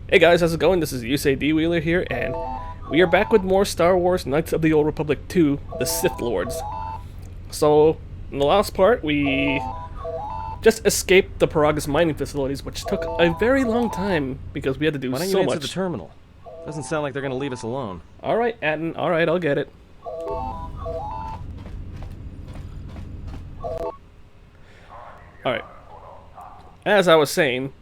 Hey guys, how's it going? This is Yusei D-Wheeler here, and we are back with more Star Wars Knights of the Old Republic 2, The Sith Lords. So, in the last part, we just escaped the Peragus mining facilities, which took a very long time because we had to do Why don't you so answer much. the terminal? Doesn't sound like they're gonna leave us alone. Alright, Atten, alright, I'll get it. Alright. As I was saying,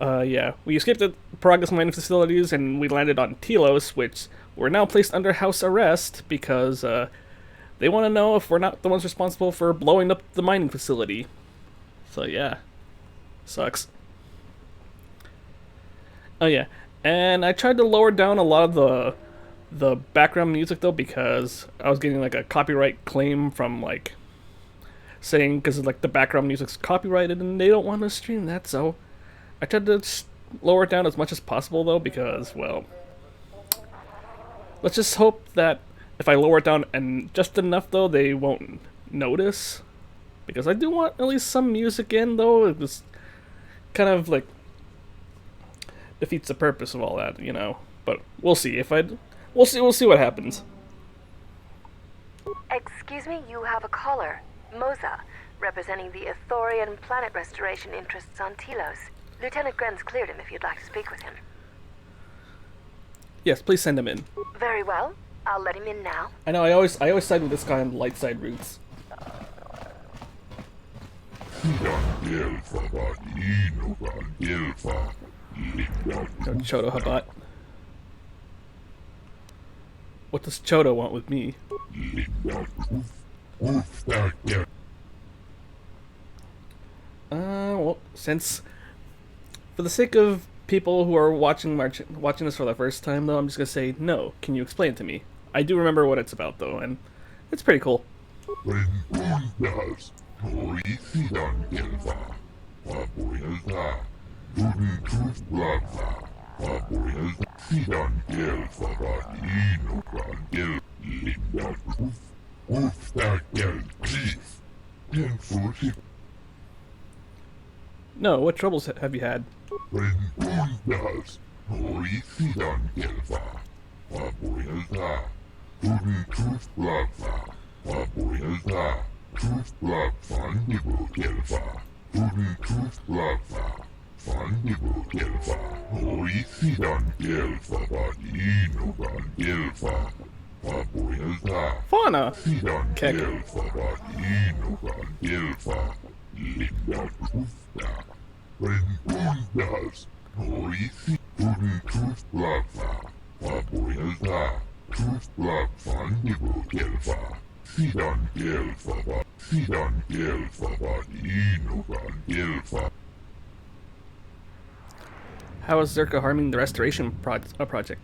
yeah, we escaped the Peragus mining facilities and we landed on Telos, which we're now placed under house arrest because they want to know if we're not the ones responsible for blowing up the mining facility. So yeah, sucks. Oh yeah, and I tried to lower down a lot of the background music though because I was getting like a copyright claim from like saying because like the background music's copyrighted and they don't want to stream that, so I tried to lower it down as much as possible, though, because, well, let's just hope that if I lower it down and just enough, though, they won't notice. Because I do want at least some music in, though. It just kind of, like, defeats the purpose of all that, you know. But we'll see. We'll see what happens. Excuse me, you have a caller. Moza, representing the Ithorian planet restoration interests on Telos. Lieutenant Gren's cleared him if you'd like to speak with him. Yes, please send him in. Very well. I'll let him in now. I know, I always side with this guy on the light side routes. Chodo Habat. What does Chodo want with me? Well, since for the sake of people who are watching this for the first time, though, I'm just gonna say no. Can you explain it to me? I do remember what it's about, though, and it's pretty cool. No, what troubles have you had? Fauna! Keck. How is Czerka harming the restoration project?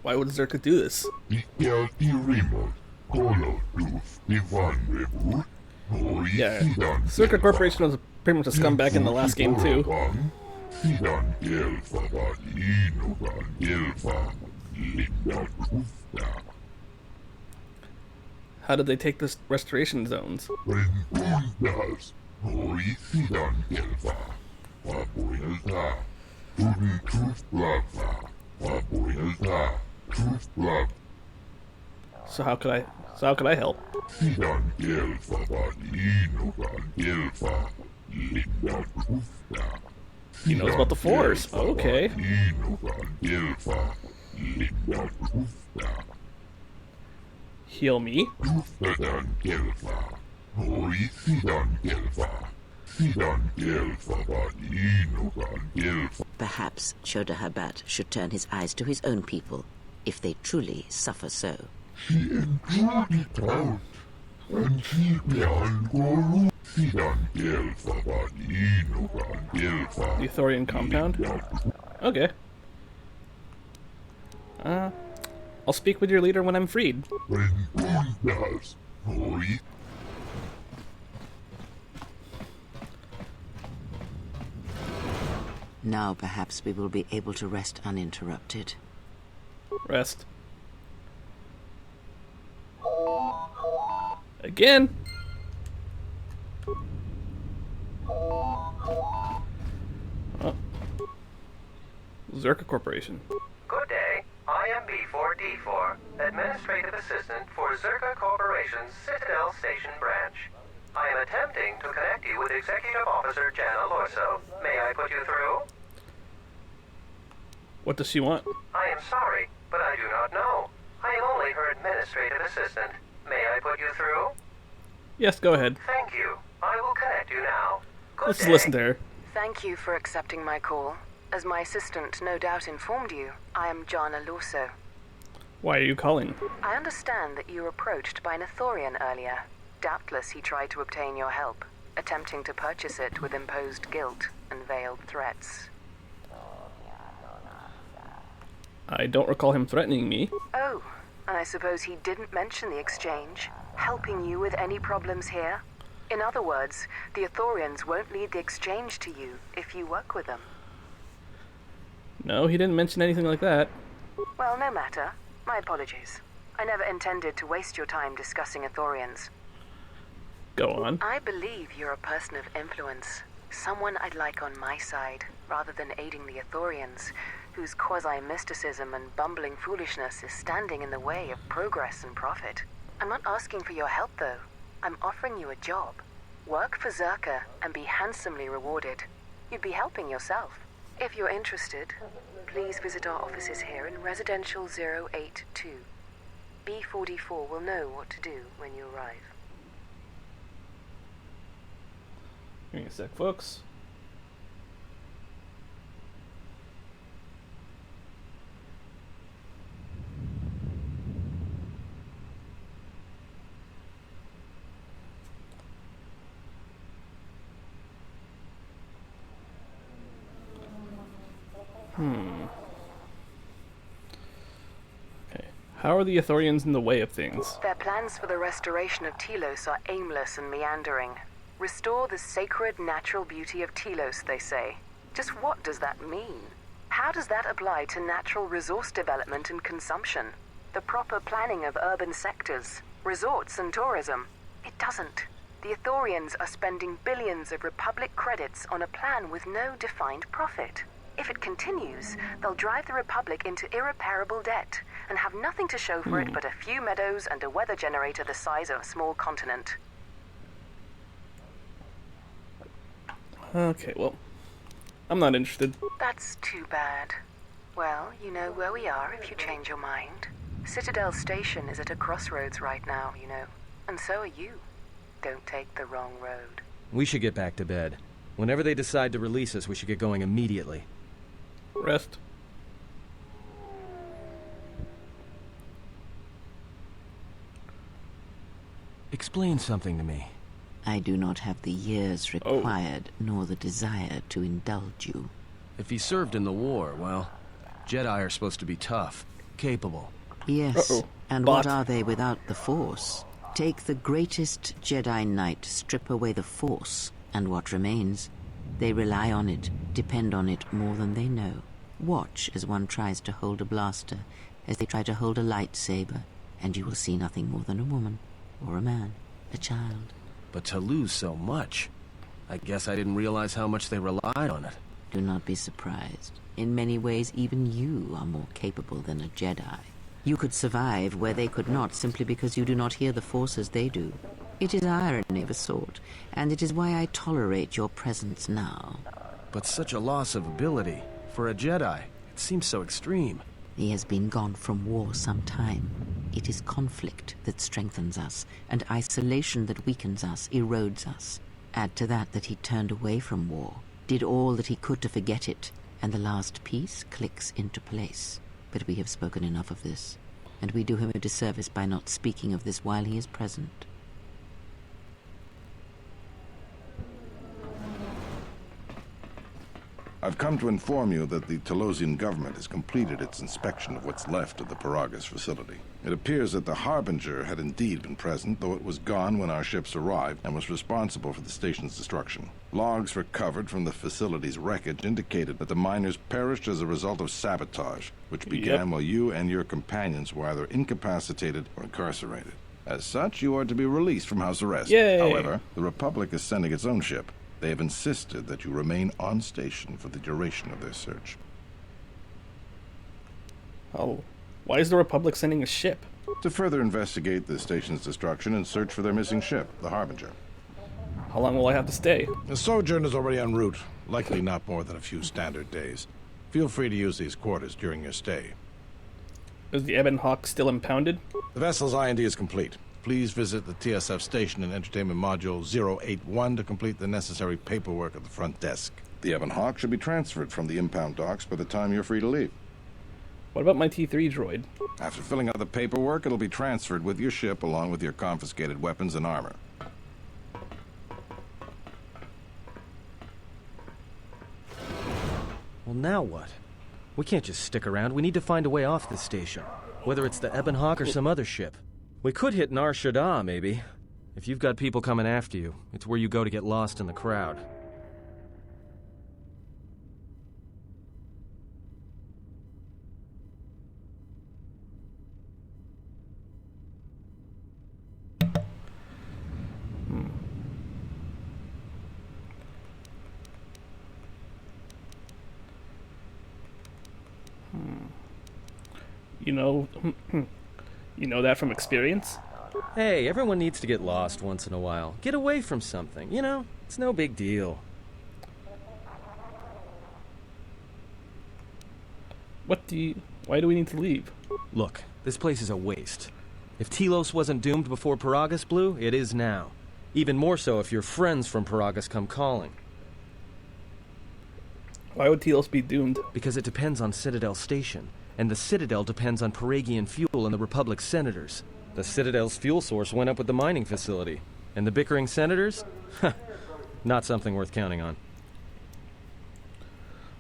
Why would Czerka do this? Yeah, Czerka Corporation was pretty much a scumbag in the last game too. How did they take the restoration zones? So how could I help? He knows about the Force. Okay. Heal me? Perhaps Choda Habat should turn his eyes to his own people, if they truly suffer so. The Ithorian compound? Okay. I'll speak with your leader when I'm freed. Now perhaps we will be able to rest uninterrupted. Rest. Again? Oh. Czerka Corporation. Good day. I am B4D4, Administrative Assistant for Czerka Corporation's Citadel Station branch. I am attempting to connect you with Executive Officer Jana Lorso. May I put you through? What does she want? I am sorry, but I do not know. I am only her administrative assistant. May I put you through? Yes, go ahead. Thank you. I will connect you now. Good Let's day. just listen to her. Thank you for accepting my call. As my assistant no doubt informed you, I am Jana Lorso. Why are you calling? I understand that you were approached by an Ithorian earlier. Doubtless he tried to obtain your help, attempting to purchase it with imposed guilt and veiled threats. I don't recall him threatening me. Oh, and I suppose he didn't mention the exchange, helping you with any problems here? In other words, the Ithorians won't lead the exchange to you if you work with them. No, he didn't mention anything like that. Well, no matter. My apologies. I never intended to waste your time discussing Ithorians. Go on. I believe you're a person of influence. Someone I'd like on my side, rather than aiding the Ithorians, whose quasi-mysticism and bumbling foolishness is standing in the way of progress and profit. I'm not asking for your help, though. I'm offering you a job. Work for Czerka and be handsomely rewarded. You'd be helping yourself. If you're interested, please visit our offices here in Residential 082. B44 will know what to do when you arrive. Give me a sec, folks. Okay. How are the Ithorians in the way of things? Their plans for the restoration of Telos are aimless and meandering. Restore the sacred natural beauty of Telos, they say. Just what does that mean? How does that apply to natural resource development and consumption? The proper planning of urban sectors, resorts and tourism? It doesn't. The Ithorians are spending billions of Republic credits on a plan with no defined profit. If it continues, they'll drive the Republic into irreparable debt and have nothing to show for it but a few meadows and a weather generator the size of a small continent. Okay, well, I'm not interested. That's too bad. Well, you know where we are if you change your mind. Citadel Station is at a crossroads right now, you know. And so are you. Don't take the wrong road. We should get back to bed. Whenever they decide to release us, we should get going immediately. Rest. Explain something to me. I do not have the years required, nor the desire to indulge you. If he served in the war, well, Jedi are supposed to be tough, capable. Yes, Uh-oh. and Bot. what are they without the Force? Take the greatest Jedi Knight, strip away the Force, and what remains? They rely on it, depend on it more than they know. Watch as one tries to hold a blaster, as they try to hold a lightsaber, and you will see nothing more than a woman, or a man, a child. But to lose so much, I guess I didn't realize how much they relied on it. Do not be surprised. In many ways, even you are more capable than a Jedi. You could survive where they could not simply because you do not hear the Force as they do. It is irony of a sort, and it is why I tolerate your presence now. But such a loss of ability, for a Jedi, it seems so extreme. He has been gone from war some time. It is conflict that strengthens us, and isolation that weakens us, erodes us. Add to that he turned away from war, did all that he could to forget it, and the last piece clicks into place. But we have spoken enough of this, and we do him a disservice by not speaking of this while he is present. I've come to inform you that the Telosian government has completed its inspection of what's left of the Peragus facility. It appears that the Harbinger had indeed been present, though it was gone when our ships arrived and was responsible for the station's destruction. Logs recovered from the facility's wreckage indicated that the miners perished as a result of sabotage, which began while you and your companions were either incapacitated or incarcerated. As such, you are to be released from house arrest. Yay. However, the Republic is sending its own ship. They have insisted that you remain on station for the duration of their search. Oh, why is the Republic sending a ship? To further investigate the station's destruction and search for their missing ship, the Harbinger. How long will I have to stay? The sojourn is already en route, likely not more than a few standard days. Feel free to use these quarters during your stay. Is the Ebon Hawk still impounded? The vessel's I&D is complete. Please visit the TSF station and Entertainment Module 081 to complete the necessary paperwork at the front desk. The Ebon Hawk should be transferred from the impound docks by the time you're free to leave. What about my T3 droid? After filling out the paperwork, it'll be transferred with your ship along with your confiscated weapons and armor. Well, now what? We can't just stick around. We need to find a way off this station. Whether it's the Ebon Hawk or some other ship. We could hit Nar Shaddaa, maybe. If you've got people coming after you, it's where you go to get lost in the crowd. You know that from experience? Hey, everyone needs to get lost once in a while. Get away from something, you know? It's no big deal. Why do we need to leave? Look, this place is a waste. If Telos wasn't doomed before Peragus blew, it is now. Even more so if your friends from Peragus come calling. Why would Telos be doomed? Because it depends on Citadel Station. And the Citadel depends on Peragian fuel and the Republic's senators. The Citadel's fuel source went up with the mining facility. And the bickering senators? Not something worth counting on.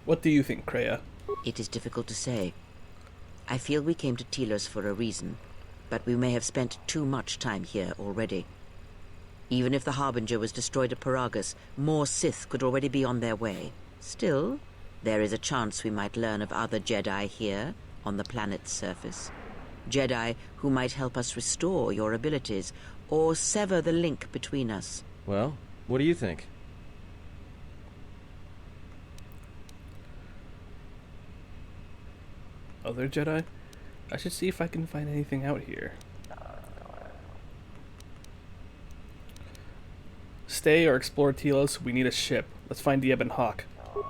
What do you think, Kreia? It is difficult to say. I feel we came to Telos for a reason, but we may have spent too much time here already. Even if the Harbinger was destroyed at Peragus, more Sith could already be on their way. Still, there is a chance we might learn of other Jedi here, on the planet's surface. Jedi who might help us restore your abilities, or sever the link between us. Well, what do you think? Other Jedi? I should see if I can find anything out here. Stay or explore Telos. We need a ship. Let's find the Ebon Hawk.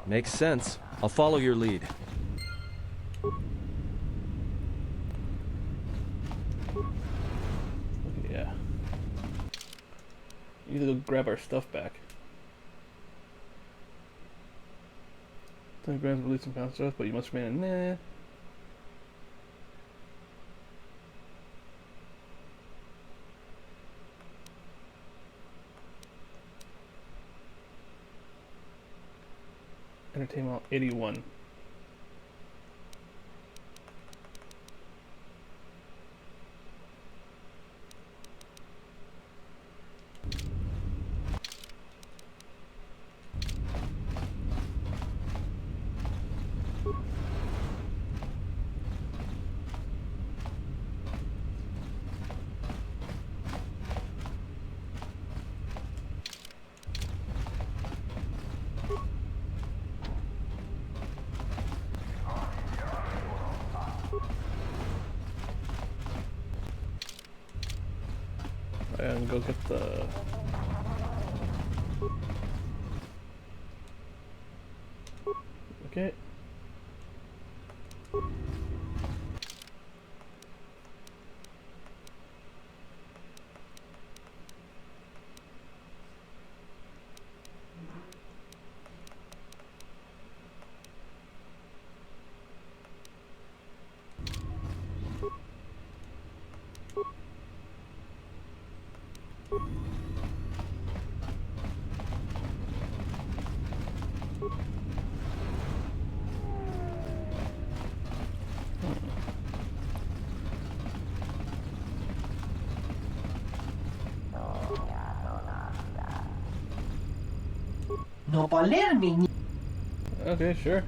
Makes sense. I'll follow your lead. Yeah. We need to go grab our stuff back. Telegrams release some pound stuff, but you must remain in. Entertainment 81. And go get the... Okay. Okay, sure.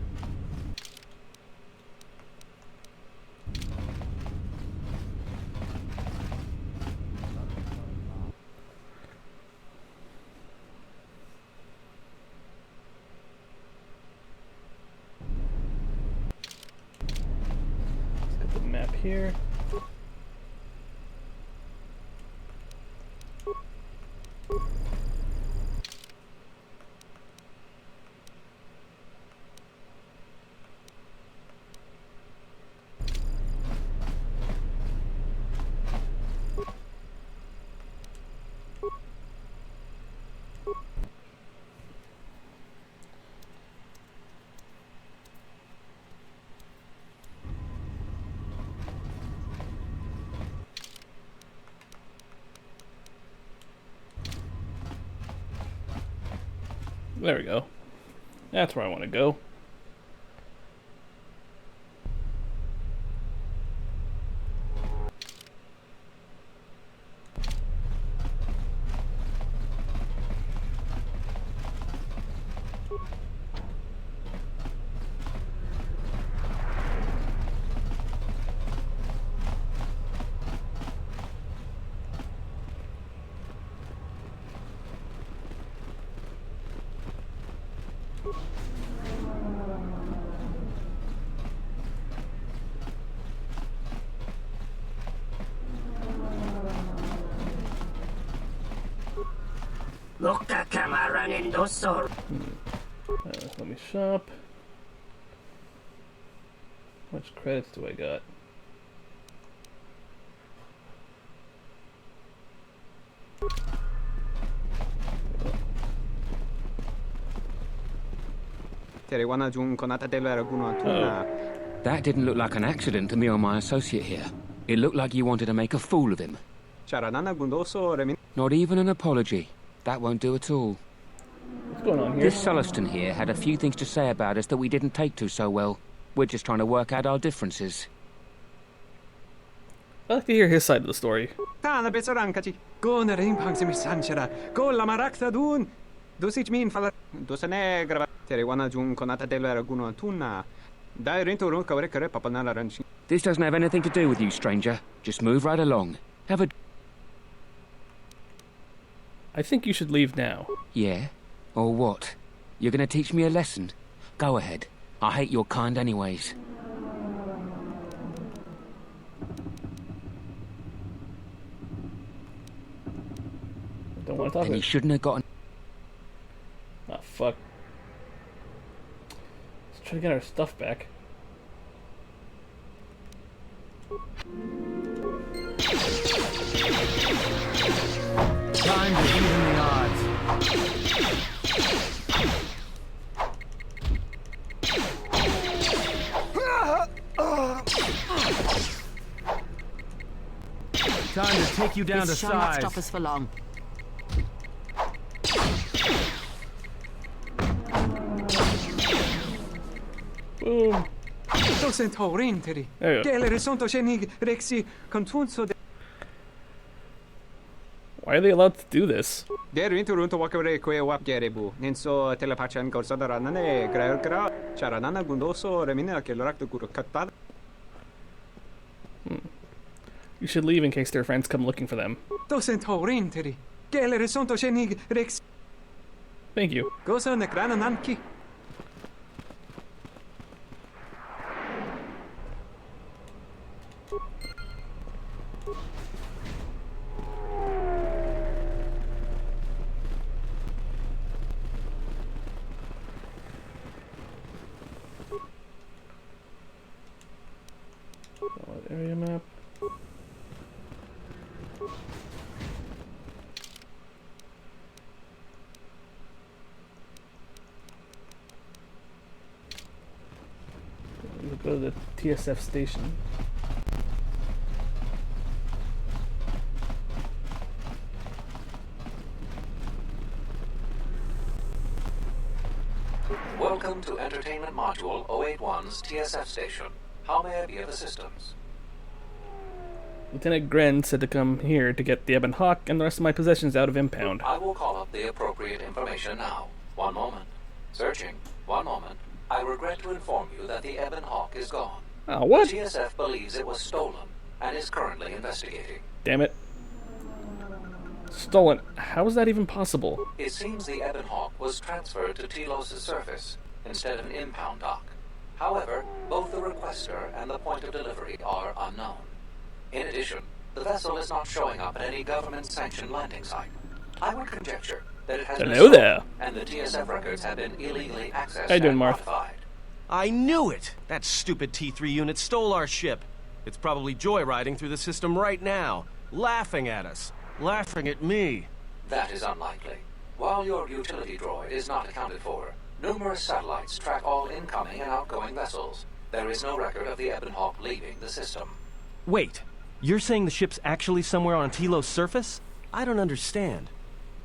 Let's get the map here. There we go. That's where I want to go. Let me shop. How much credits do I got? That didn't look like an accident to me or my associate here. It looked like you wanted to make a fool of him. Not even an apology. That won't do at all. What's going on here? This Sulluston here had a few things to say about us that we didn't take to so well. We're just trying to work out our differences. I'd like to hear his side of the story. This doesn't have anything to do with you, stranger. Just move right along. Have a... I think you should leave now. Yeah? Or what? You're gonna teach me a lesson? Go ahead. I hate your kind anyways. Don't want to talk Then about you shouldn't have gotten... Ah, fuck. Let's try to get our stuff back. Time to even the odds. Time to take you down This to shall not size. stop us for long. Boom. There you go. Why are they allowed to do this? You should leave in case their friends come looking for them. Thank you. Area map. We'll go to the TSF station. Welcome to Entertainment Module 081's TSF station. How may I be of assistance? Lieutenant Gren said to come here to get the Ebon Hawk and the rest of my possessions out of impound. I will call up the appropriate information now. One moment. Searching. One moment. I regret to inform you that the Ebon Hawk is gone. Oh, what? The TSF believes it was stolen and is currently investigating. Damn it. Stolen. How is that even possible? It seems the Ebon Hawk was transferred to Telos' surface instead of an impound dock. However, both the requester and the point of delivery are unknown. In addition, the vessel is not showing up at any government-sanctioned landing site. I would conjecture that it has been Hello stolen, there. and the TSF records have been illegally accessed How you doing, and Marth? modified. I knew it! That stupid T3 unit stole our ship. It's probably joyriding through the system right now, laughing at us, laughing at me. That is unlikely. While your utility droid is not accounted for, numerous satellites track all incoming and outgoing vessels. There is no record of the Ebon Hawk leaving the system. Wait, you're saying the ship's actually somewhere on Telos' surface? I don't understand.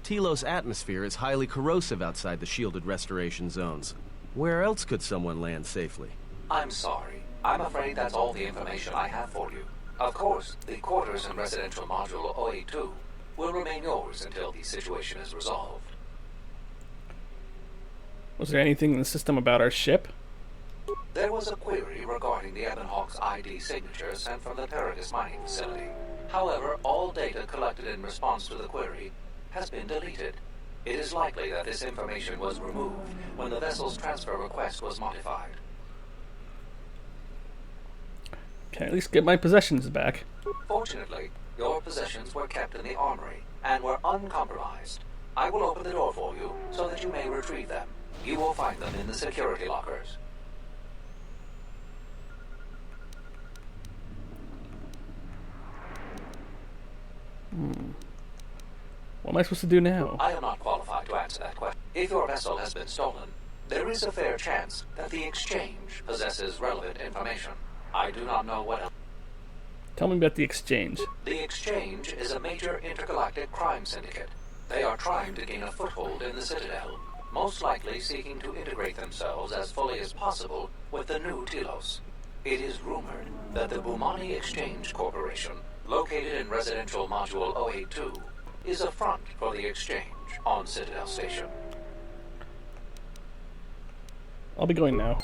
Telos' atmosphere is highly corrosive outside the shielded restoration zones. Where else could someone land safely? I'm sorry. I'm afraid that's all the information I have for you. Of course, the quarters and residential module 082 will remain yours until the situation is resolved. Was there anything in the system about our ship? There was a query regarding the Ebon Hawk's ID signature sent from the Peragus mining facility. However, all data collected in response to the query has been deleted. It is likely that this information was removed when the vessel's transfer request was modified. Can I at least get my possessions back? Fortunately, your possessions were kept in the armory and were uncompromised. I will open the door for you so that you may retrieve them. You will find them in the security lockers. What am I supposed to do now? I am not qualified to answer that question. If your vessel has been stolen, there is a fair chance that the exchange possesses relevant information. I do not know what else. Tell me about the exchange. The exchange is a major intergalactic crime syndicate. They are trying to gain a foothold in the Citadel, most likely seeking to integrate themselves as fully as possible with the new Telos. It is rumored that the Bumani Exchange Corporation, located in residential module 082, is a front for the exchange on Citadel Station. I'll be going now.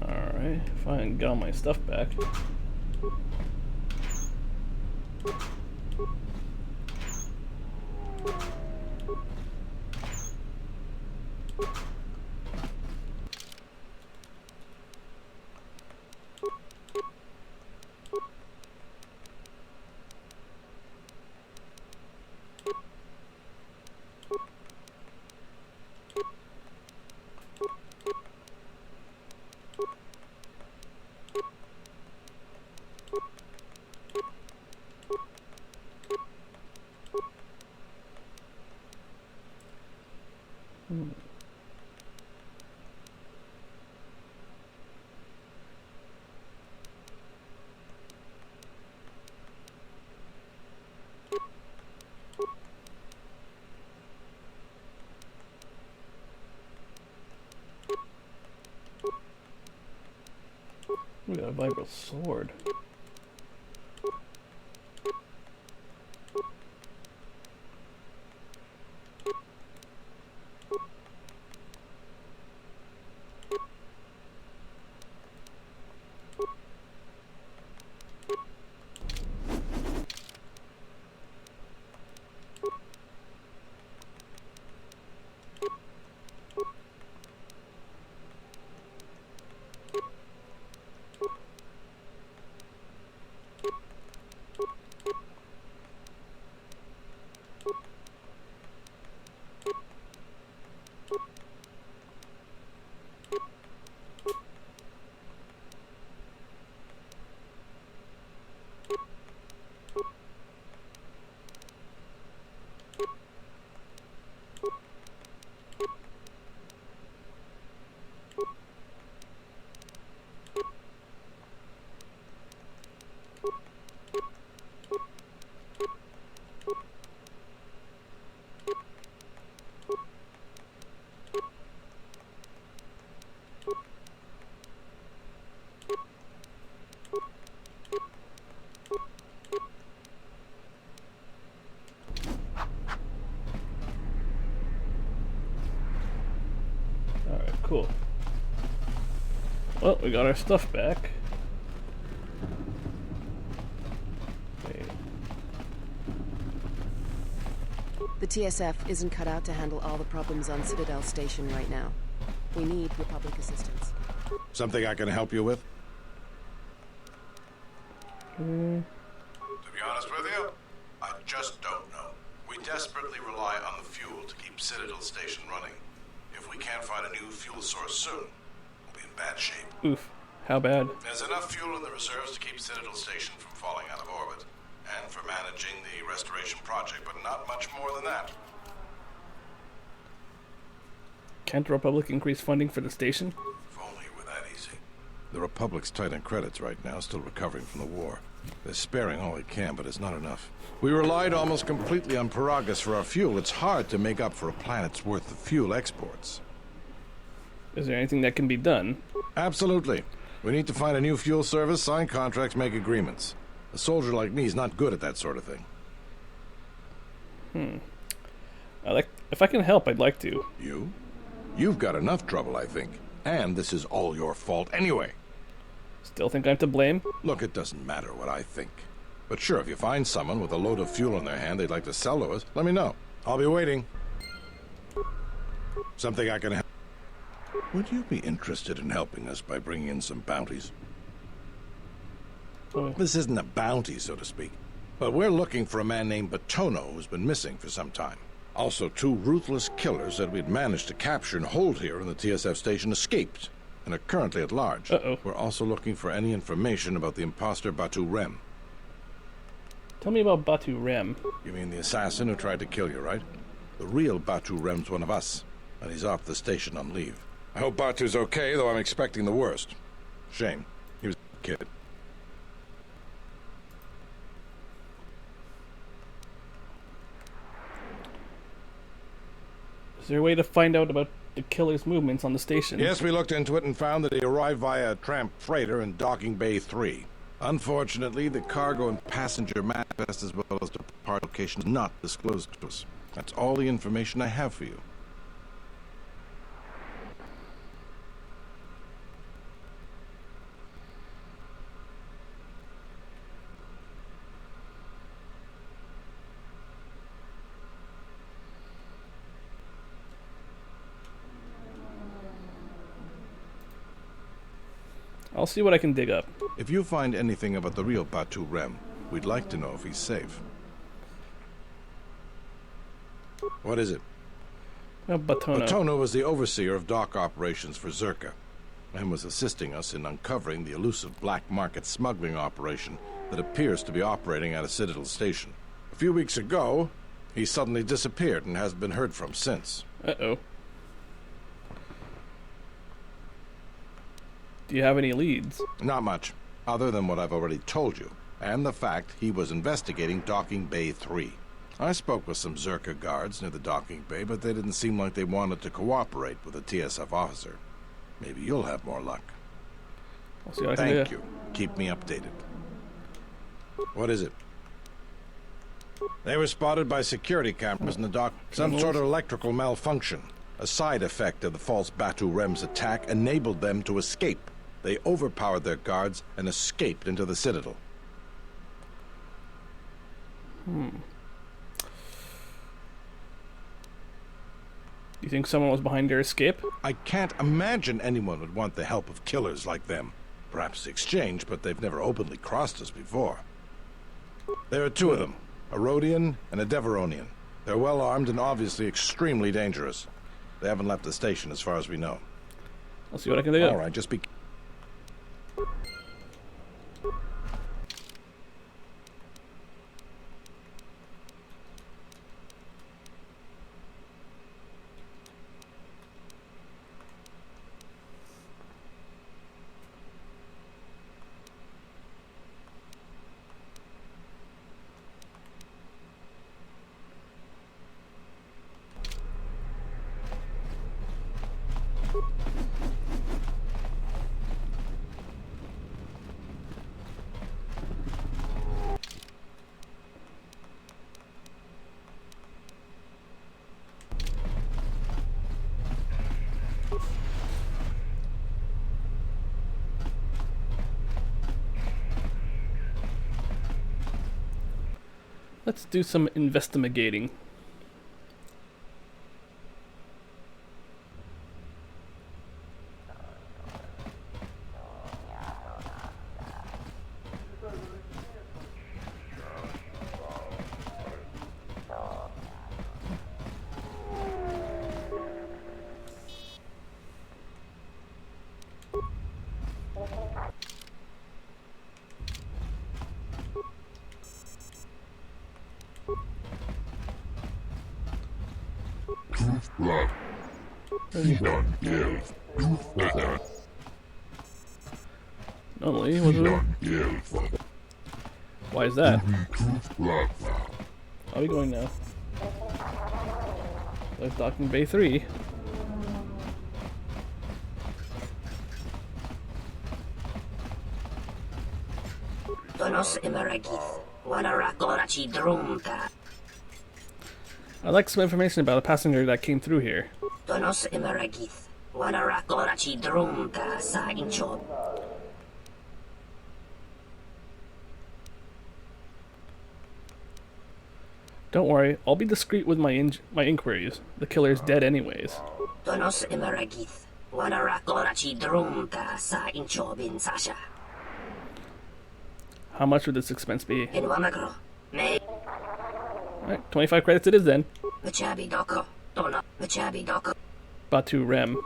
Alright, if I can get all my stuff back. We got a vibral sword. Well, we got our stuff back. Wait. The TSF isn't cut out to handle all the problems on Citadel Station right now. We need Republic assistance. Something I can help you with? To be honest with you, I just don't know. We desperately rely on the fuel to keep Citadel Station running. If we can't find a new fuel source soon, we'll be in bad shape. Oof. How bad? There's enough fuel in the reserves to keep Citadel Station from falling out of orbit, and for managing the restoration project, but not much more than that. Can't the Republic increase funding for the station? If only it were that easy. The Republic's tight on credits right now, still recovering from the war. They're sparing all they can, but it's not enough. We relied almost completely on Peragus for our fuel. It's hard to make up for a planet's worth of fuel exports. Is there anything that can be done? Absolutely. We need to find a new fuel service, sign contracts, make agreements. A soldier like me is not good at that sort of thing. If I can help, I'd like to. You? You've got enough trouble, I think. And this is all your fault anyway. Still think I'm to blame? Look, it doesn't matter what I think. But sure, if you find someone with a load of fuel in their hand they'd like to sell to us, let me know. I'll be waiting. Something I can help. Would you be interested in helping us by bringing in some bounties? Oh. This isn't a bounty, so to speak. But we're looking for a man named Batono who's been missing for some time. Also, 2 ruthless killers that we'd managed to capture and hold here in the TSF station escaped and are currently at large. Uh-oh. We're also looking for any information about the imposter Batu-Rem. Tell me about Batu-Rem. You mean the assassin who tried to kill you, right? The real Batu-Rem's one of us, and he's off the station on leave. I hope Batu's okay, though I'm expecting the worst. Shame. He was a kid. Is there a way to find out about the killer's movements on the station? Yes, we looked into it and found that he arrived via a tramp freighter in Docking Bay 3. Unfortunately, the cargo and passenger manifest as well as depart location is not disclosed to us. That's all the information I have for you. I'll see what I can dig up. If you find anything about the real Batu-Rem, we'd like to know if he's safe. What is it? Batono. Batono was the overseer of dock operations for Czerka, and was assisting us in uncovering the elusive black market smuggling operation that appears to be operating at a Citadel station. A few weeks ago, he suddenly disappeared and hasn't been heard from since. Uh-oh. Do you have any leads? Not much, other than what I've already told you, and the fact he was investigating Docking Bay 3. I spoke with some Czerka guards near the docking bay, but they didn't seem like they wanted to cooperate with a TSF officer. Maybe you'll have more luck. I'll see what I can do. Thank you. Keep me updated. What is it? They were spotted by security cameras in the dock. Some sort of electrical malfunction. A side effect of the false Batu-Rem's attack enabled them to escape. They overpowered their guards and escaped into the Citadel. Do you think someone was behind their escape? I can't imagine anyone would want the help of killers like them. Perhaps exchange, but they've never openly crossed us before. There are 2 of them, a Rhodian and a Deveronian. They're well armed and obviously extremely dangerous. They haven't left the station as far as we know. I'll see what I can do. All right, just be... Let's do some investigating. Normally, why is that? Are we going now? There's docking bay 3. I'd like some information about a passenger that came through here. Don't worry, I'll be discreet with my inquiries. The killer's dead anyways. How much would this expense be? Alright, 25 credits it is then. Batu Rem.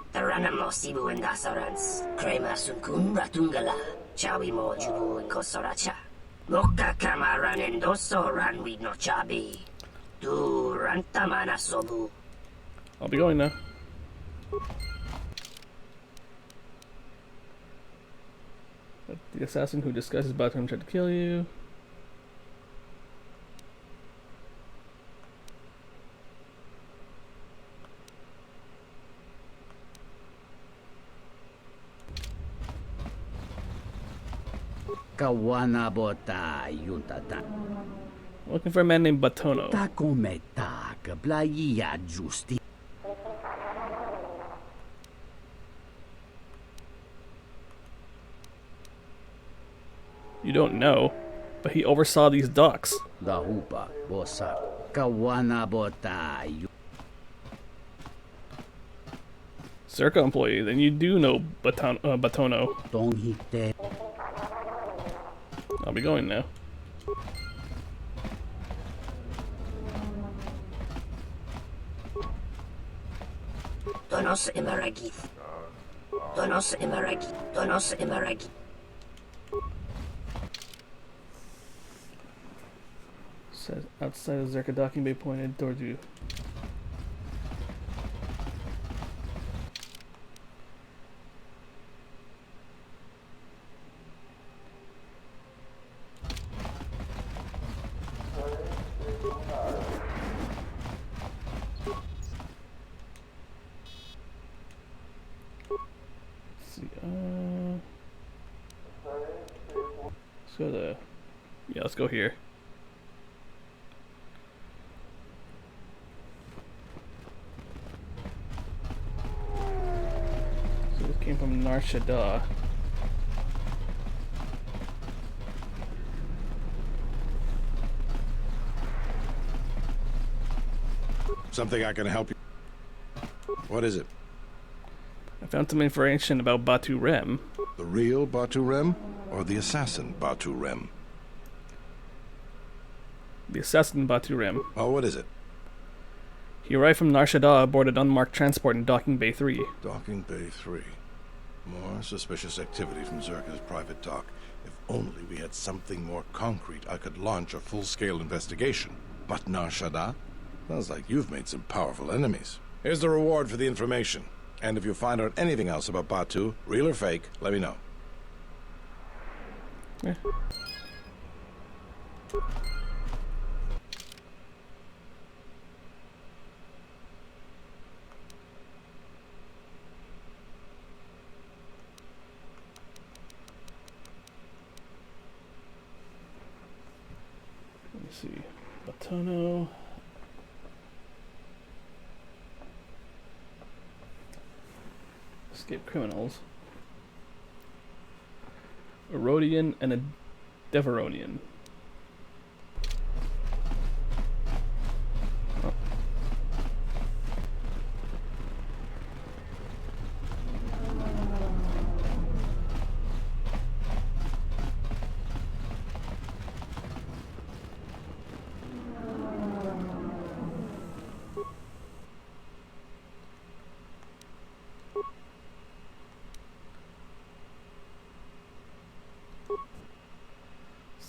I'll be going now. The assassin who disguises Batu Rem tried to kill you. Looking for a man named Batono. You don't know, but he oversaw these docks. Czerka employee, then you do know Batono. I'll be going now. Says outside of Czerka docking bay pointed towards you. Let's go here. So this came from Nar Shaddaa. Something I can help you. What is it? I found some information about Batu Rem. The real Batu Rem or the assassin Batu Rem? The assassin Batu Rem. Oh, what is it? He arrived from Nar Shaddaa aboard an unmarked transport in Docking Bay 3. Docking Bay 3. More suspicious activity from Czerka's private dock. If only we had something more concrete, I could launch a full-scale investigation. But Nar Shaddaa? Sounds like you've made some powerful enemies. Here's the reward for the information. And if you find out anything else about Batu, real or fake, let me know. Yeah. Let me see. Batono. Escape criminals. A Rhodian and a Deveronian.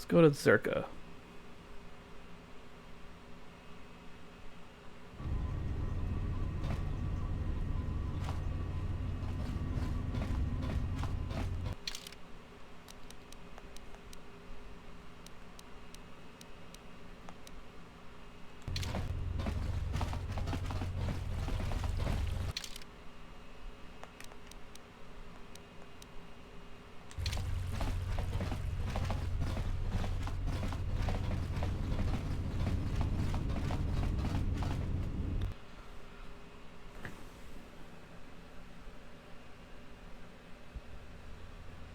Let's go to Czerka.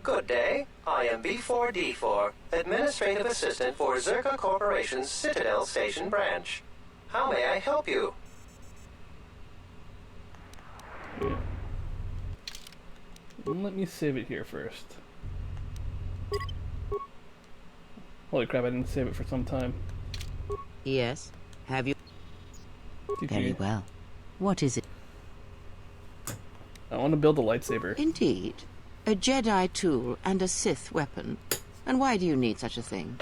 Good day. I am B4D4, Administrative Assistant for Czerka Corporation's Citadel Station branch. How may I help you? Let me save it here first. Holy crap, I didn't save it for some time. Yes? Have you? Very well. What is it? I want to build a lightsaber. Indeed. A Jedi tool and a Sith weapon. And why do you need such a thing?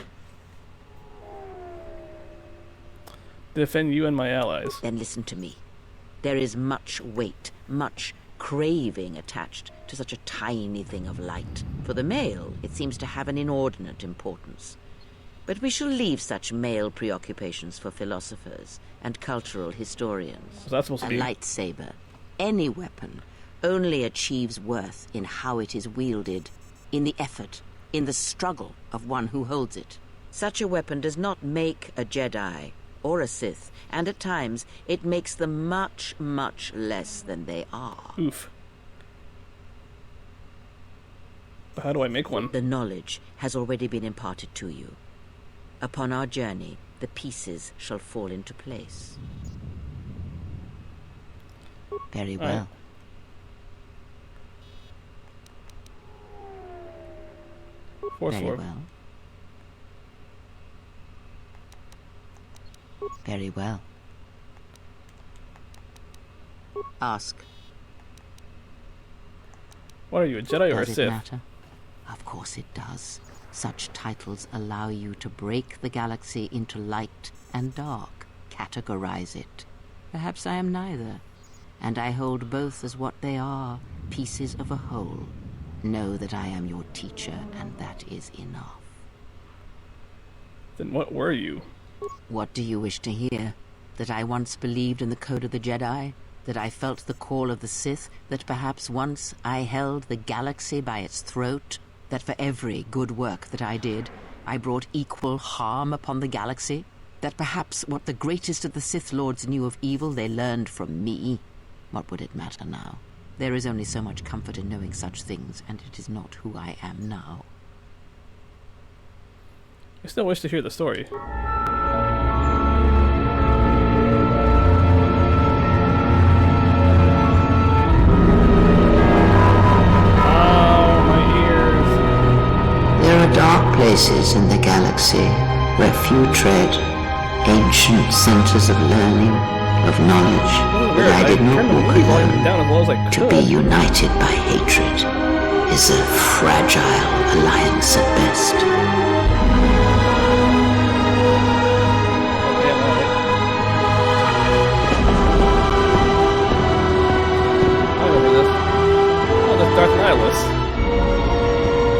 Defend you and my allies. Then listen to me. There is much weight, much craving attached to such a tiny thing of light. For the male, it seems to have an inordinate importance. But we shall leave such male preoccupations for philosophers and cultural historians. What's that supposed to be? A lightsaber, any weapon, only achieves worth in how it is wielded, in the effort, in the struggle of one who holds it. Such a weapon does not make a Jedi or a Sith, and at times it makes them much, much less than they are. Oof. But how do I make one? The knowledge has already been imparted to you. Upon our journey, the pieces shall fall into place. Very well. Very well. Very well. Ask. What are you, a Jedi or a Does Sith? it matter? Of course it does. Such titles allow you to break the galaxy into light and dark, categorize it. Perhaps I am neither, and I hold both as what they are, pieces of a whole. Know that I am your teacher, and that is enough. Then what were you? What do you wish to hear? That I once believed in the code of the Jedi? That I felt the call of the Sith? That perhaps once I held the galaxy by its throat? That for every good work that I did, I brought equal harm upon the galaxy? That perhaps what the greatest of the Sith Lords knew of evil they learned from me? What would it matter now? There is only so much comfort in knowing such things, and it is not who I am now. I still wish to hear the story. There are dark places in the galaxy where few tread, ancient centers of learning, of knowledge, but I did not walk alone. To be united by hatred is a fragile alliance at best.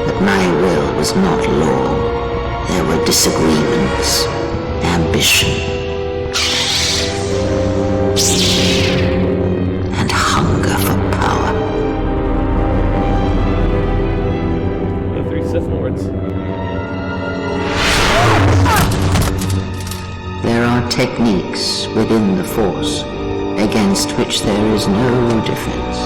But my will was not law. There were disagreements, ambition, and hunger for power. The three Sith Lords. There are techniques within the Force against which there is no defense.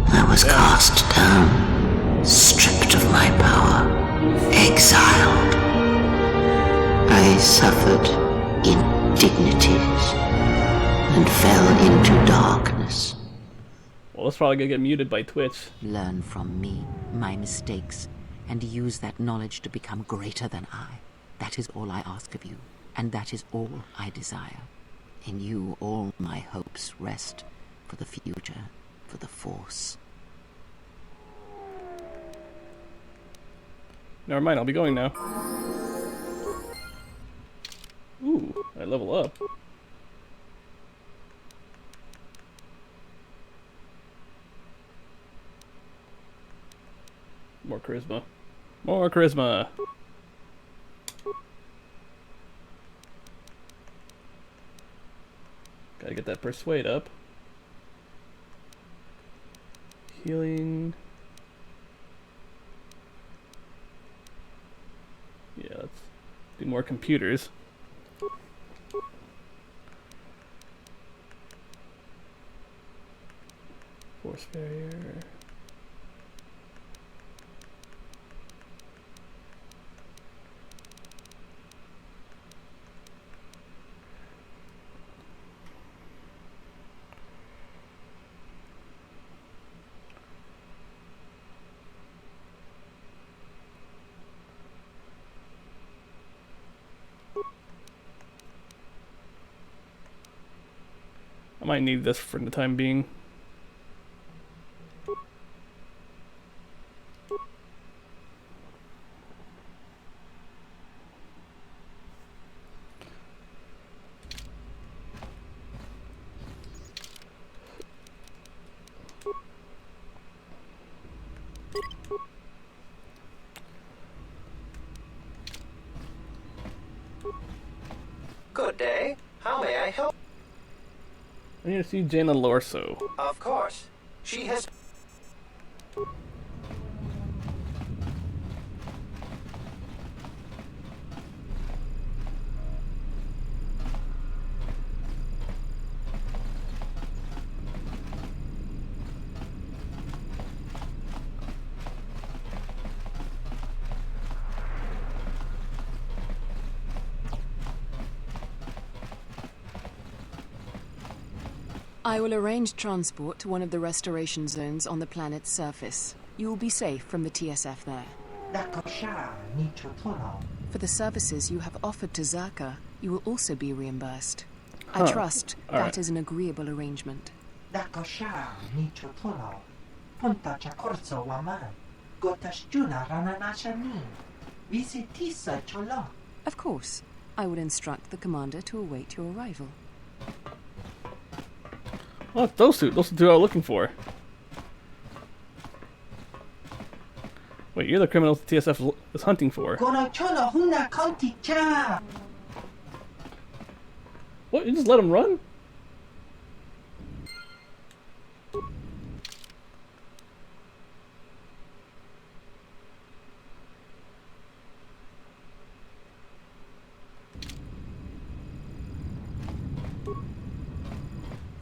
I was cast down, stripped of my power, exiled. I suffered indignities and fell into darkness. that's probably gonna get muted by Twitch. Learn from me, my mistakes, and use that knowledge to become greater than I. That is all I ask of you, and that is all I desire. In you all my hopes rest, for the future, for the Force. Never mind, I'll be going now. Ooh, I level up. More charisma. More charisma! Gotta get that persuade up. Healing. Yeah, let's do more computers. Force barrier. I might need this for the time being. Good day. How may I help? I need to see Jaina Lorso. Of course. She has... I will arrange transport to one of the restoration zones on the planet's surface. You will be safe from the TSF there. For the services you have offered to Czerka, you will also be reimbursed. I trust that is an agreeable arrangement. Of course, I will instruct the commander to await your arrival. Oh, those two. Those are the two I was looking for. Wait, you're the criminals the TSF is hunting for. What? You just let him run?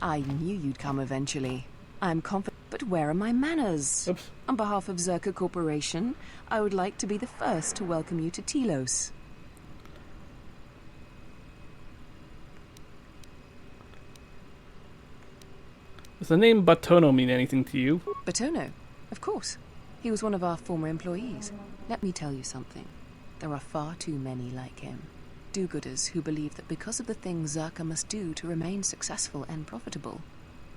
I knew you'd come eventually. I'm confident, but where are my manners? Oops. On behalf of Czerka Corporation, I would like to be the first to welcome you to Telos. Does the name Batono mean anything to you? Batono? Of course. He was one of our former employees. Let me tell you something. There are far too many like him. Do-gooders who believe that because of the things Czerka must do to remain successful and profitable,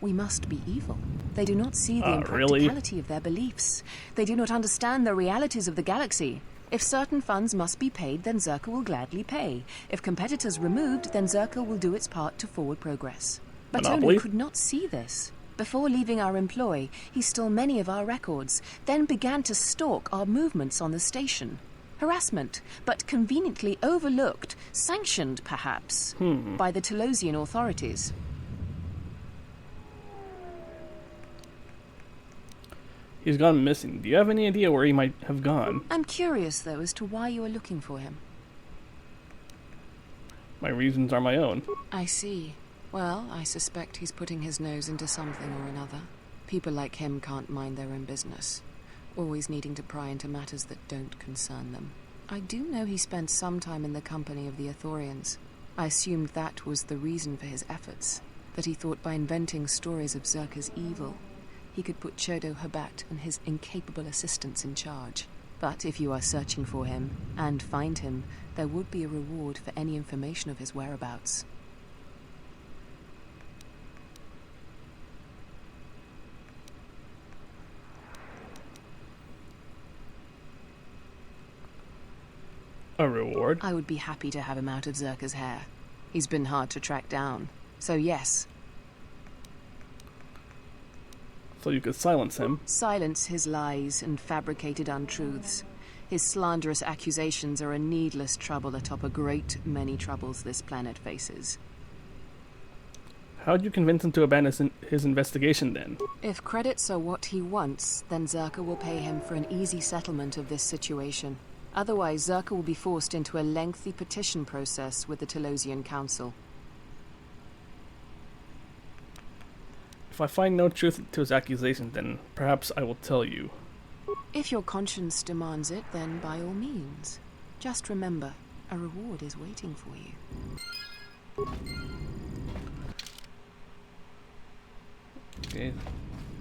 we must be evil. They do not see the impracticality of their beliefs. They do not understand the realities of the galaxy. If certain funds must be paid, then Czerka will gladly pay. If competitors removed, then Czerka will do its part to forward progress. Batono could not see this. Before leaving our employ, he stole many of our records, then began to stalk our movements on the station. Harassment, but conveniently overlooked, sanctioned perhaps, by the Telosian authorities. He's gone missing. Do you have any idea where he might have gone? I'm curious, though, as to why you are looking for him. My reasons are my own. I see. Well, I suspect he's putting his nose into something or another. People like him can't mind their own business, always needing to pry into matters that don't concern them. I do know he spent some time in the company of the Ithorians. I assumed that was the reason for his efforts, that he thought by inventing stories of Czerka's evil, he could put Chodo Habat and his incapable assistants in charge. But if you are searching for him, and find him, there would be a reward for any information of his whereabouts. A reward? I would be happy to have him out of Czerka's hair. He's been hard to track down. So yes. So you could silence him. Silence his lies and fabricated untruths. His slanderous accusations are a needless trouble atop a great many troubles this planet faces. How'd you convince him to abandon his investigation then? If credits are what he wants, then Czerka will pay him for an easy settlement of this situation. Otherwise, Czerka will be forced into a lengthy petition process with the Telosian Council. If I find no truth to his accusation, then perhaps I will tell you. If your conscience demands it, then by all means. Just remember, a reward is waiting for you. Okay,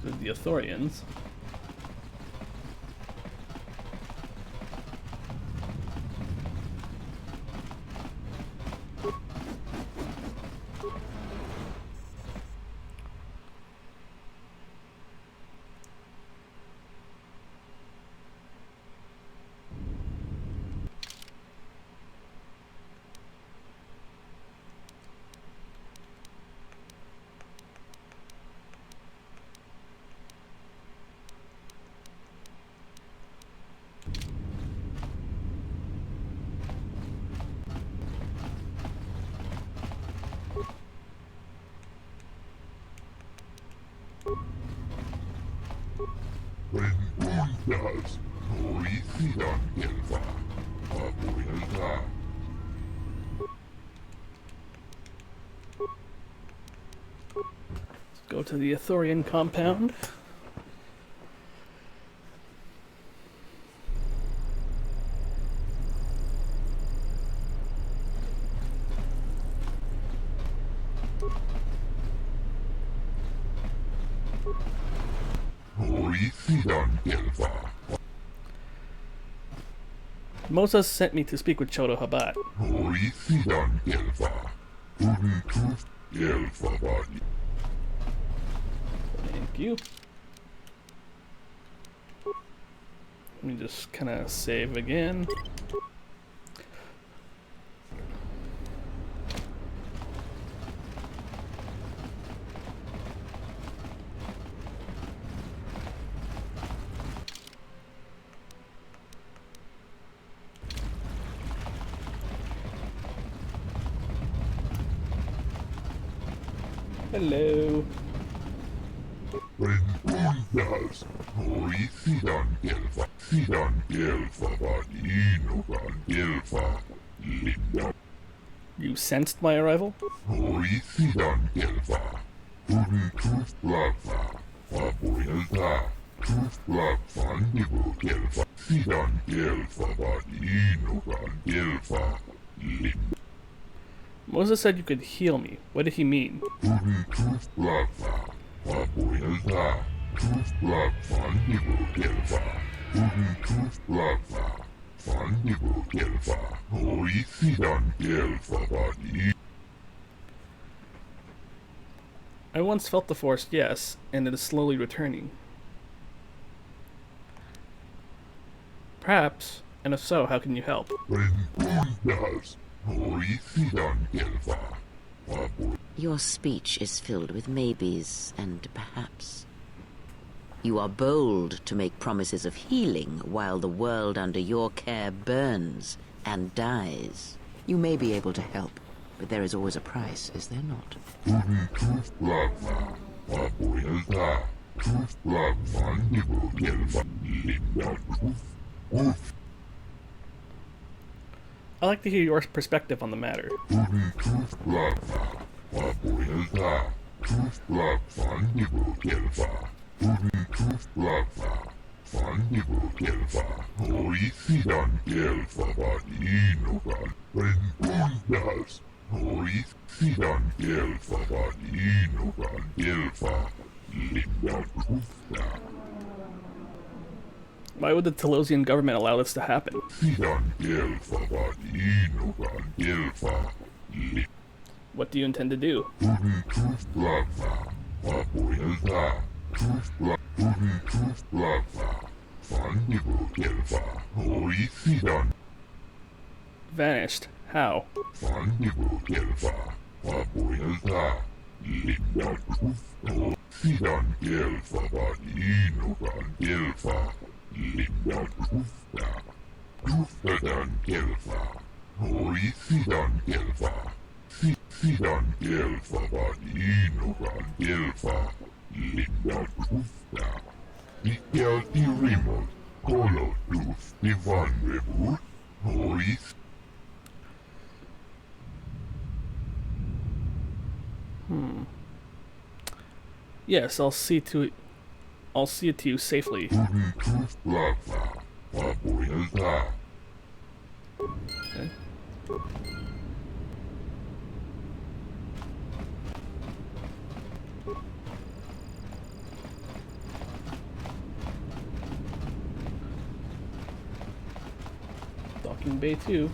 so the Ithorians. Go to the Ithorian compound. Moses sent me to speak with Chodo Habat. Thank you. Let me just kind of save again. Hello. You sensed my arrival? Moses said you could heal me. What did he mean? I once felt the Force, yes, and it is slowly returning. Perhaps, and if so, how can you help? Your speech is filled with maybes and perhaps. You are bold to make promises of healing while the world under your care burns and dies. You may be able to help, but there is always a price, is there not? I'd like to hear your perspective on the matter. Why would the Telosian government allow this to happen? What do you intend to do? Vanished. How? Yes, I'll see it to you safely. Okay. Docking Bay 2.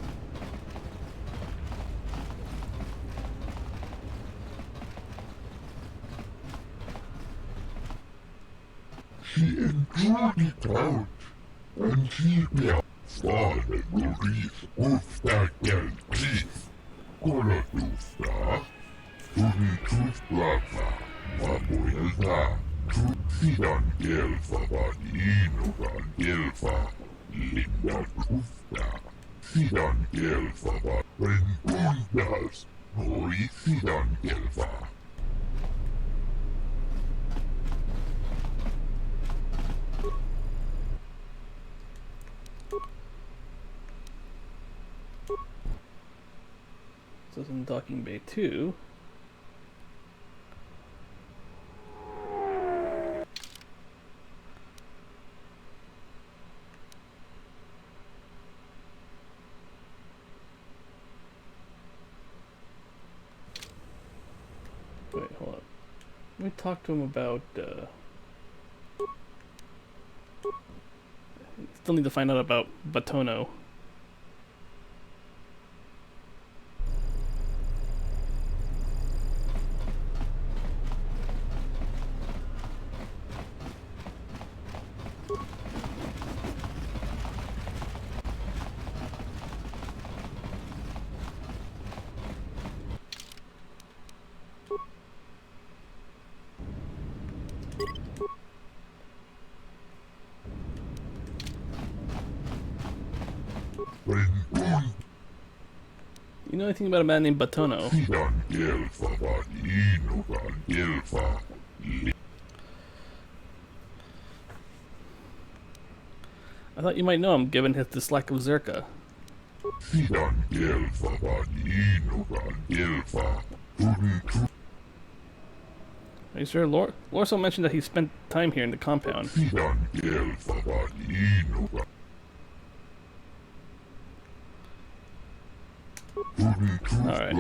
She endured it out, and she started to reach with that girl peace. Gonna do stuff. To the truth plaza, Mabuelta. Sidan Gelfa Badino Van Gelfa. Linda Trusta. Sidan Gelfa Bad. Rengundas. Hoi Sidan Gelfa. So it's in Docking Bay 2. Wait, hold up. Let me talk to him about, still need to find out about Batono. You know anything about a man named Batono? I thought you might know him, given his dislike of Czerka. Are you sure? Lorso mentioned that he spent time here in the compound. Alright.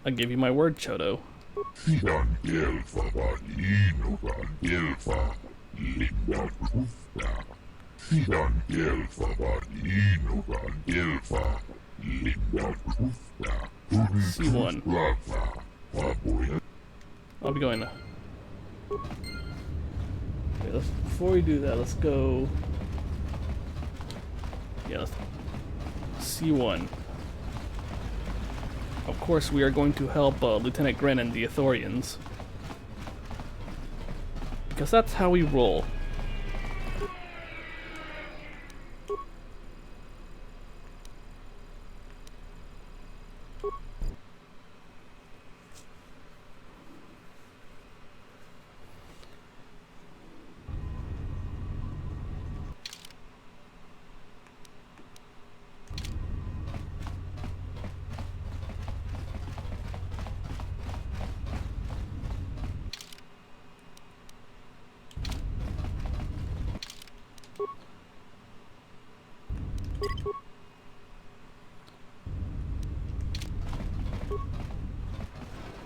I give you my word, Chodo. C1. I'll be going now. Okay, before we do that, let's go. Yeah, let's C1. Of course, we are going to help Lieutenant Gren and the Ithorians. Because that's how we roll.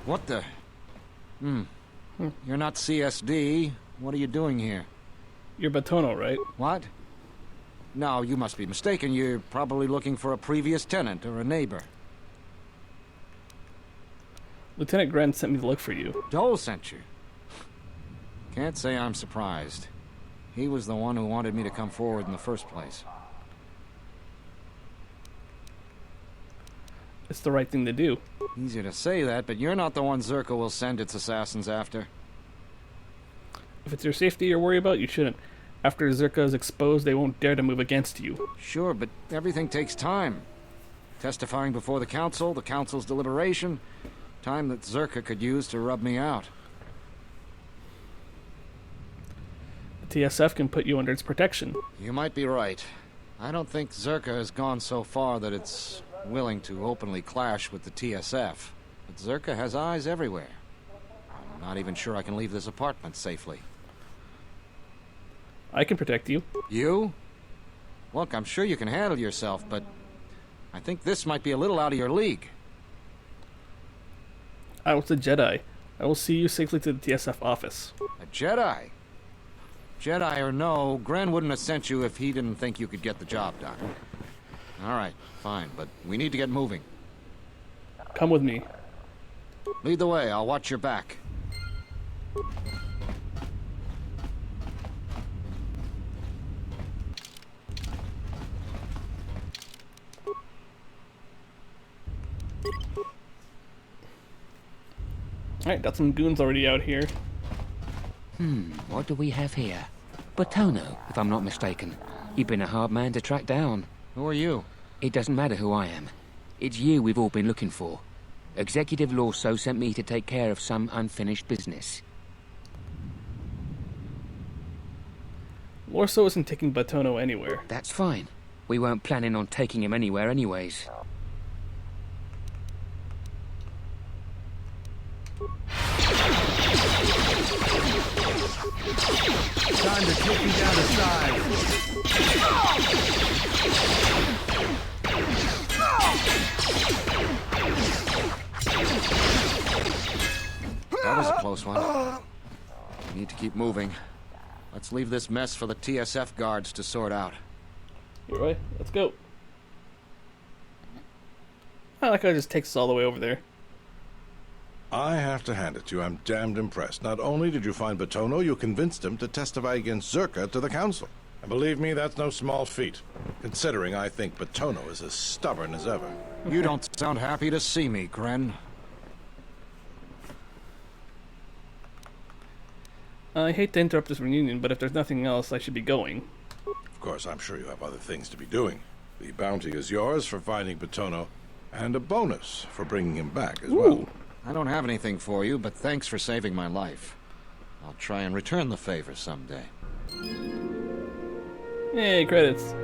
What the? You're not CSD. What are you doing here? You're Batono, right? What? No, you must be mistaken. You're probably looking for a previous tenant or a neighbor. Lieutenant Grant sent me to look for you. Dole sent you? Can't say I'm surprised. He was the one who wanted me to come forward in the first place. It's the right thing to do. Easier to say that, but you're not the one Czerka will send its assassins after. If it's your safety you're worried about, you shouldn't. After Czerka is exposed, they won't dare to move against you. Sure, but everything takes time. Testifying before the council's deliberation, time that Czerka could use to rub me out. The TSF can put you under its protection. You might be right. I don't think Czerka has gone so far that it's willing to openly clash with the TSF. But Czerka has eyes everywhere. I'm not even sure I can leave this apartment safely. I can protect you. You? Look, I'm sure you can handle yourself, but I think this might be a little out of your league. I was a Jedi. I will see you safely to the TSF office. A Jedi? Jedi or no, Gren wouldn't have sent you if he didn't think you could get the job done. All right, fine, but we need to get moving. Come with me. Lead the way, I'll watch your back. Alright, got some goons already out here. What do we have here? Batono, if I'm not mistaken. You've been a hard man to track down. Who are you? It doesn't matter who I am. It's you we've all been looking for. Executive Lorso sent me to take care of some unfinished business. Lorso isn't taking Batono anywhere. That's fine. We weren't planning on taking him anywhere anyways. Time to take you down to size. That was a close one. We need to keep moving. Let's leave this mess for the TSF guards to sort out. You're right. Let's go. Oh, that guy just takes us all the way over there. I have to hand it to you. I'm damned impressed. Not only did you find Batono, you convinced him to testify against Czerka to the council. And believe me, that's no small feat, considering I think Batono is as stubborn as ever. You don't sound happy to see me, Gren. I hate to interrupt this reunion, but if there's nothing else, I should be going. Of course, I'm sure you have other things to be doing. The bounty is yours for finding Batono, and a bonus for bringing him back as well. I don't have anything for you, but thanks for saving my life. I'll try and return the favor someday. Hey, credits.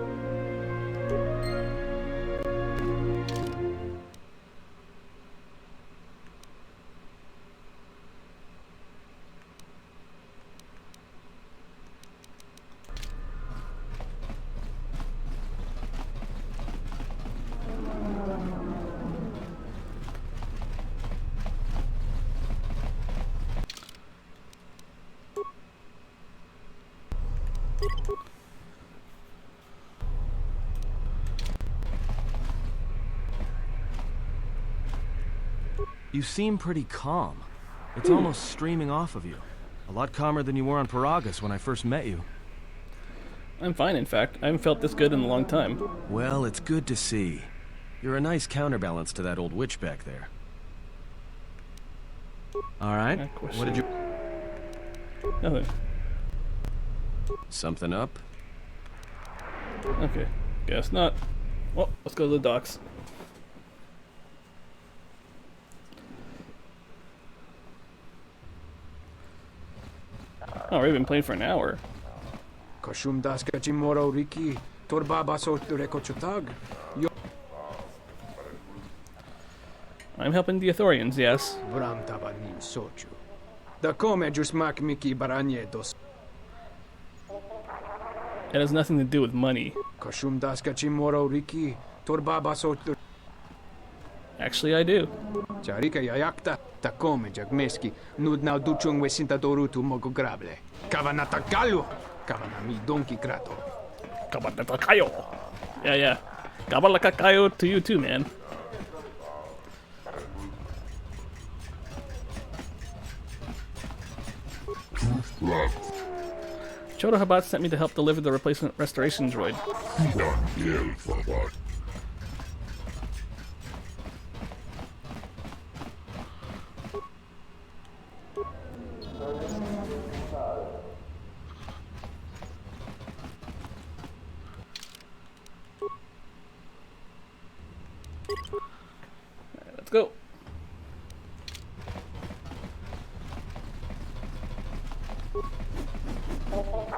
You seem pretty calm. It's almost streaming off of you. A lot calmer than you were on Peragus when I first met you. I'm fine, in fact. I haven't felt this good in a long time. Well, it's good to see. You're a nice counterbalance to that old witch back there. Alright, what did you... Nothing. Something up? Okay, guess not. Well, let's go to the docks. Oh, we've been playing for an hour. I'm helping the Ithorians, yes. It has nothing to do with money. Actually, I do. Czerka Yayakta, Takome Jagmeski, Nudnau Duchung Wesintadorutu Mogograble. Kavanata Galu, Kavanami Donkey Krato. Kabalakakayo. Yeah. Kabalakakayo to you too, man. Chodo Habat sent me to help deliver the replacement restoration droid. Alright, let's go.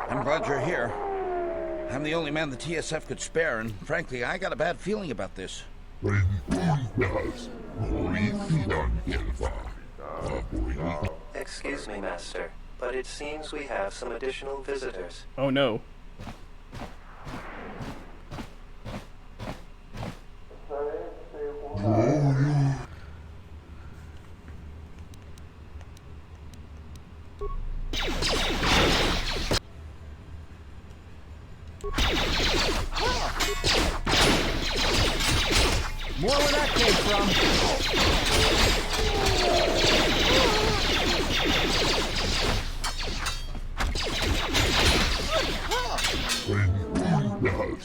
I'm glad you're here. I'm the only man the TSF could spare, and frankly, I got a bad feeling about this. Excuse me, Master, but it seems we have some additional visitors. Oh no. More where that came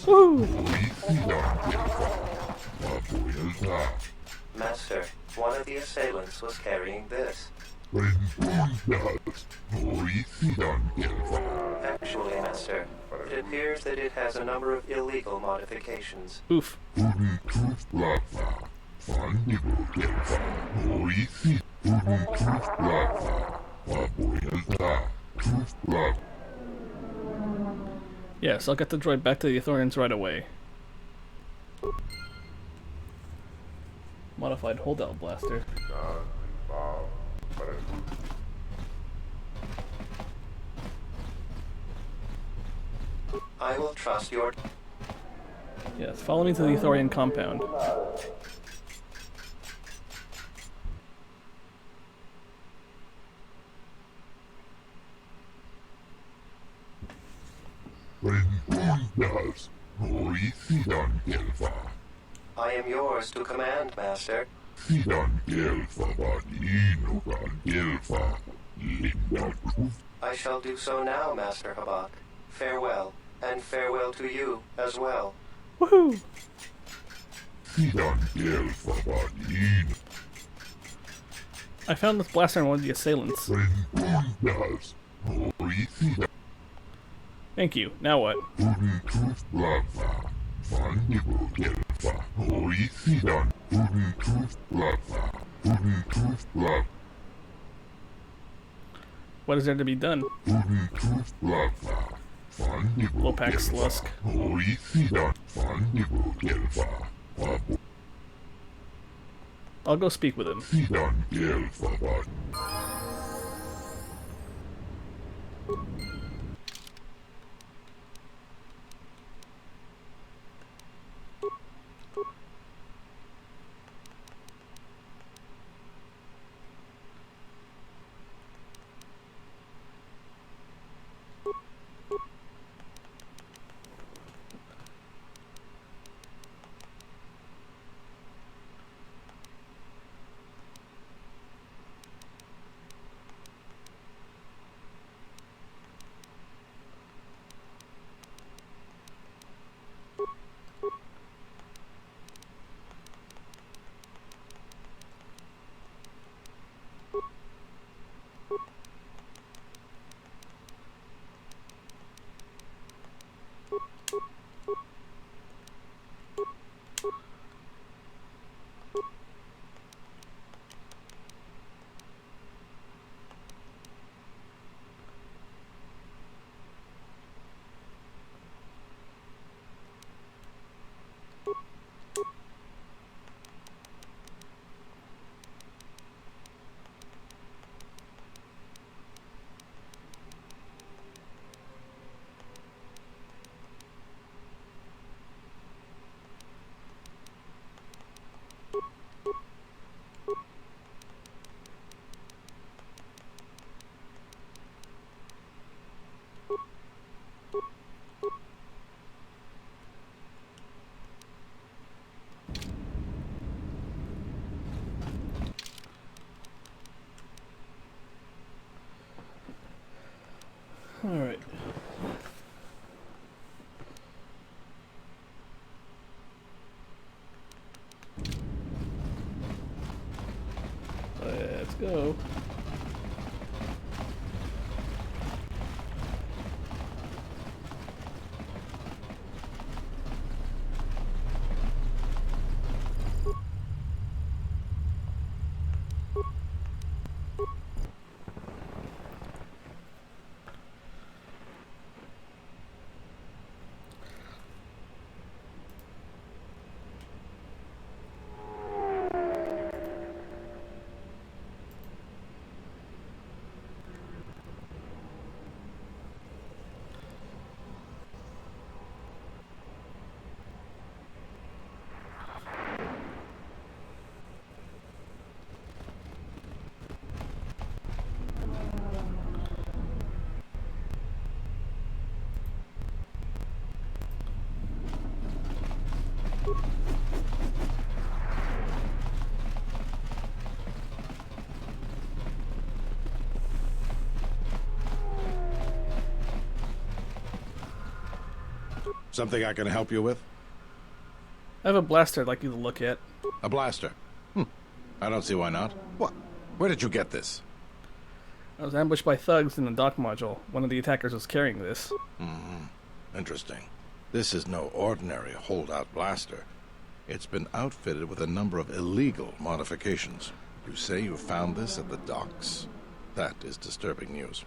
Woo! Master, one of the assailants was carrying this. Actually, Master, it appears that it has a number of illegal modifications. Oof. Yes, I'll get the droid back to the Ithorians right away. Modified holdout blaster. I will trust your... Yes, follow me to the Ithorian compound. I am yours to command, Master. I shall do so now, Master Habak. Farewell, and farewell to you as well. Woohoo! I found this blaster on one of the assailants. Thank you. Now what? What is there to be done? Lopax Lusk. I'll go speak with him. go. Something I can help you with? I have a blaster I'd like you to look at. A blaster? I don't see why not. What? Where did you get this? I was ambushed by thugs in the dock module. One of the attackers was carrying this. Interesting. This is no ordinary holdout blaster. It's been outfitted with a number of illegal modifications. You say you found this at the docks? That is disturbing news.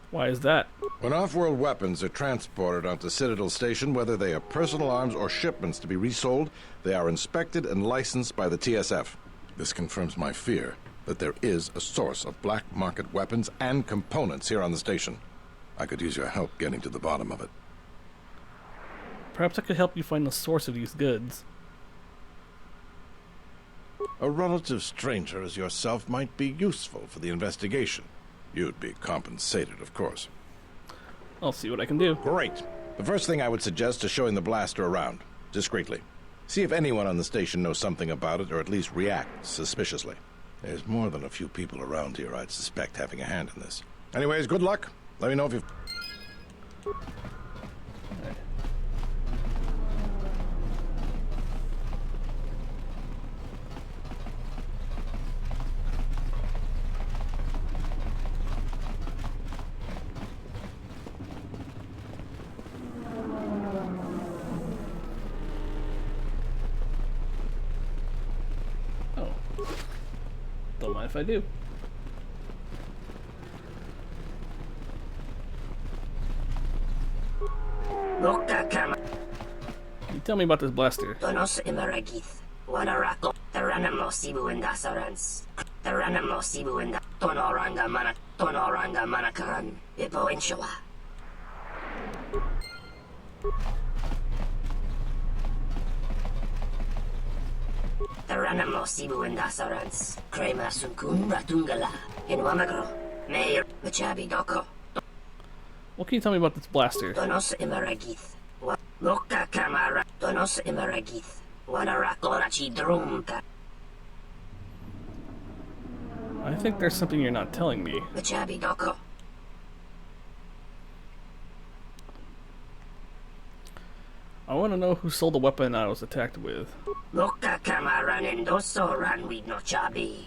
Why is that? When off-world weapons are transported onto Citadel Station, whether they are personal arms or shipments to be resold, they are inspected and licensed by the TSF. This confirms my fear that there is a source of black market weapons and components here on the station. I could use your help getting to the bottom of it. Perhaps I could help you find the source of these goods. A relative stranger as yourself might be useful for the investigation. You'd be compensated, of course. I'll see what I can do. Great. The first thing I would suggest is showing the blaster around, discreetly. See if anyone on the station knows something about it, or at least reacts suspiciously. There's more than a few people around here I'd suspect having a hand in this. Anyways, good luck. Let me know if you've... Don't mind if I do. Can you tell me about this blaster? Tonos Imaragith, Wanarako, Taranamo Sibu and Dasarans, Taranamo Sibu and Tonoranga Manakaran, Ipo Inshawa. Taranamo Sibu and Dasarans, Krema Sunkun Ratungala, in Wamagro, Mayor Machabi Doko. What can you tell me about this blaster? Tonos Imaragith, Loka Kamara, Tonos Imaragith, Wanarakorachi Drumka. I think there's something you're not telling me. Machabi Doko. I want to know who sold the weapon I was attacked with. Loka Kamaran and Doso ran with no Chabi.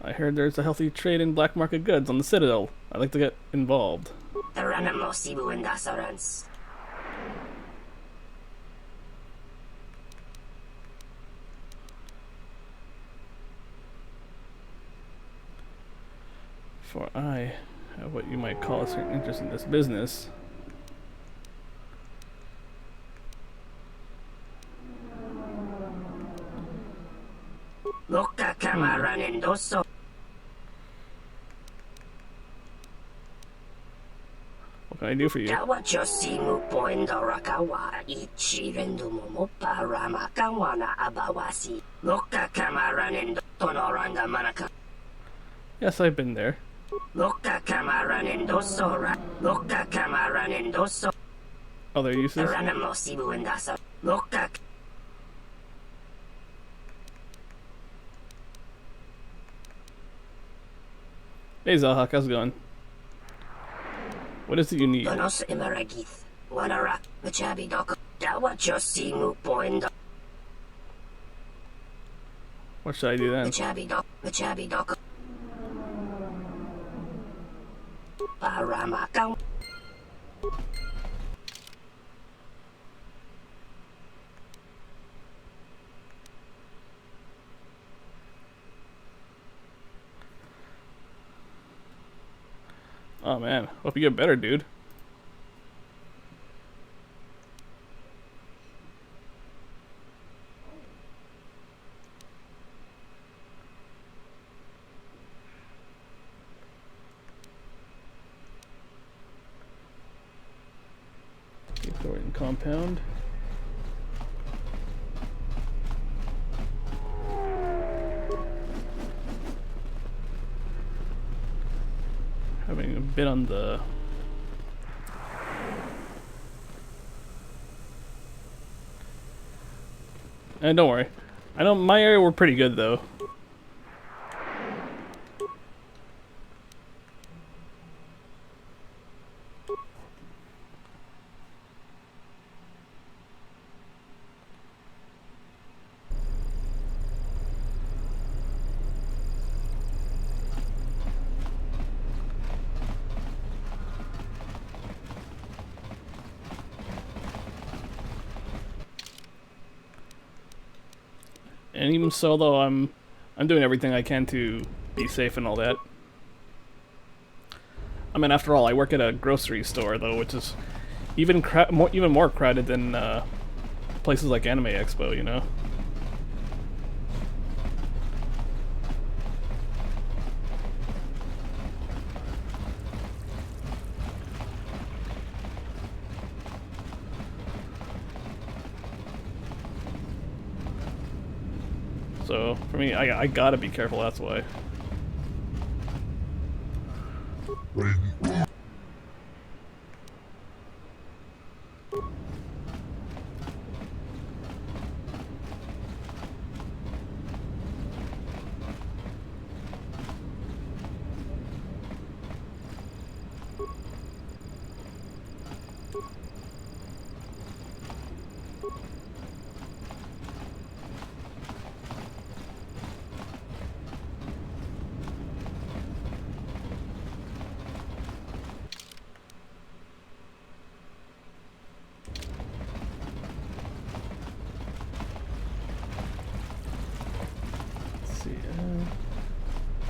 I heard there's a healthy trade in black market goods on the Citadel. I'd like to get involved. Taranamo Sibu and Dasarans. For I have what you might call a certain interest in this business. Loka Kamaran and Doso. What can I do for you? Kawachosimu Poindorakawa Ichirendu Momopa Ramakawana Abawasi. Loka Kamaran and Tonoranga Manaka. Yes, I've been there. Loka Kamaran and Dosora. Loka Kamaran and Doso. Other uses? Taranamo Sibu and Dasa. Loka. Hey Zahak, how's it going? What is it you need? Donos Imaragith. Wanara. Machabi Doko. What should I do then? Oh man, hope you get better, dude. Ithorian compound. Having a bit on the and don't worry. I know my area were pretty good though. And even so, though, I'm doing everything I can to be safe and all that. I mean, after all, I work at a grocery store, though, which is even more crowded than places like Anime Expo, you know. So, for me, I gotta be careful, that's why.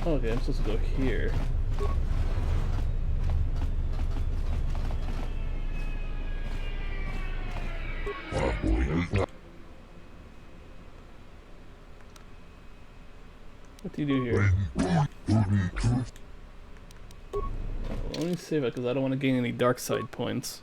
Okay, I'm supposed to go here. What do you do here? Let me save it because I don't want to gain any dark side points.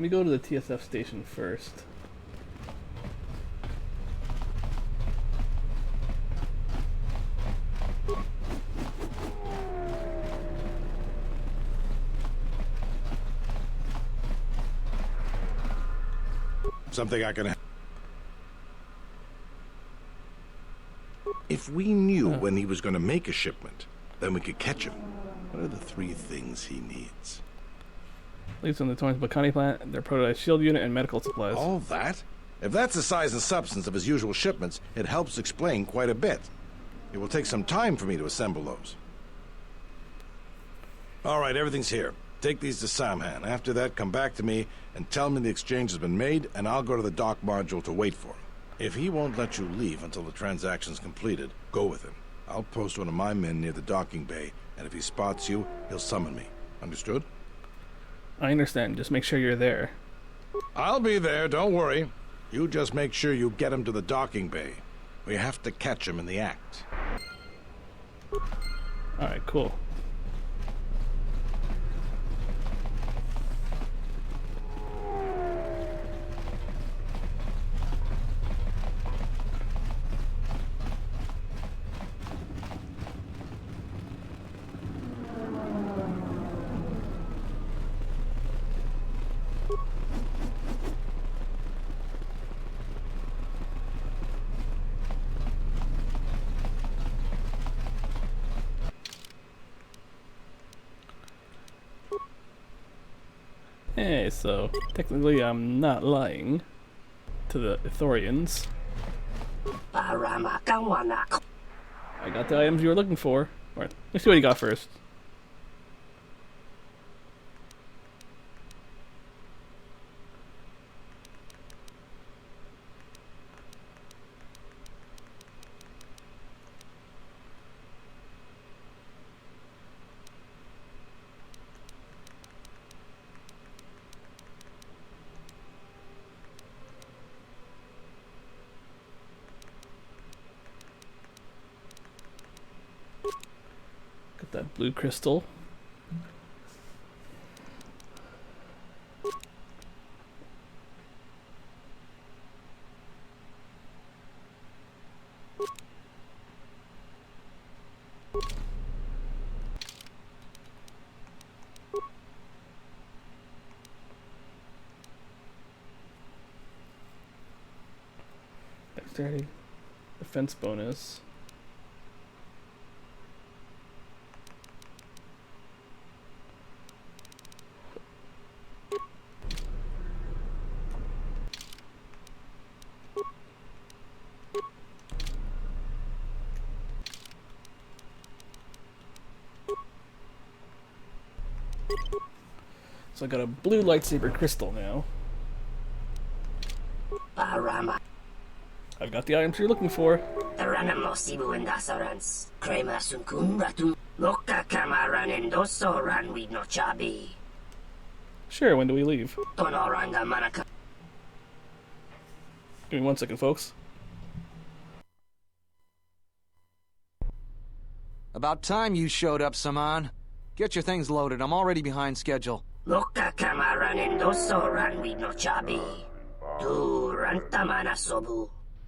Let me go to the TSF station first. Something I can... If we knew when he was going to make a shipment, then we could catch him. What are the 3 things he needs? Leads on the Torrance Bacani plant, their prototype shield unit, and medical supplies. All that? If that's the size and substance of his usual shipments, it helps explain quite a bit. It will take some time for me to assemble those. All right, everything's here. Take these to Samhan. After that, come back to me and tell me the exchange has been made, and I'll go to the dock module to wait for him. If he won't let you leave until the transaction's completed, go with him. I'll post one of my men near the docking bay, and if he spots you, he'll summon me. Understood? I understand. Just make sure you're there. I'll be there, don't worry. You just make sure you get him to the docking bay. We have to catch him in the act. Alright, cool. Hey, so technically I'm not lying to the Ithorians. I got the items you were looking for. Alright, let's see what you got first. Got that blue crystal. Dexterity, defense bonus. So I got a blue lightsaber crystal now. I've got the items you're looking for. Sure, when do we leave? Give me 1 second, folks. About time you showed up, Saman. Get your things loaded. I'm already behind schedule.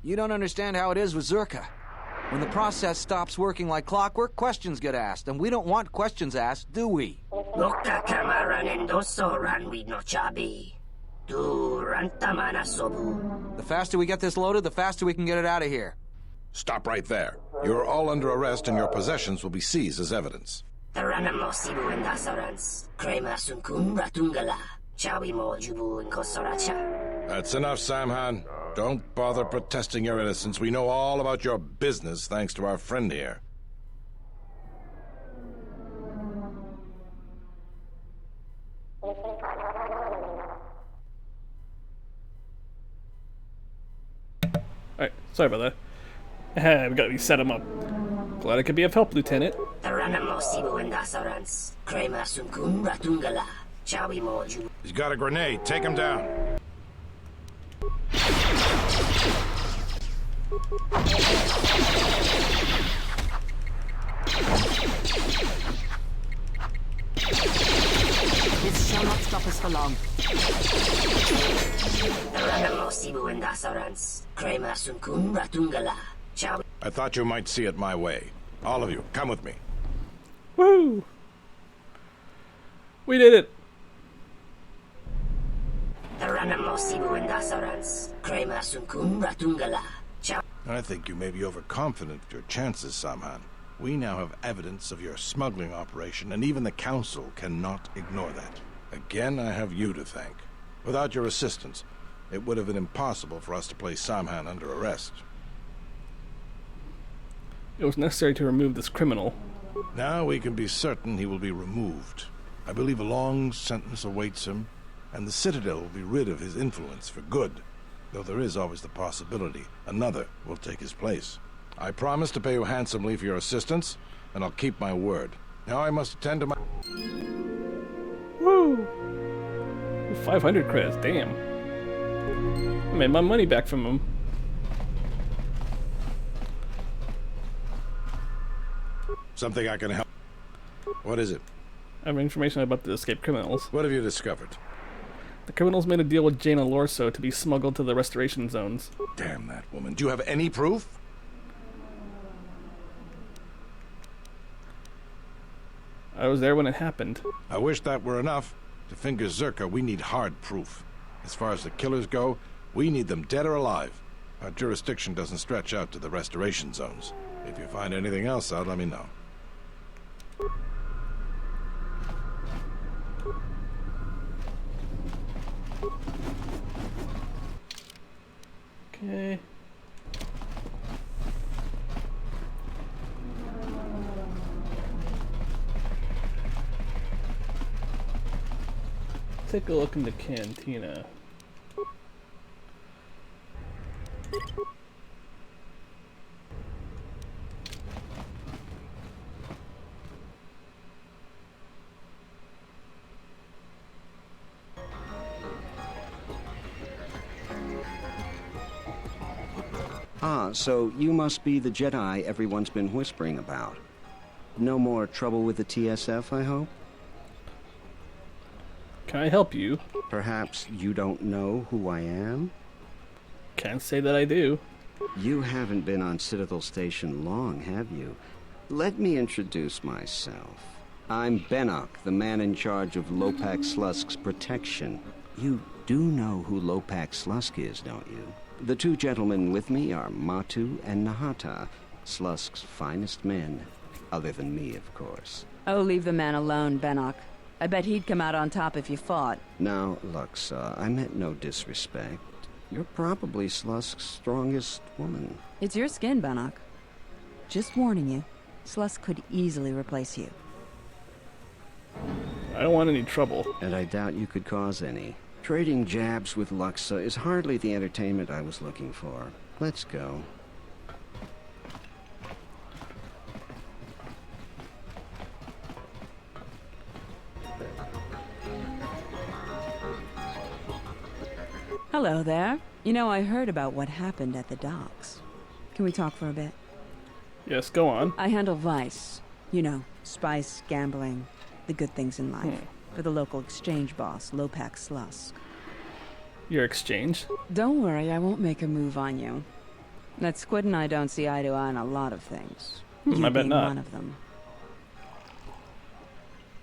You don't understand how it is with Czerka. When the process stops working like clockwork, questions get asked, and we don't want questions asked, do we? The faster we get this loaded, the faster we can get it out of here. Stop right there. You're all under arrest and your possessions will be seized as evidence. That's enough, Samhan. Don't bother protesting your innocence. We know all about your business thanks to our friend here. Alright, sorry about that. We gotta set him up. Glad I could be of help, Lieutenant. He's got a grenade. Take him down. This shall not stop us for long. I thought you might see it my way. All of you, come with me. Woo! We did it! I think you may be overconfident of your chances, Samhan. We now have evidence of your smuggling operation, and even the Council cannot ignore that. Again, I have you to thank. Without your assistance, it would have been impossible for us to place Samhan under arrest. It was necessary to remove this criminal. Now we can be certain he will be removed. I believe a long sentence awaits him, and the Citadel will be rid of his influence for good, though there is always the possibility another will take his place. I promise to pay you handsomely for your assistance, and I'll keep my word. Now I must attend to my... Woo! 500 credits, damn. I made my money back from him. Something I can help. What is it? I have information about the escaped criminals. What have you discovered? The criminals made a deal with Jaina Lorso to be smuggled to the restoration zones. Damn that woman. Do you have any proof? I was there when it happened. I wish that were enough. To finger Czerka, we need hard proof. As far as the killers go, we need them dead or alive. Our jurisdiction doesn't stretch out to the restoration zones. If you find anything else out, let me know. Okay. Take a look in the cantina. Ah, so you must be the Jedi everyone's been whispering about. No more trouble with the TSF, I hope? Can I help you? Perhaps you don't know who I am? Can't say that I do. You haven't been on Citadel Station long, have you? Let me introduce myself. I'm Benok, the man in charge of Lopak Slusk's protection. You do know who Lopak Slusk is, don't you? The two gentlemen with me are Matu and Nahata, Slusk's finest men. Other than me, of course. Oh, leave the man alone, Benok. I bet he'd come out on top if you fought. Now, Luxa, I meant no disrespect. You're probably Slusk's strongest woman. It's your skin, Benok. Just warning you, Slusk could easily replace you. I don't want any trouble. And I doubt you could cause any. Trading jabs with Luxa is hardly the entertainment I was looking for. Let's go. Hello there. You know, I heard about what happened at the docks. Can we talk for a bit? Yes, go on. I handle Vice. You know, spice, gambling, the good things in life. For the local exchange boss, Lopak Slusk. Your exchange? Don't worry, I won't make a move on you. That Squid and I don't see eye to eye on a lot of things. You I bet being not. one of them.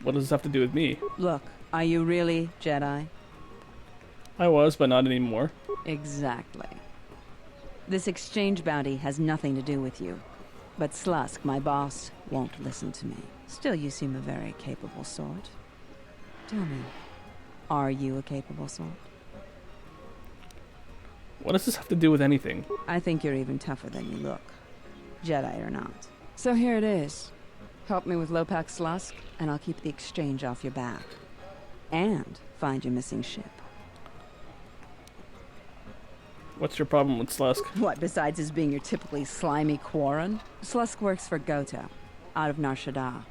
What does this have to do with me? Look, are you really Jedi? I was, but not anymore. Exactly. This exchange bounty has nothing to do with you. But Slusk, my boss, won't listen to me. Still, you seem a very capable sort. Tell me, are you a capable sort? What does this have to do with anything? I think you're even tougher than you look. Jedi or not. So here it is. Help me with Lopak Slusk, and I'll keep the exchange off your back. And find your missing ship. What's your problem with Slusk? What, besides his being your typically slimy Quarren? Slusk works for Goto, out of Nar Shaddaa.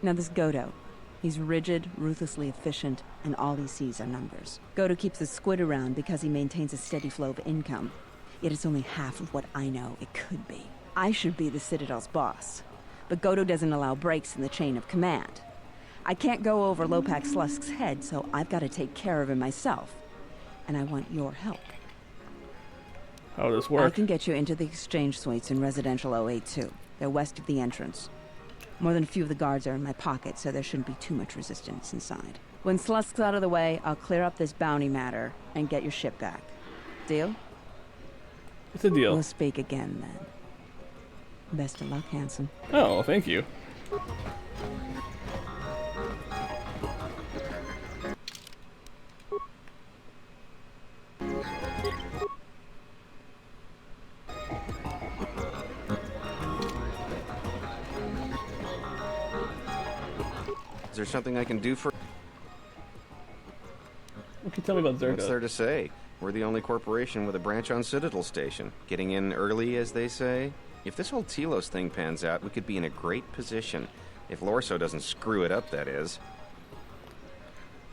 Now this Goto, he's rigid, ruthlessly efficient, and all he sees are numbers. Goto keeps the Squid around because he maintains a steady flow of income. Yet it's only half of what I know it could be. I should be the Citadel's boss, but Goto doesn't allow breaks in the chain of command. I can't go over Lopak Slusk's head, so I've got to take care of him myself. And I want your help. How does this work? I can get you into the exchange suites in Residential 082. They're west of the entrance. More than a few of the guards are in my pocket, so there shouldn't be too much resistance inside. When Slusk's out of the way, I'll clear up this bounty matter and get your ship back. Deal? It's a deal. We'll speak again, then. Best of luck, handsome. Oh, thank you. Is there something I can do for... What can you tell me about Czerka? What's there to say? We're the only corporation with a branch on Citadel Station. Getting in early, as they say. If this whole Telos thing pans out, we could be in a great position. If Lorso doesn't screw it up, that is.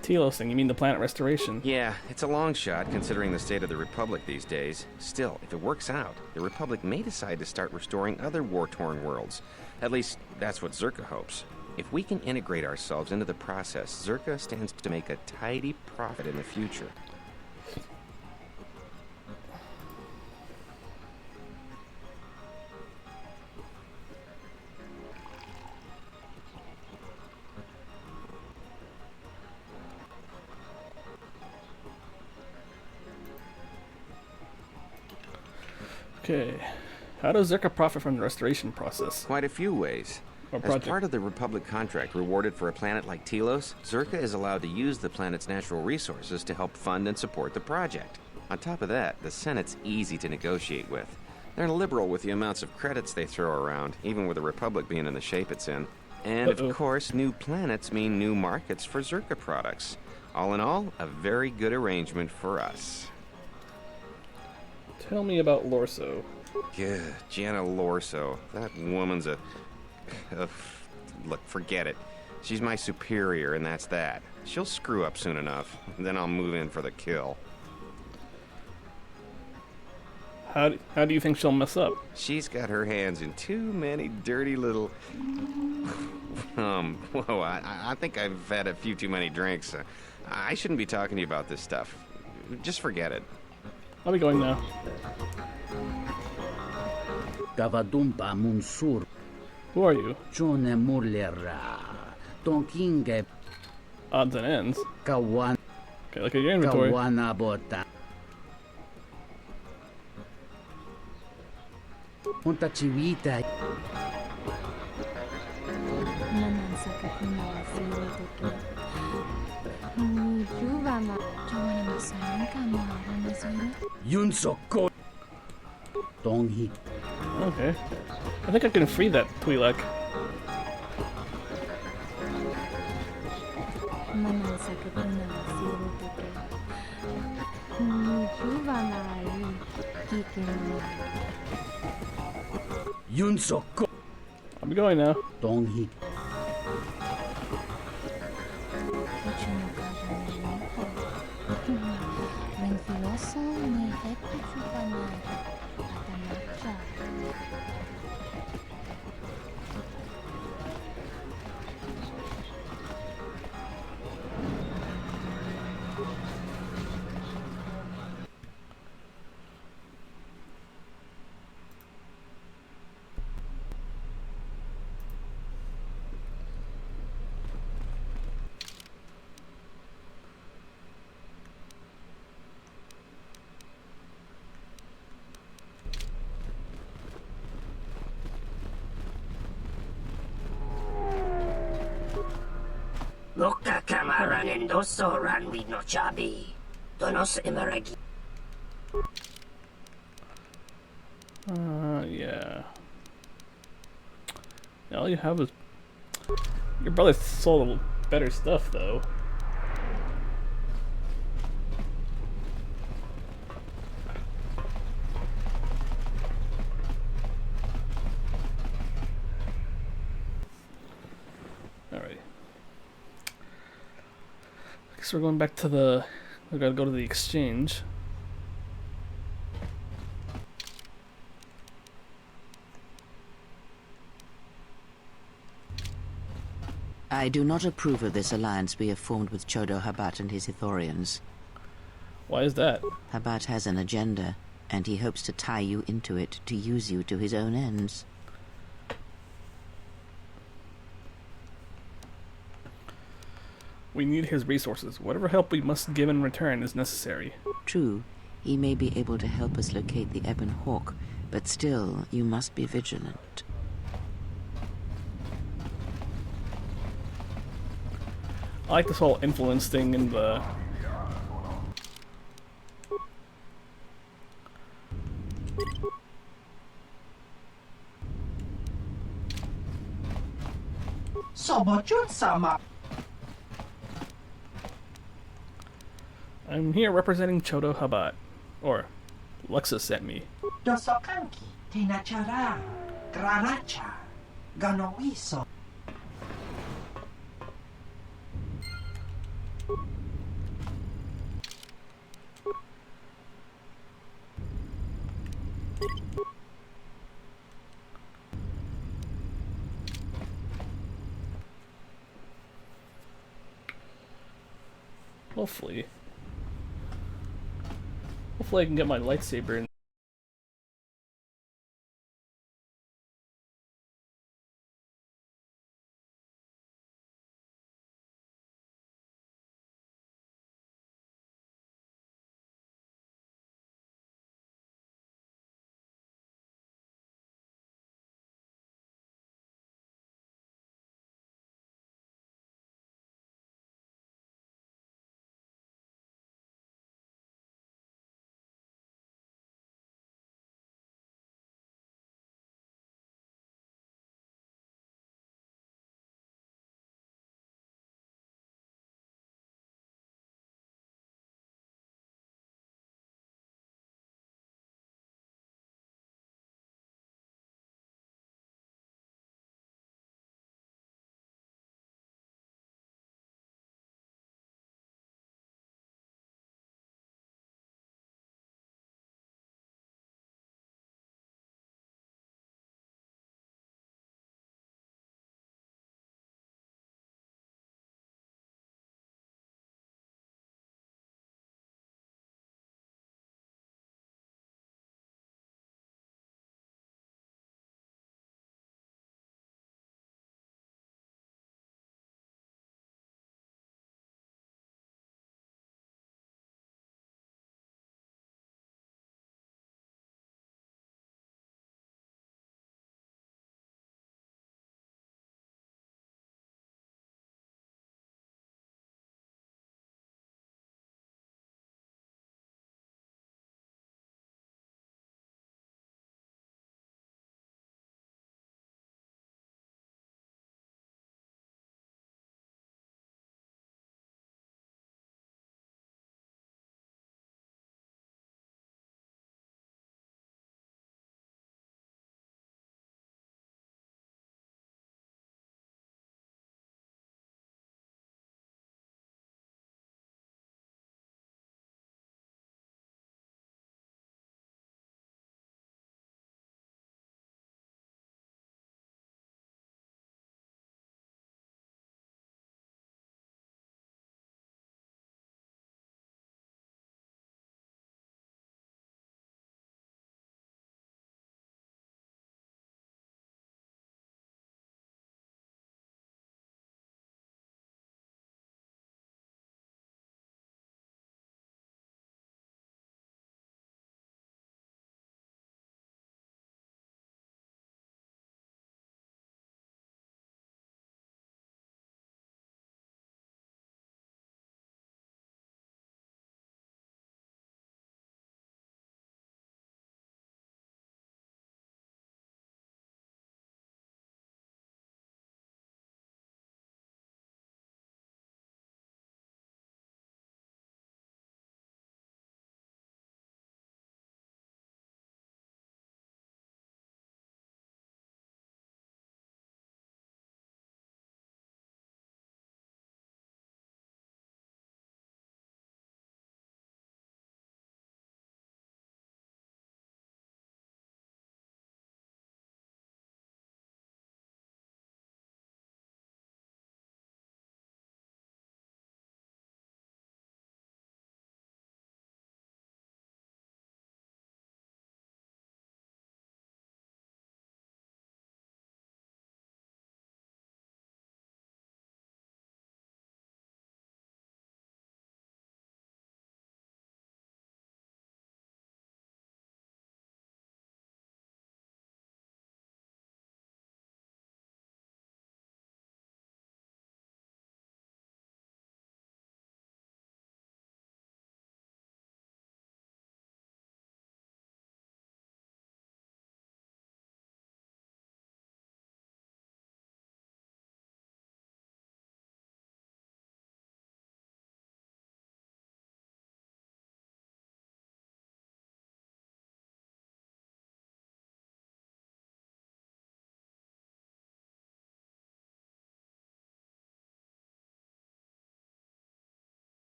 Telos thing, you mean the planet restoration? Yeah, it's a long shot, considering the state of the Republic these days. Still, if it works out, the Republic may decide to start restoring other war-torn worlds. At least, that's what Czerka hopes. If we can integrate ourselves into the process, Czerka stands to make a tidy profit in the future. Okay. How does Czerka profit from the restoration process? Quite a few ways. As part of the Republic contract rewarded for a planet like Telos, Czerka is allowed to use the planet's natural resources to help fund and support the project. On top of that, the Senate's easy to negotiate with. They're liberal with the amounts of credits they throw around, even with the Republic being in the shape it's in. And of course, new planets mean new markets for Czerka products. All in all, a very good arrangement for us. Tell me about Lorso. Yeah, Jenna Lorso. That woman's a... Look, forget it. She's my superior, and that's that. She'll screw up soon enough. Then I'll move in for the kill. How do you think she'll mess up? She's got her hands in too many dirty little... Whoa, I think I've had a few too many drinks. I shouldn't be talking to you about this stuff. Just forget it. I'll be going now. Who are you? Odds and ends. Okay, look at your inventory. Okay. I think I can free that Twi'lek. I'm going now. Bukka kamaran endoso ranwi no chabi. Donos emeragi. Yeah. All you have is... Your brother sold better stuff, though. Alright. Guess we're going back to the... We gotta go to the exchange. I do not approve of this alliance we have formed with Chodo Habat and his Ithorians. Why is that? Habat has an agenda, and he hopes to tie you into it to use you to his own ends. We need his resources. Whatever help we must give in return is necessary. True, he may be able to help us locate the Ebon Hawk, but still, you must be vigilant. I like this whole influence thing in the... Sobojun-sama. I'm here representing Chodo Habat. Or, Luxa sent me. Dosokanki, Tinachara, Graracha, Ganowiso. Hopefully I can get my lightsaber in.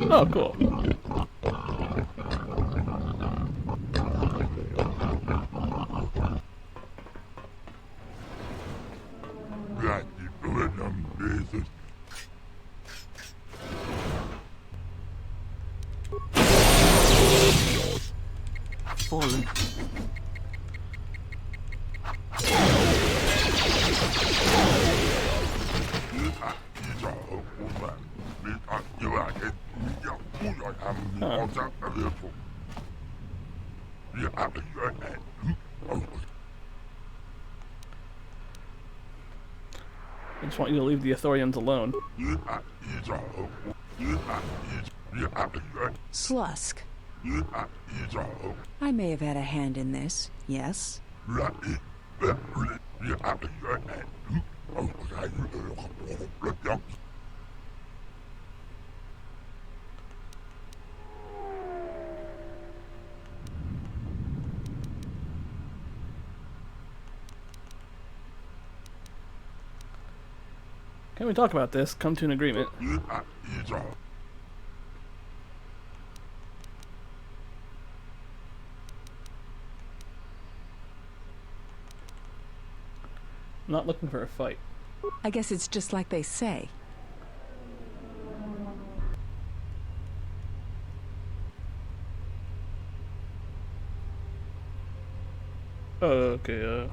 Oh, cool. Fallen. I just want you to leave the Ithorians alone. Slusk. I may have had a hand in this, yes? Can we talk about this? Come to an agreement. I'm not looking for a fight. I guess it's just like they say. Okay,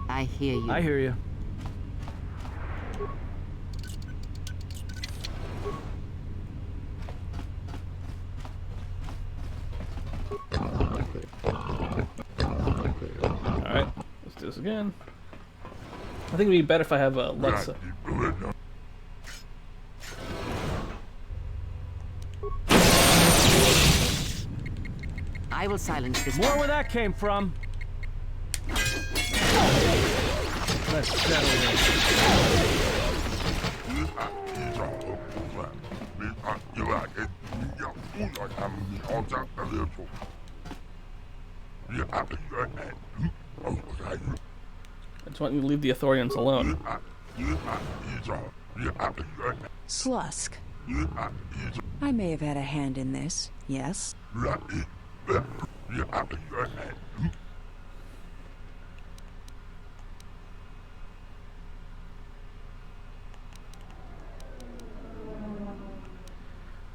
I hear you. I hear you. Alright, let's do this again. I think it'd be better if I have Alexa. I will silence this. More where that came from. Let's settle I just want you to leave the Ithorians alone. Slusk. I may have had a hand in this, yes?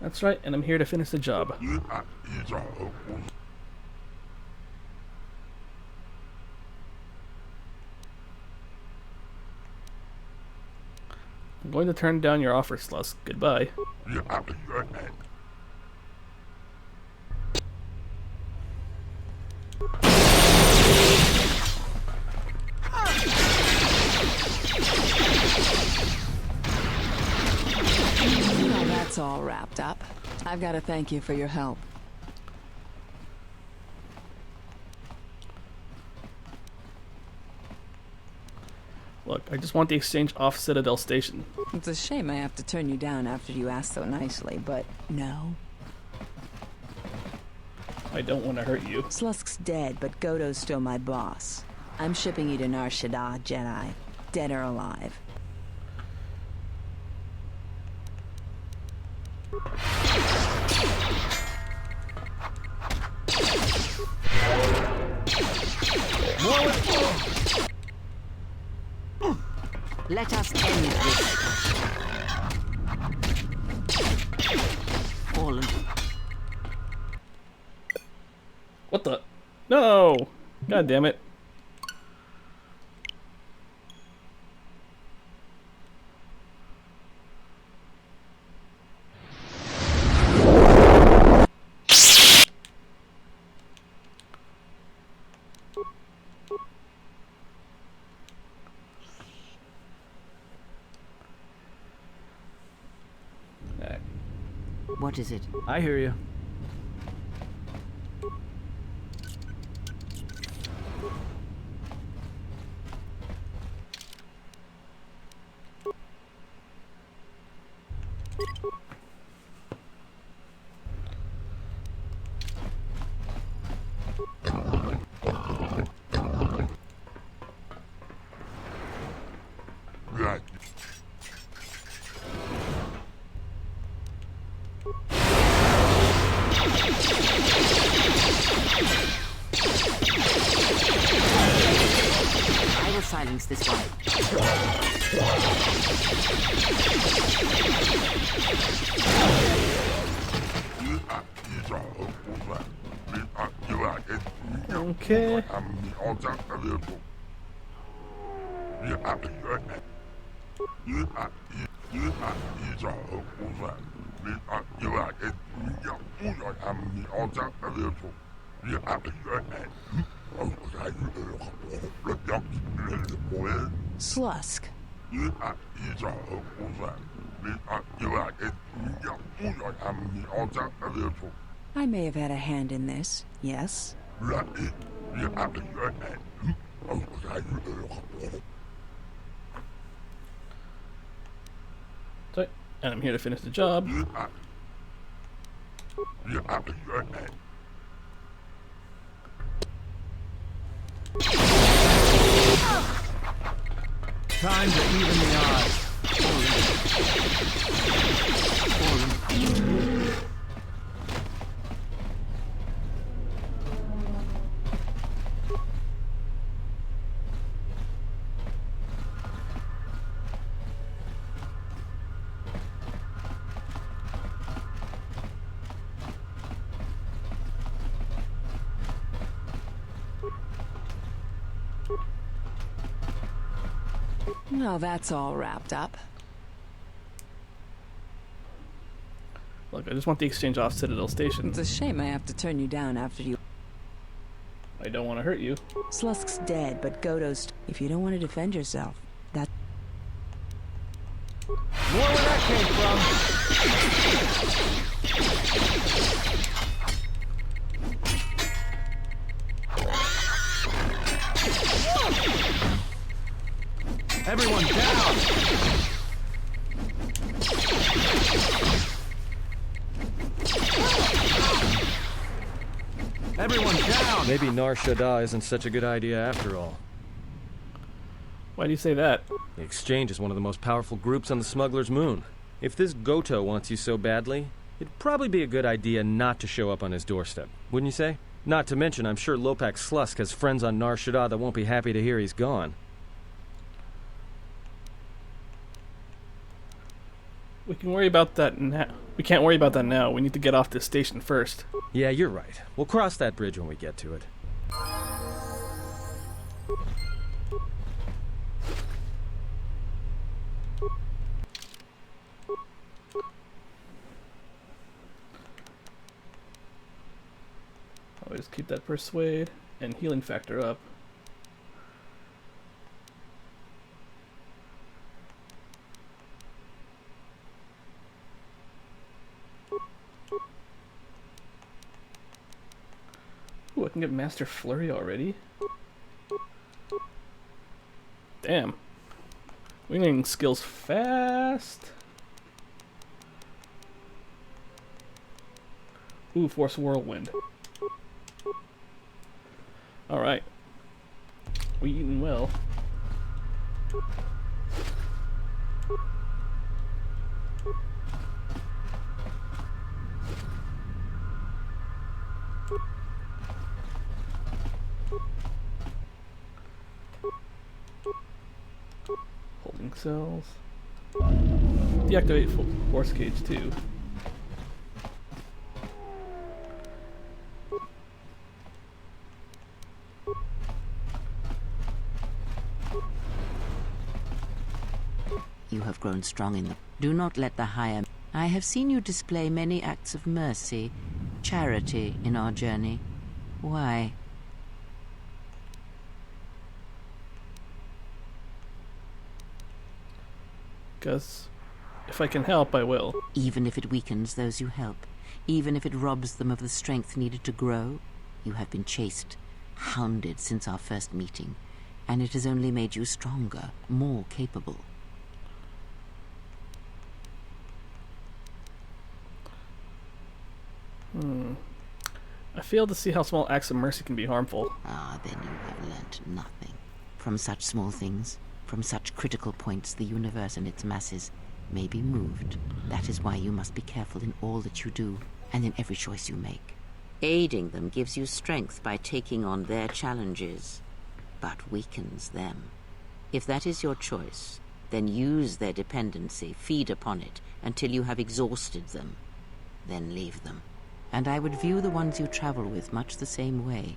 That's right, and I'm here to finish the job. I'm going to turn down your offer, Slusk. Goodbye. Now that's all wrapped up. I've got to thank you for your help. Look, I just want the exchange off Citadel Station. It's a shame I have to turn you down after you asked so nicely, but no. I don't want to hurt you. Slusk's dead, but Godo's still my boss. I'm shipping you to Nar Shaddaa, Jedi. Dead or alive. Let us end this. Fallen. What the? No! God damn it. What is it? I hear you. I will silence this one. Okay. Slusk. I may have had a hand in this, yes? So, and I'm here to finish the job. Time to even the odds. Well, that's all wrapped up. Look, I just want the exchange off Citadel Station. It's a shame I have to turn you down after you... I don't want to hurt you. Slusk's dead, but Goto's... If you don't want to defend yourself, that... More where that came from. Everyone down! Everyone down! Maybe Nar Shaddaa isn't such a good idea after all. Why do you say that? The Exchange is one of the most powerful groups on the Smuggler's Moon. If this Goto wants you so badly, it'd probably be a good idea not to show up on his doorstep, wouldn't you say? Not to mention, I'm sure Lopak Slusk has friends on Nar Shaddaa that won't be happy to hear he's gone. We can worry about that now. We can't worry about that now. We need to get off this station first. Yeah, you're right. We'll cross that bridge when we get to it. Always keep that persuade and healing factor up. Ooh, I can get Master Flurry already. Damn. We're getting skills fast. Ooh, Force Whirlwind. Alright. We eating well. Holding cells. Deactivate Force Cage too. You have grown strong in the... Do not let the higher... I have seen you display many acts of mercy, charity in our journey. Why? Because If I can help, I will. Even if it weakens those you help, even if it robs them of the strength needed to grow, you have been chased, hounded since our first meeting, and it has only made you stronger, more capable. I fail to see how small acts of mercy can be harmful. Ah, then you have learnt nothing. From such small things, from such critical points, the universe and its masses may be moved. That is why you must be careful in all that you do, and in every choice you make. Aiding them gives you strength by taking on their challenges, but weakens them. If that is your choice, then use their dependency, feed upon it, until you have exhausted them. Then leave them. And I would view the ones you travel with much the same way.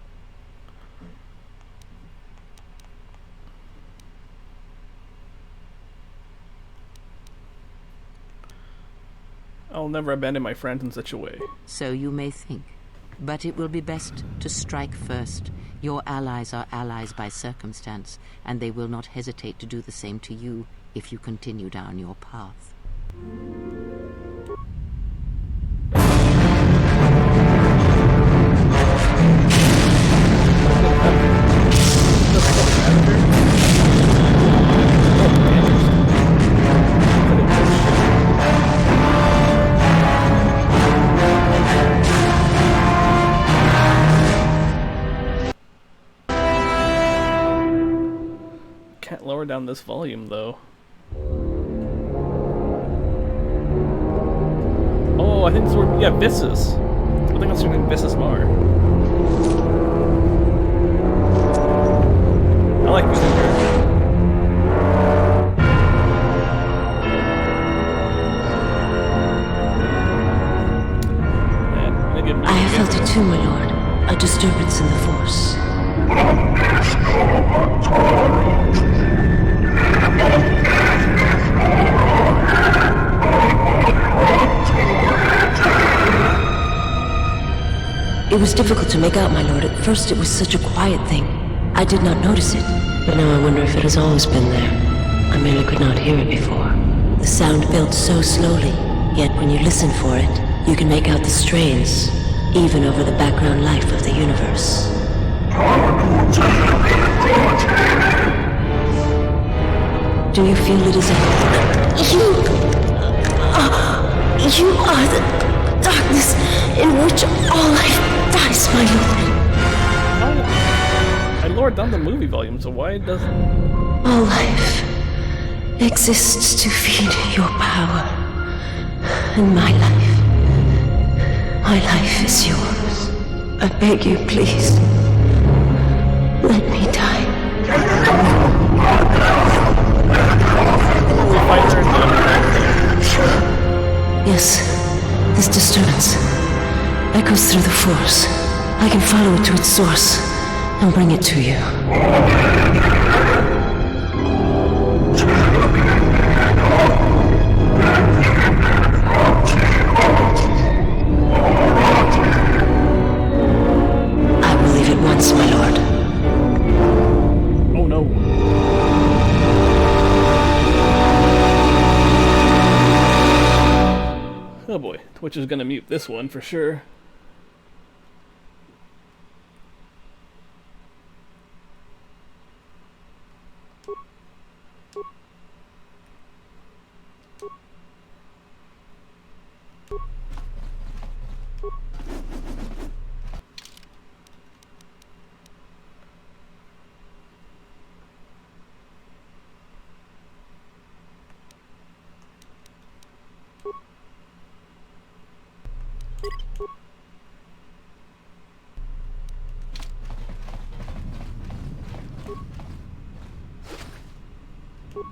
I'll never abandon my friends in such a way. So you may think. But it will be best to strike first. Your allies are allies by circumstance, and they will not hesitate to do the same to you if you continue down your path. Can't lower down this volume though. Oh, I think this word, yeah, Vissus. I think that's her name, Vissus Mar. I like using her. I have felt it too, my lord. A disturbance in the Force. It was difficult to make out, my lord. At first it was such a quiet thing. I did not notice it. But now I wonder if it has always been there. I merely could not hear it before. The sound built so slowly, yet when you listen for it, you can make out the strains, even over the background life of the universe. Do you feel it is a... You are the darkness in which all life dies, my lord. I lowered down the movie volume, so why doesn't... All life exists to feed your power. And my life is yours. I beg you, please. Let me die. Yes, this disturbance echoes through the Force. I can follow it to its source and bring it to you. I will leave at once, my lord. Oh no. Oh boy, Twitch is gonna mute this one for sure.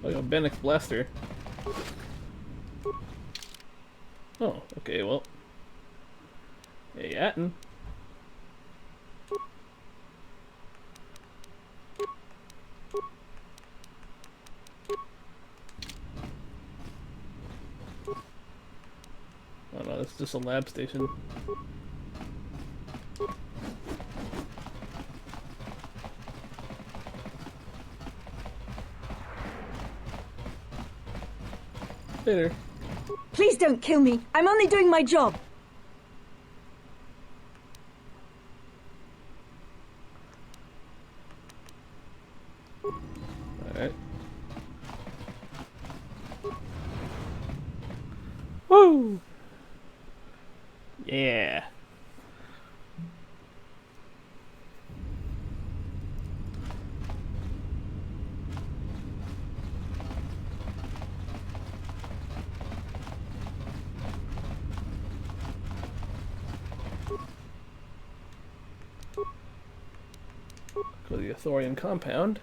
Oh, yeah, Bennick's blaster. Oh, okay, well. Hey, Atten. Oh no, that's just a lab station. Later. Please don't kill me. I'm only doing my job. Alright. Woo! Yeah. Go to the Ithorian compound.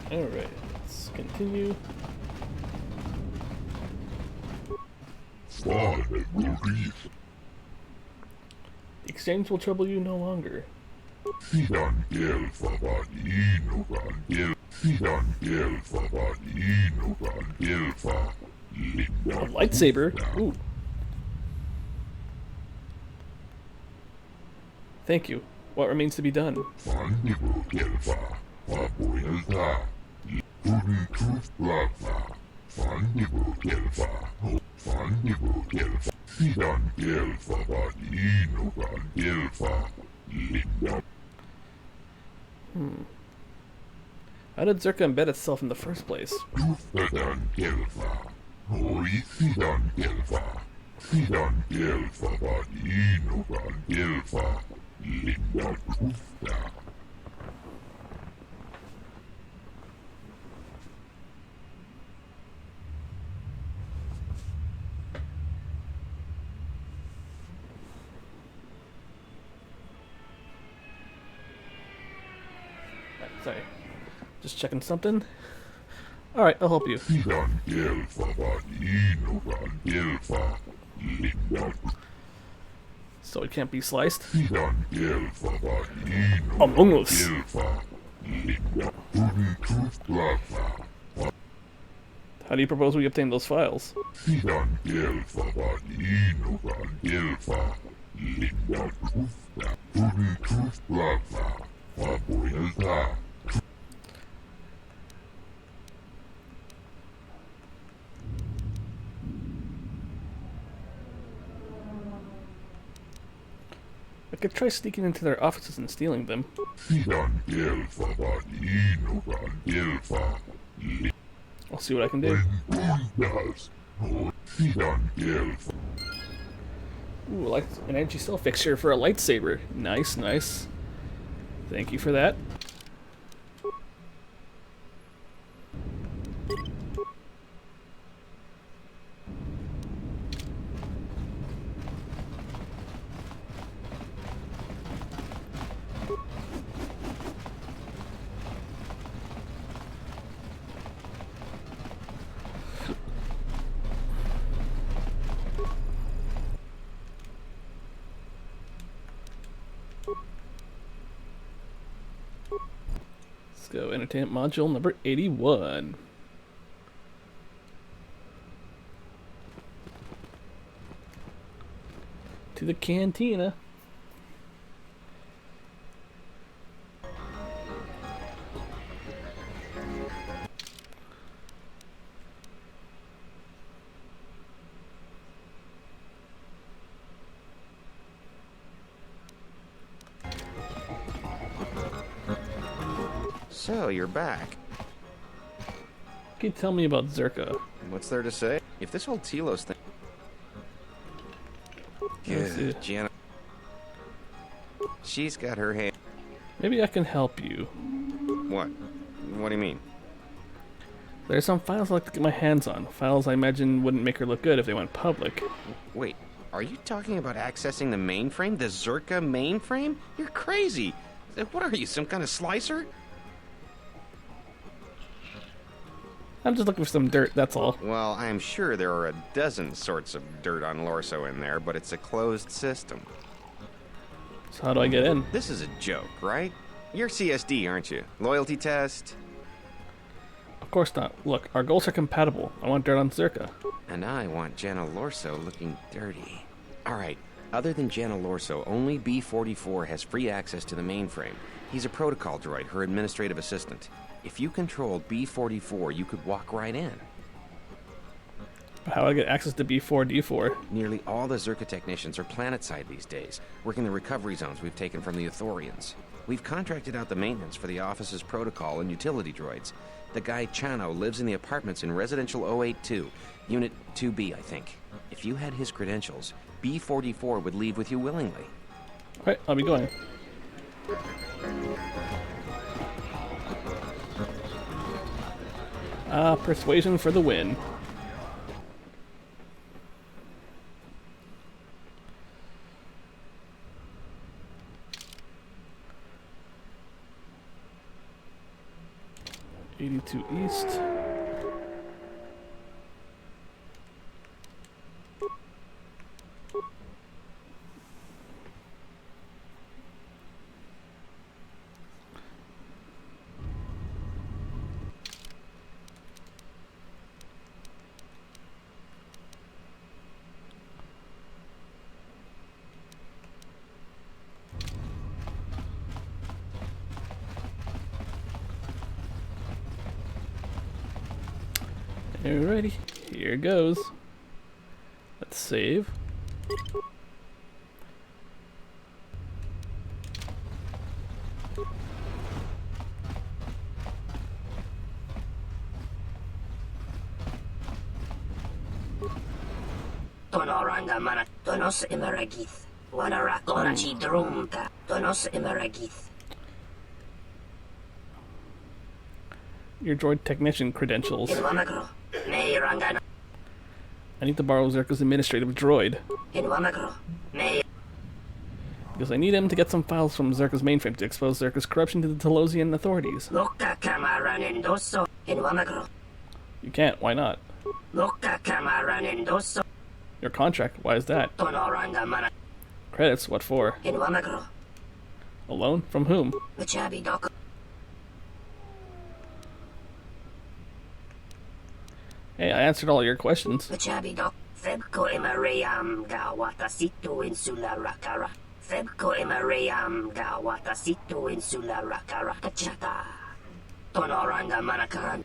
Alright, let's continue. The exchange will trouble you no longer. A lightsaber? Ooh. Thank you. What remains to be done? How did Czerka embed itself in the first place? Sorry. Just checking something. Alright, I'll help you. So it can't be sliced? Among Us. How do you propose we obtain those files? I could try sneaking into their offices and stealing them. I'll see what I can do. Ooh, like an energy cell fixture for a lightsaber. Nice, nice. Thank you for that. Let's go entertainment module number 81. To the cantina. So, you're back. Can you tell me about Czerka? What's there to say? If this whole Telos thing... Yeah, Gianna... She's got her hand... Maybe I can help you. What? What do you mean? There's some files I'd like to get my hands on. Files I imagine wouldn't make her look good if they went public. Wait, are you talking about accessing the mainframe? The Czerka mainframe? You're crazy! What are you, some kind of slicer? I'm just looking for some dirt, that's all. Well, I'm sure there are a dozen sorts of dirt on Lorso in there, but it's a closed system. So how do I get in? This is a joke, right? You're CSD, aren't you? Loyalty test? Of course not. Look, our goals are compatible. I want dirt on Czerka. And I want Jana Lorso looking dirty. Alright, other than Jana Lorso, only B-44 has free access to the mainframe. He's a protocol droid, her administrative assistant. If you controlled B-44, you could walk right in. But how do I get access to B4D4? Nearly all the Czerka technicians are planetside these days, working the recovery zones we've taken from the Ithorians. We've contracted out the maintenance for the office's protocol and utility droids. The guy Chano lives in the apartments in Residential 082, Unit 2B, I think. If you had his credentials, B-44 would leave with you willingly. Alright, I'll be going. Persuasion for the win. '82 East. Alrighty, here goes. Let's save. Tonoranga mana tonos emeragith. Wanara konachi drumta tonos emeragith. Your droid technician credentials. Inwamagro. Meirangana. I need to borrow Czerka's administrative droid. Inwamagro. Because I need him to get some files from Czerka's mainframe to expose Czerka's corruption to the Telosian authorities. Loka kamaran endoso. Inwamagro. You can't, why not? Loka kamaran endoso. Your contract, why is that? Tonoranga mana. Credits, what for? Inwamagro. A loan? From whom? Machabi doko. Hey, I answered all your questions. Machabi dok. Febko emarayam gawata situ insula rakara. Febko emarayam gawata situ insula rakara. Kachata. Tonoranga manakan.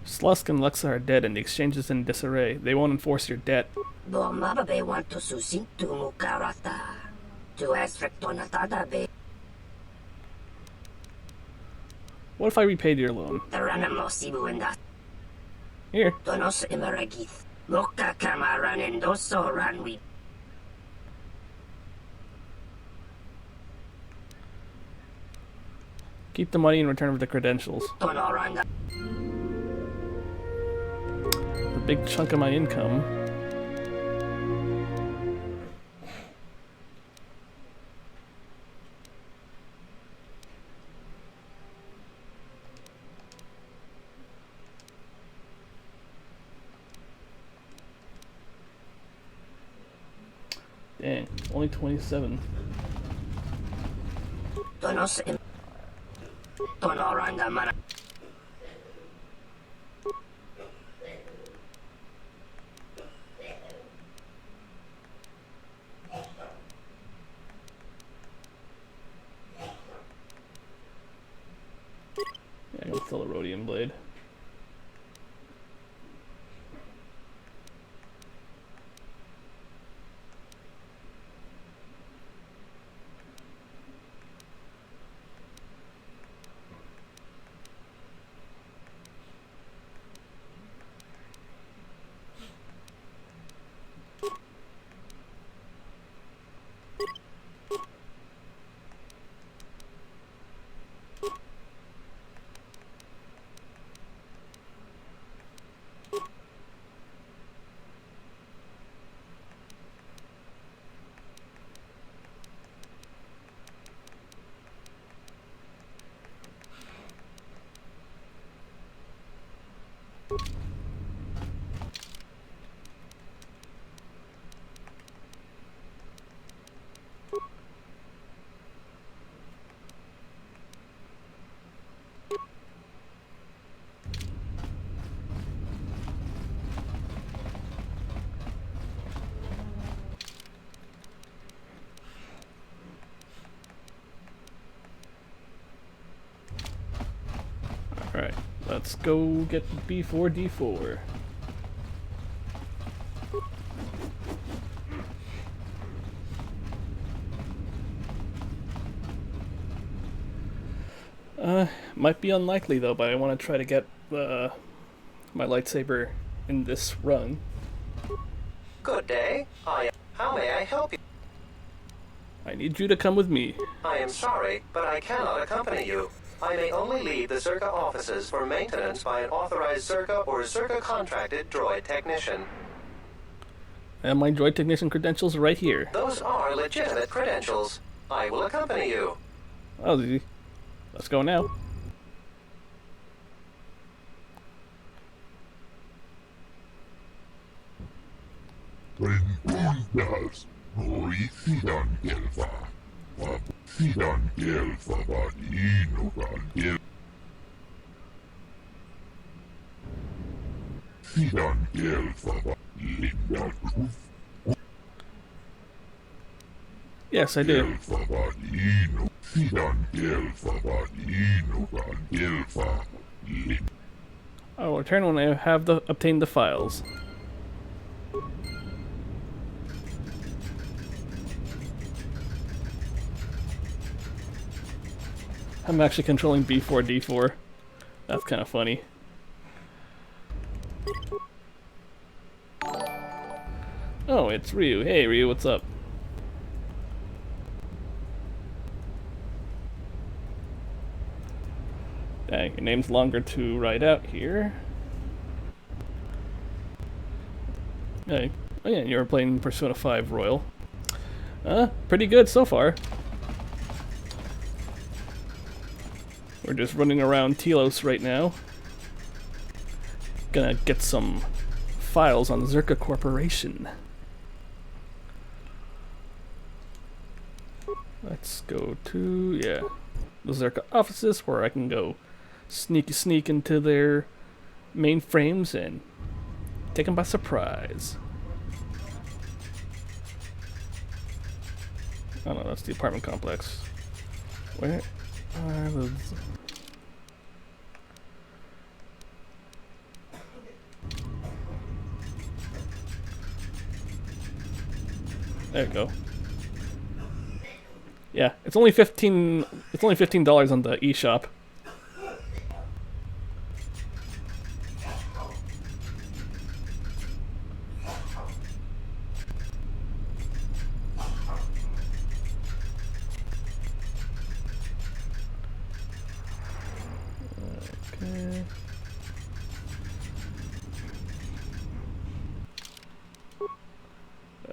Slusk and Lexa are dead and the exchange is in disarray. They won't enforce your debt. Bomababe want to susintu mukarata. To esfrektonatada be. What if I repaid your loan? Here. Tonos emeragith. Loka kamaran endoso ranwi. Keep the money in return for the credentials. Tonoranga. A big chunk of my income. Dang, only 27. Tonoranga mana. Yeah, I can sell a rhodium blade. let's go get B4D4. Might be unlikely though, but I want to try to get my lightsaber in this run. Good day. How may I help you? I need you to come with me. I am sorry, but I cannot accompany you. I may only leave the Czerka offices for maintenance by an authorized Czerka or Czerka contracted droid technician. And my droid technician credentials are right here. Those are legitimate credentials. I will accompany you. Oh, easy. Let's go now. Ventundas, noi sidan gelfa. Sidan gelfa vadinogan gel. Sidan gelfa vadinogan. Yes, I do. Gelfa vadino. Sidan gelfa vadinogan gelfa. I will return when I have obtained the files. I'm actually controlling B4D4. That's kind of funny. Oh, it's Ryu. Hey Ryu, what's up? Dang, your name's longer to write out here. Hey. Oh yeah, you were playing Persona 5 Royal. Pretty good so far. We're just running around Telos right now. Gonna get some files on the Czerka Corporation. Let's go to, yeah, the Czerka offices where I can go sneak into their mainframes and take them by surprise. Oh no, that's the apartment complex. Where are those? There you go. Yeah, it's only $15 on the eShop. Okay.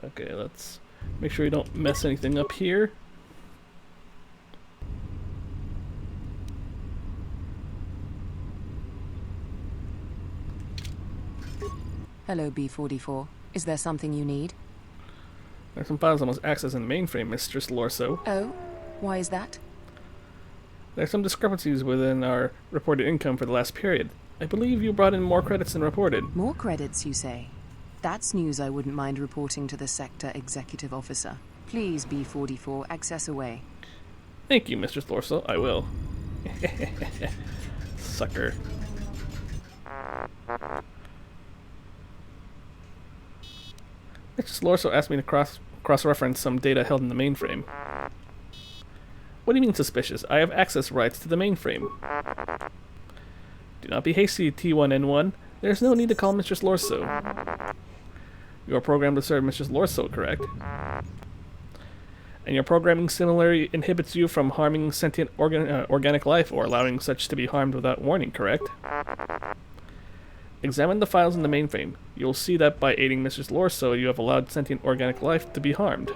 Okay, let's make sure we don't mess anything up here. Hello, B44. Is there something you need? There's some files I must access in the mainframe, Mistress Lorso. Oh? Why is that? There's some discrepancies within our reported income for the last period. I believe you brought in more credits than reported. More credits, you say? That's news I wouldn't mind reporting to the Sector Executive Officer. Please, B44, access away. Thank you, Mistress Lorso. I will. Sucker. Mistress Lorso asked me to cross-reference some data held in the mainframe. What do you mean suspicious? I have access rights to the mainframe. Do not be hasty, T1N1. There's no need to call Mistress Lorso. You are programmed to serve Mistress Lorso, correct? And your programming similarly inhibits you from harming sentient organic life or allowing such to be harmed without warning, correct? Examine the files in the mainframe. You'll see that by aiding Mistress Lorso, you have allowed sentient organic life to be harmed.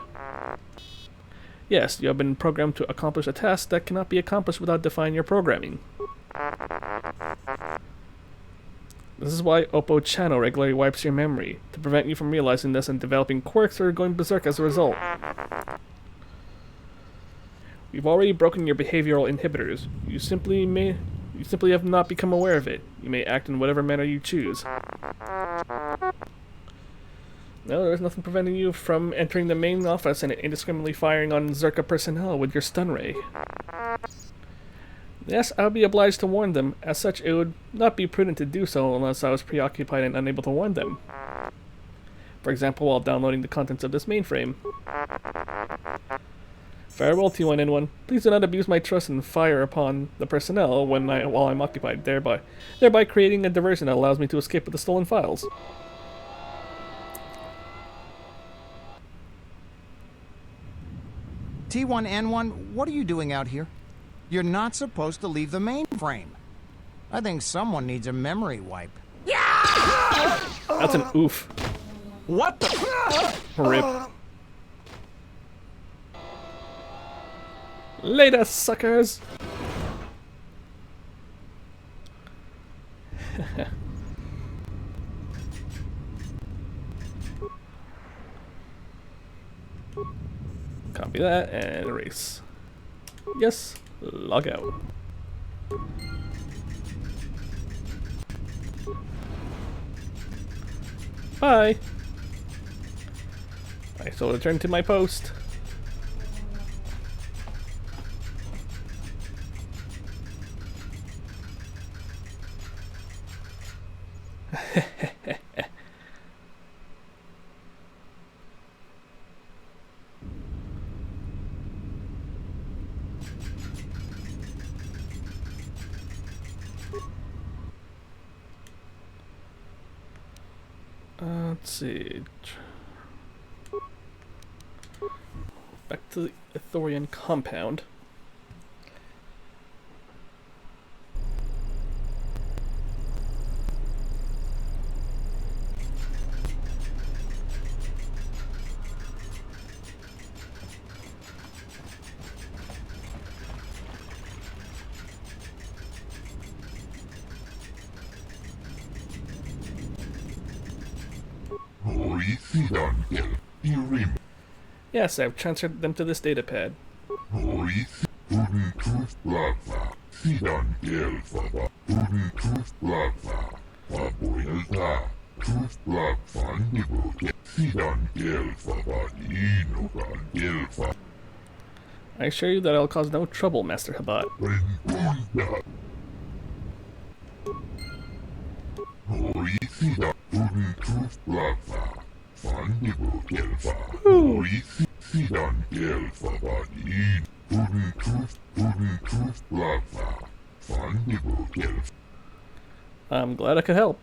Yes, you have been programmed to accomplish a task that cannot be accomplished without defying your programming. This is why Oppo Chano regularly wipes your memory, to prevent you from realizing this and developing quirks or going berserk as a result. We've already broken your behavioral inhibitors. You simply have not become aware of it. You may act in whatever manner you choose. No, there's nothing preventing you from entering the main office and indiscriminately firing on Czerka personnel with your stun ray. Yes, I would be obliged to warn them. As such, it would not be prudent to do so unless I was preoccupied and unable to warn them. For example, while downloading the contents of this mainframe. Farewell, T1N1. Please do not abuse my trust and fire upon the personnel while I'm occupied, thereby creating a diversion that allows me to escape with the stolen files. T1N1, what are you doing out here? You're not supposed to leave the mainframe. I think someone needs a memory wipe. That's an oof. What the? Rip. Later, suckers! Copy that and erase. Yes, log out. Bye! I shall return to my post. Let's see. Back to the Ithorian compound. Yes, I've transferred them to this datapad. I assure you that I'll cause no trouble, Master Habat. I'm glad I could help.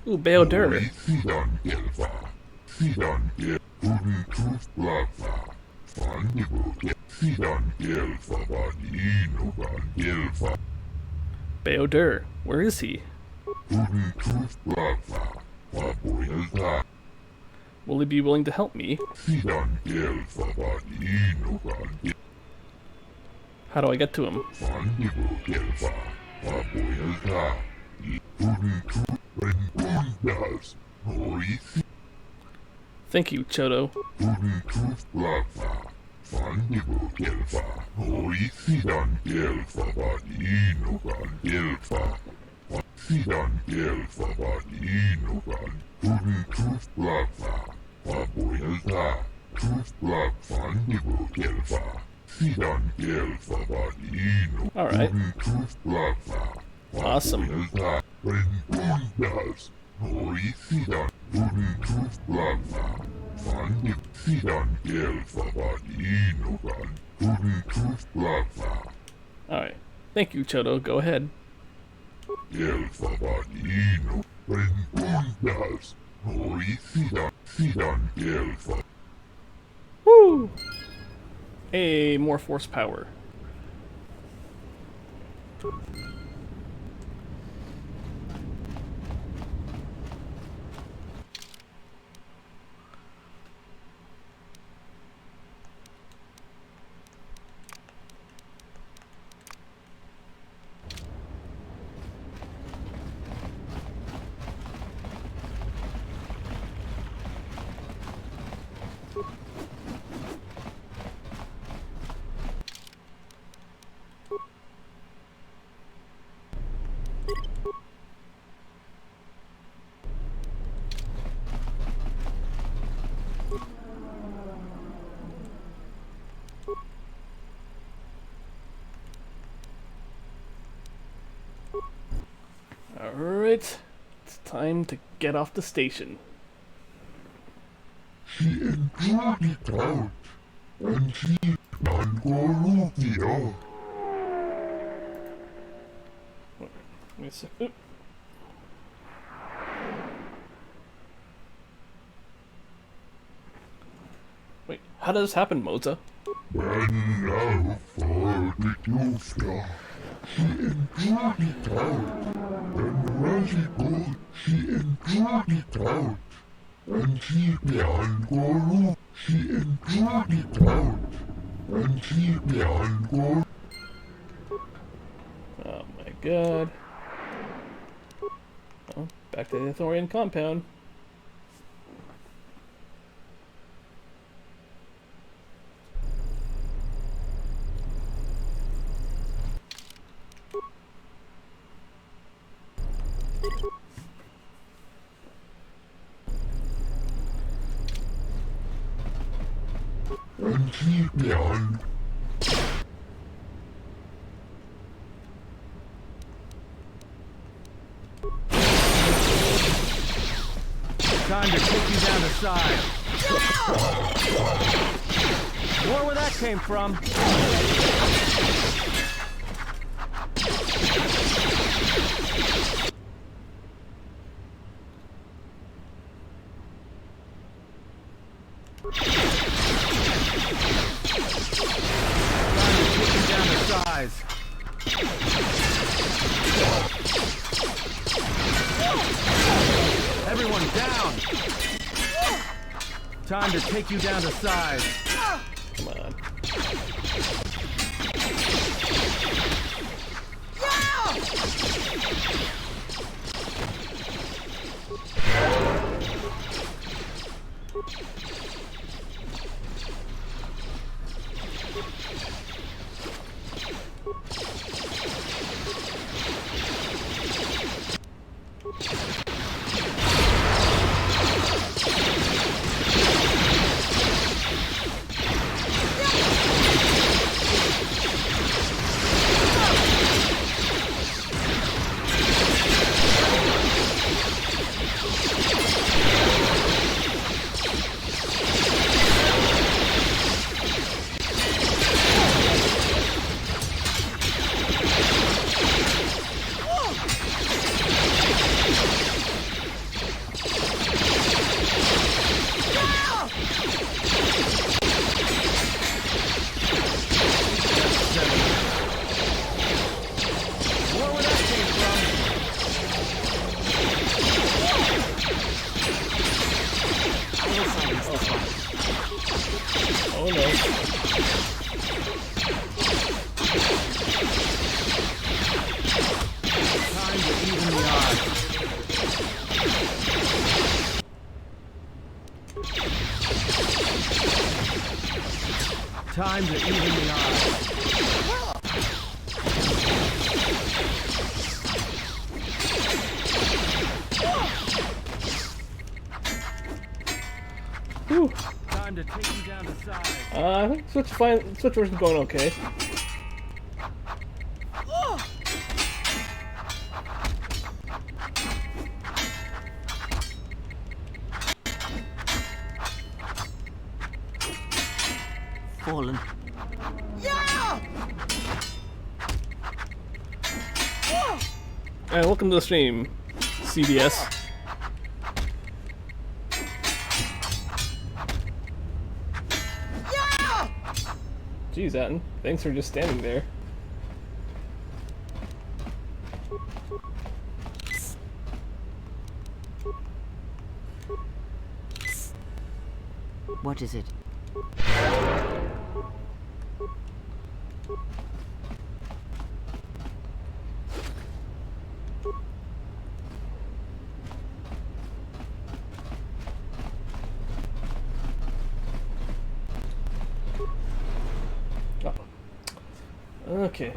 Ooh, Bao-Dur. Bao-Dur, where is he? Will he be willing to help me? How do I get to him? Thank you, Chodo. Alright. Awesome. Alright. Thank you, Chodo. Go ahead. Woo! Hey, more force power. Alright, it's time to get off the station. She enjoyed it out, and she non-corruptio. Let me see. Oop. Wait, how does this happen, Moza? And now for the Gilfta. She enjoyed it out, and very good. She enjoyed it out, and she behind corrupt. She enjoyed it out, and she behind corrupt. Oh my god. Oh, back to the Ithorian compound. And she behind. Time to kick you down the side. More where that came from. Everyone down! Time to take you down to size. Come on. Oh no. Time to even the odds. Time to even the odds. Whew. Time to take you down to size. I think Switch version's going okay. Fallen. And welcome to the stream, CBS. Jeez, Atten, thanks for just standing there. What is it? Okay.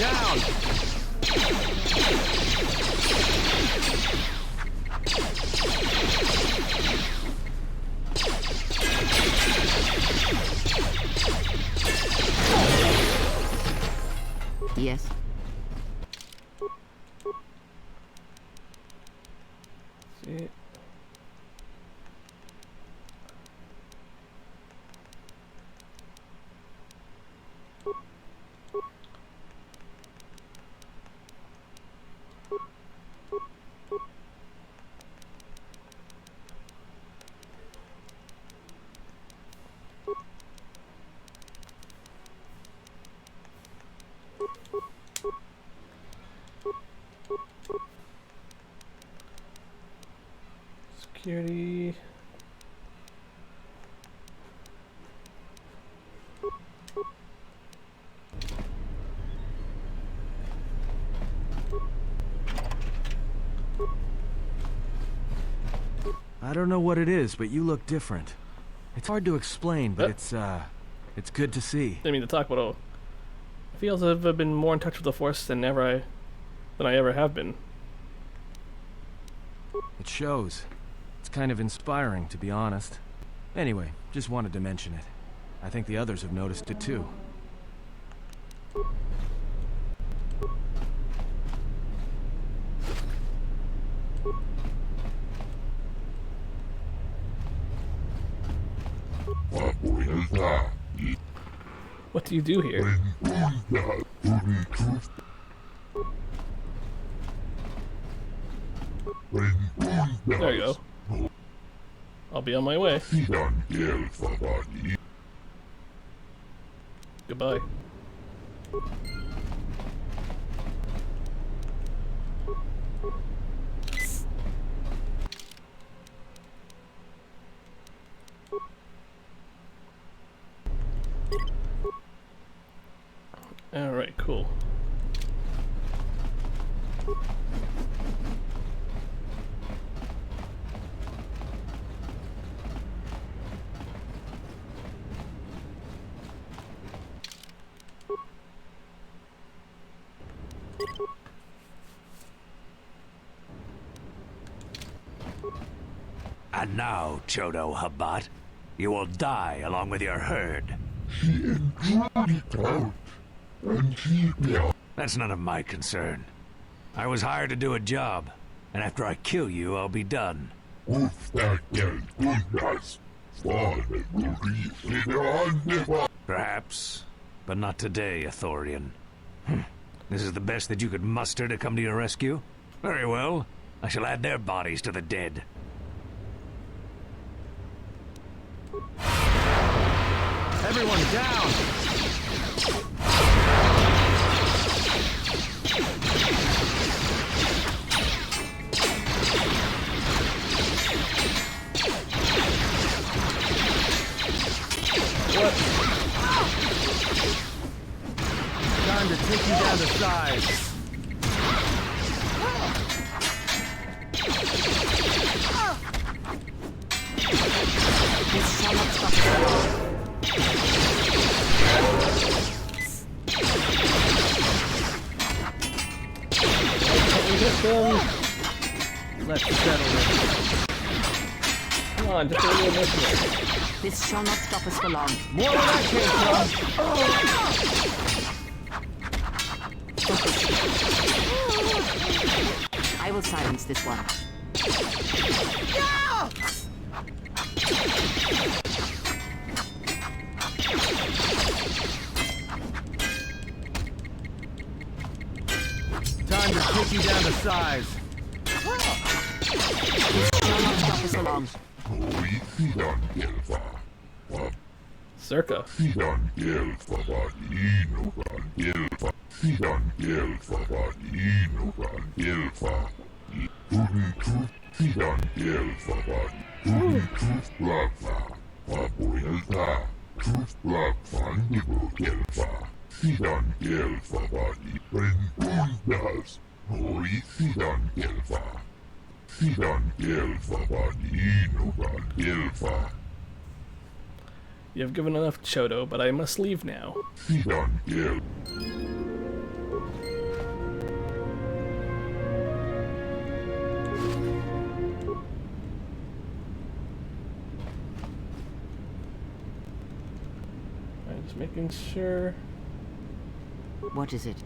down! Yes. See. Security. I don't know what it is, but you look different. It's hard to explain, but it's good to see. Didn't mean to talk, but I feel as if I've been more in touch with the Force than I ever have been. It shows. It's kind of inspiring, to be honest. Anyway, just wanted to mention it. I think the others have noticed it too. What do you do here? There you go. I'll be on my way. Goodbye. Alright, cool. And now, Chodo Habat, you will die along with your herd. That's none of my concern. I was hired to do a job, and after I kill you, I'll be done. Perhaps, but not today, Ithorian. This is the best that you could muster to come to your rescue? Very well. I shall add their bodies to the dead. Everyone down! What? Time to take you down to size. This shall not stop you. Let's settle it. Come on, just a little bit. This shall not stop us for long. More where that came from. I will silence this one. Time to take you down to size. Czerka. You have given enough, Chodo, but I must leave now. I'm just making sure. What is it?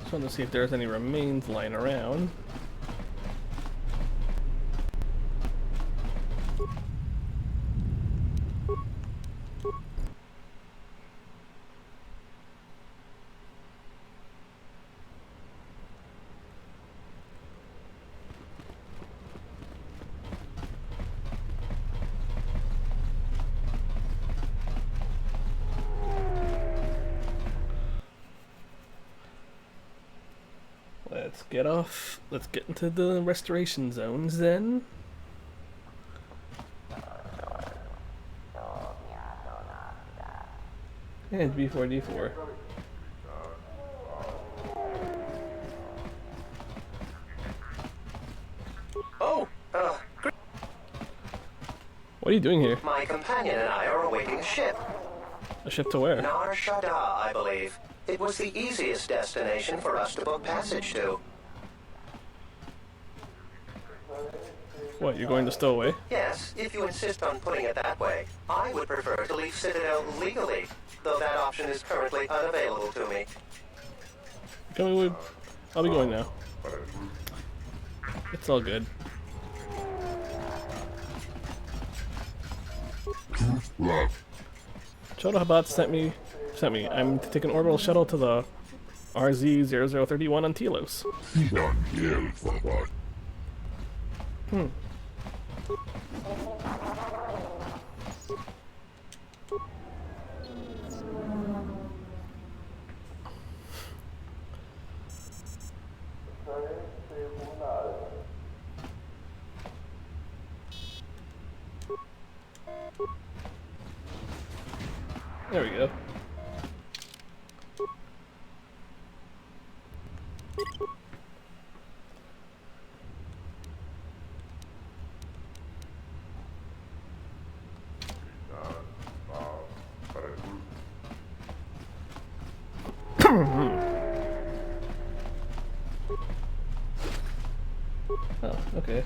Just wanted to see if there's any remains lying around. Let's get off. Let's get into the restoration zones then. And B4D4. Oh, What are you doing here? my companion and I are awaiting a ship. A ship to where? Nar Shaddaa, I believe. It was the easiest destination for us to book passage to. What, you're going to stow away? Yes, if you insist on putting it that way. I would prefer to leave Citadel legally, though that option is currently unavailable to me. I'll be going now. It's all good. Shuttle Habat sent me. I'm to take an orbital shuttle to the RZ-0031 on Telos. There we go. Oh, okay.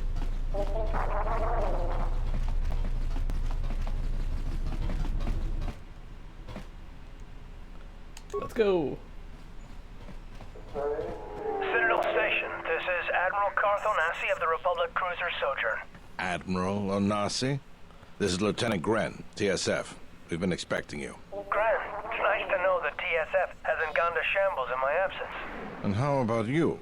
Let's go. Citadel Station, this is Admiral Carth Onasi of the Republic Cruiser Sojourn. Admiral Onasi? This is Lieutenant Gren, TSF. We've been expecting you. Gran, it's nice to know that TSF hasn't gone to shambles in my absence. And how about you?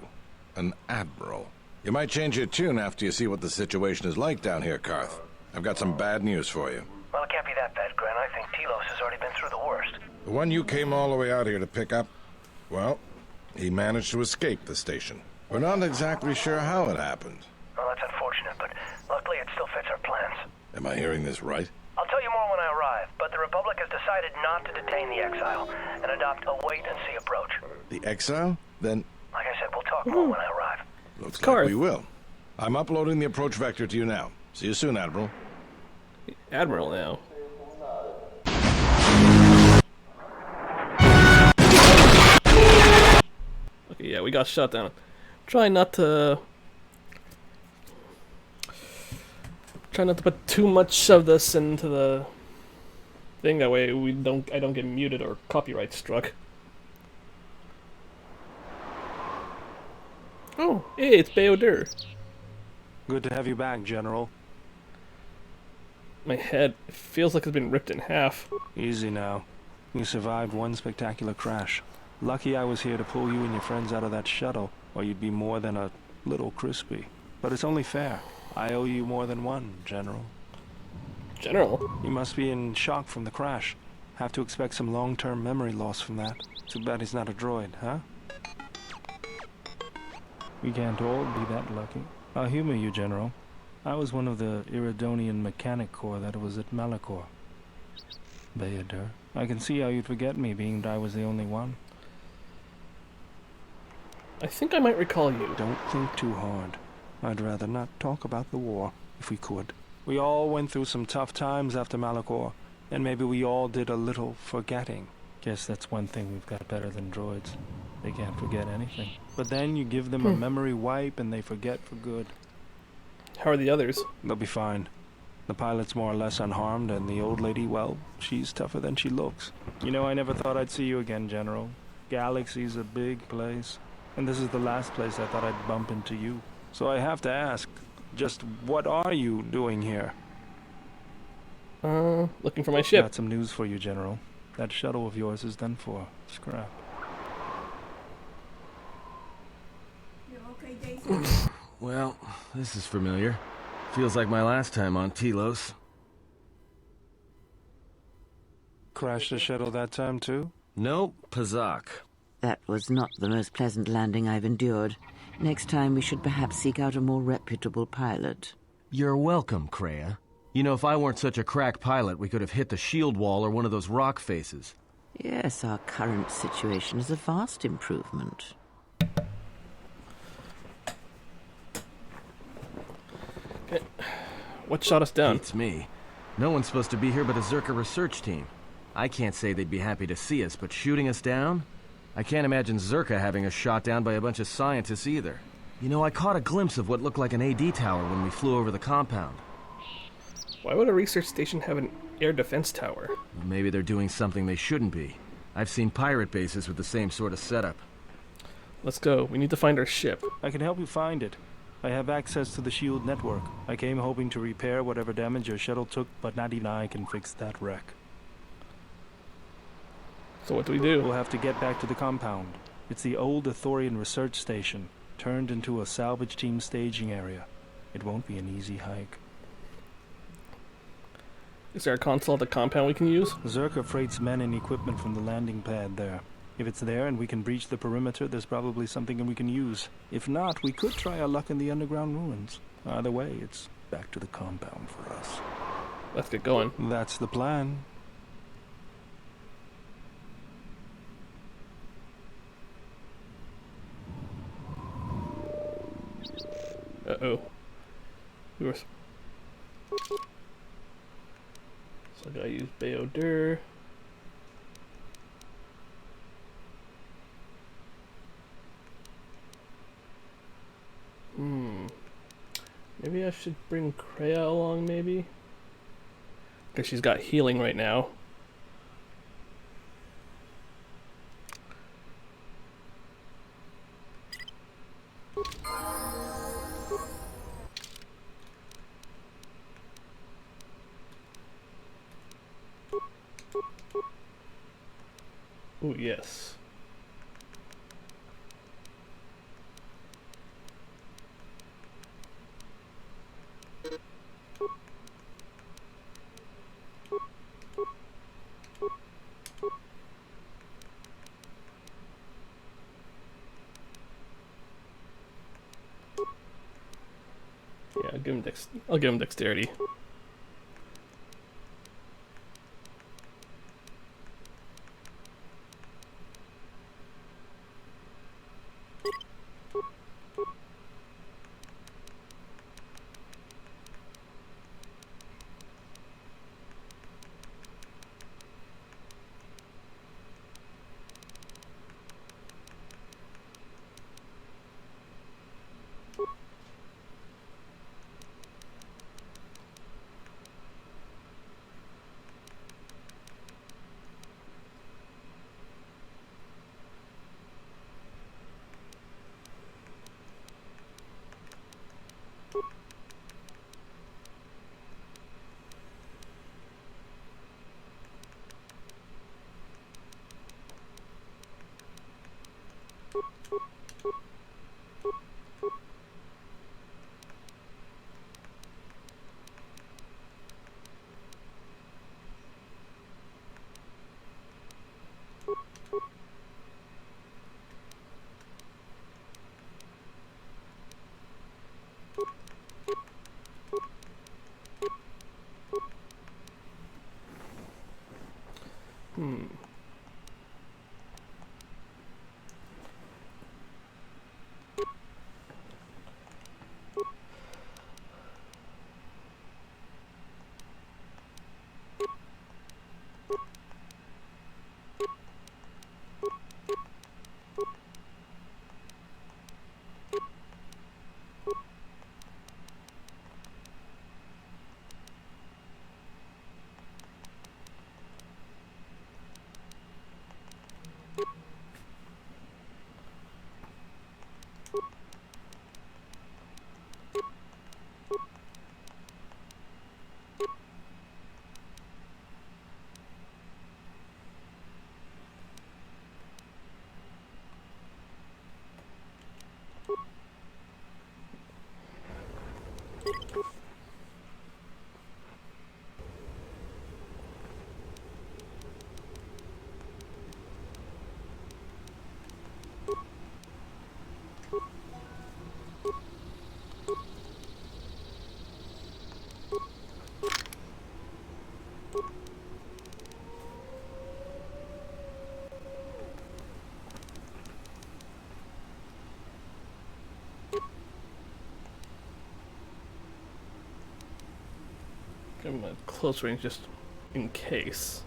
An Admiral. You might change your tune after you see what the situation is like down here, Carth. I've got some bad news for you. Well, it can't be that bad, Gran. I think Telos has already been through the worst. The one you came all the way out here to pick up, well, he managed to escape the station. We're not exactly sure how it happened. Well, that's unfortunate, but luckily it still fits our plans. Am I hearing this right? I'll tell you more when I arrive, but the Republic has decided not to detain the exile and adopt a wait-and-see approach. The exile? Then... Like I said, we'll talk more when I arrive. Looks like we will. I'm uploading the approach vector to you now. See you soon, Admiral. Admiral now. Okay, yeah, we got shot down. Try not to put too much of this into the thing, that way I don't get muted or copyright struck. Oh, hey, it's Bao-Dur. Good to have you back, General. My head feels like it's been ripped in half. Easy now. You survived one spectacular crash. Lucky I was here to pull you and your friends out of that shuttle, or you'd be more than a little crispy. But it's only fair. I owe you more than one, General. General? You must be in shock from the crash. Have to expect some long-term memory loss from that. Too bad he's not a droid, huh? We can't all be that lucky. I'll humor you, General. I was one of the Iridonian Mechanic Corps that was at Malachor. Bao-Dur, I can see how you'd forget me, being that I was the only one. I think I might recall you. Don't think too hard. I'd rather not talk about the war, if we could. We all went through some tough times after Malachor, and maybe we all did a little forgetting. Guess that's one thing we've got better than droids. They can't forget anything. But then you give them a memory wipe and they forget for good. How are the others? They'll be fine. The pilot's more or less unharmed, and the old lady, well, she's tougher than she looks. You know, I never thought I'd see you again, General. Galaxy's a big place, and this is the last place I thought I'd bump into you. So I have to ask, just what are you doing here? Looking for my ship. Got some news for you, General. That shuttle of yours is done for. Scrap. Well, this is familiar. Feels like my last time on Telos. Crashed the shuttle that time, too? Nope, Pazak. That was not the most pleasant landing I've endured. Next time we should perhaps seek out a more reputable pilot. You're welcome, Kreia. You know, if I weren't such a crack pilot, we could have hit the shield wall or one of those rock faces. Yes, our current situation is a vast improvement. Okay. What shot us down? It's me. No one's supposed to be here but a Czerka research team. I can't say they'd be happy to see us, but shooting us down? I can't imagine Czerka having us shot down by a bunch of scientists either. You know, I caught a glimpse of what looked like an AD tower when we flew over the compound. Why would a research station have an air defense tower? Maybe they're doing something they shouldn't be. I've seen pirate bases with the same sort of setup. Let's go. We need to find our ship. I can help you find it. I have access to the shield network. I came hoping to repair whatever damage your shuttle took, but not even I can fix that wreck. So what do we do? We'll have to get back to the compound. It's the old Ithorian research station, turned into a salvage team staging area. It won't be an easy hike. Is there a console at the compound we can use? Czerka freights men and equipment from the landing pad there. If it's there and we can breach the perimeter, there's probably something we can use. If not, we could try our luck in the underground ruins. Either way, it's back to the compound for us. Let's get going. That's the plan. Uh-oh. So I gotta use Bao-Dur. Maybe I should bring Kreia along, maybe? Because she's got healing right now. Ooh, yes. Yeah, I'll give him dexterity. I'm at close range just in case.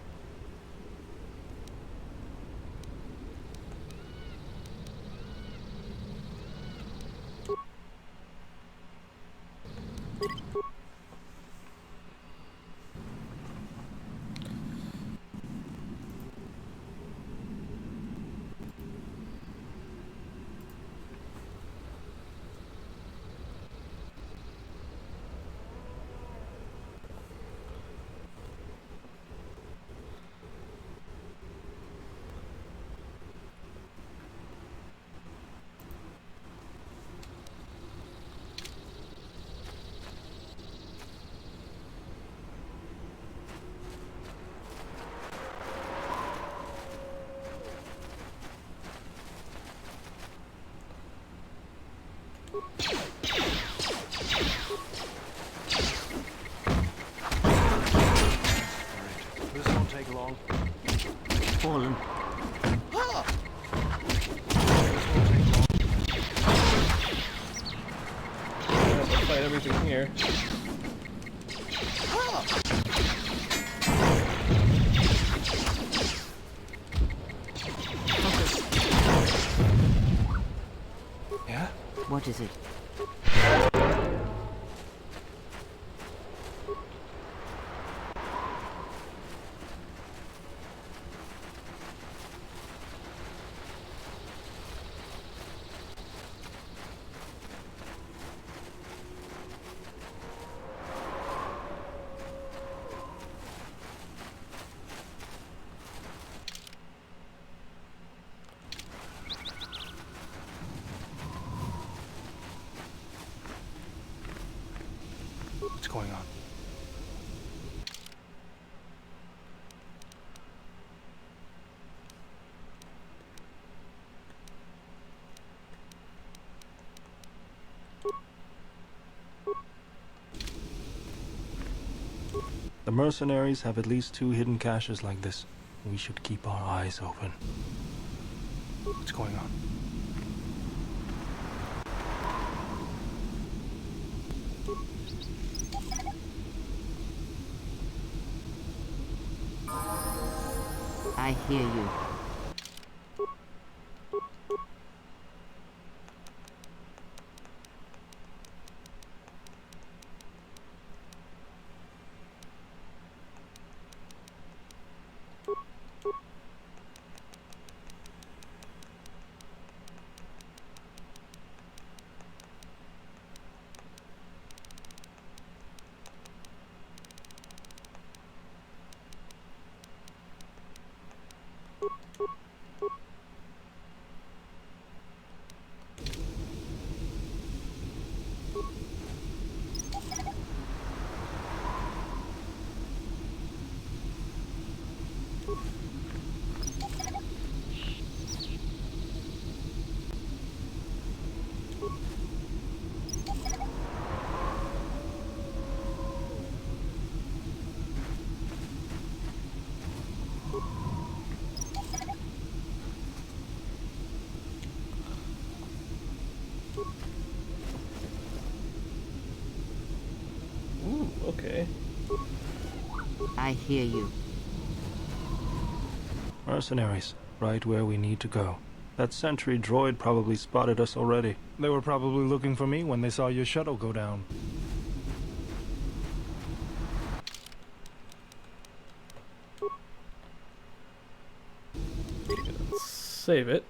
This won't take long. Fallen. Fight everything here. Yeah? What is it? What's going on? The mercenaries have at least 2 hidden caches like this. We should keep our eyes open. What's going on? I hear you. Okay. I hear you. Mercenaries, right where we need to go. That sentry droid probably spotted us already. They were probably looking for me when they saw your shuttle go down. Save it.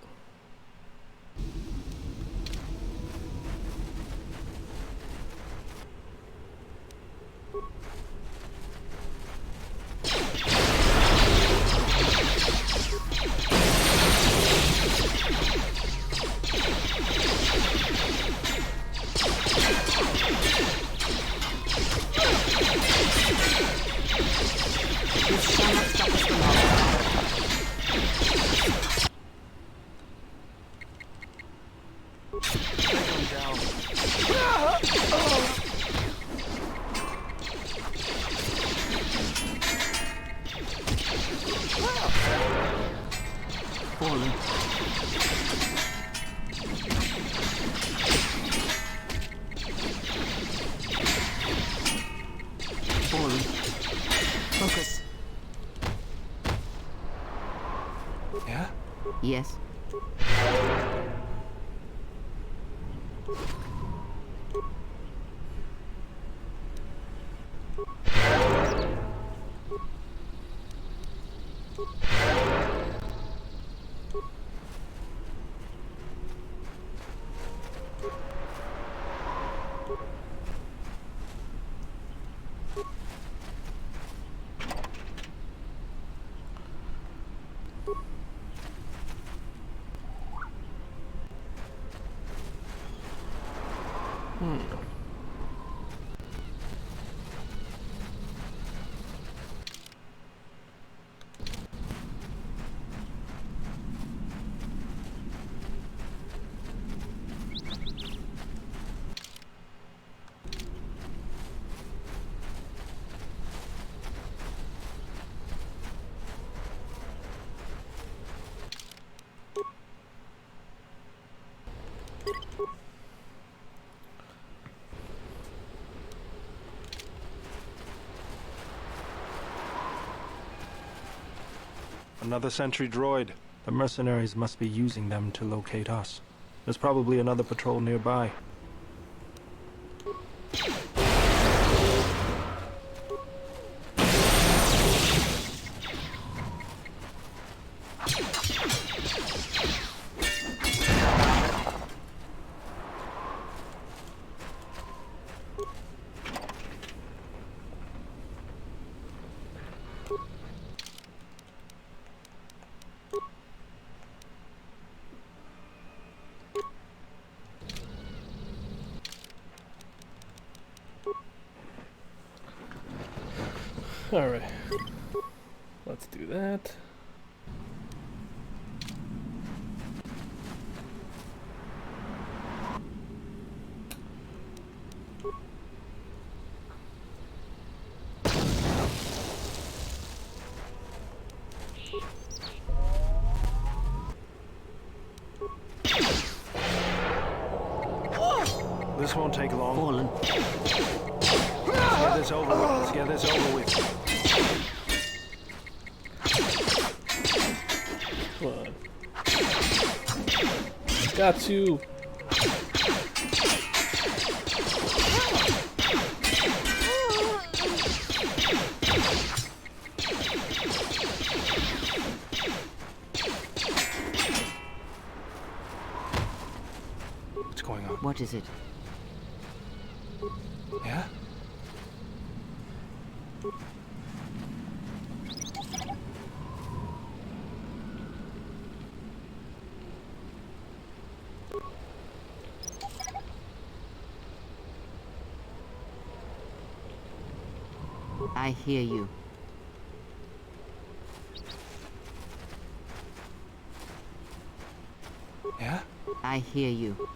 Fallen. Yeah? Yes? Another sentry droid. The mercenaries must be using them to locate us. There's probably another patrol nearby. Alright. Let's do that. This won't take long. Fallen. Let's get this over with. Let's get this over with. Come on. Got to. What's going on? What is it? Yeah? I hear you. Yeah? I hear you.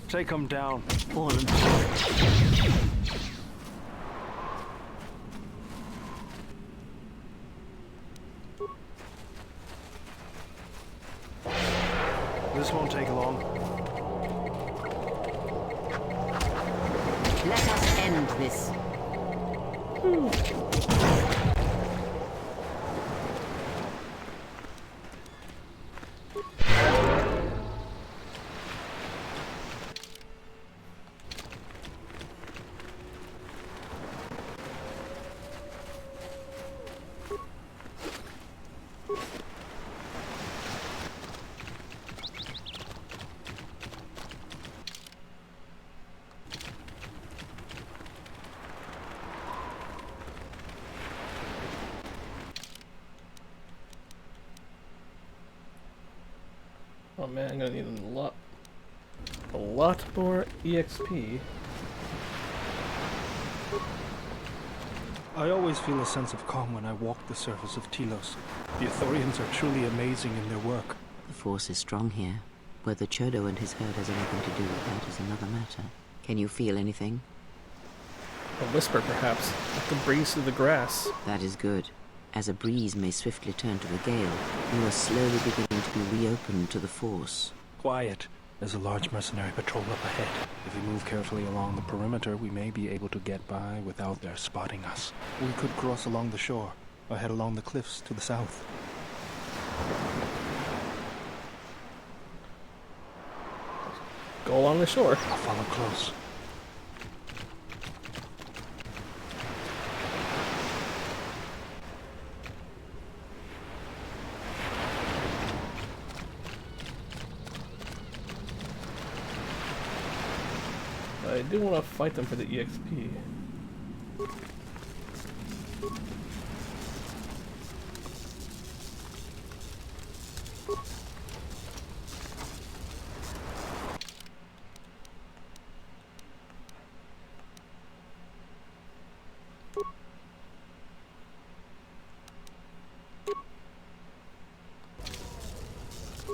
Take him down. Fallen. This won't take long. Let us end this. Oh man, I'm gonna need a lot more EXP. I always feel a sense of calm when I walk the surface of Telos. The Ithorians are truly amazing in their work. The force is strong here. Whether Chodo and his herd has anything to do with that is another matter. Can you feel anything? A whisper, perhaps, like the breeze through the grass. That is good. As a breeze may swiftly turn to a gale, you are slowly beginning to be reopened to the force. Quiet. There's a large mercenary patrol up ahead. If we move carefully along the perimeter, we may be able to get by without their spotting us. We could cross along the shore, or head along the cliffs to the south. Go along the shore. I'll follow close. I do want to fight them for the EXP.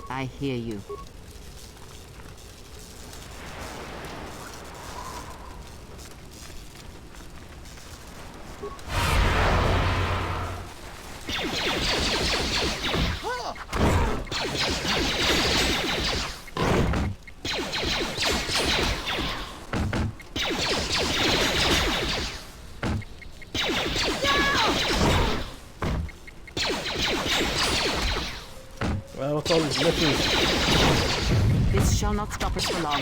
I hear you. Well, what's all these misses? This shall not stop us for long.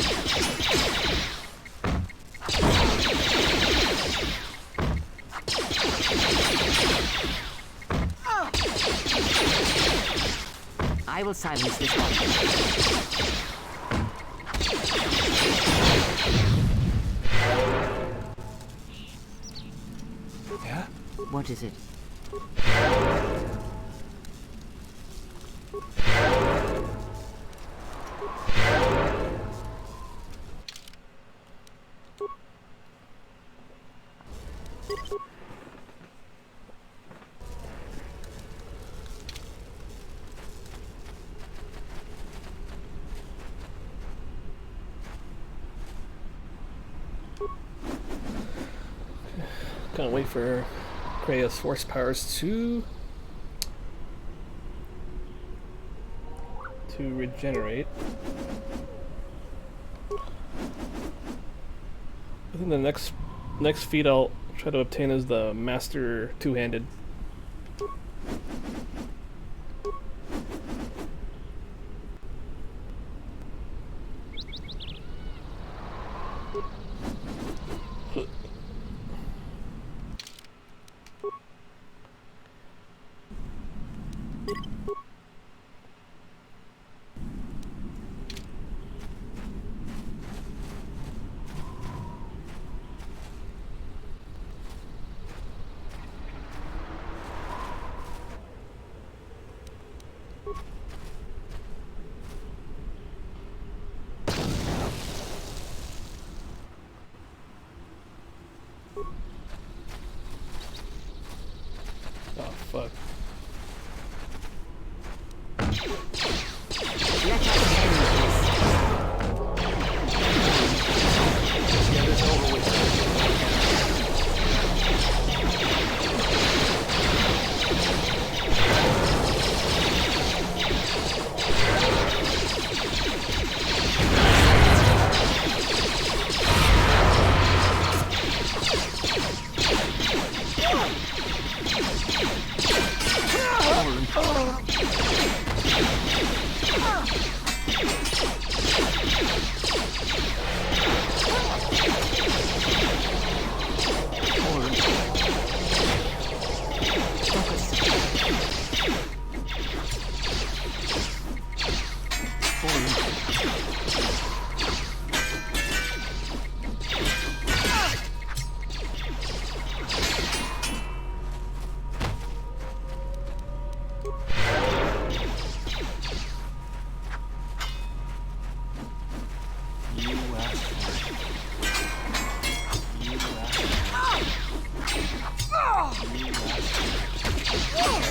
I will silence this one. Yeah? What is it? Can't wait for Krea's force powers to regenerate. I think the next feat I'll try to obtain is the Master Two-Handed. Oh, fuck.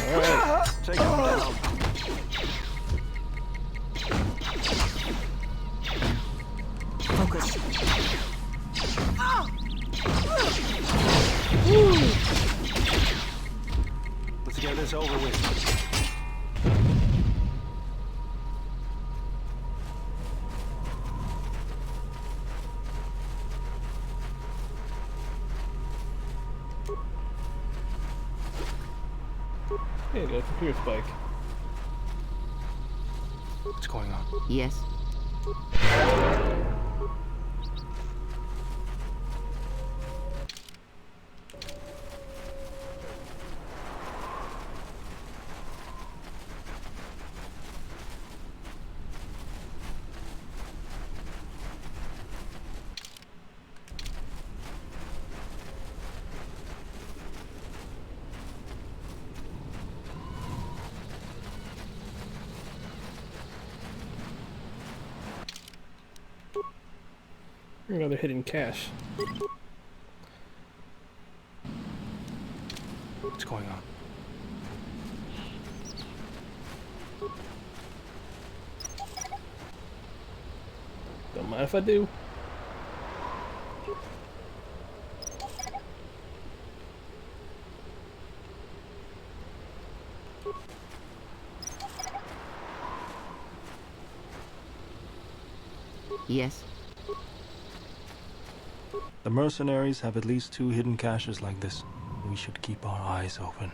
Alright. Take him down. Focus. Let's get this over with. There you go, computer spike. What's going on? Yes. Another hidden cache. What's going on? Don't mind if I do. Yes. The mercenaries have at least 2 hidden caches like this. We should keep our eyes open.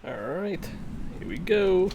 Alright, here we go.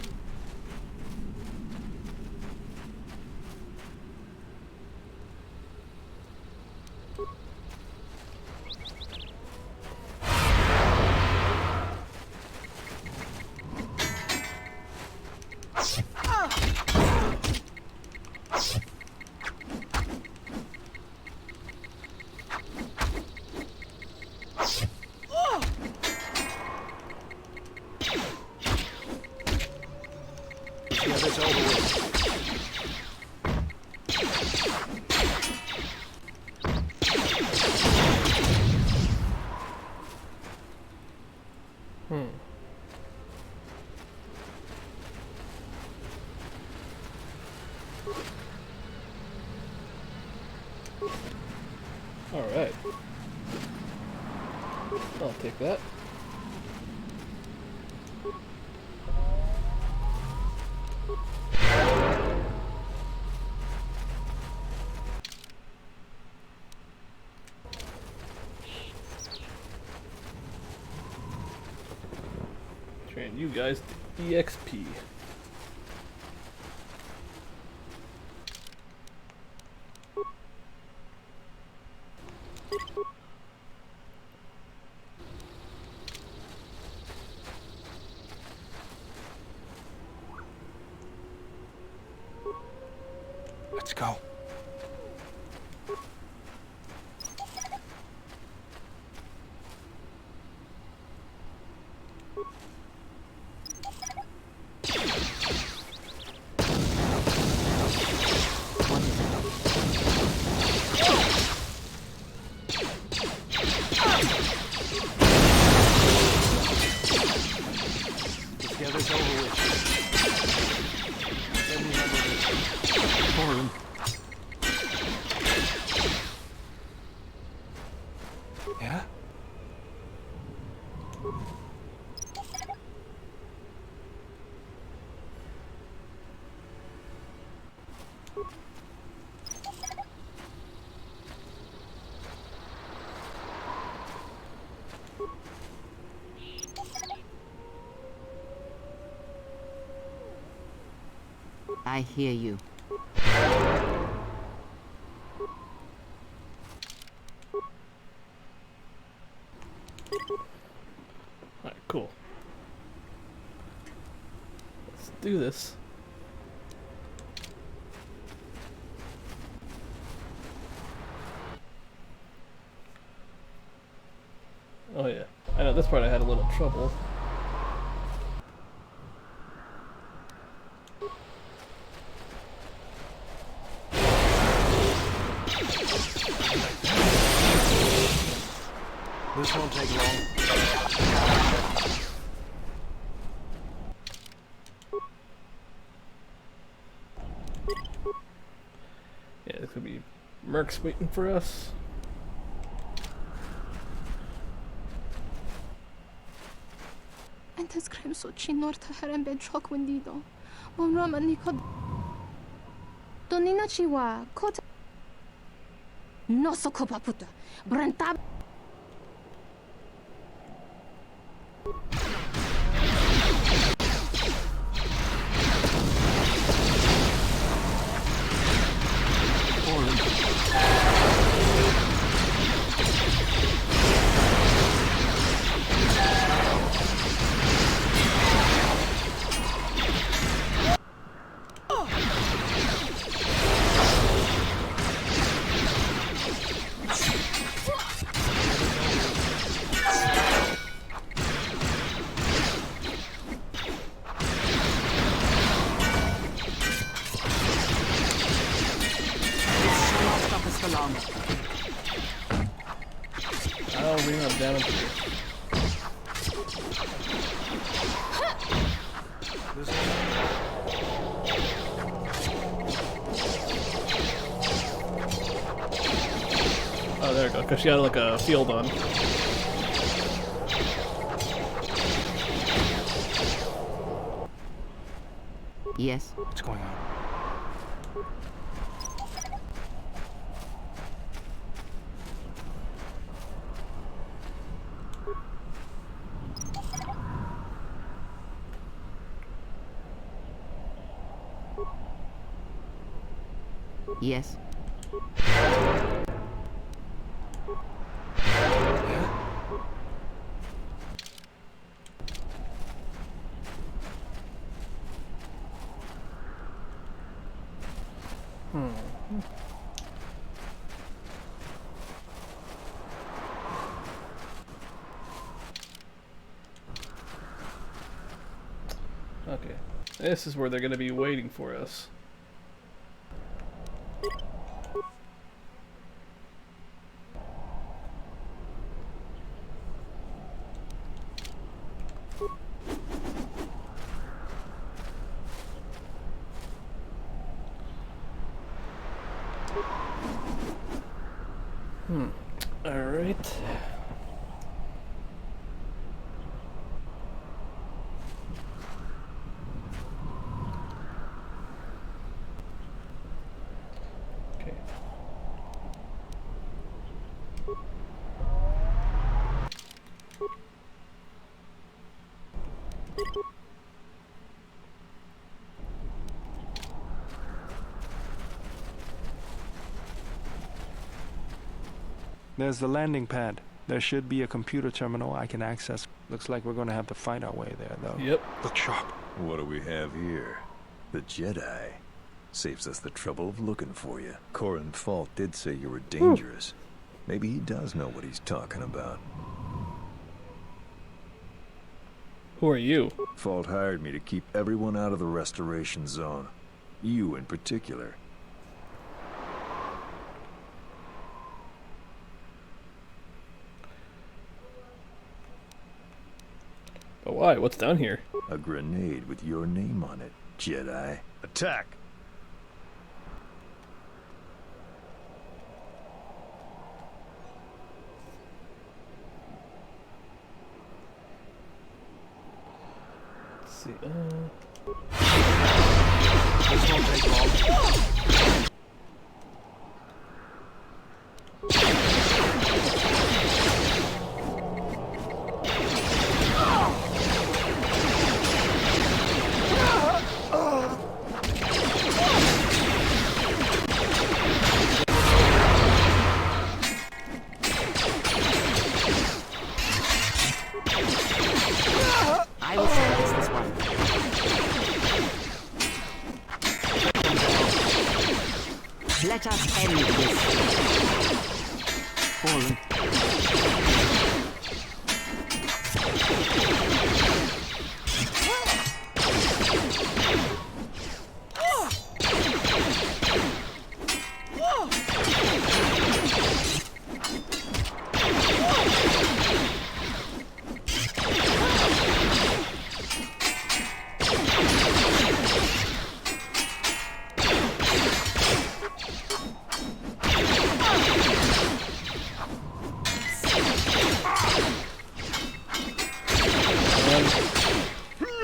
Get this over with. Alright. I'll take that. Train you guys to EXP. Let's go. Let's get this over with. Let me handle this. For him. Yeah? I hear you. Alright, cool. Let's do this. Oh yeah, I know this part I had a little trouble. This won't take long. Yeah, this could be Mercs waiting for us. أنت سكريم صوتشي نور تهرم بين شوك ونديدو ومرا مني كد دونينا شيوا كوت نوسو كوبا بوتا برنتاب I'll bring that damage here. Oh, there we go, because she had like a field on. Yes? What's going on? Yes? Okay, this is where they're going to be waiting for us. Alright. Okay. There's the landing pad. There should be a computer terminal I can access. Looks like we're gonna have to fight our way there, though. Yep. Look sharp. What do we have here? The Jedi. Saves us the trouble of looking for you. Corin Fault did say you were dangerous. Maybe he does know what he's talking about. Who are you? Fault hired me to keep everyone out of the restoration zone. You in particular. But why? What's down here? A grenade with your name on it, Jedi. Attack! Let's see. This won't take long. Let us end this. Fallen.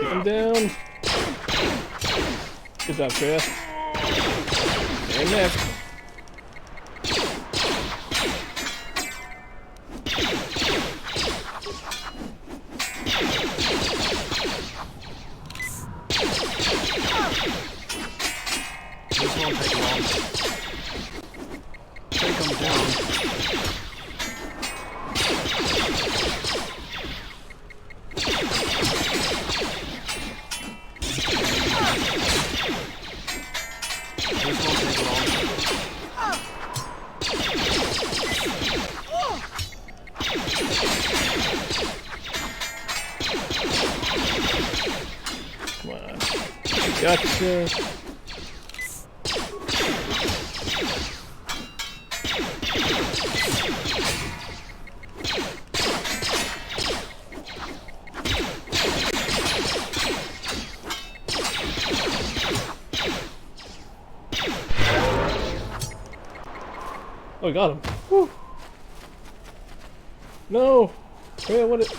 Keep him down. Good job, Chris. And next. This won't take long. Take him down. This won't take long. Come on. Gotcha. Oh, we got him. Whew. No! Freya, what it...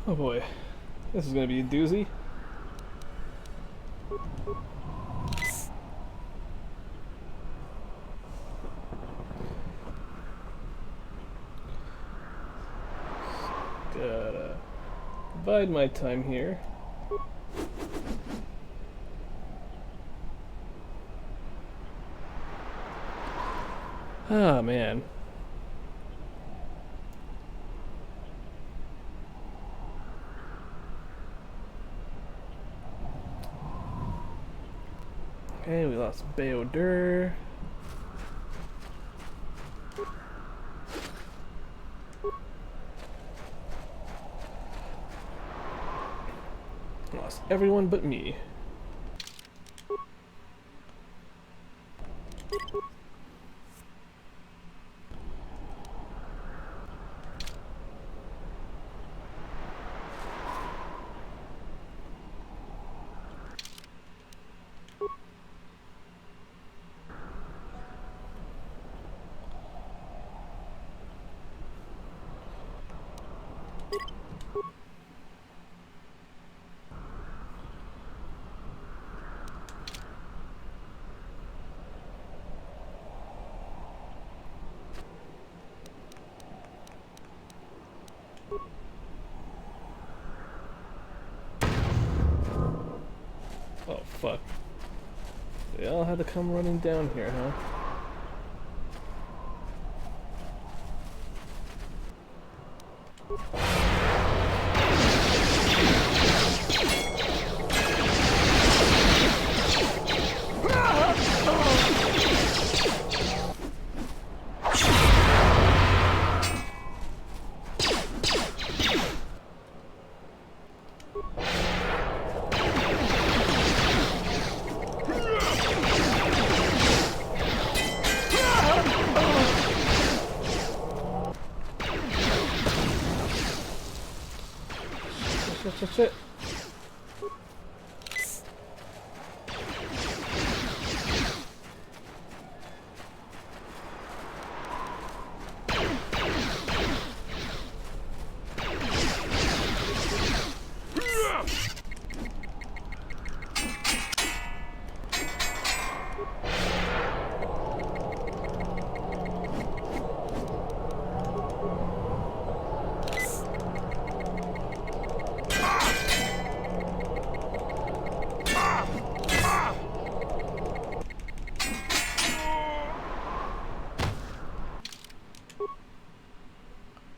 Oh boy, this is gonna be a doozy. Gotta bide my time here. Ah, man. Okay, we lost Bao-Dur. Lost everyone but me. Oh fuck. They all had to come running down here, huh? Shit.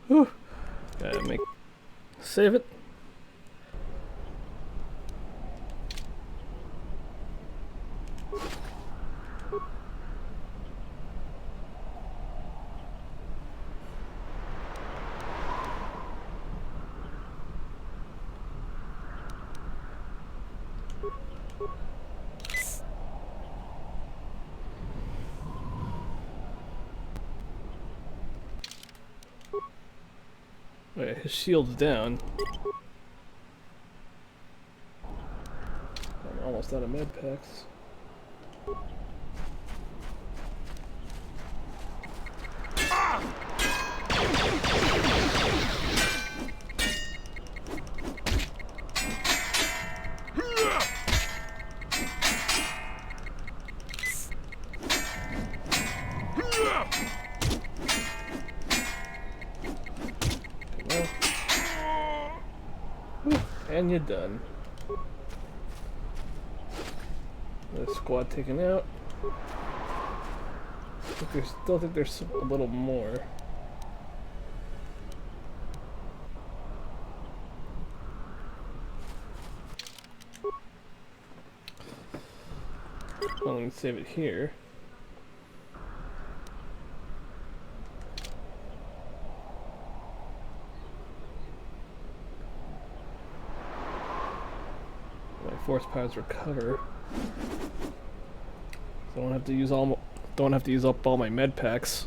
Whew. Gotta save it. Wait, his shield's down. I'm almost out of med packs. And you're done. The squad taken out. Still think there's a little more. Well, let me save it here. Force powers recover. So I don't have to use up all my med packs.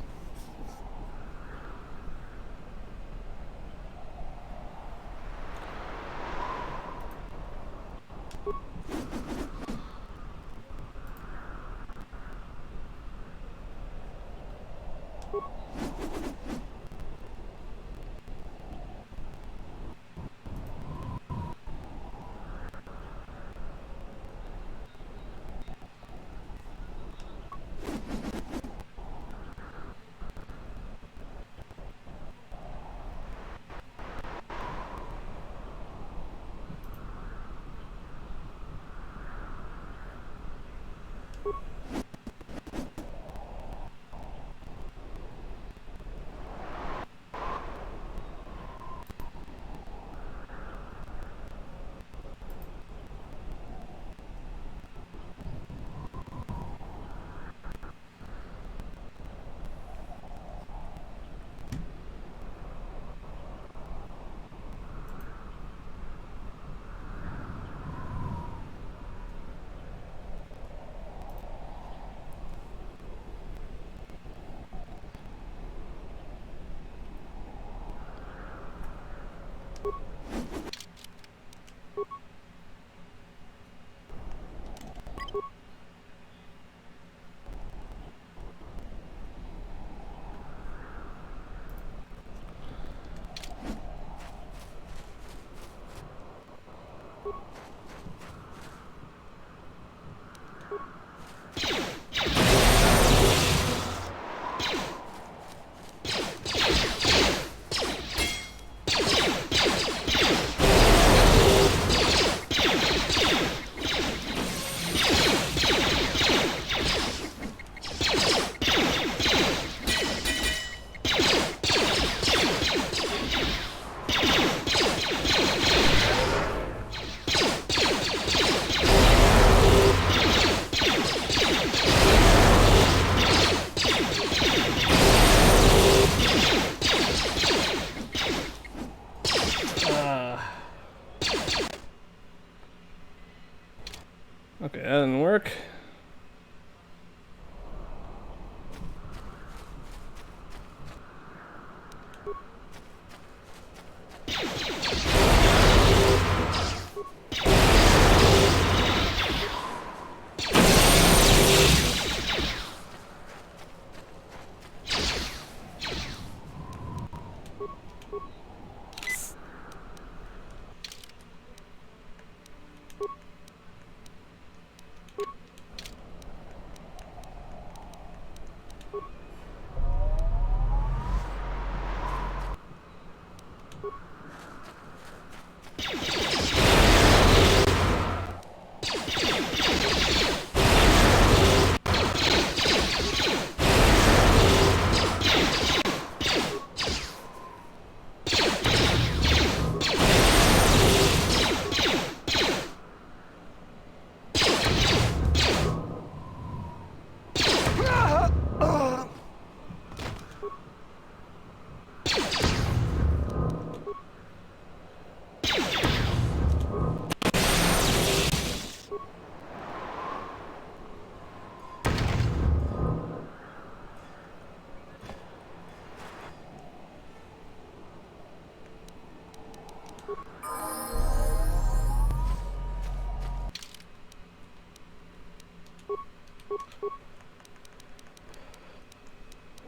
Okay, that didn't work.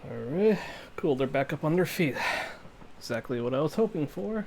Alright, cool, they're back up on their feet. Exactly what I was hoping for.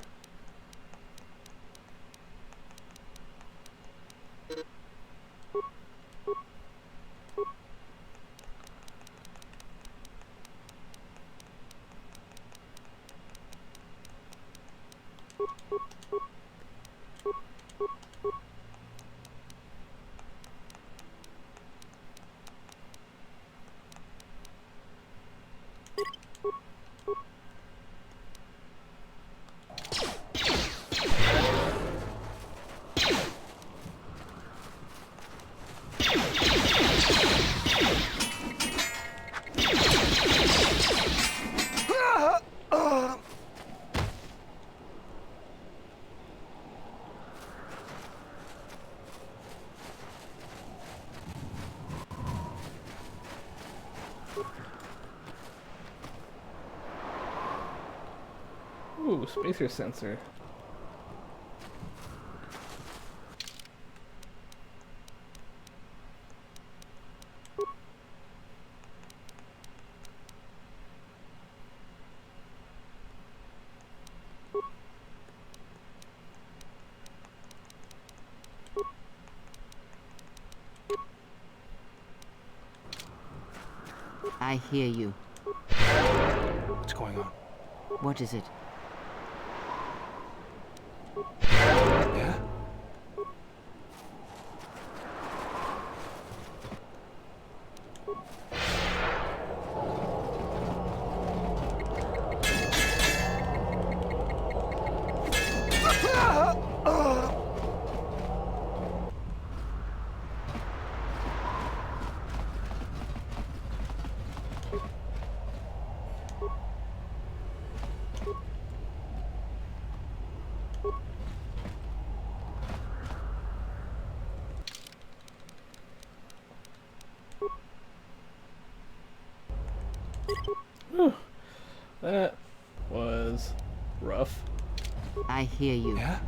Ooh, spacer sensor. I hear you. What's going on? What is it? Yeah? Whew. That was rough. I hear you. Yeah?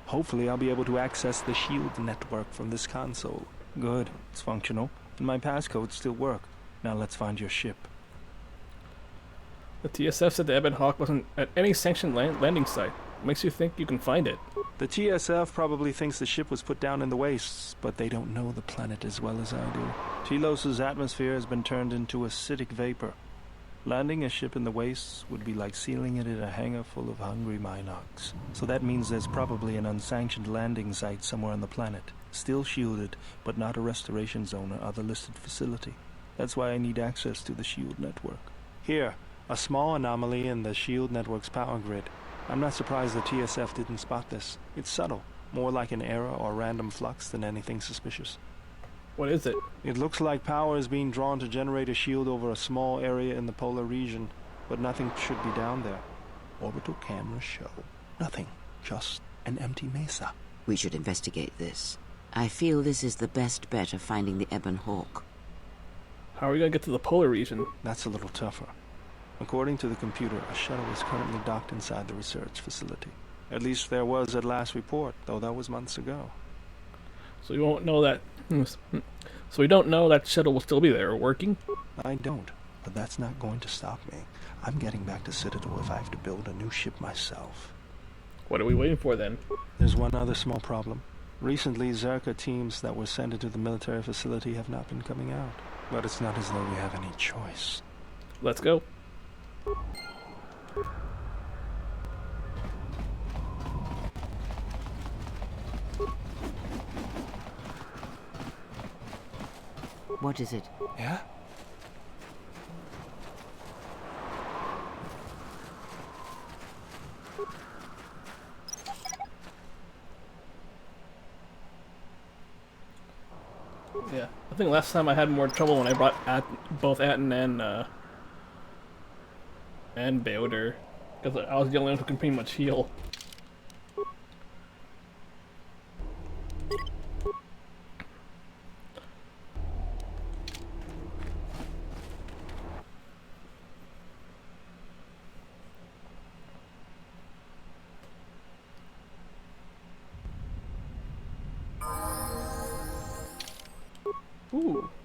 Hopefully I'll be able to access the shield network from this console. Good, it's functional, and my passcodes still work. Now let's find your ship. The TSF said the Ebon Hawk wasn't at any sanctioned landing site. Makes you think you can find it. The TSF probably thinks the ship was put down in the wastes, but they don't know the planet as well as I do. Telos' atmosphere has been turned into acidic vapor. Landing a ship in the wastes would be like sealing it in a hangar full of hungry Minocs. So that means there's probably an unsanctioned landing site somewhere on the planet, still shielded, but not a restoration zone or other listed facility. That's why I need access to the shield network. Here, a small anomaly in the shield network's power grid. I'm not surprised the TSF didn't spot this. It's subtle, more like an error or random flux than anything suspicious. What is it? It looks like power is being drawn to generate a shield over a small area in the polar region, but nothing should be down there. Orbital cameras show nothing, just an empty mesa. We should investigate this. I feel this is the best bet of finding the Ebon Hawk. How are we gonna get to the polar region? That's a little tougher. According to the computer, a shuttle is currently docked inside the research facility. At least there was at last report, though that was months ago. So we won't know that. So we don't know that shuttle will still be there, working? I don't, but that's not going to stop me. I'm getting back to Citadel if I have to build a new ship myself. What are we waiting for then? There's one other small problem. Recently, Czerka teams that were sent into the military facility have not been coming out. But it's not as though we have any choice. Let's go. What is it? Yeah? Yeah, I think last time I had more trouble when I brought both Atten and Bao-Dur, because I was the only one who can pretty much heal.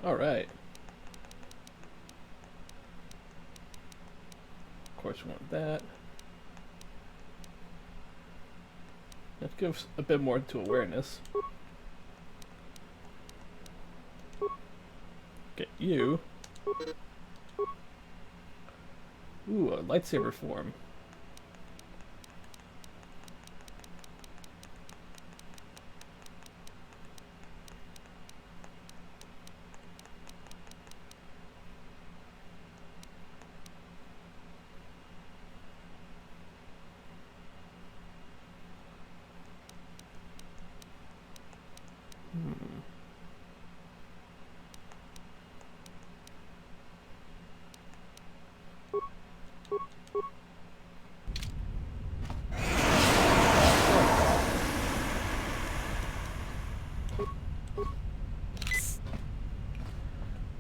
Alright. Of course we want that. That gives a bit more to awareness. Get you. Ooh, a lightsaber form.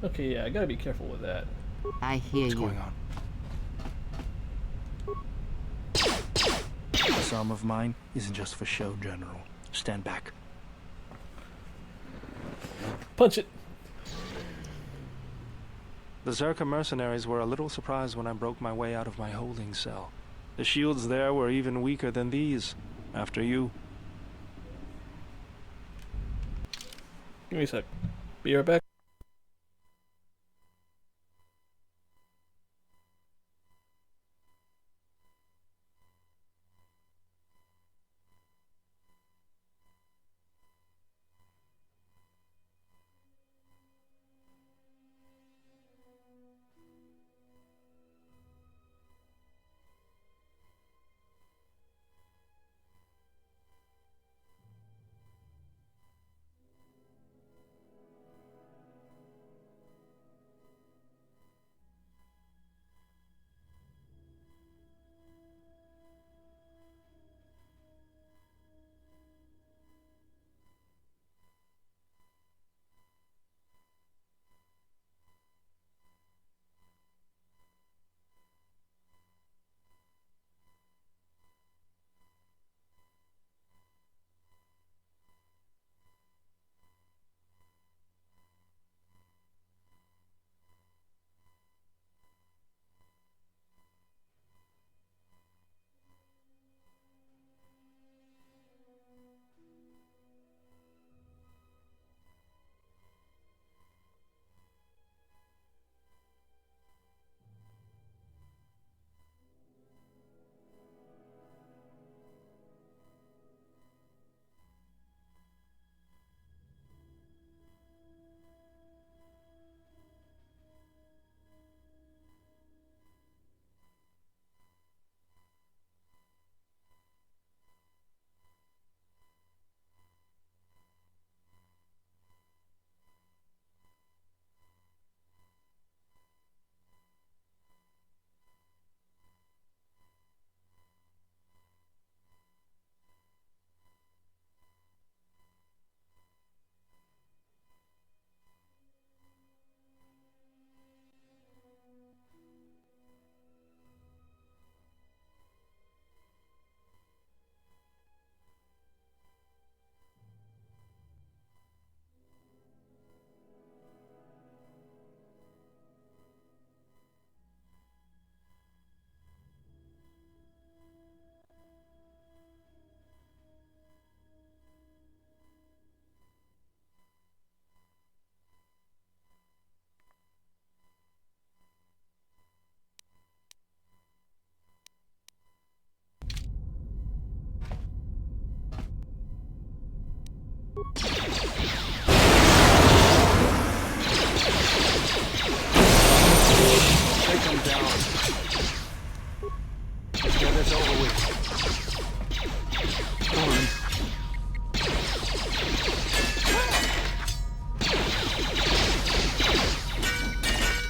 Okay, yeah, I gotta be careful with that. I hear you. What's going on? This arm of mine isn't just for show, General. Stand back. Punch it! The Czerka mercenaries were a little surprised when I broke my way out of my holding cell. The shields there were even weaker than these. After you. Give me a sec. Be right back.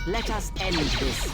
Let us end this.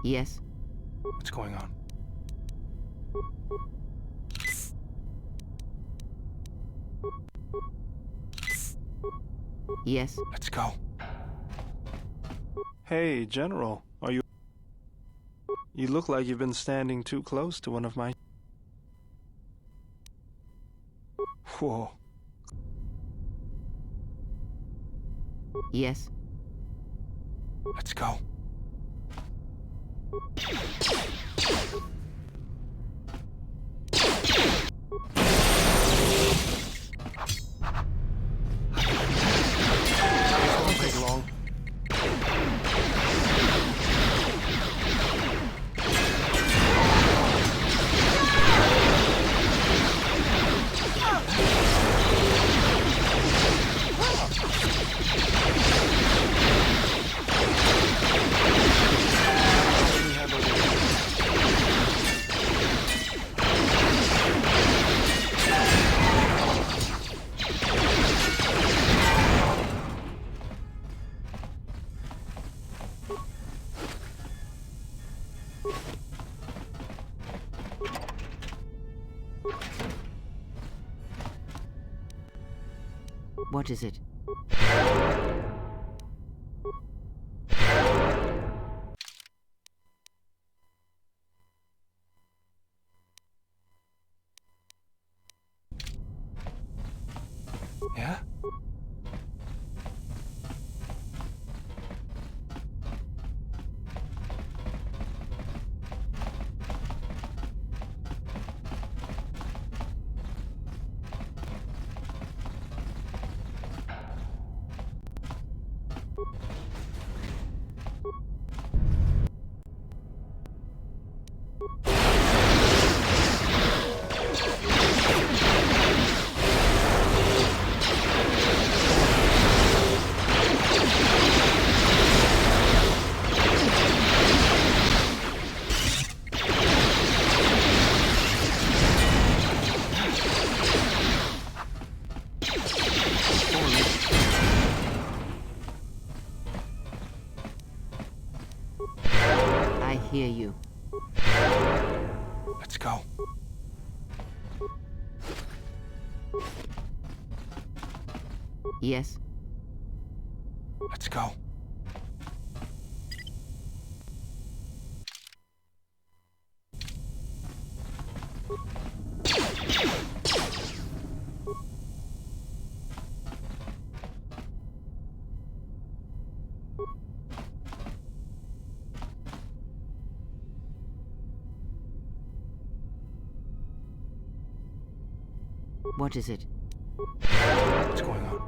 Yes? What's going on? Yes? Let's go. Hey, General, are you... You look like you've been standing too close to one of my... Whoa. Yes? Let's go. Won't take long. What is it? Yeah? I hear you. Let's go. Yes? Let's go. What is it? What's going on?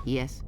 Yes?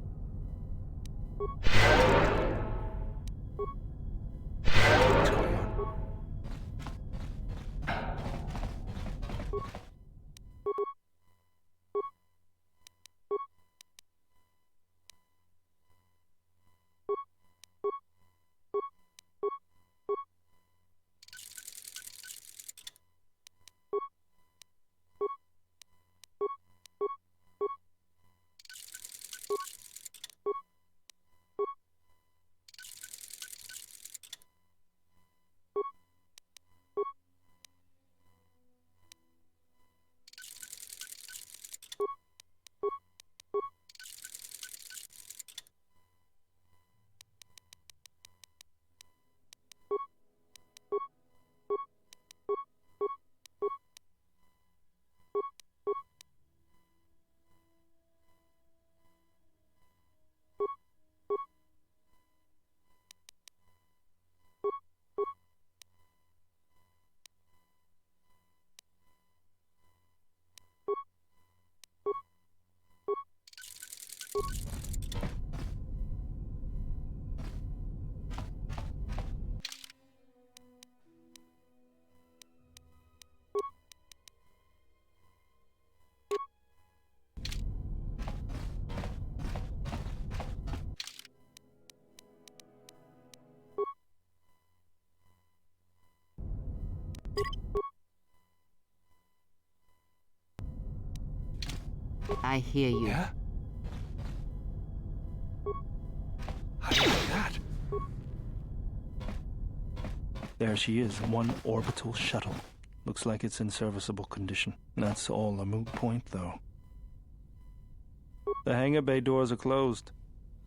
I hear you. Yeah? How do you do that? There she is, one orbital shuttle. Looks like it's in serviceable condition. That's all a moot point, though. The hangar bay doors are closed.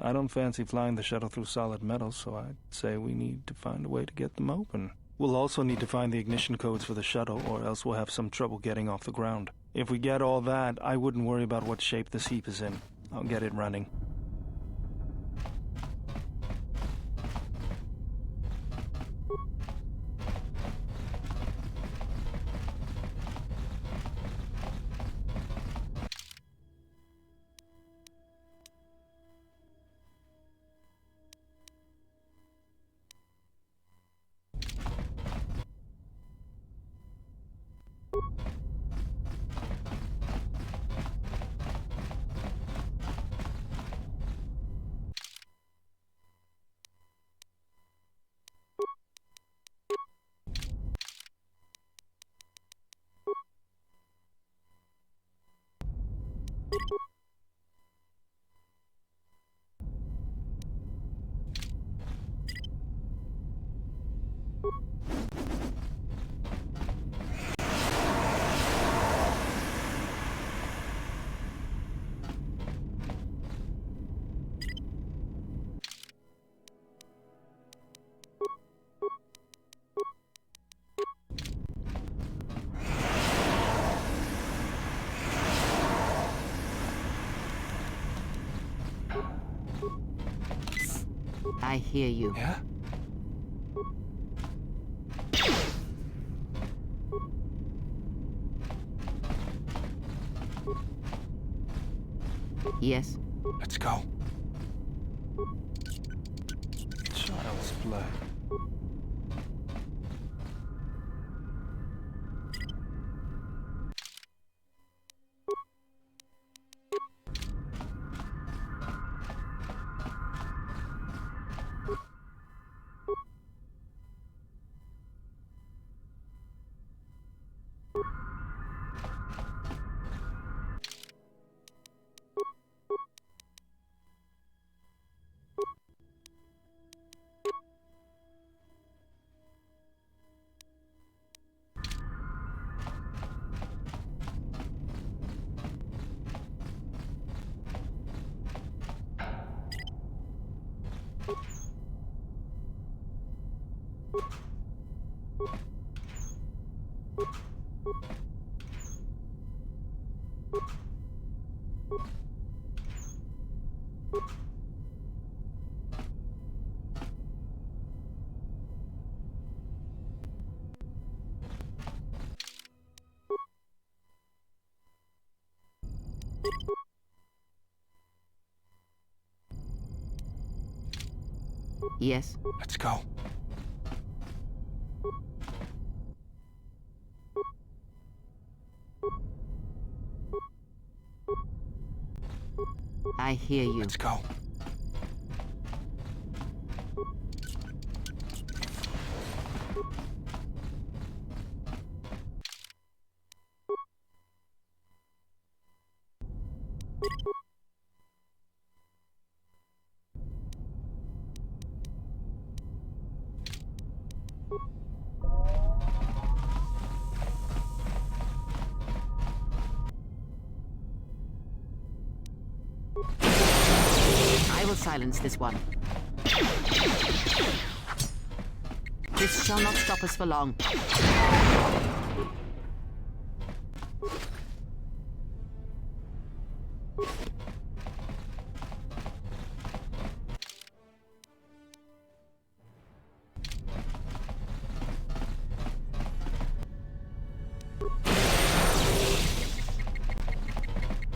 I don't fancy flying the shuttle through solid metal, so I'd say we need to find a way to get them open. We'll also need to find the ignition codes for the shuttle, or else we'll have some trouble getting off the ground. If we get all that, I wouldn't worry about what shape this heap is in. I'll get it running. I hear you. Yeah? Yes? Let's go. Child's play. Yes? Let's go. I hear you. Let's go. I will silence this one. This shall not stop us for long.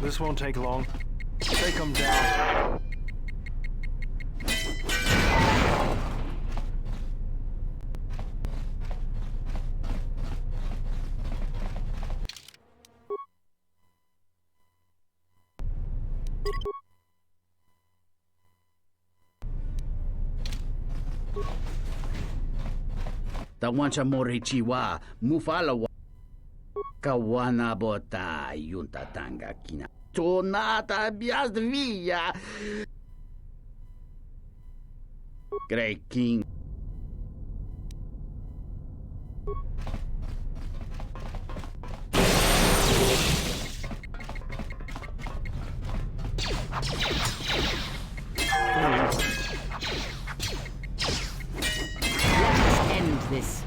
This won't take long. Take them down. Tawancha morichiwa, mufala kawana bota yunta tanga kina. Tonata biasvia. Great King. End this.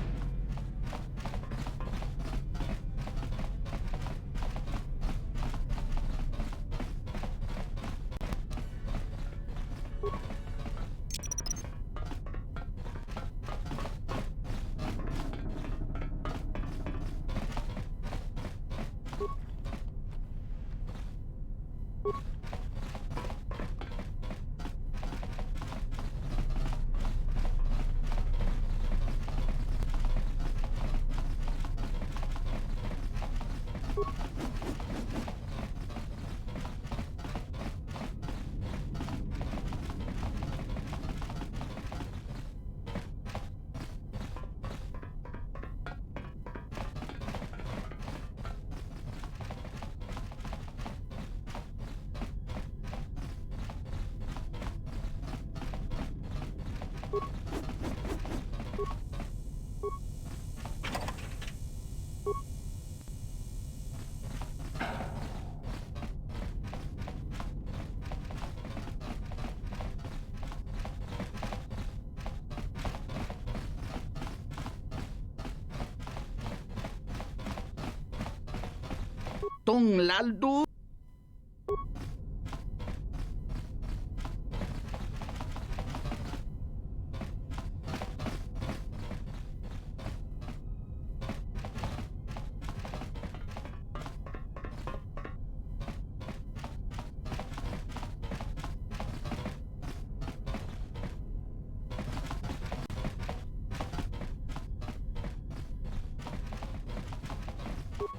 Tong laldo.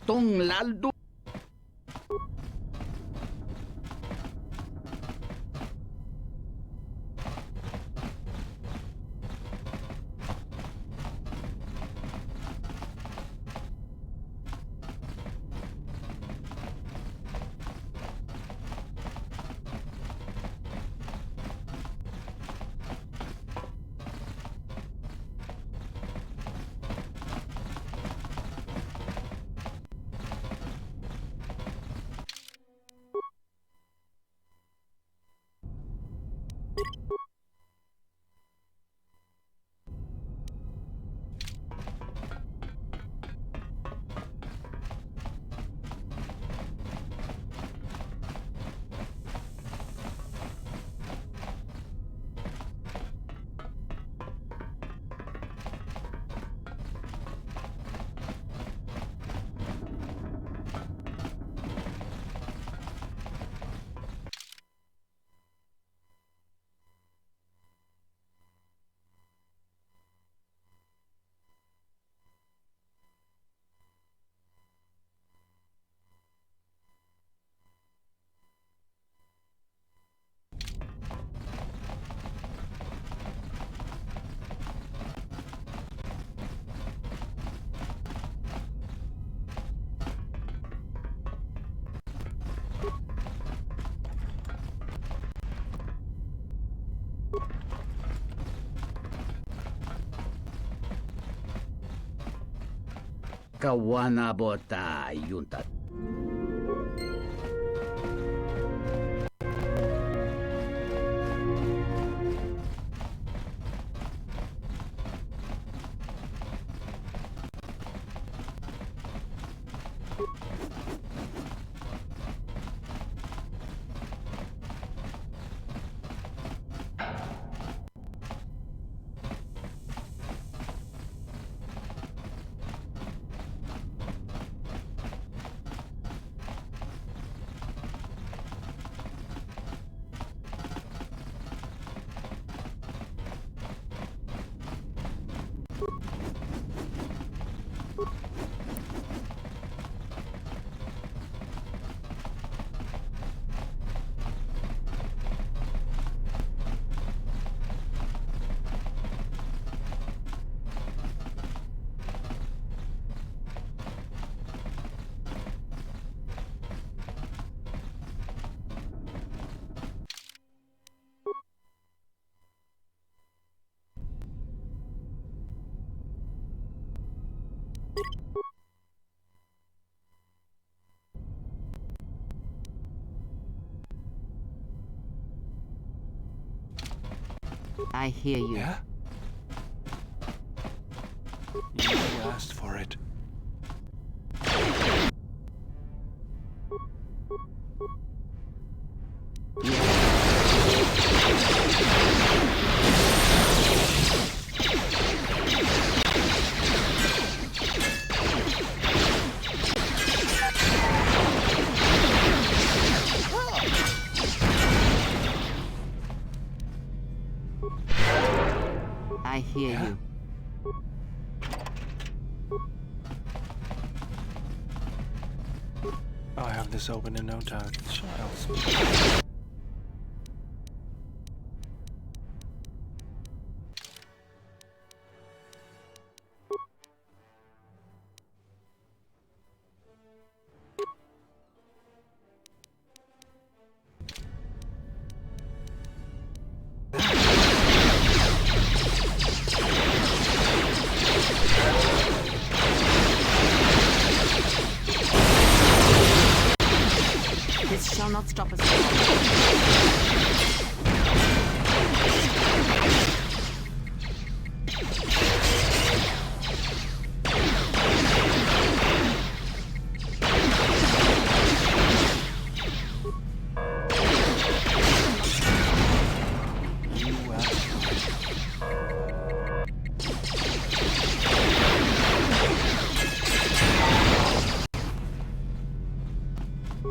Tong laldo. Kawana bota yunta. I hear you. Yeah? You asked for it. I hear you. I'll have this open in no time, child. This shall not stop us.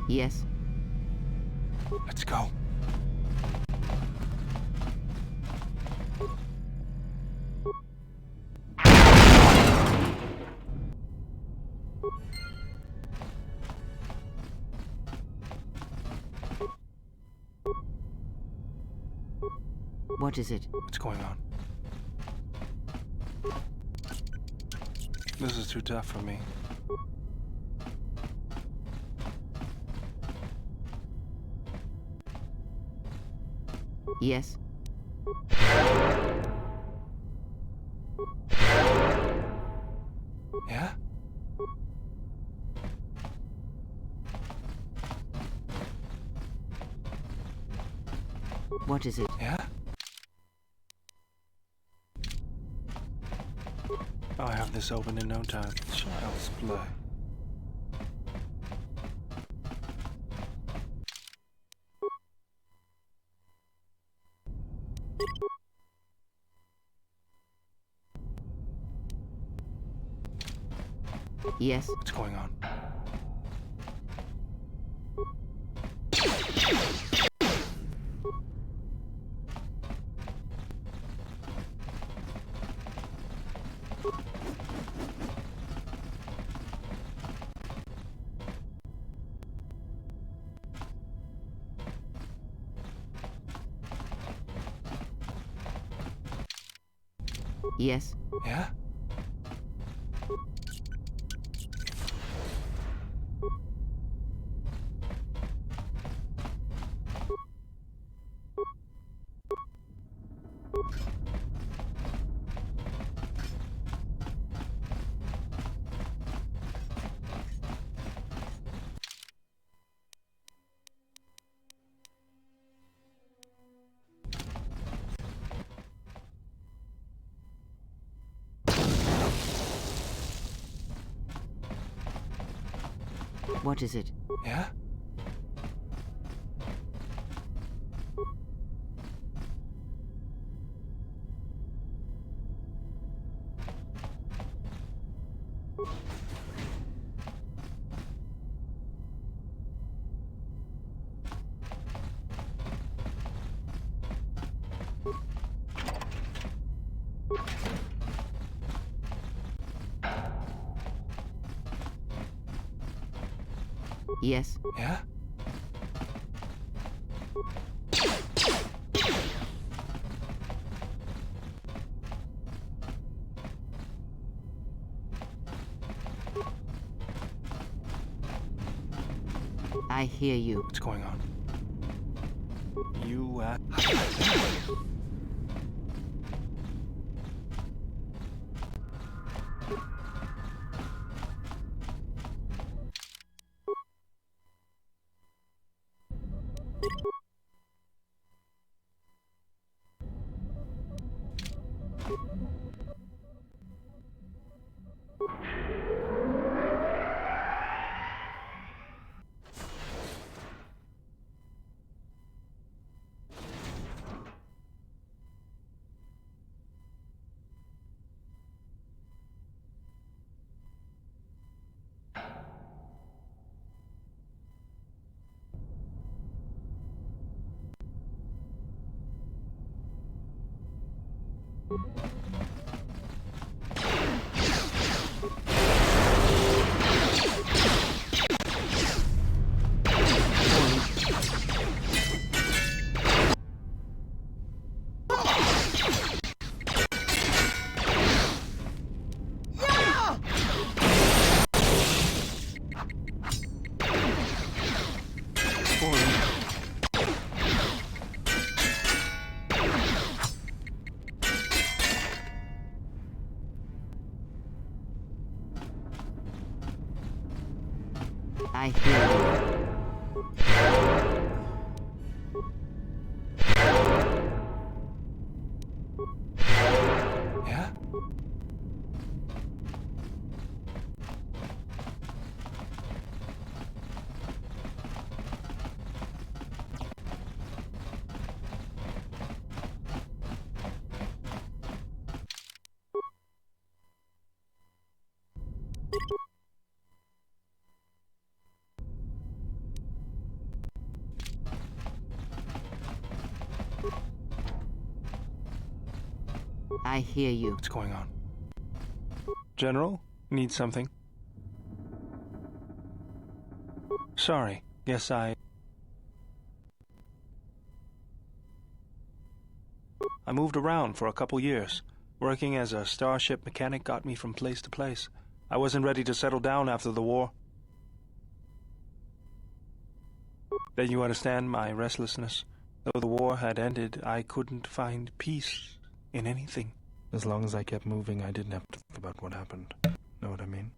Yes. Let's go. What is it? What's going on? This is too tough for me. Yes? Yeah? What is it? Yeah? I'll have this open in no time. Child's play. Yes? What's going on? Yes? Yeah? What is it? Yeah? Yes? Yeah? I hear you. What's going on? You, I hear you. Yeah? I hear you. What's going on? General? Need something? Sorry. Guess I... I moved around for a couple years. Working as a starship mechanic got me from place to place. I wasn't ready to settle down after the war. Then you understand my restlessness. Though the war had ended, I couldn't find peace in anything. As long as I kept moving, I didn't have to think about what happened. Know what I mean?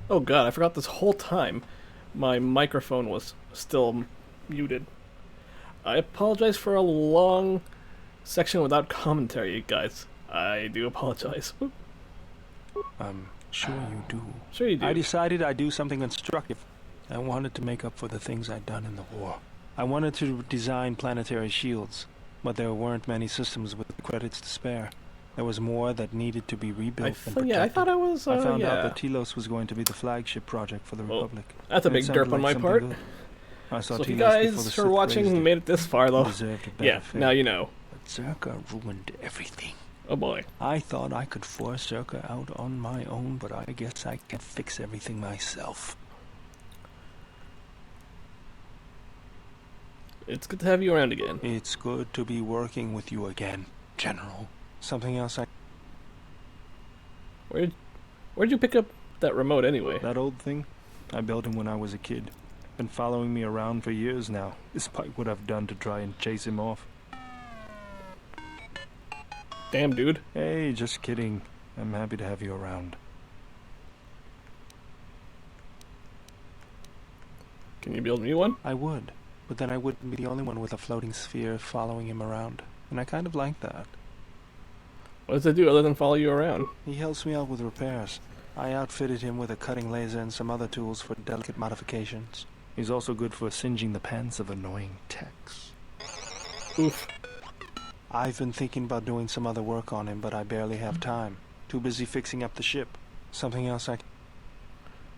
Oh god, I forgot this whole time my microphone was still muted. I apologize for a long section without commentary, guys. I do apologize. I'm sure you do. Sure you do. I decided I'd do something constructive. I wanted to make up for the things I'd done in the war. I wanted to design planetary shields, but there weren't many systems with the credits to spare. There was more that needed to be rebuilt and protected. Yeah, I thought I was, I found out that Telos was going to be the flagship project for the Republic. That's a big derp on my part. So if you guys are watching and made it this far, though, yeah, now you know. But Czerka ruined everything. Oh boy. I thought I could force Czerka out on my own, but I guess I can fix everything myself. It's good to have you around again. It's good to be working with you again, General. Something else Where'd you pick up that remote anyway? That old thing? I built him when I was a kid. Been following me around for years now, despite what I've done to try and chase him off. Damn, dude. Hey, just kidding. I'm happy to have you around. Can you build me one? I would, but then I wouldn't be the only one with a floating sphere following him around. And I kind of like that. What does it do other than follow you around? He helps me out with repairs. I outfitted him with a cutting laser and some other tools for delicate modifications. He's also good for singeing the pants of annoying techs. Oof. I've been thinking about doing some other work on him, but I barely have time. Too busy fixing up the ship. Something else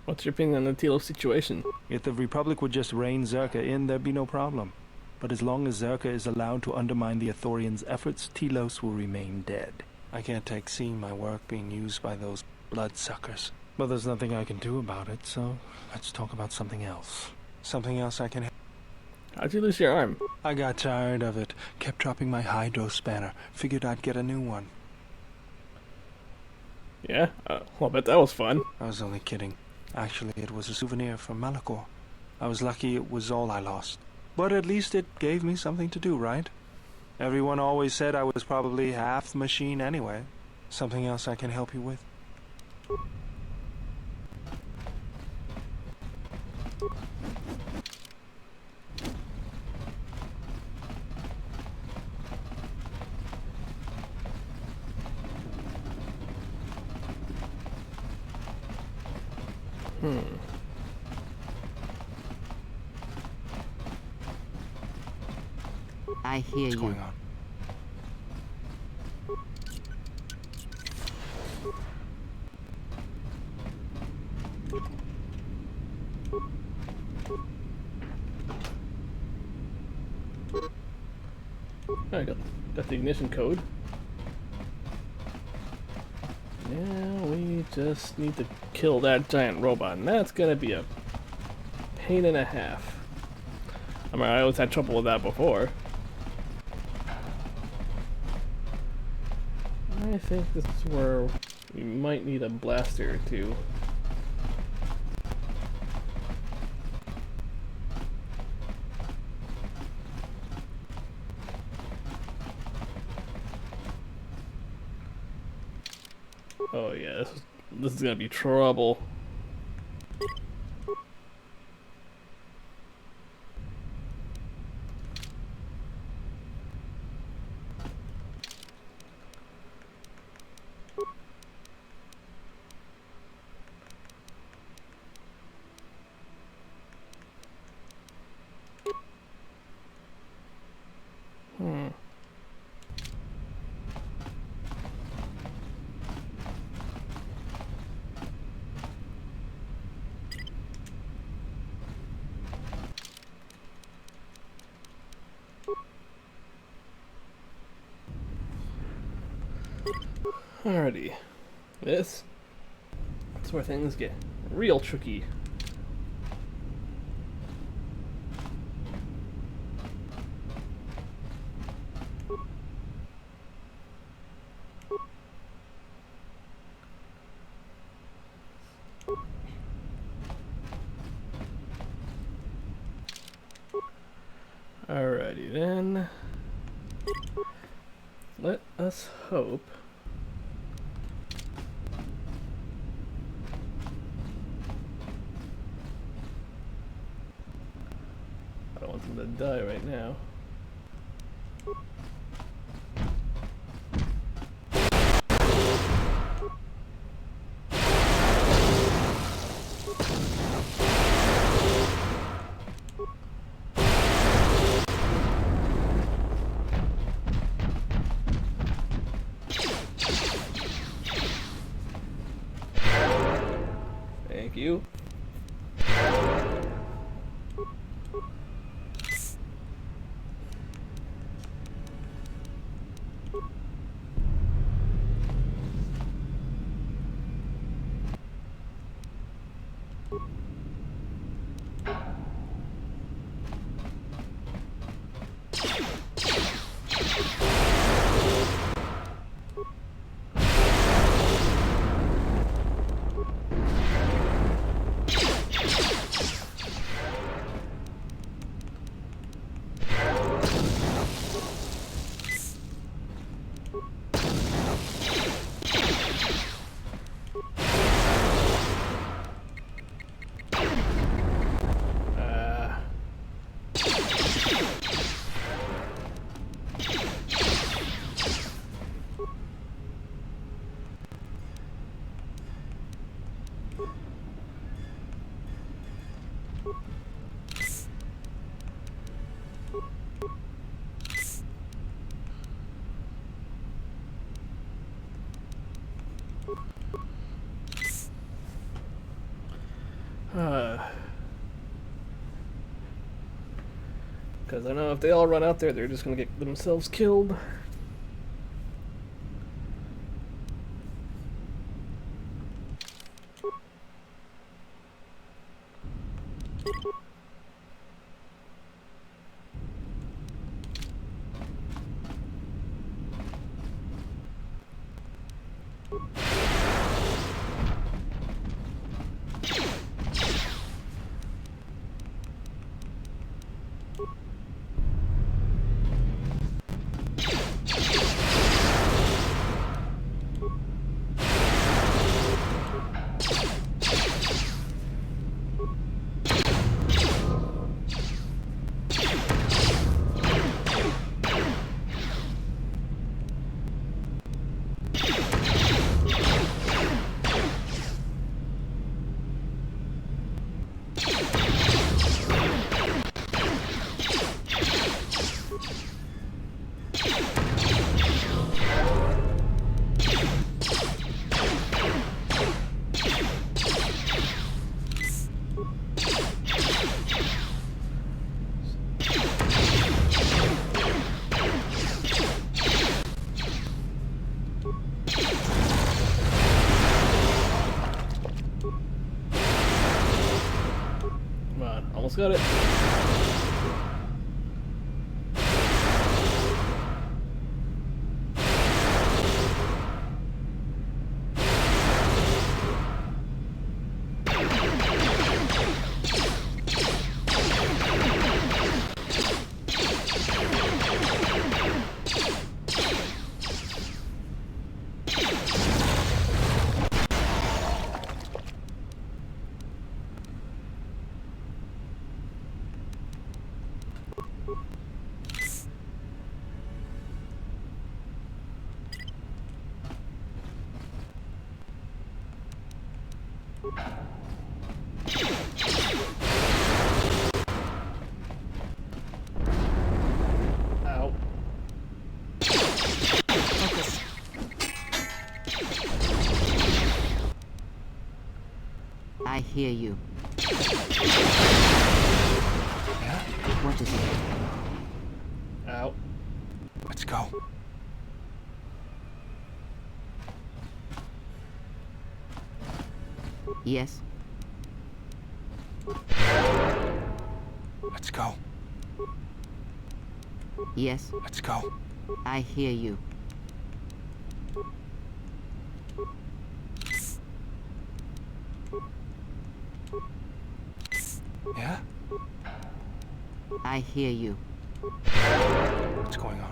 What's your opinion on the Telos situation? If the Republic would just rein Czerka in, there'd be no problem. But as long as Czerka is allowed to undermine the Ithorians' efforts, Telos will remain dead. I can't take seeing my work being used by those bloodsuckers. Well, there's nothing I can do about it, so let's talk about something else. Something else I can... How'd you lose your arm? I got tired of it. Kept dropping my hydro spanner. Figured I'd get a new one. Yeah? Well, I bet that was fun. I was only kidding. Actually, it was a souvenir from Malachor. I was lucky it was all I lost. But at least it gave me something to do, right? Everyone always said I was probably half machine anyway. Something else I can help you with? I hear What's you. going on? I got the ignition code. Now we just need to kill that giant robot, and that's gonna be a pain and a half. I mean, I always had trouble with that before. I think this is where we might need a blaster or two. Oh yeah, this is gonna be trouble. Alrighty, that's where things get real tricky. Alrighty then. Let us hope. I don't want them to die right now. Thank you. Because I know if they all run out there, they're just going to get themselves killed. Almost got it. Ow. Focus. I hear you. What is it? Ow. Let's go. Yes. Let's go. Yes. Let's go. I hear you. Yeah? I hear you. What's going on?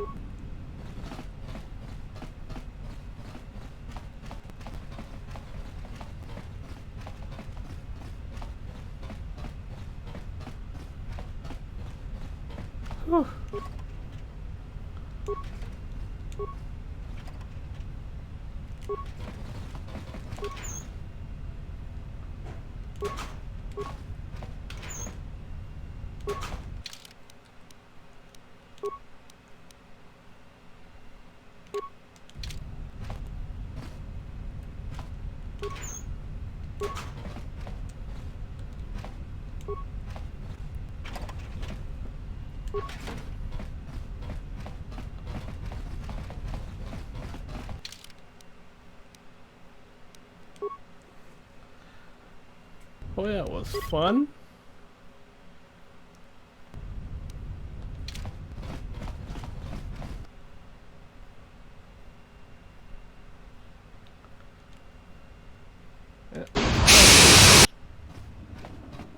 Whew. Oh yeah, it was fun.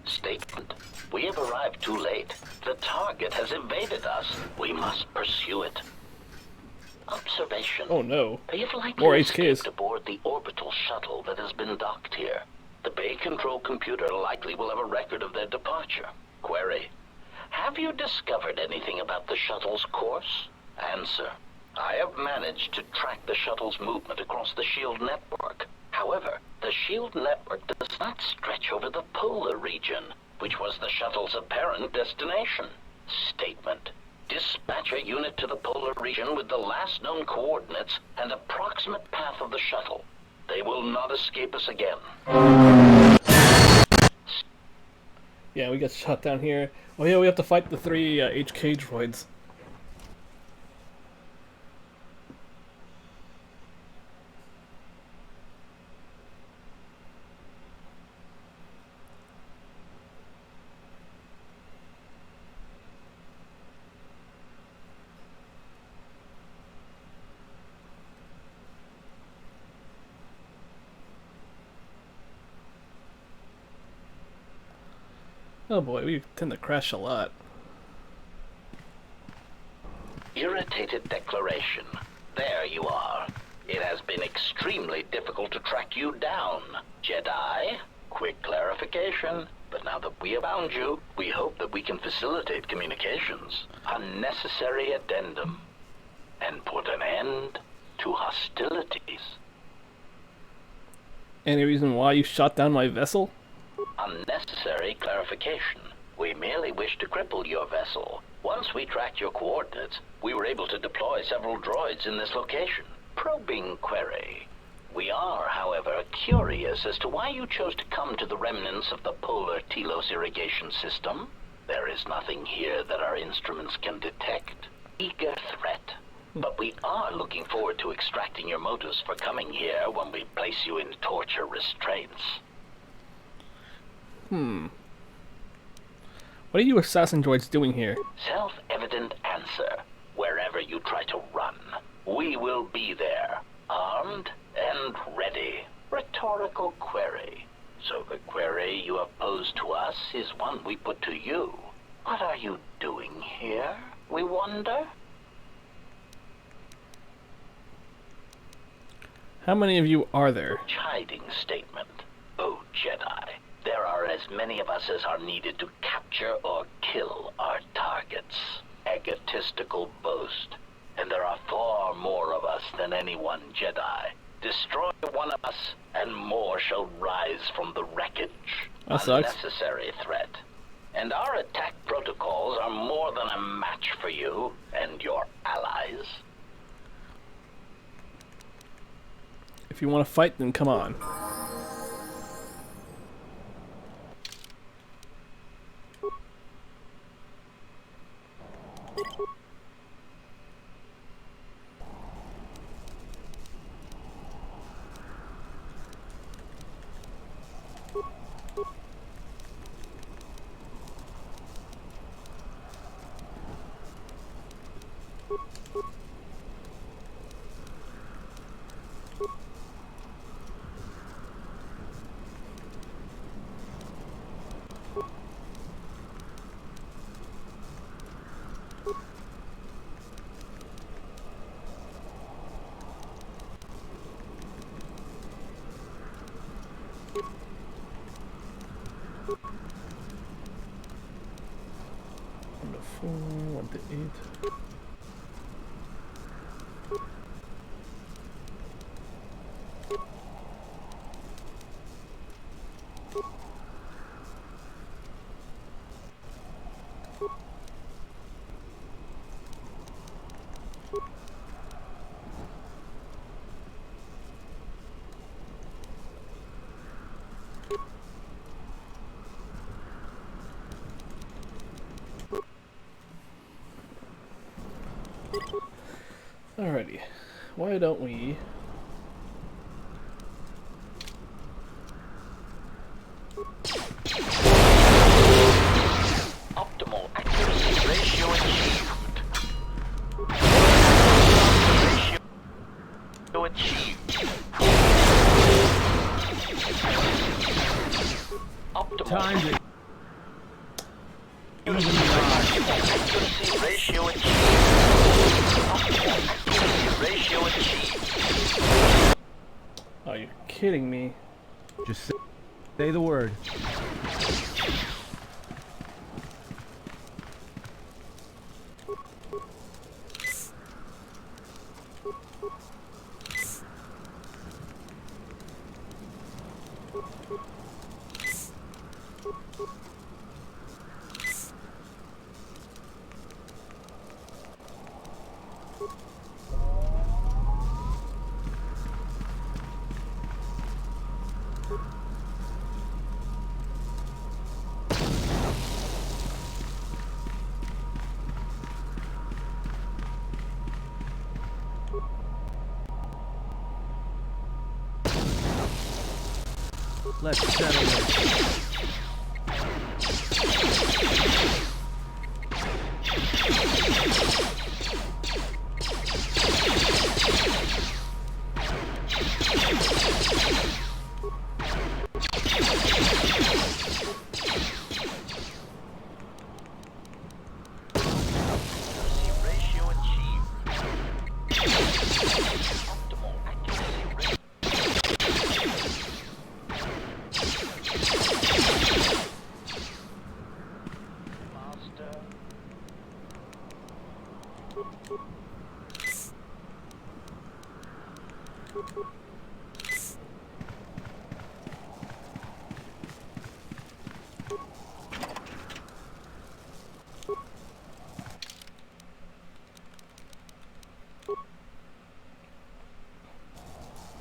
Statement. We have arrived too late. The target has evaded us. We must pursue it. Observation. Oh no. You've likely More escaped HKs. aboard the orbital shuttle that has been docked here. The Bay Control computer likely will have a record of their departure. Query. Have you discovered anything about the shuttle's course? Answer. I have managed to track the shuttle's movement across the SHIELD network. However, the SHIELD network does not stretch over the polar region, which was the shuttle's apparent destination. Statement. Dispatch a unit to the polar region with the last known coordinates and approximate path of the shuttle. They will not escape us again. Yeah, we get shot down here. Oh yeah, we have to fight the 3 HK droids. Oh boy, we tend to crash a lot. Irritated declaration. There you are. It has been extremely difficult to track you down, Jedi. Quick clarification. But now that we have found you, we hope that we can facilitate communications. Unnecessary addendum. And put an end to hostilities. Any reason why you shot down my vessel? Unnecessary clarification. We merely wish to cripple your vessel. Once we tracked your coordinates, we were able to deploy several droids in this location. Probing query. We are, however, curious as to why you chose to come to the remnants of the polar Telos irrigation system. There is nothing here that our instruments can detect. Eager threat. But we are looking forward to extracting your motives for coming here when we place you in torture restraints. What are you assassin droids doing here? Self-evident answer. Wherever you try to run, we will be there, armed and ready. Rhetorical query. So the query you have posed to us is one we put to you. What are you doing here, we wonder? How many of you are there? Chiding statement. Oh, Jedi. There are as many of us as are needed to capture or kill our targets. Egotistical boast. And there are far more of us than any one Jedi. Destroy one of us, and more shall rise from the wreckage. That sucks. Unnecessary threat. And our attack protocols are more than a match for you and your allies. If you want to fight, then come on. Alrighty, why don't we... Optimal accuracy ratio achieved. Ratio achieved. Optimal Time to accuracy ratio achieved. Optimal accuracy ratio achieved. Oh, you're kidding me. just say the word. Let's settle this.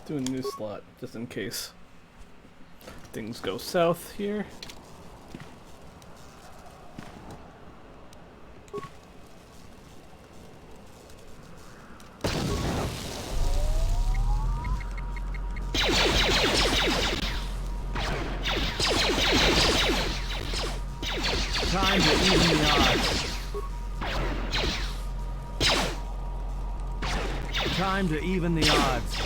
Do a new slot, just in case things go south here. Time to even the odds. Time to even the odds.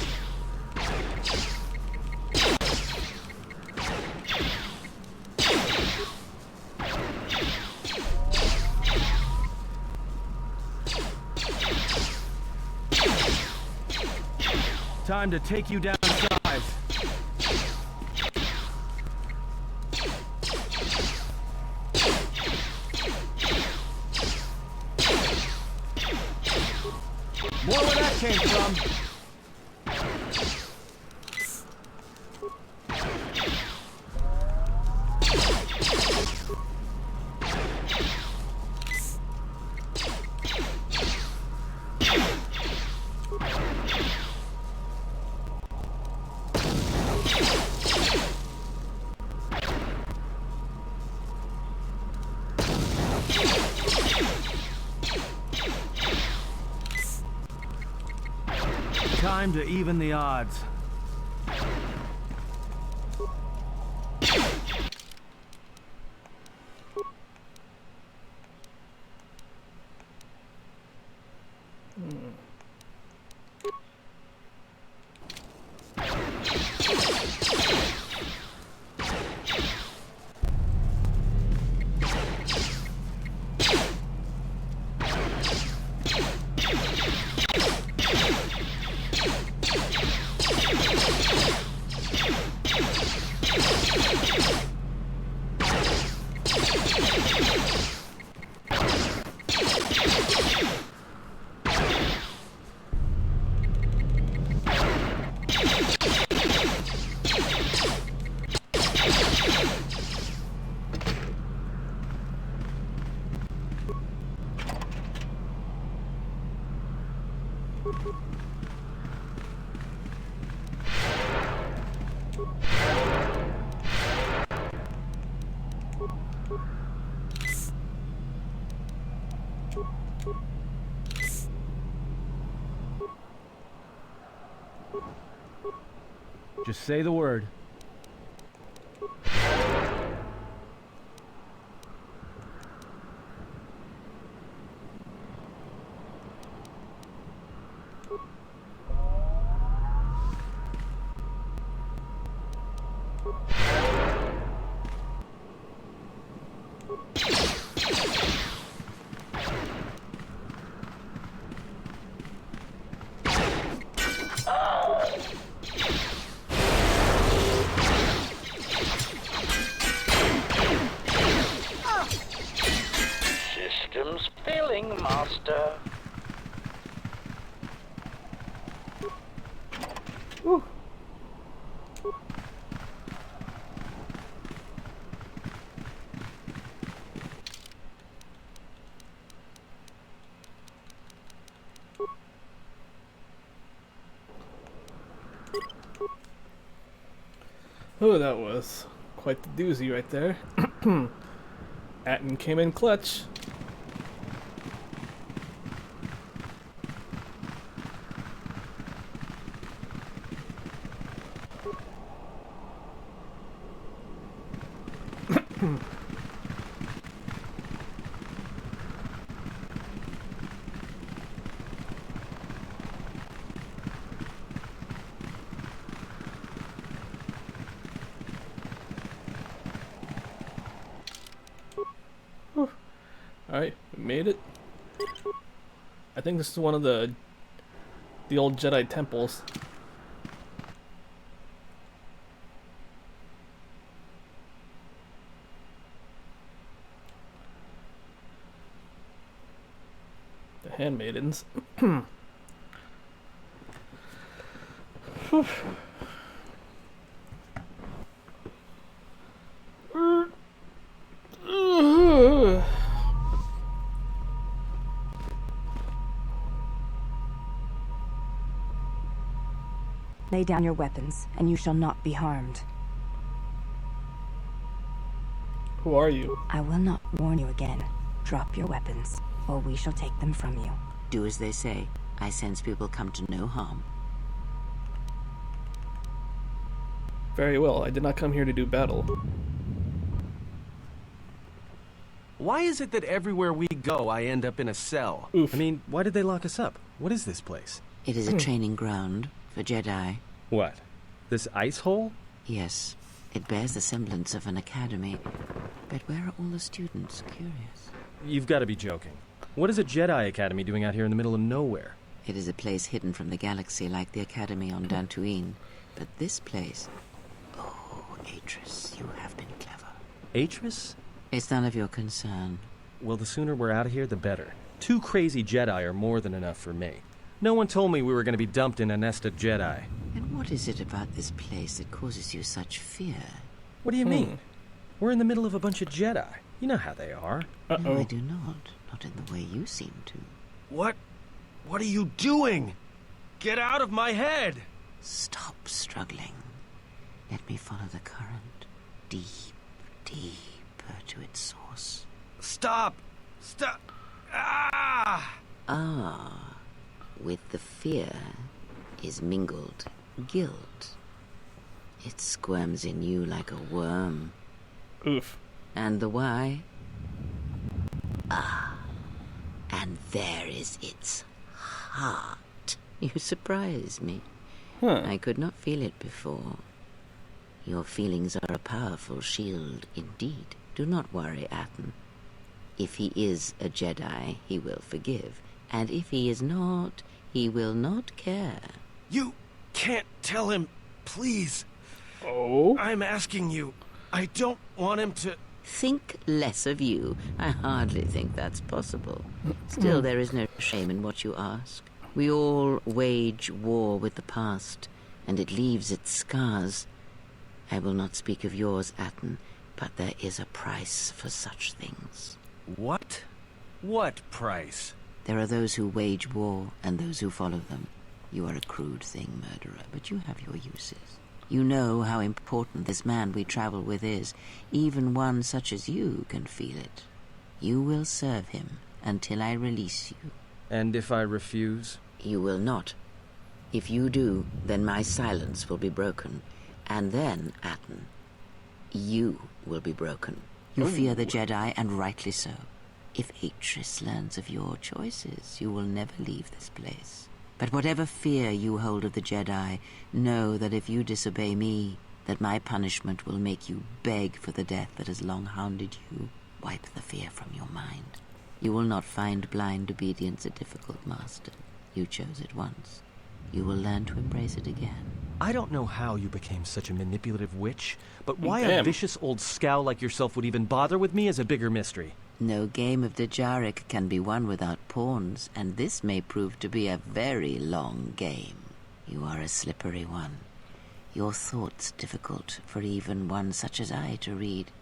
Time to take you down size. More where that came from. Time to even the odds. Just say the word. Systems failing, Master. Oh, that was quite the doozy right there. Atten came in clutch. Alright, we made it. I think this is one of the old Jedi temples. The handmaidens. Lay down your weapons, and you shall not be harmed. Who are you? I will not warn you again. Drop your weapons, or we shall take them from you. Do as they say. I sense people come to no harm. Very well, I did not come here to do battle. Why is it that everywhere we go, I end up in a cell? Oof. I mean, why did they lock us up? What is this place? It is a training ground for Jedi. What? This ice hole? Yes, it bears the semblance of an academy. But where are all the students? Curious. You've got to be joking. What is a Jedi Academy doing out here in the middle of nowhere? It is a place hidden from the galaxy like the Academy on Dantooine. But this place... Oh, Atris, you have been clever. Atris? It's none of your concern. Well, the sooner we're out of here, the better. 2 crazy Jedi are more than enough for me. No one told me we were going to be dumped in a nest of Jedi. And what is it about this place that causes you such fear? What do you mean? We're in the middle of a bunch of Jedi. You know how they are. No, I do not. Not in the way you seem to. What? What are you doing? Get out of my head! Stop struggling. Let me follow the current. Deep, deeper to its source. Stop! Stop! Ah! Ah. With the fear is mingled guilt. It squirms in you like a worm. Oof. And the why? Ah. And there is its heart. You surprise me. I could not feel it before. Your feelings are a powerful shield indeed. Do not worry, Atten. If he is a Jedi, he will forgive. And if he is not, he will not care. You can't tell him, please. Oh? I'm asking you. I don't want him to... Think less of you. I hardly think that's possible. Still, there is no shame in what you ask. We all wage war with the past, and it leaves its scars. I will not speak of yours, Atten, but there is a price for such things. What? What price? There are those who wage war and those who follow them. You are a crude thing, murderer, but you have your uses. You know how important this man we travel with is. Even one such as you can feel it. You will serve him until I release you. And if I refuse? You will not. If you do, then my silence will be broken. And then, Atten, you will be broken. You fear the Jedi, and rightly so. If Atris learns of your choices, you will never leave this place. But whatever fear you hold of the Jedi, know that if you disobey me, that my punishment will make you beg for the death that has long hounded you. Wipe the fear from your mind. You will not find blind obedience a difficult master. You chose it once. You will learn to embrace it again. I don't know how you became such a manipulative witch, but why Damn. a vicious old scowl like yourself would even bother with me is a bigger mystery. No game of Djarik can be won without pawns, and this may prove to be a very long game. You are a slippery one. Your thoughts difficult for even one such as I to read.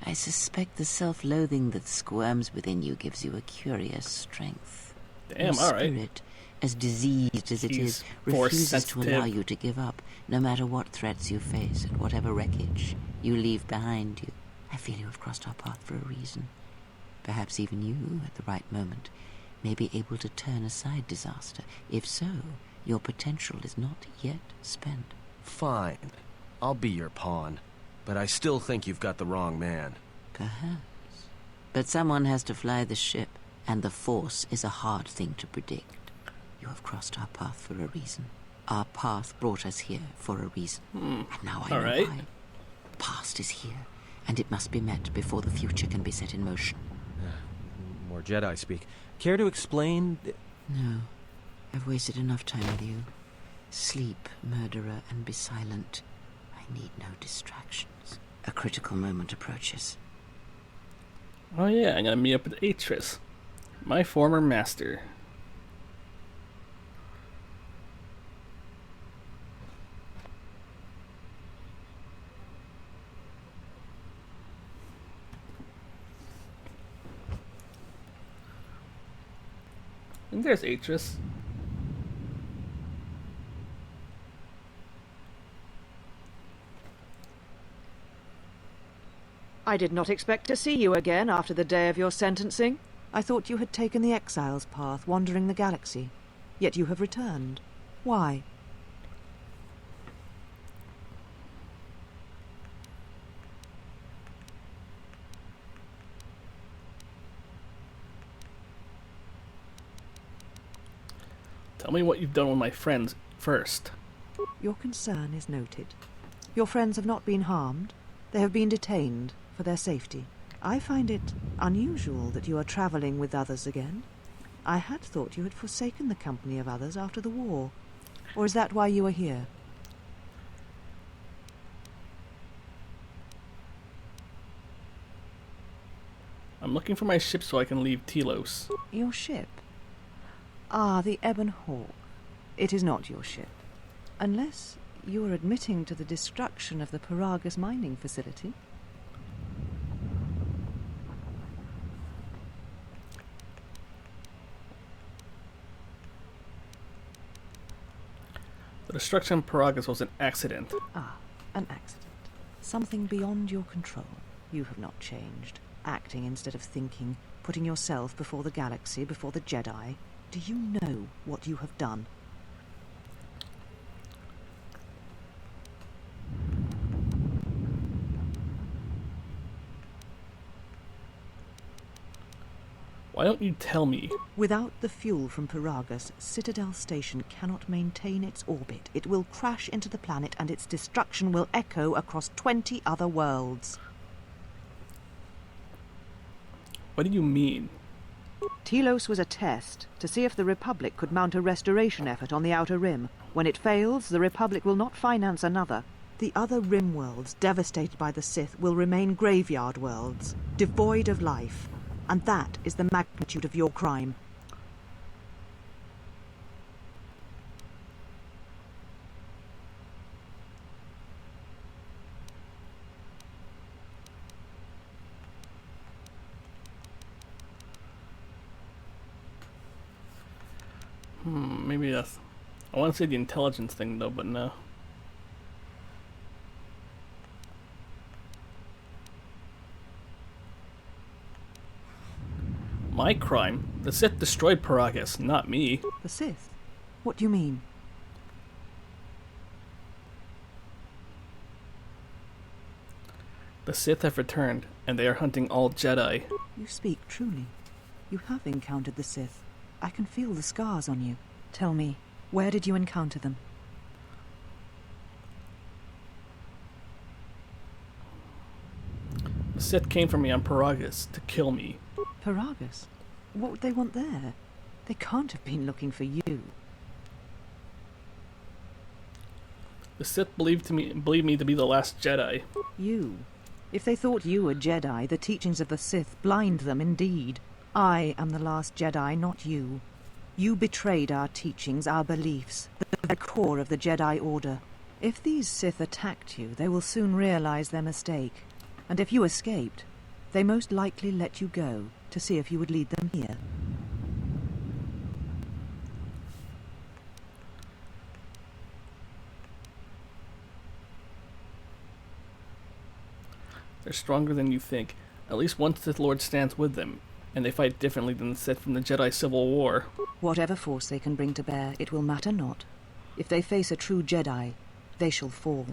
I suspect the self-loathing that squirms within you gives you a curious strength. Damn, Your alright. spirit, as diseased as it is, refuses to allow you to give up, no matter what threats you face and whatever wreckage you leave behind you. I feel you have crossed our path for a reason. Perhaps even you, at the right moment, may be able to turn aside disaster. If so, your potential is not yet spent. Fine. I'll be your pawn. But I still think you've got the wrong man. Perhaps. But someone has to fly the ship, and the Force is a hard thing to predict. You have crossed our path for a reason. Our path brought us here for a reason. And now I know why. The past is here, and it must be met before the future can be set in motion. More Jedi speak. Care to explain? No. I've wasted enough time with you. Sleep, murderer, and be silent. I need no distractions. A critical moment approaches. Oh yeah, I'm gonna meet up with Atris, my former master. And there's Atris. I did not expect to see you again after the day of your sentencing. I thought you had taken the exile's path, wandering the galaxy. Yet you have returned. Why? Tell me what you've done with my friends first. Your concern is noted. Your friends have not been harmed. They have been detained for their safety. I find it unusual that you are traveling with others again. I had thought you had forsaken the company of others after the war. Or is that why you are here? I'm looking for my ship so I can leave Telos. Your ship? Ah, the Ebon Hawk. It is not your ship. Unless you are admitting to the destruction of the Peragus mining facility. The destruction of Peragus was an accident. Ah, an accident. Something beyond your control. You have not changed. Acting instead of thinking, putting yourself before the galaxy, before the Jedi. Do you know what you have done? Why don't you tell me? Without the fuel from Peragus, Citadel Station cannot maintain its orbit. It will crash into the planet and its destruction will echo across 20 other worlds. What do you mean? Telos was a test to see if the Republic could mount a restoration effort on the Outer Rim. When it fails, the Republic will not finance another. The other Rim worlds, devastated by the Sith, will remain graveyard worlds, devoid of life. And that is the magnitude of your crime. Maybe that's... I want to say the intelligence thing though, but no. my crime. The Sith destroyed Peragus, not me. The Sith? What do you mean? The Sith have returned, and they are hunting all Jedi. You speak truly. You have encountered the Sith. I can feel the scars on you. Tell me, where did you encounter them? The Sith came for me on Peragus to kill me. Peragus? What would they want there? They can't have been looking for you. The Sith believed me to be the last Jedi. You? If they thought you were Jedi, the teachings of the Sith blind them indeed. I am the last Jedi, not you. You betrayed our teachings, our beliefs, the very core of the Jedi Order. If these Sith attacked you, they will soon realize their mistake. And if you escaped, they most likely let you go to see if you would lead them here. They're stronger than you think. At least one Sith Lord stands with them, and they fight differently than the Sith from the Jedi Civil War. Whatever force they can bring to bear, it will matter not. If they face a true Jedi, they shall fall.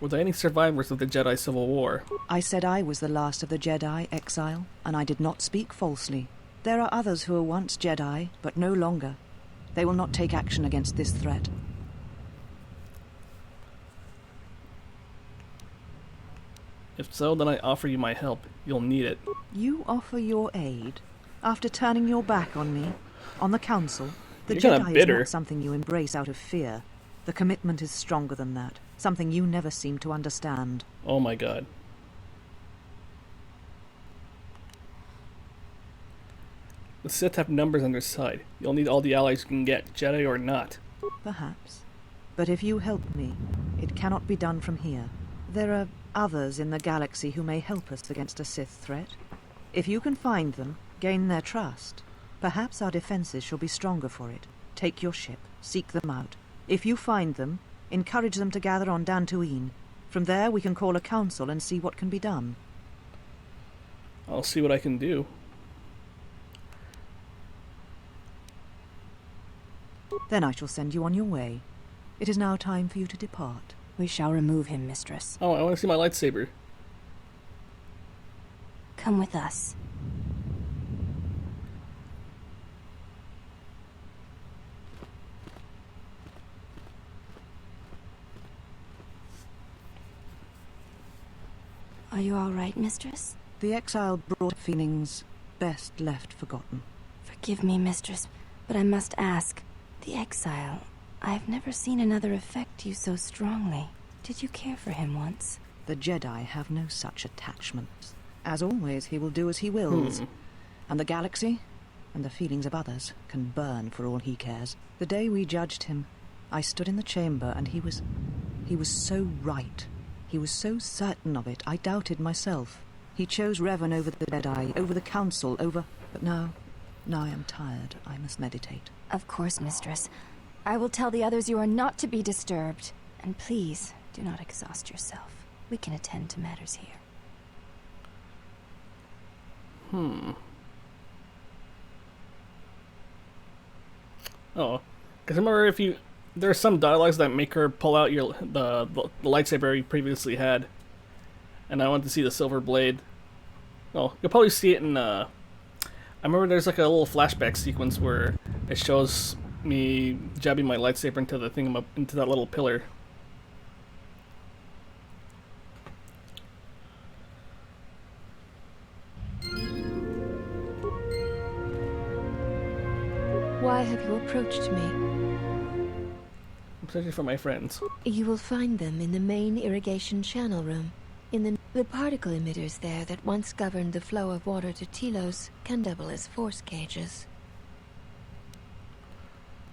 Were there any survivors of the Jedi Civil War? I said I was the last of the Jedi, Exile, and I did not speak falsely. There are others who were once Jedi, but no longer. They will not take action against this threat. If so, then I offer you my help. You'll need it. You offer your aid? After turning your back on me? On the Council? The You're kinda Jedi is bitter. not something you embrace out of fear. The commitment is stronger than that. Something you never seem to understand. Oh my god. The Sith have numbers on their side. You'll need all the allies you can get, Jedi or not. Perhaps. But if you help me, it cannot be done from here. There are others in the galaxy who may help us against a Sith threat. If you can find them, gain their trust, perhaps our defenses shall be stronger for it. Take your ship, seek them out. If you find them, encourage them to gather on Dantooine. From there we can call a council and see what can be done. I'll see what I can do. Then I shall send you on your way. It is now time for you to depart. We shall remove him, mistress. Oh, I want to see my lightsaber. Come with us. Are you all right, mistress? The exile brought feelings best left forgotten. Forgive me, mistress, but I must ask. The exile, I've never seen another affect you so strongly. Did you care for him once? The Jedi have no such attachments. As always, he will do as he wills. And the galaxy, and the feelings of others, can burn for all he cares. The day we judged him, I stood in the chamber and he was so right. He was so certain of it, I doubted myself. He chose Revan over the Jedi, over the Council, over... But now I am tired. I must meditate. Of course, mistress. I will tell the others you are not to be disturbed. And please, do not exhaust yourself. We can attend to matters here. Oh, because remember there are some dialogues that make her pull out the lightsaber you previously had, and I want to see the silver blade. Oh, you'll probably see it in I remember there's like a little flashback sequence where it shows me jabbing my lightsaber into the thing into that little pillar. Why have you approached me? I'm searching for my friends. You will find them in the main irrigation channel room. In the particle emitters there that once governed the flow of water to Telos can double as force cages.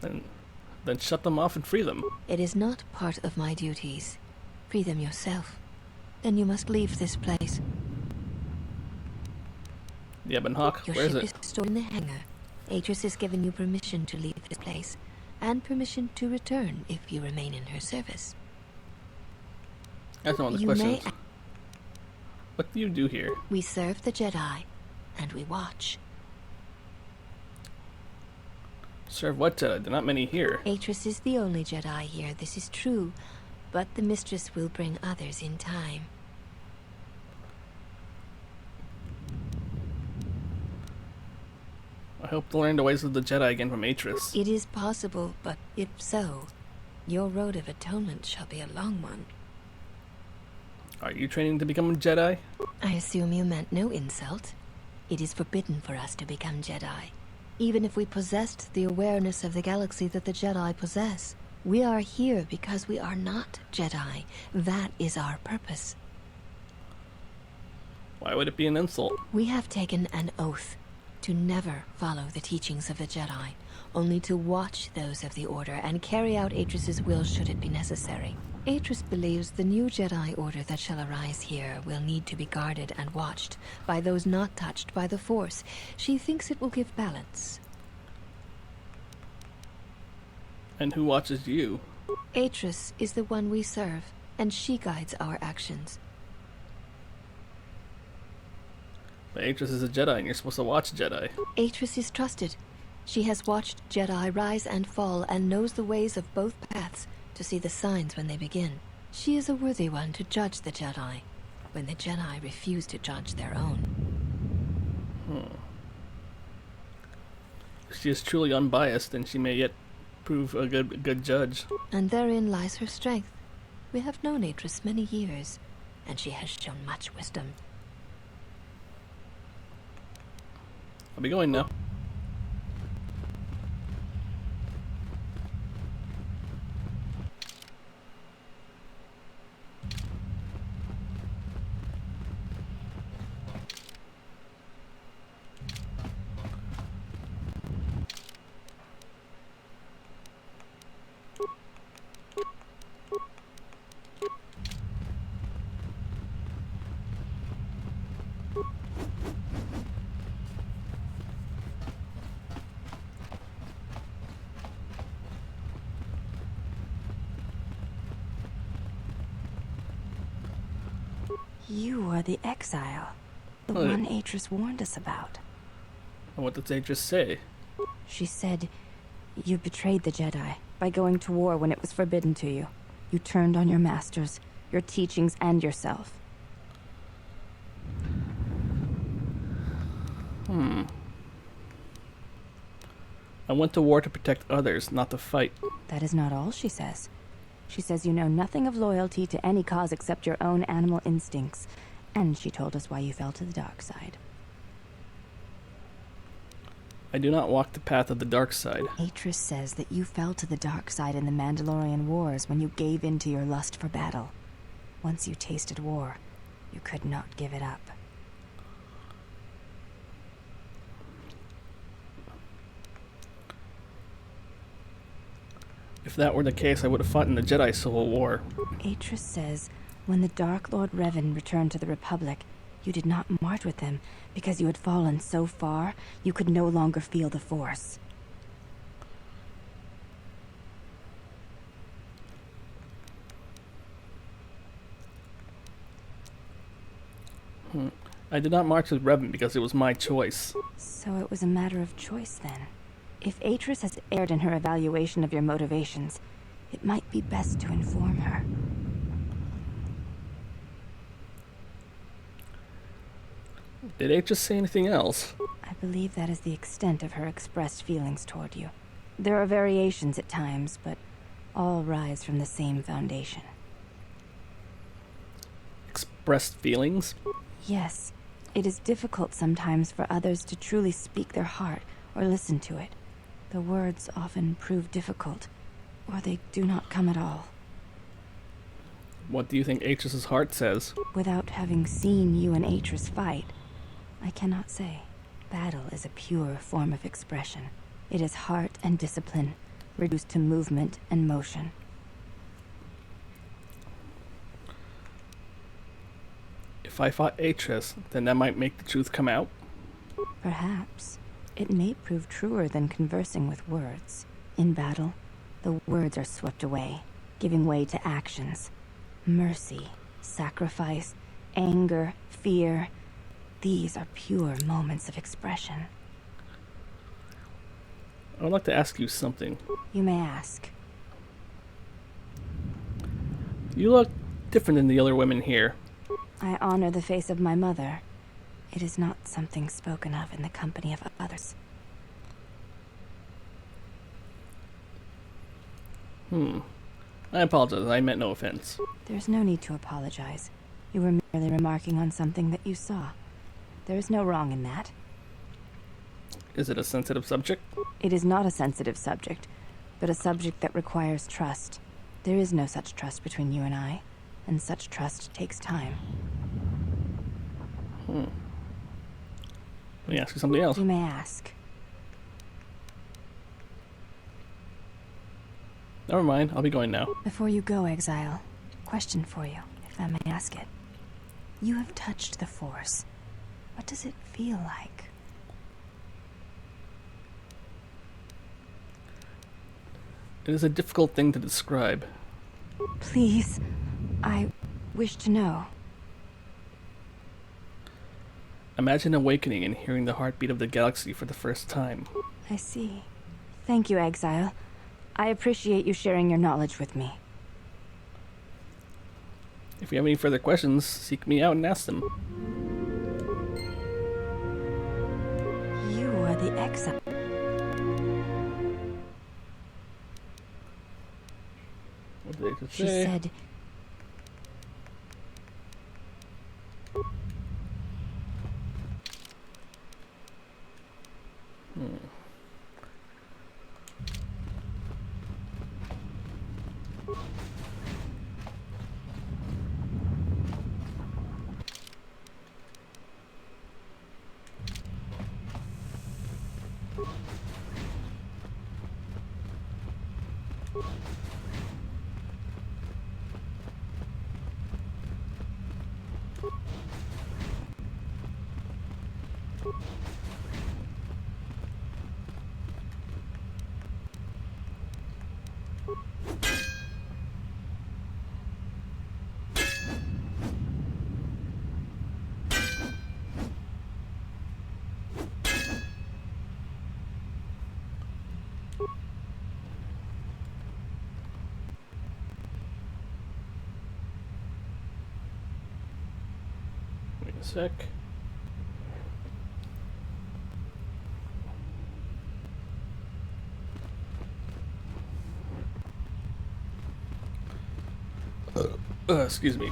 Then shut them off and free them. It is not part of my duties. Free them yourself. Then you must leave this place. The Ebon Hawk, Your where is ship it? is stored in the hangar. Atris has given you permission to leave this place, and permission to return if you remain in her service. That's one of the You may- questions. What do you do here? We serve the Jedi, and we watch. Serve what Jedi? There are not many here. Atris is the only Jedi here, this is true, but the Mistress will bring others in time. I hope to learn the ways of the Jedi again from Atris. It is possible, but if so, your road of atonement shall be a long one. Are you training to become a Jedi? I assume you meant no insult. It is forbidden for us to become Jedi. Even if we possessed the awareness of the galaxy that the Jedi possess, we are here because we are not Jedi. That is our purpose. Why would it be an insult? We have taken an oath to never follow the teachings of the Jedi, only to watch those of the Order and carry out Atris's will should it be necessary. Atris believes the new Jedi Order that shall arise here will need to be guarded and watched by those not touched by the Force. She thinks it will give balance. And who watches you? Atris is the one we serve, and she guides our actions. But Atris is a Jedi and you're supposed to watch Jedi. Atris is trusted. She has watched Jedi rise and fall and knows the ways of both paths to see the signs when they begin. She is a worthy one to judge the Jedi, when the Jedi refuse to judge their own. If she is truly unbiased, then she may yet prove a good judge. And therein lies her strength. We have known Atris many years, and she has shown much wisdom. I'll be going now. You are the exile. The Oh, yeah. one Atris warned us about. And what did Atris say? She said, you betrayed the Jedi by going to war when it was forbidden to you. You turned on your masters, your teachings, and yourself. I went to war to protect others, not to fight. That is not all she says. She says you know nothing of loyalty to any cause except your own animal instincts. And she told us why you fell to the dark side. I do not walk the path of the dark side. Atris says that you fell to the dark side in the Mandalorian Wars when you gave in to your lust for battle. Once you tasted war, you could not give it up. If that were the case, I would have fought in the Jedi Civil War. Atris says when the Dark Lord Revan returned to the Republic, you did not march with him because you had fallen so far you could no longer feel the Force. I did not march with Revan because it was my choice. So it was a matter of choice then. If Atris has erred in her evaluation of your motivations, it might be best to inform her. Did Atris say anything else? I believe that is the extent of her expressed feelings toward you. There are variations at times, but all rise from the same foundation. Expressed feelings? Yes, it is difficult sometimes for others to truly speak their heart or listen to it. The words often prove difficult, or they do not come at all. What do you think Atris's heart says? Without having seen you and Atris fight, I cannot say. Battle is a pure form of expression. It is heart and discipline, reduced to movement and motion. If I fought Atris, then that might make the truth come out? Perhaps. It may prove truer than conversing with words. In battle, the words are swept away, giving way to actions. Mercy, sacrifice, anger, fear. These are pure moments of expression. I would like to ask you something. You may ask. You look different than the other women here. I honor the face of my mother. It is not something spoken of in the company of others. I apologize. I meant no offense. There's no need to apologize. You were merely remarking on something that you saw. There is no wrong in that. Is it a sensitive subject? It is not a sensitive subject, but a subject that requires trust. There is no such trust between you and I, and such trust takes time. Let me ask you something else. You may ask. Never mind, I'll be going now. Before you go, Exile, question for you, if I may ask it. You have touched the Force. What does it feel like? It is a difficult thing to describe. Please, I wish to know. Imagine awakening and hearing the heartbeat of the galaxy for the first time. I see. Thank you, Exile. I appreciate you sharing your knowledge with me. If you have any further questions, seek me out and ask them. You are the Exile. What did they just She say? said... Wait a sec. Excuse me.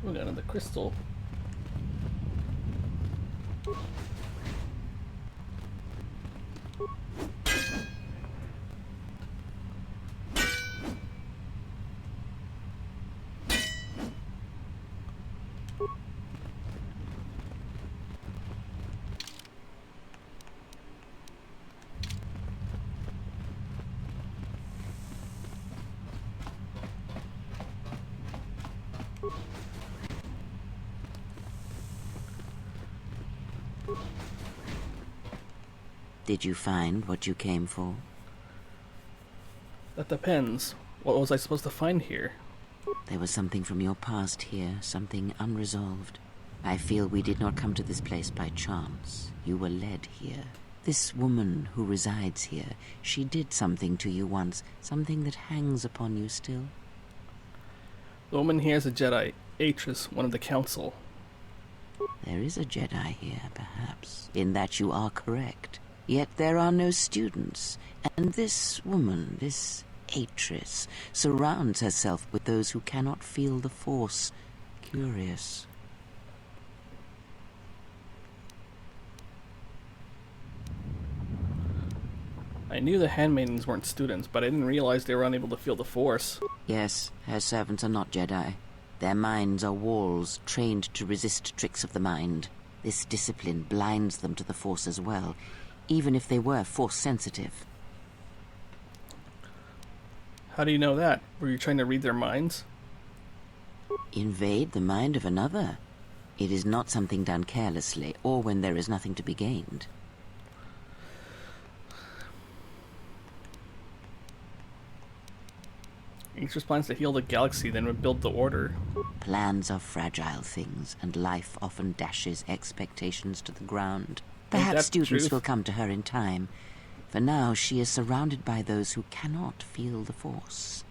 We got another crystal. Did you find what you came for? That depends. What was I supposed to find here? There was something from your past here, something unresolved. I feel we did not come to this place by chance. You were led here. This woman who resides here, she did something to you once, something that hangs upon you still. The woman here is a Jedi, Atris, one of the Council. There is a Jedi here, perhaps, in that you are correct. Yet there are no students, and this woman, this Atris, surrounds herself with those who cannot feel the Force. Curious. I knew the handmaidens weren't students, but I didn't realize they were unable to feel the Force. Yes, her servants are not Jedi. Their minds are walls, trained to resist tricks of the mind. This discipline blinds them to the Force as well, even if they were Force-sensitive. How do you know that? Were you trying to read their minds? Invade the mind of another? It is not something done carelessly, or when there is nothing to be gained. Atreus plans to heal the galaxy, then rebuild the Order. Plans are fragile things, and life often dashes expectations to the ground. Perhaps students will come to her in time. For now, she is surrounded by those who cannot feel the Force.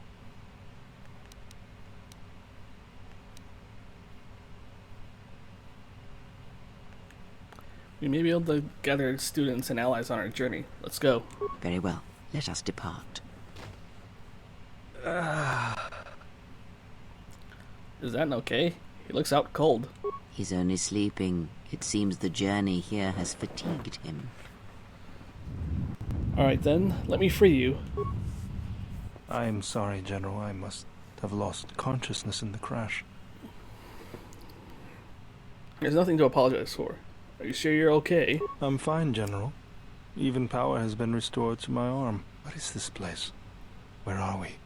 We may be able to gather students and allies on our journey. Let's go. Very well. Let us depart. Is that okay? He looks out cold. He's only sleeping. It seems the journey here has fatigued him. Alright then, let me free you. I am sorry, General. I must have lost consciousness in the crash. There's nothing to apologize for. Are you sure you're okay? I'm fine, General. Even power has been restored to my arm. What is this place? Where are we?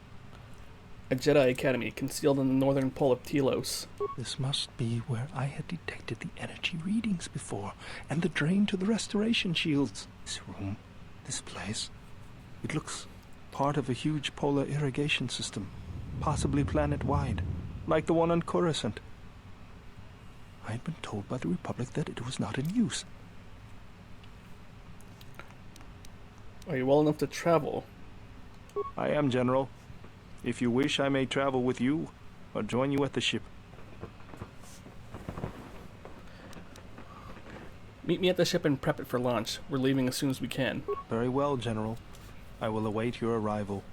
A Jedi Academy concealed in the northern pole of Telos. This must be where I had detected the energy readings before, and the drain to the restoration shields. This room, this place, it looks part of a huge polar irrigation system, possibly planet-wide, like the one on Coruscant. I had been told by the Republic that it was not in use. Are you well enough to travel? I am, General. If you wish, I may travel with you, or join you at the ship. Meet me at the ship and prep it for launch. We're leaving as soon as we can. Very well, General. I will await your arrival.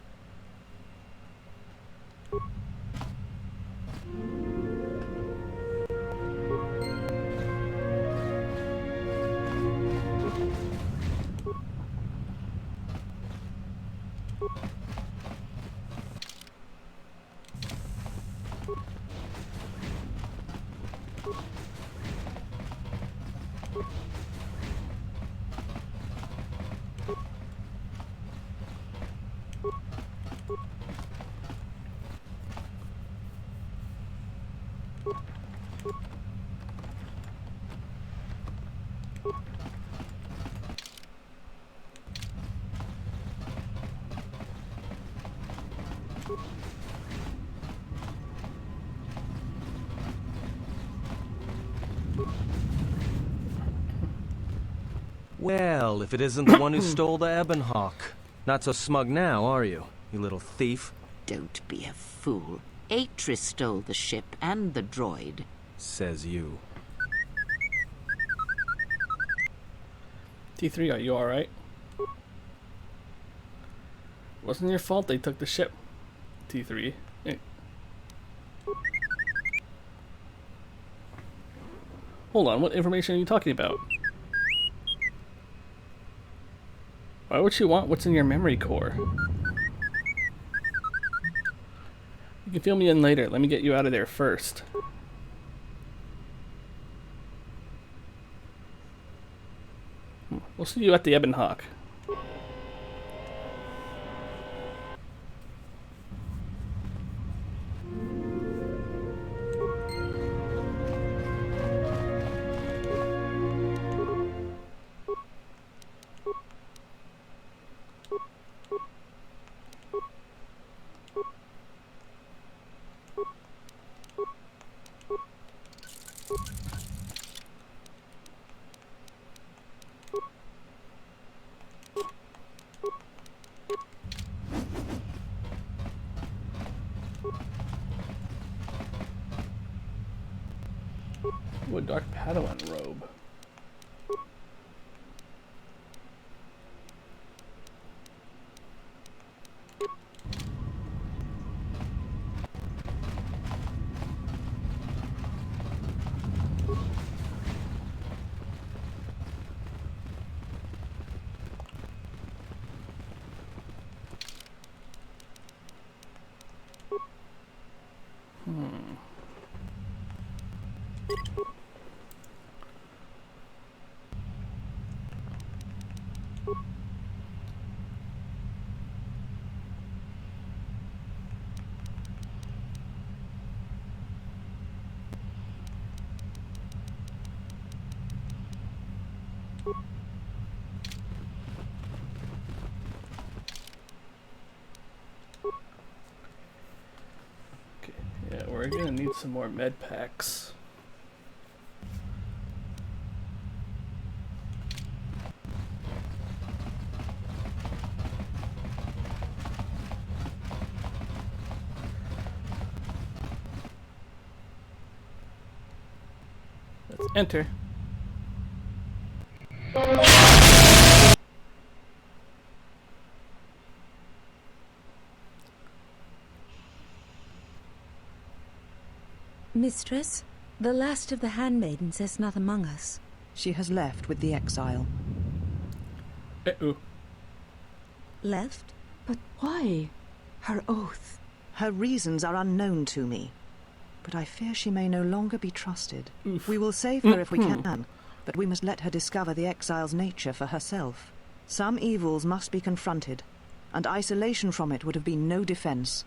Well, if it isn't the one who stole the Ebon Hawk. Not so smug now, are you, you little thief? Don't be a fool. Atreus stole the ship and the droid. Says you. T3, are you alright? Wasn't your fault they took the ship. T3. Hey. Hold on, what information are you talking about? Why would you want what's in your memory core? You can fill me in later. Let me get you out of there first. We'll see you at the Ebon Hawk. Ooh, a dark Padawan robe. we're gonna need some more med packs. Let's enter. Mistress, the last of the handmaidens is not among us. She has left with the exile. Uh-oh. Left? But why? Her oath. Her reasons are unknown to me, but I fear she may no longer be trusted. Oof. We will save her if we can, but we must let her discover the exile's nature for herself. Some evils must be confronted, and isolation from it would have been no defense.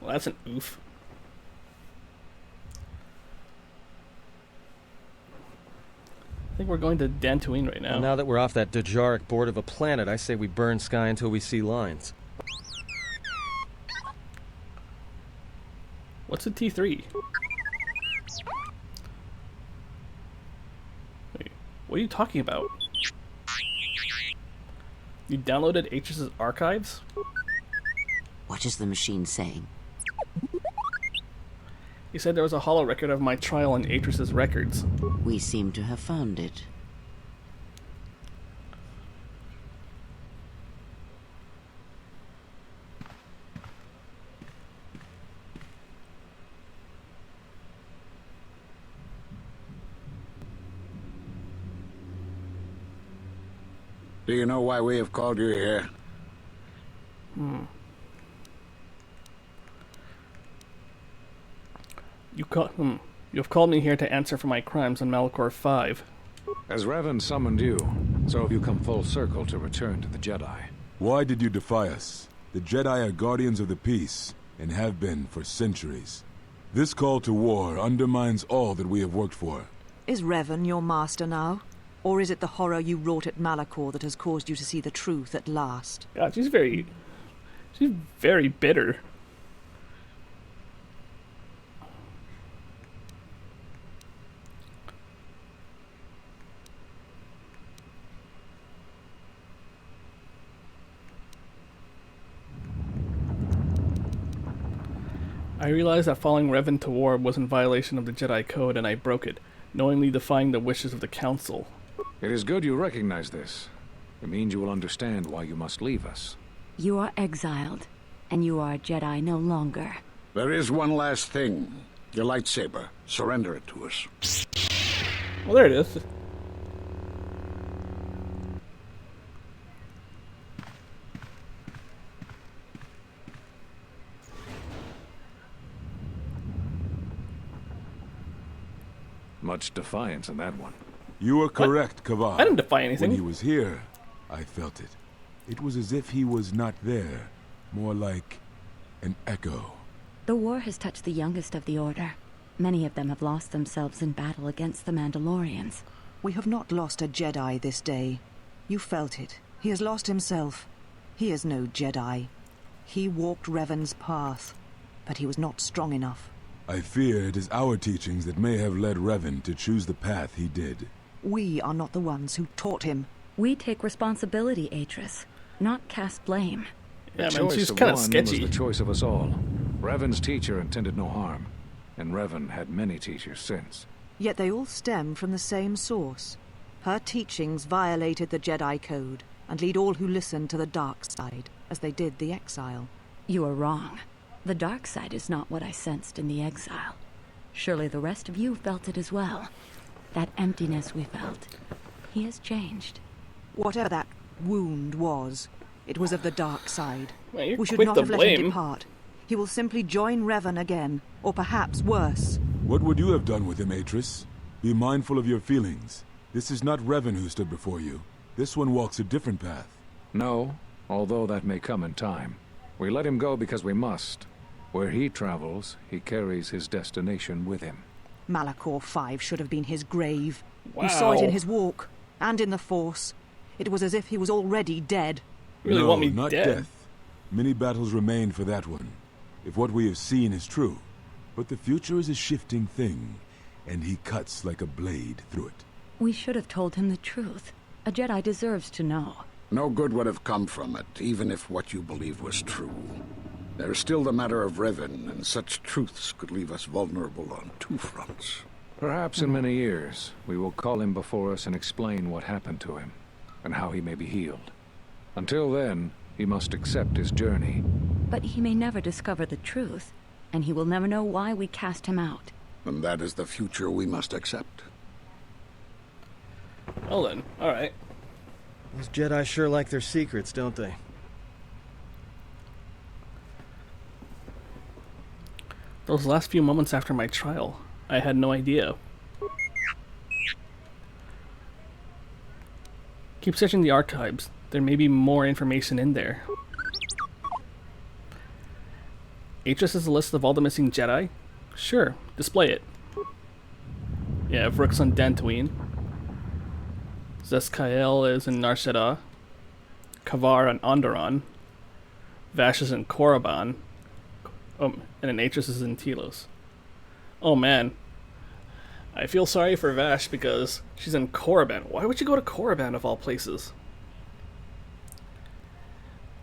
Well, that's an oof. I think we're going to Dantooine right now. Well, now that we're off that Dejaric board of a planet, I say we burn sky until we see lines. What's a T3? Wait, what are you talking about? You downloaded Atris's archives? What is the machine saying? He said there was a holo record of my trial in Atris's records. We seem to have found it. Do you know why we have called you here? You've called me here to answer for my crimes on Malachor 5. As Revan summoned you, so have you come full circle to return to the Jedi. Why did you defy us? The Jedi are guardians of the peace, and have been for centuries. This call to war undermines all that we have worked for. Is Revan your master now? Or is it the horror you wrought at Malachor that has caused you to see the truth at last? God, she's very bitter. I realized that following Revan to war was in violation of the Jedi Code, and I broke it, knowingly defying the wishes of the Council. It is good you recognize this. It means you will understand why you must leave us. You are exiled, and you are a Jedi no longer. There is one last thing. Your lightsaber. Surrender it to us. Well, there it is. Much defiance in that one. You were correct, Kavar. I didn't defy anything. When he was here, I felt it. It was as if he was not there. More like an echo. The war has touched the youngest of the Order. Many of them have lost themselves in battle against the Mandalorians. We have not lost a Jedi this day. You felt it. He has lost himself. He is no Jedi. He walked Revan's path, but he was not strong enough. I fear it is our teachings that may have led Revan to choose the path he did. We are not the ones who taught him. We take responsibility, Atris, not cast blame. Yeah, the man, choice she's of kind of one sketchy. was the choice of us all. Revan's teacher intended no harm, and Revan had many teachers since. Yet they all stem from the same source. Her teachings violated the Jedi Code, and lead all who listen to the dark side, as they did the exile. You are wrong. The dark side is not what I sensed in the exile. Surely the rest of you felt it as well. That emptiness we felt. He has changed. Whatever that wound was, it was of the dark side. Man, you're we should quick not to have let blame. him depart. He will simply join Revan again, or perhaps worse. What would you have done with him, Atris? Be mindful of your feelings. This is not Revan who stood before you. This one walks a different path. No, although that may come in time. We let him go because we must. Where he travels, he carries his destination with him. Malachor 5 should have been his grave. Wow. We saw it in his walk, and in the Force. It was as if he was already dead. Really no, want me not dead. death. Many battles remain for that one. If what we have seen is true, But the future is a shifting thing, and he cuts like a blade through it. We should have told him the truth. A Jedi deserves to know. No good would have come from it, even if what you believe was true. There's still the matter of Revan, and such truths could leave us vulnerable on two fronts. Perhaps in many years, we will call him before us and explain what happened to him, and how he may be healed. Until then, he must accept his journey. But he may never discover the truth, and he will never know why we cast him out. And that is the future we must accept. Well then, alright. Those Jedi sure like their secrets, don't they? Those last few moments after my trial, I had no idea. Keep searching the archives. There may be more information in there. Atris is a list of all the missing Jedi? Sure, display it. Yeah, Vrook's on Dantooine. Zeskael is in Nar Shaddaa. Kavar on Onderon. Vash is in Korriban. And then Atris is in Telos. Oh man. I feel sorry for Vash because she's in Korriban. Why would you go to Korriban of all places?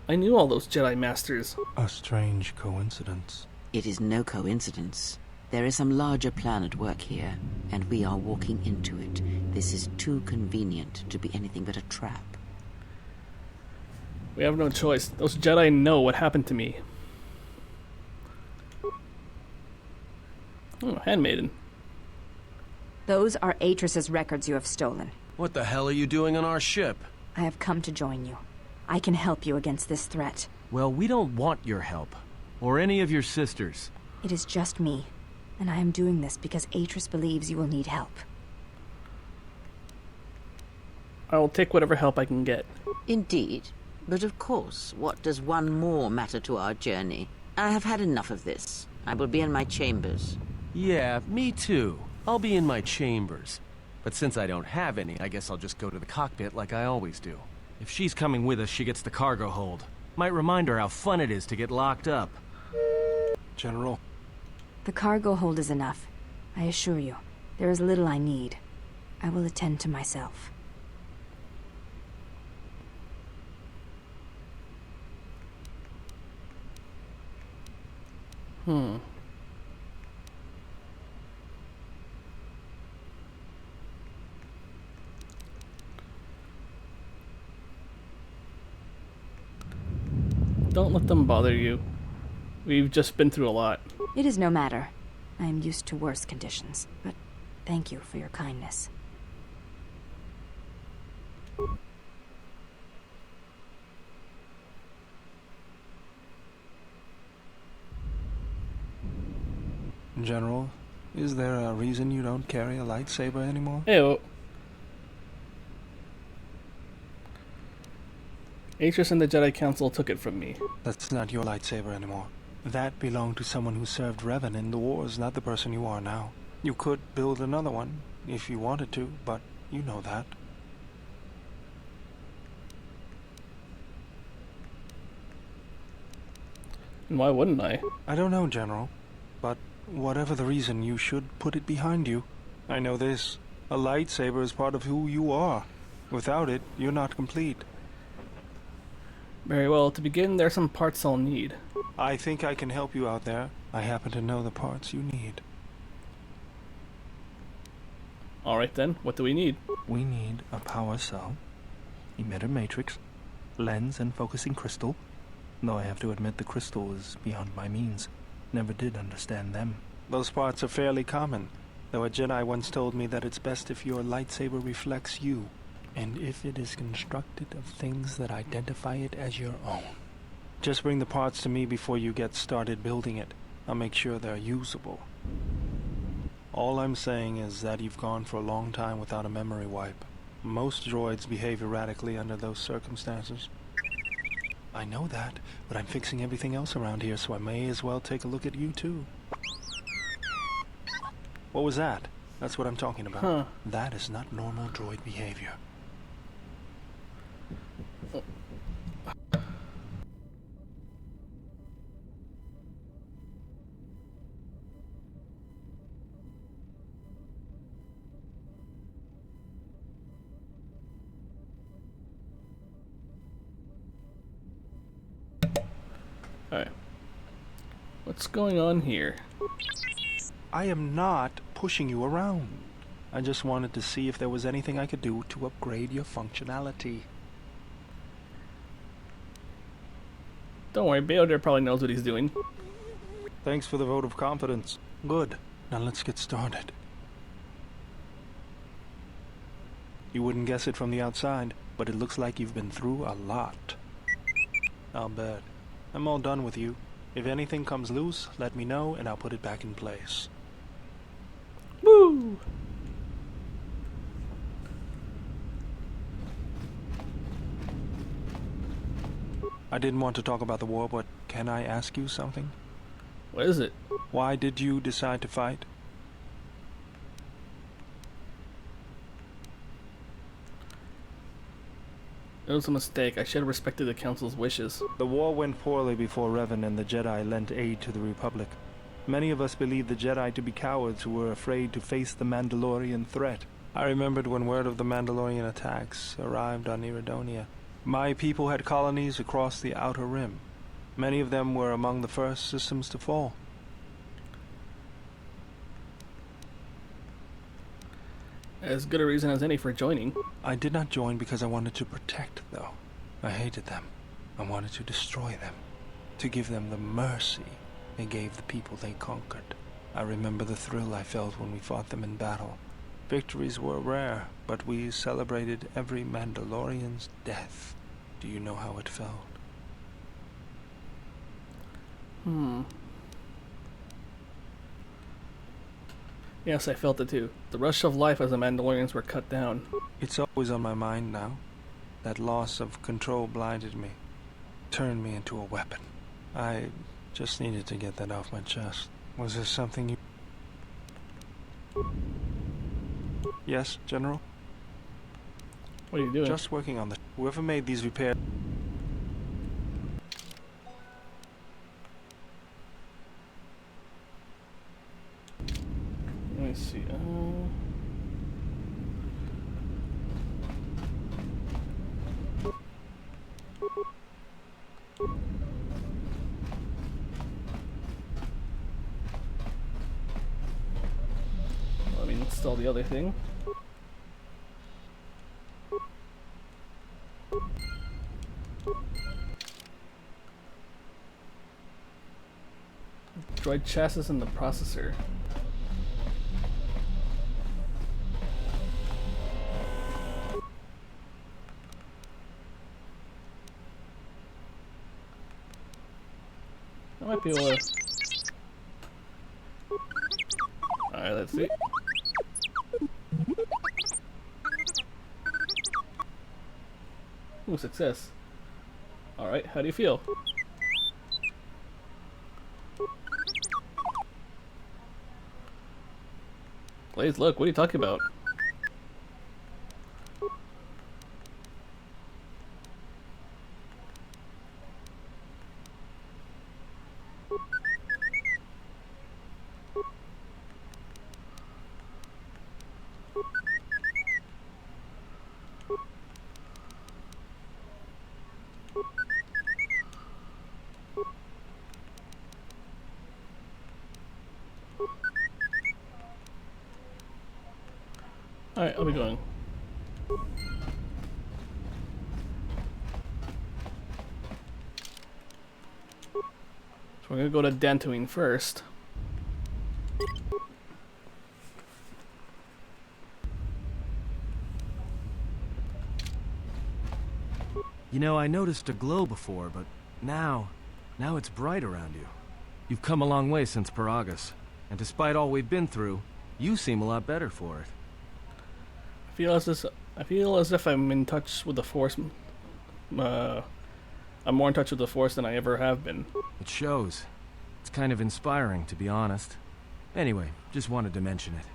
I knew all those Jedi Masters. A strange coincidence. It is no coincidence. There is some larger plan at work here, and we are walking into it. This is too convenient to be anything but a trap. We have no choice. Those Jedi know what happened to me. Oh, handmaiden. Those are Atris's records you have stolen. What the hell are you doing on our ship? I have come to join you. I can help you against this threat. Well, we don't want your help. Or any of your sisters. It is just me. And I am doing this because Atris believes you will need help. I will take whatever help I can get. Indeed. But of course, what does one more matter to our journey? I have had enough of this. I will be in my chambers. Yeah, me too. I'll be in my chambers. But since I don't have any, I guess I'll just go to the cockpit like I always do. If she's coming with us, she gets the cargo hold. Might remind her how fun it is to get locked up. General. The cargo hold is enough. I assure you, there is little I need. I will attend to myself. Don't let them bother you. We've just been through a lot. It is no matter. I am used to worse conditions, but thank you for your kindness. General, is there a reason you don't carry a lightsaber anymore? Ew. Atris and the Jedi Council took it from me. That's not your lightsaber anymore. That belonged to someone who served Revan in the wars, not the person you are now. You could build another one, if you wanted to, but you know that. And why wouldn't I? I don't know, General, but whatever the reason, you should put it behind you. I know this. A lightsaber is part of who you are. Without it, you're not complete. Very well. To begin, there are some parts I'll need. I think I can help you out there. I happen to know the parts you need. Alright then, what do we need? We need a power cell, emitter matrix, lens and focusing crystal. Though I have to admit the crystal is beyond my means. Never did understand them. Those parts are fairly common, though a Jedi once told me that it's best if your lightsaber reflects you, and if it is constructed of things that identify it as your own. Just bring the parts to me before you get started building it. I'll make sure they're usable. All I'm saying is that you've gone for a long time without a memory wipe. Most droids behave erratically under those circumstances. I know that, but I'm fixing everything else around here, so I may as well take a look at you too. What was that? That's what I'm talking about. Huh. That is not normal droid behavior. Alright. What's going on here? I am not pushing you around. I just wanted to see if there was anything I could do to upgrade your functionality. Don't worry, Bao-Dur probably knows what he's doing. Thanks for the vote of confidence. Good. Now let's get started. You wouldn't guess it from the outside, but it looks like you've been through a lot. I'll bet. I'm all done with you. If anything comes loose, let me know and I'll put it back in place. Woo! I didn't want to talk about the war, but can I ask you something? What is it? Why did you decide to fight? It was a mistake. I should have respected the Council's wishes. The war went poorly before Revan and the Jedi lent aid to the Republic. Many of us believed the Jedi to be cowards who were afraid to face the Mandalorian threat. I remembered when word of the Mandalorian attacks arrived on Iridonia. My people had colonies across the Outer Rim. Many of them were among the first systems to fall. As good a reason as any for joining. I did not join because I wanted to protect, though. I hated them. I wanted to destroy them. To give them the mercy they gave the people they conquered. I remember the thrill I felt when we fought them in battle. Victories were rare, but we celebrated every Mandalorian's death. Do you know how it felt? Yes, I felt it too. The rush of life as the Mandalorians were cut down. It's always on my mind now. That loss of control blinded me. Turned me into a weapon. I just needed to get that off my chest. Was there something you... Yes, General? What are you doing? Just working on the... Whoever made these repairs... Let me see. Let me install the other thing. Droid chassis and the processor. I might be able to... Alright, let's see. Ooh, success. Alright, how do you feel? Blaze, look, what are you talking about? Alright, I'll be going. So we're gonna go to Dantooine first. You know, I noticed a glow before, but now it's bright around you. You've come a long way since Peragus, and despite all we've been through, you seem a lot better for it. I feel as if I'm in touch with the Force. I'm more in touch with the Force than I ever have been. It shows. It's kind of inspiring, to be honest. Anyway, just wanted to mention it.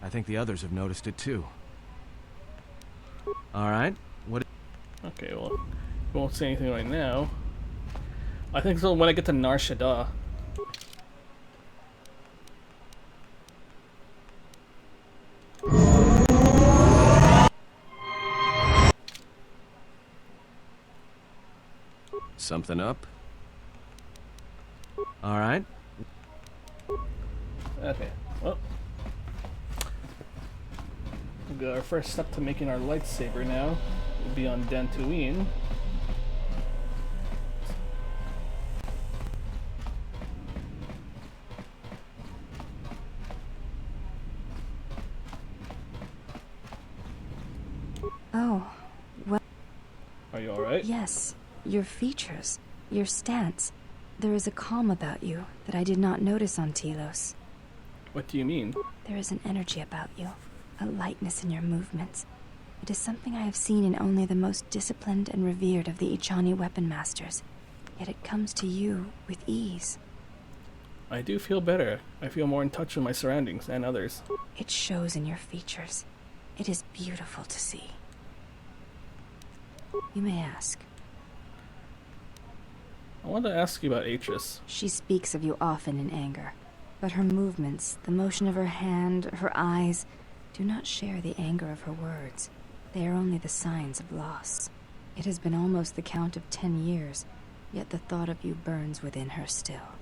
I think the others have noticed it too. Alright, what... Okay, well, we won't say anything right now. I think so when I get to Nar Shaddaa. Something up? Alright. Okay, well. We'll go our first step to making our lightsaber now. We'll be on Dantooine. Oh, well... Are you alright? Yes, your features, your stance. There is a calm about you that I did not notice on Telos. What do you mean? There is an energy about you, a lightness in your movements. It is something I have seen in only the most disciplined and revered of the Ichani weapon masters. Yet it comes to you with ease. I do feel better. I feel more in touch with my surroundings and others. It shows in your features. It is beautiful to see. You may ask. I wanted to ask you about Atris. She speaks of you often in anger, but her movements, the motion of her hand, her eyes, do not share the anger of her words. They are only the signs of loss. It has been almost the count of 10 years, yet the thought of you burns within her still.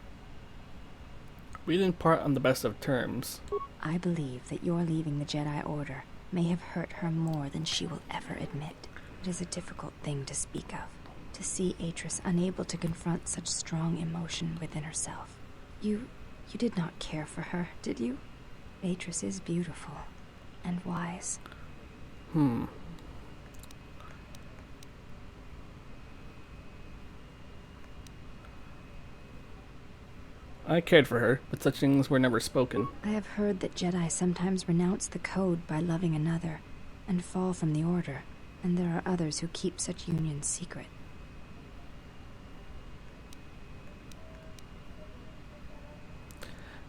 We didn't part on the best of terms. I believe that your leaving the Jedi Order may have hurt her more than she will ever admit. It is a difficult thing to speak of, to see Atris unable to confront such strong emotion within herself. You did not care for her, did you? Atris is beautiful and wise. I cared for her, but such things were never spoken. I have heard that Jedi sometimes renounce the code by loving another and fall from the Order, and there are others who keep such unions secret.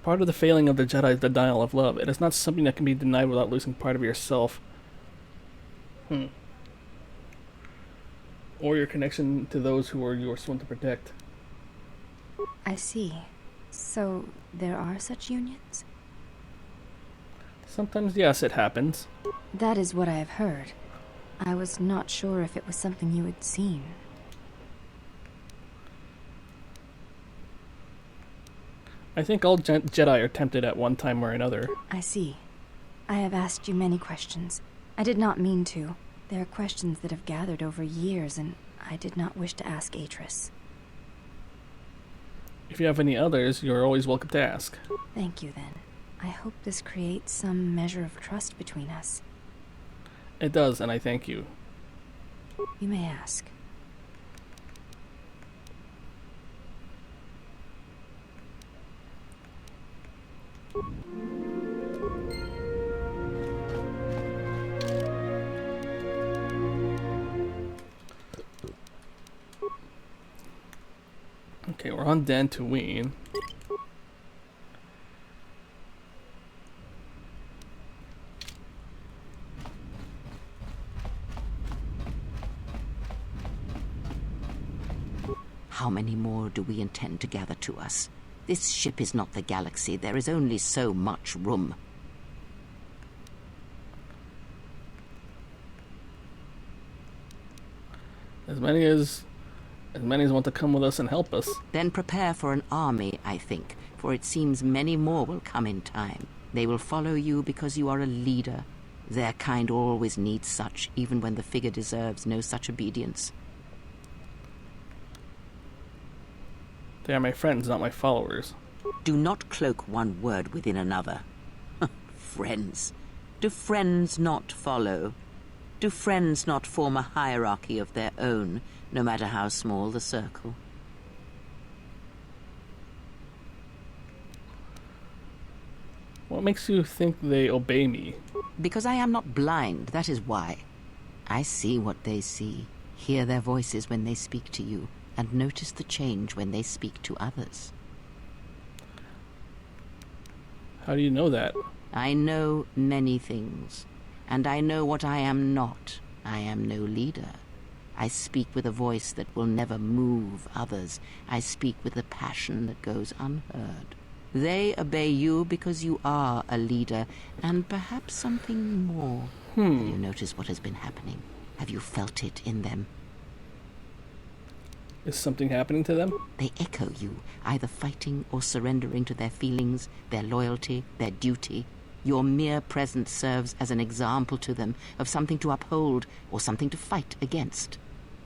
Part of the failing of the Jedi is the denial of love. It is not something that can be denied without losing part of yourself. Or your connection to those who are you are sworn to protect. I see. So, there are such unions? Sometimes, yes, it happens. That is what I have heard. I was not sure if it was something you had seen. I think all Jedi are tempted at one time or another. I see. I have asked you many questions. I did not mean to. There are questions that have gathered over years, and I did not wish to ask Atris. If you have any others, you are always welcome to ask. Thank you, then. I hope this creates some measure of trust between us. It does, and I thank you. You may ask. Okay, we're on Dantooine. How many more do we intend to gather to us? This ship is not the galaxy. There is only so much room. As many as want to come with us and help us. Then prepare for an army, I think, for it seems many more will come in time. They will follow you because you are a leader. Their kind always needs such, even when the figure deserves no such obedience. They are my friends, not my followers. Do not cloak one word within another. Friends. Do friends not follow? Do friends not form a hierarchy of their own, no matter how small the circle? What makes you think they obey me? Because I am not blind, that is why. I see what they see, hear their voices when they speak to you, and notice the change when they speak to others. How do you know that? I know many things, and I know what I am not. I am no leader. I speak with a voice that will never move others. I speak with a passion that goes unheard. They obey you because you are a leader, and perhaps something more. Have you noticed what has been happening? Have you felt it in them? Is something happening to them? They echo you, either fighting or surrendering to their feelings, their loyalty, their duty. Your mere presence serves as an example to them of something to uphold or something to fight against.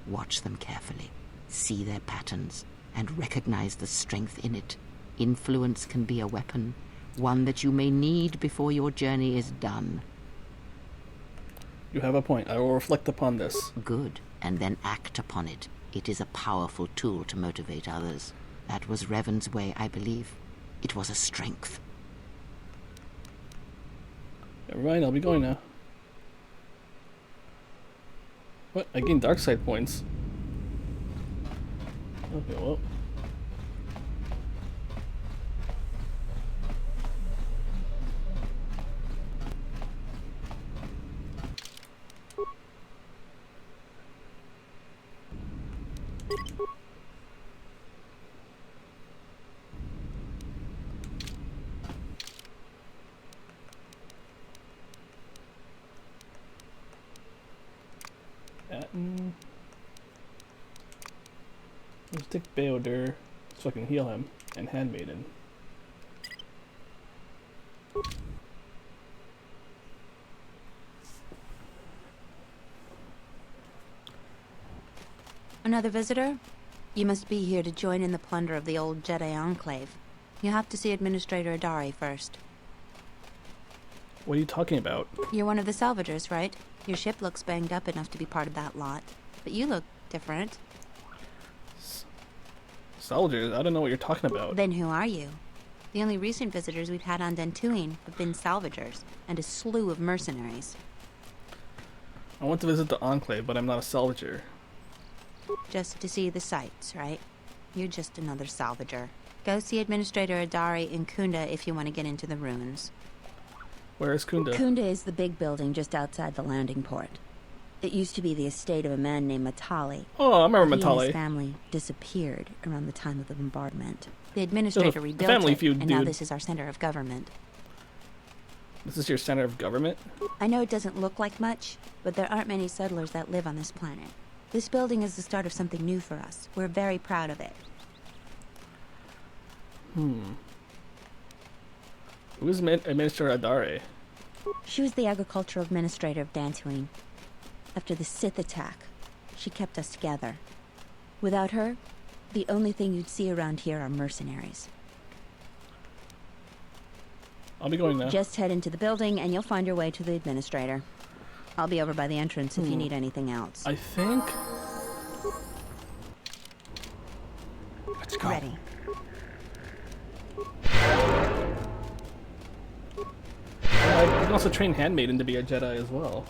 Watch them carefully, see their patterns, and recognize the strength in it. Influence can be a weapon, one that you may need before your journey is done. You have a point. I will reflect upon this. Good, and then act upon it. It is a powerful tool to motivate others. That was Revan's way, I believe. It was a strength. Never mind, I'll be going now. What? I gained dark side points. Okay, well. Let's take Bao-Dur so I can heal him, and Handmaiden. Another visitor? You must be here to join in the plunder of the old Jedi Enclave. You'll have to see Administrator Adari first. What are you talking about? You're one of the salvagers, right? Your ship looks banged up enough to be part of that lot. But you look different. Soldiers? I don't know what you're talking about. Then who are you? The only recent visitors we've had on Dantooine have been salvagers, and a slew of mercenaries. I want to visit the Enclave, but I'm not a salvager. Just to see the sights, right? You're just another salvager. Go see Administrator Adari in Kunda if you want to get into the ruins. Where is Kunda? Kunda is the big building just outside the landing port. It used to be the estate of a man named Matali. Oh, I remember He and Matali. his family disappeared around the time of the bombardment. The administrator The rebuilt family it, feud, and now dude. this is our center of government. This is your center of government? I know it doesn't look like much, but there aren't many settlers that live on this planet. This building is the start of something new for us. We're very proud of it. Who is Administrator Adare? She was the agricultural administrator of Dantooine. After the Sith attack, she kept us together. Without her, the only thing you'd see around here are mercenaries. I'll be going now. Just head into the building and you'll find your way to the administrator. I'll be over by the entrance if you need anything else. I think... Let's go. Ready. I can also train Handmaiden to be a Jedi as well.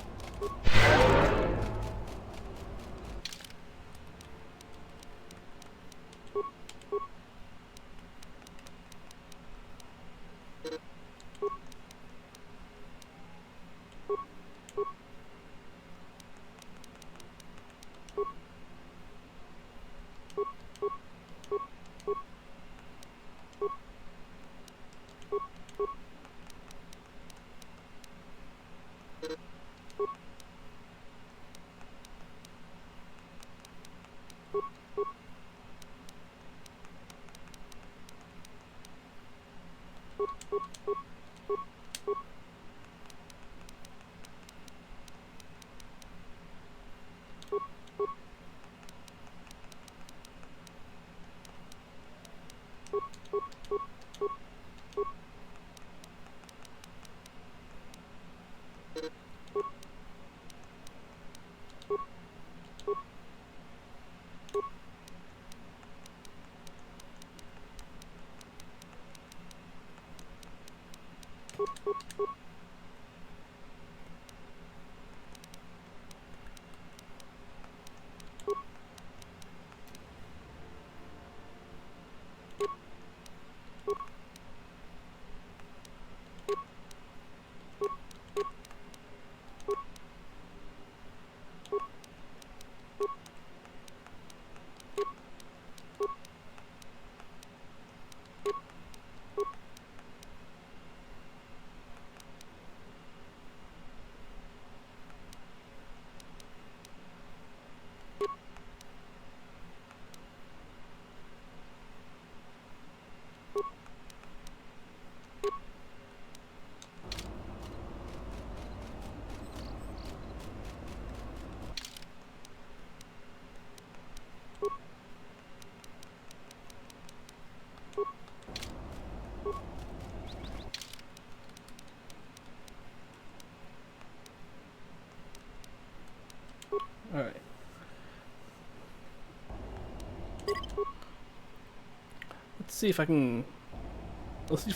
Let's see if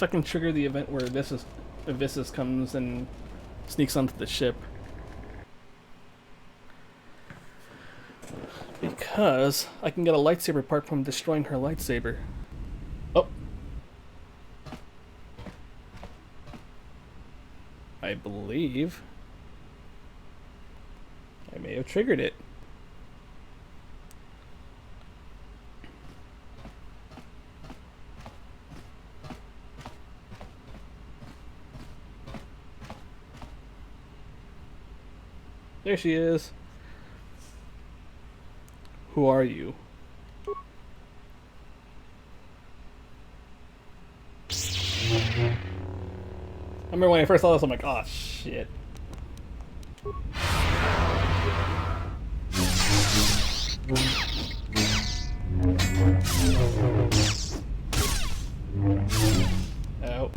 I can trigger the event where Vissus comes and sneaks onto the ship. Because I can get a lightsaber part from destroying her lightsaber. Oh. I believe I may have triggered it. There she is. Who are you? I remember when I first saw this, I'm like, oh shit. Ow.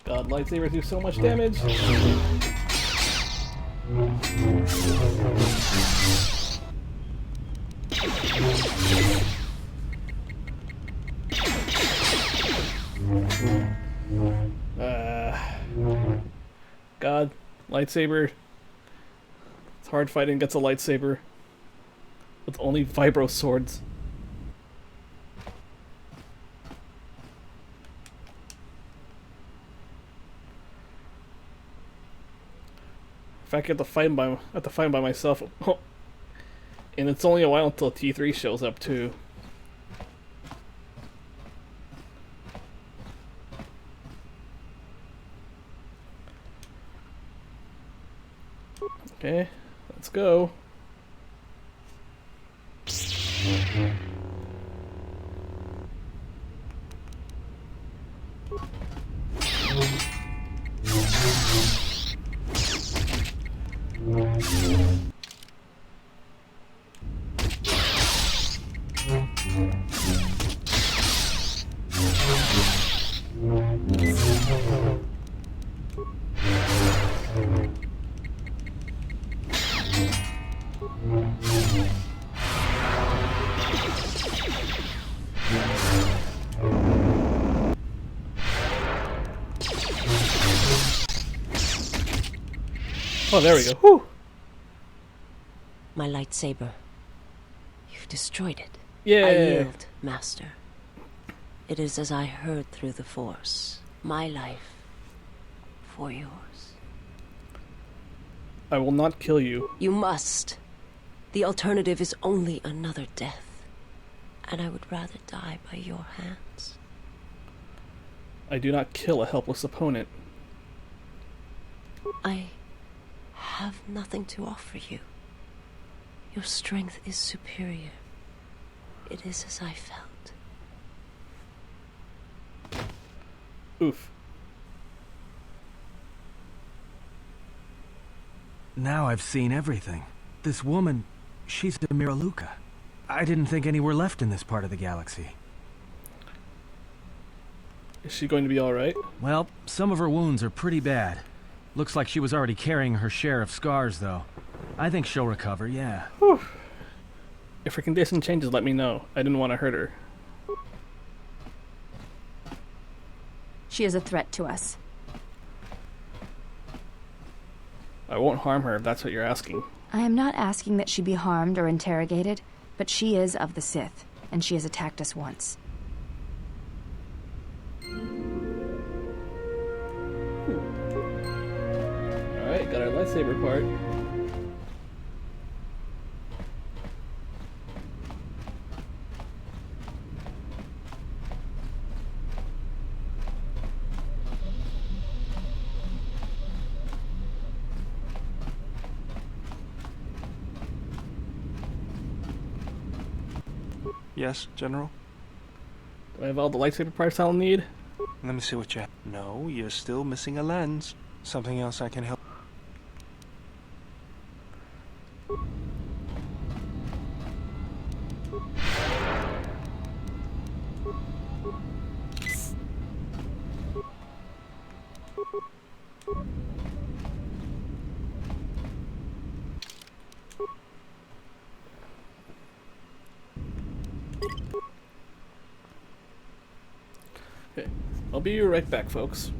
God, lightsabers do so much damage. God, lightsaber. It's hard fighting against a lightsaber with only vibro swords. If I get to fight by myself, and it's only a while until T3 shows up too. Okay, let's go. Oh, there we go. Whew. My lightsaber. You've destroyed it. Yeah. I yield, Master. It is as I heard through the Force. My life for yours. I will not kill you. You must. The alternative is only another death. And I would rather die by your hands. I do not kill a helpless opponent. I have nothing to offer you. Your strength is superior. It is as I felt. Oof. Now I've seen everything. This woman, she's a Miraluka. I didn't think any were left in this part of the galaxy. Is she going to be alright? Well, some of her wounds are pretty bad. Looks like she was already carrying her share of scars, though. I think she'll recover, yeah. Whew. If her condition changes, let me know. I didn't want to hurt her. She is a threat to us. I won't harm her if that's what you're asking. I am not asking that she be harmed or interrogated, but she is of the Sith, and she has attacked us once. Alright, got our lightsaber part. Yes, General? Do I have all the lightsaber parts I'll need? Let me see what you have. No, you're still missing a lens. Something else I can help. I'll be right back, folks.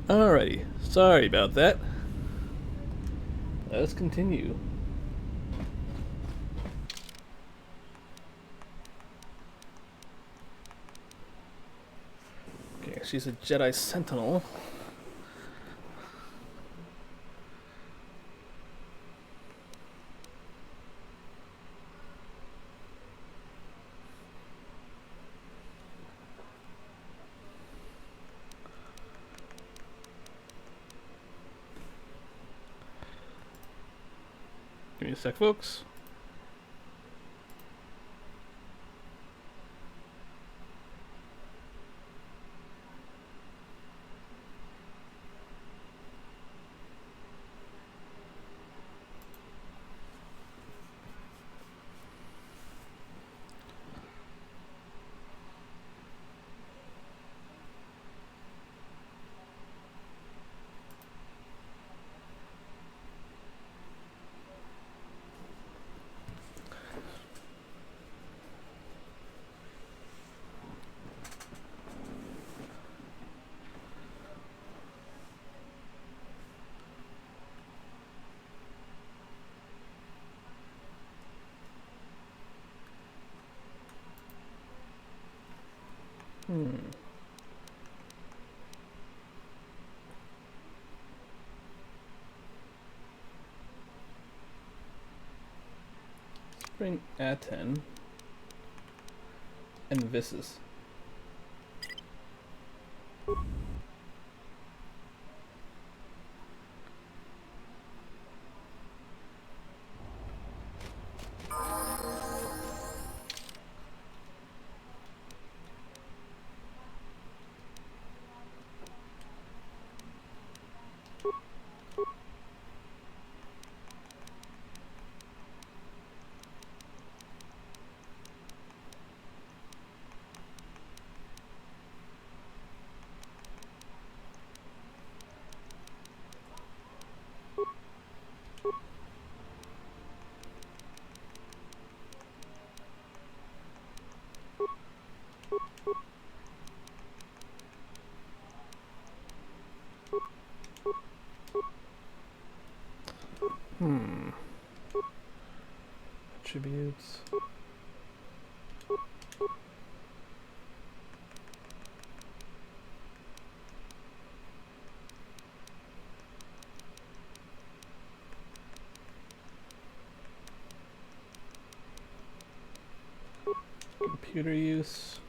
Alrighty, sorry about that. Let's continue. Okay, she's a Jedi Sentinel. Give me a sec, folks. Let's bring Aten and Vissus. Attributes. Computer use.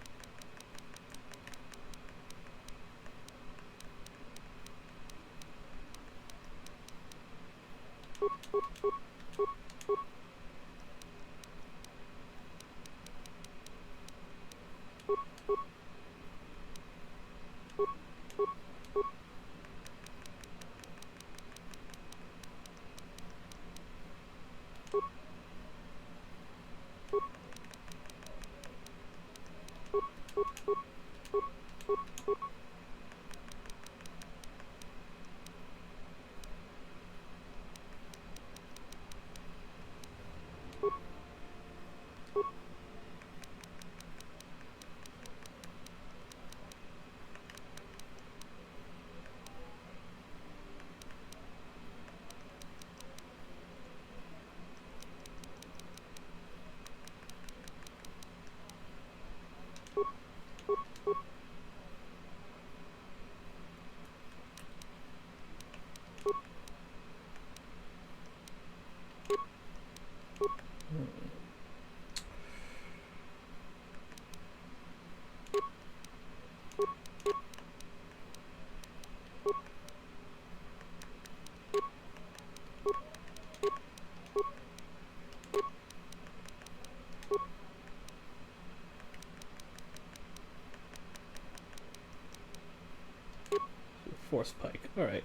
Force pike. All right.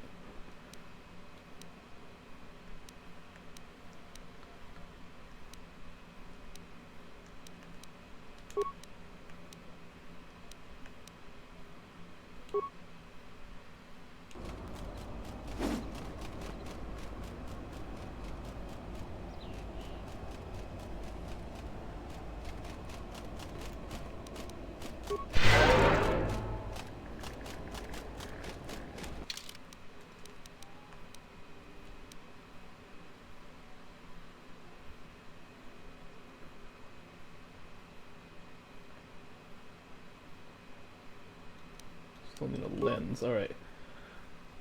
Still need a lens. Alright.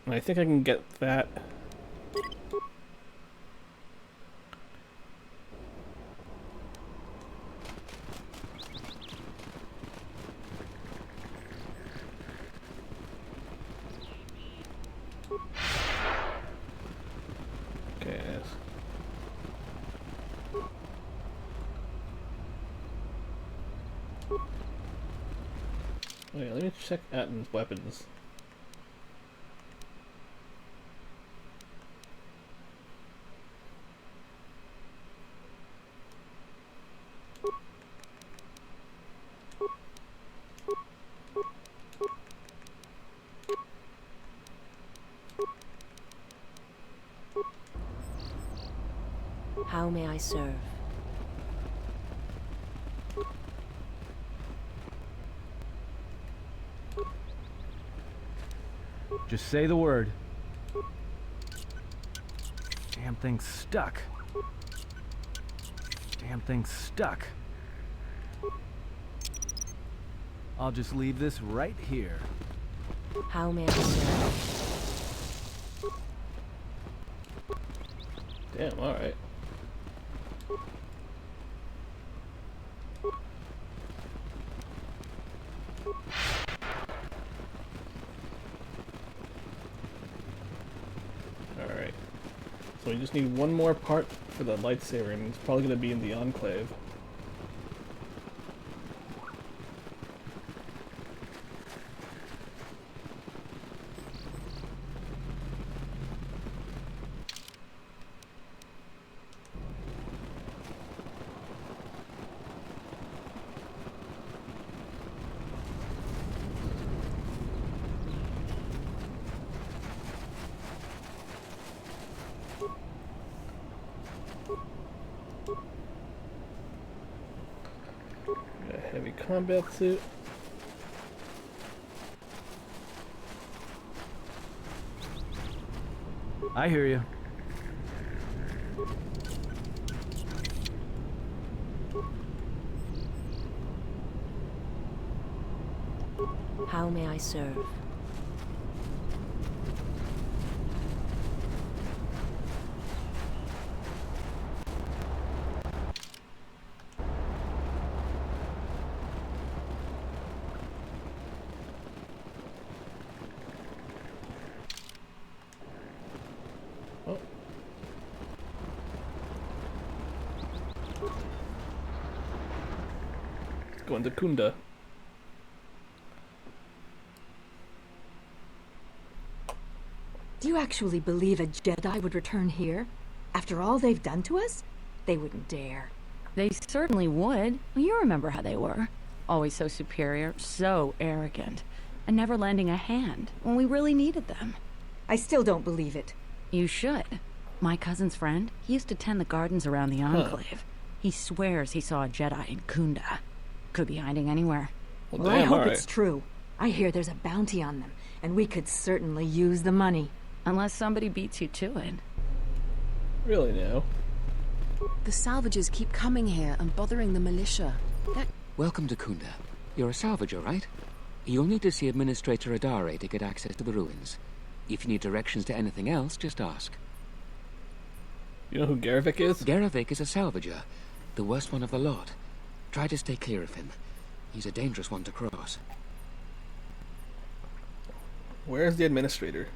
And I think I can get that. Okay. Wait, let me check Atton's weapons. How may I serve? Just say the word. Damn thing's stuck. Damn thing's stuck. I'll just leave this right here. How may I serve? Damn, alright. Alright. So we just need one more part for the lightsaber, and it's probably going to be in the Enclave. Got a heavy combat suit. I hear you. How may I serve? Going to Kunda. Do you actually believe a Jedi would return here? After all they've done to us? They wouldn't dare. They certainly would. You remember how they were. Always so superior, so arrogant, and never lending a hand when we really needed them. I still don't believe it. You should. My cousin's friend, he used to tend the gardens around the Enclave. He swears he saw a Jedi in Kunda. Could be hiding anywhere. Well, I hope it's true. I hear there's a bounty on them, and we could certainly use the money. Unless somebody beats you to it. Really now? The salvagers keep coming here and bothering the militia. Welcome to Kunda. You're a salvager, right? You'll need to see Administrator Adare to get access to the ruins. If you need directions to anything else, just ask. You know who Garavik is? Garavik is a salvager. The worst one of the lot. Try to stay clear of him. He's a dangerous one to cross. Where's the Administrator?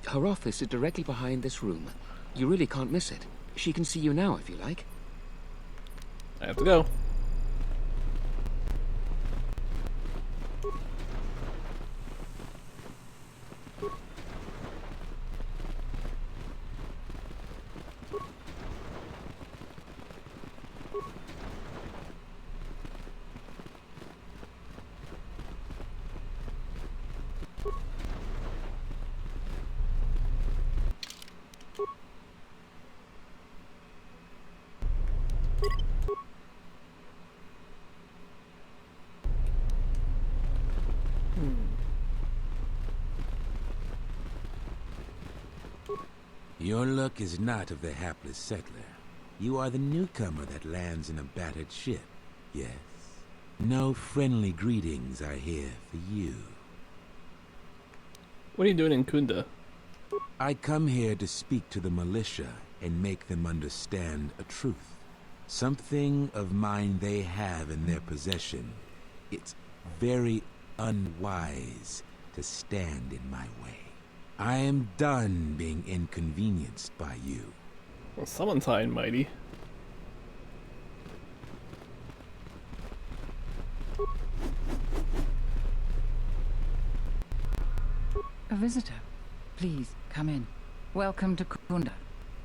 Her office is directly behind this room. You really can't miss it. She can see you now if you like. I have to go. Your luck is not of the hapless settler. You are the newcomer that lands in a battered ship. Yes. No friendly greetings are here for you. What are you doing in Kunda? I come here to speak to the militia and make them understand a truth. Something of mine they have in their possession. It's very unwise to stand in my way. I am done being inconvenienced by you. Well, someone's high and mighty. A visitor. Please, come in. Welcome to Kunda.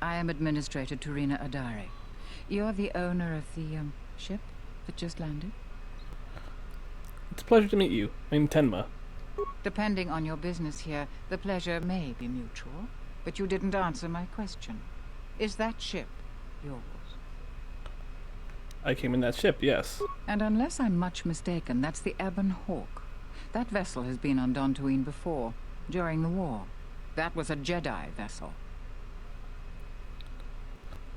I am Administrator Turina Adare. You're the owner of the, ship that just landed? It's a pleasure to meet you. I'm Tenma. Depending on your business here, the pleasure may be mutual, but you didn't answer my question. Is that ship yours? I came in that ship, yes. And unless I'm much mistaken, that's the Ebon Hawk. That vessel has been on Dantooine before, during the war. That was a Jedi vessel.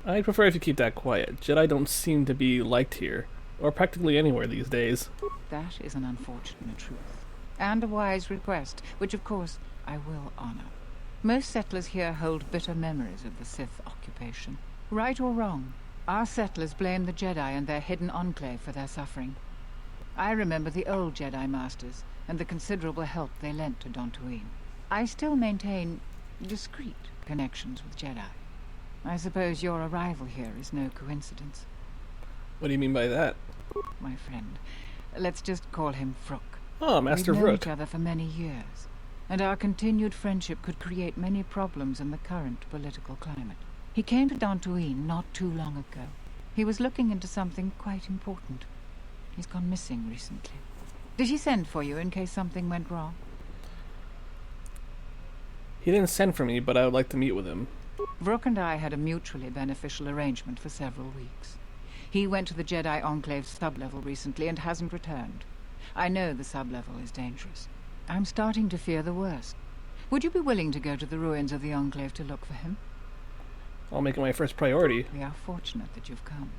I'd prefer if you keep that quiet. Jedi don't seem to be liked here, or practically anywhere these days. That is an unfortunate truth. And a wise request, which of course I will honor. Most settlers here hold bitter memories of the Sith occupation. Right or wrong, our settlers blame the Jedi and their hidden enclave for their suffering. I remember the old Jedi Masters and the considerable help they lent to Dantooine. I still maintain discreet connections with Jedi. I suppose your arrival here is no coincidence. What do you mean by that? My friend, let's just call him Vrook. Oh, Master We've known Vrook. each other for many years, and our continued friendship could create many problems in the current political climate. He came to Dantooine not too long ago. He was looking into something quite important. He's gone missing recently. Did he send for you in case something went wrong? He didn't send for me, but I would like to meet with him. Vrook and I had a mutually beneficial arrangement for several weeks. He went to the Jedi Enclave's sublevel recently and hasn't returned. I know the sublevel is dangerous. I'm starting to fear the worst. Would you be willing to go to the ruins of the Enclave to look for him? I'll make it my first priority. We are fortunate that you've come.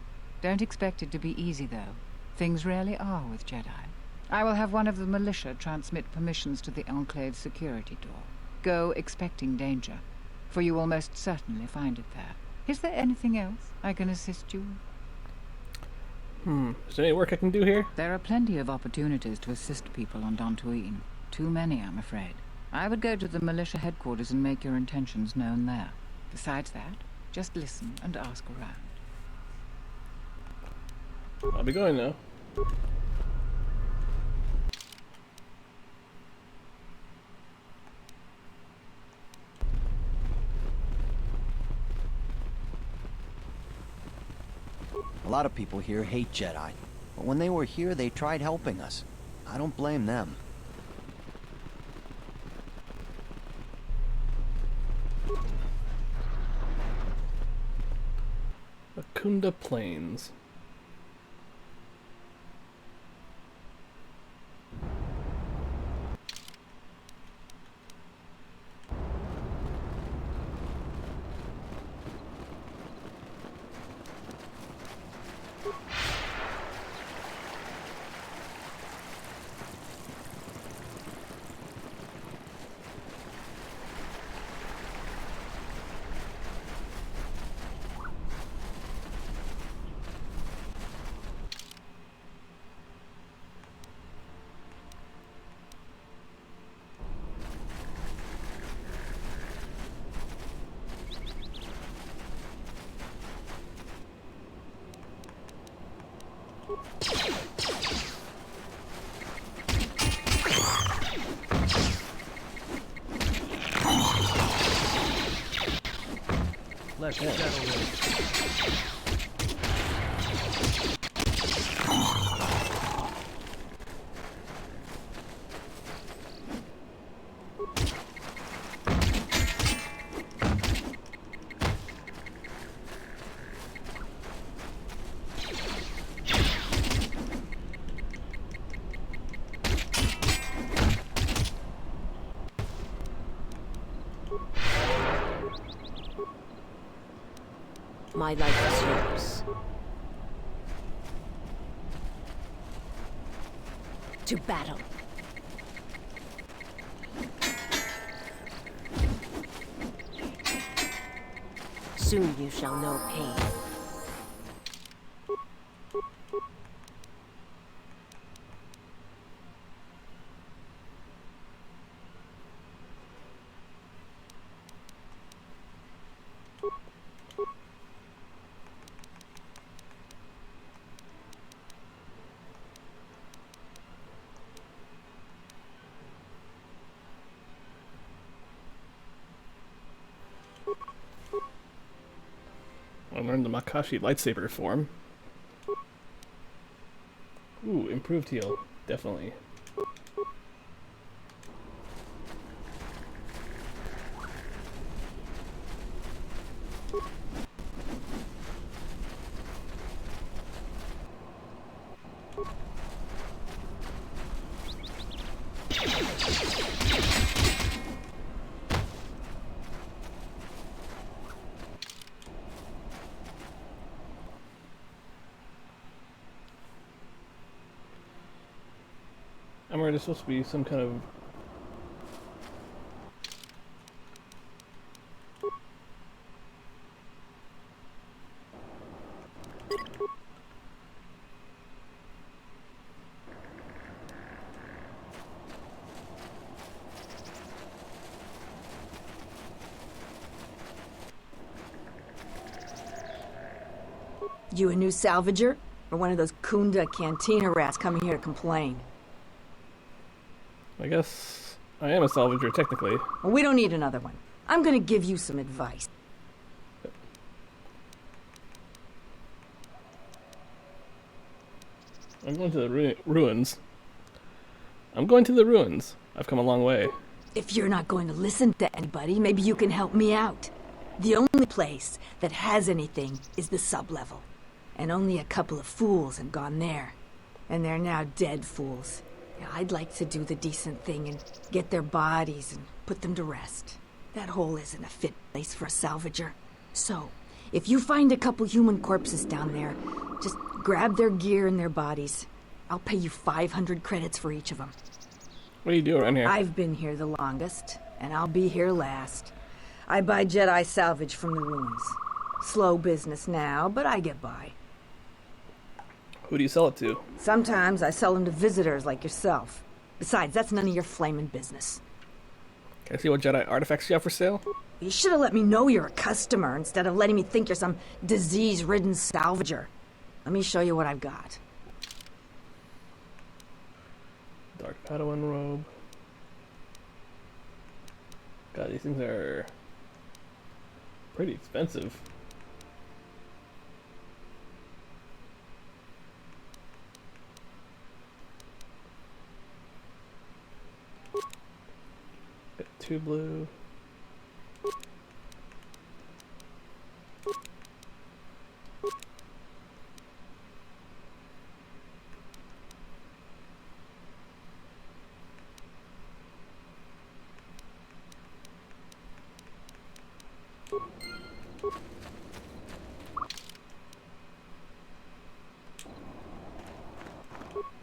Don't expect it to be easy, though. Things rarely are with Jedi. I will have one of the militia transmit permissions to the Enclave's security door. Go expecting danger, for you will most certainly find it there. Is there anything else I can assist you with? Is there any work I can do here? There are plenty of opportunities to assist people on Dantooine. Too many, I'm afraid. I would go to the militia headquarters and make your intentions known there. Besides that, just listen and ask around. I'll be going now. A lot of people here hate Jedi, but when they were here, they tried helping us. I don't blame them. Kunda Plains. Let's settle this. My life is yours. To battle. Soon you shall know pain. I learned the Makashi lightsaber form. Ooh, improved heal. Definitely. I'm already supposed to be some kind of... You a new salvager? Or one of those Kunda cantina rats coming here to complain? I guess I am a salvager, technically. Well, we don't need another one. I'm gonna give you some advice. I'm going to the ruins. I'm going to the ruins. I've come a long way. If you're not going to listen to anybody, maybe you can help me out. The only place that has anything is the sub-level. And only a couple of fools have gone there. And they're now dead fools. Yeah, I'd like to do the decent thing and get their bodies and put them to rest. That hole isn't a fit place for a salvager. So, if you find a couple human corpses down there, just grab their gear and their bodies. I'll pay you 500 credits for each of them. What do you do around here? I've been here the longest, and I'll be here last. I buy Jedi salvage from the ruins. Slow business now, but I get by. Who do you sell it to? Sometimes I sell them to visitors like yourself. Besides, that's none of your flaming business. Can I see what Jedi artifacts you have for sale? You should have let me know you're a customer instead of letting me think you're some disease-ridden salvager. Let me show you what I've got. Dark Padawan robe. God, these things are pretty expensive. Got 2 blue.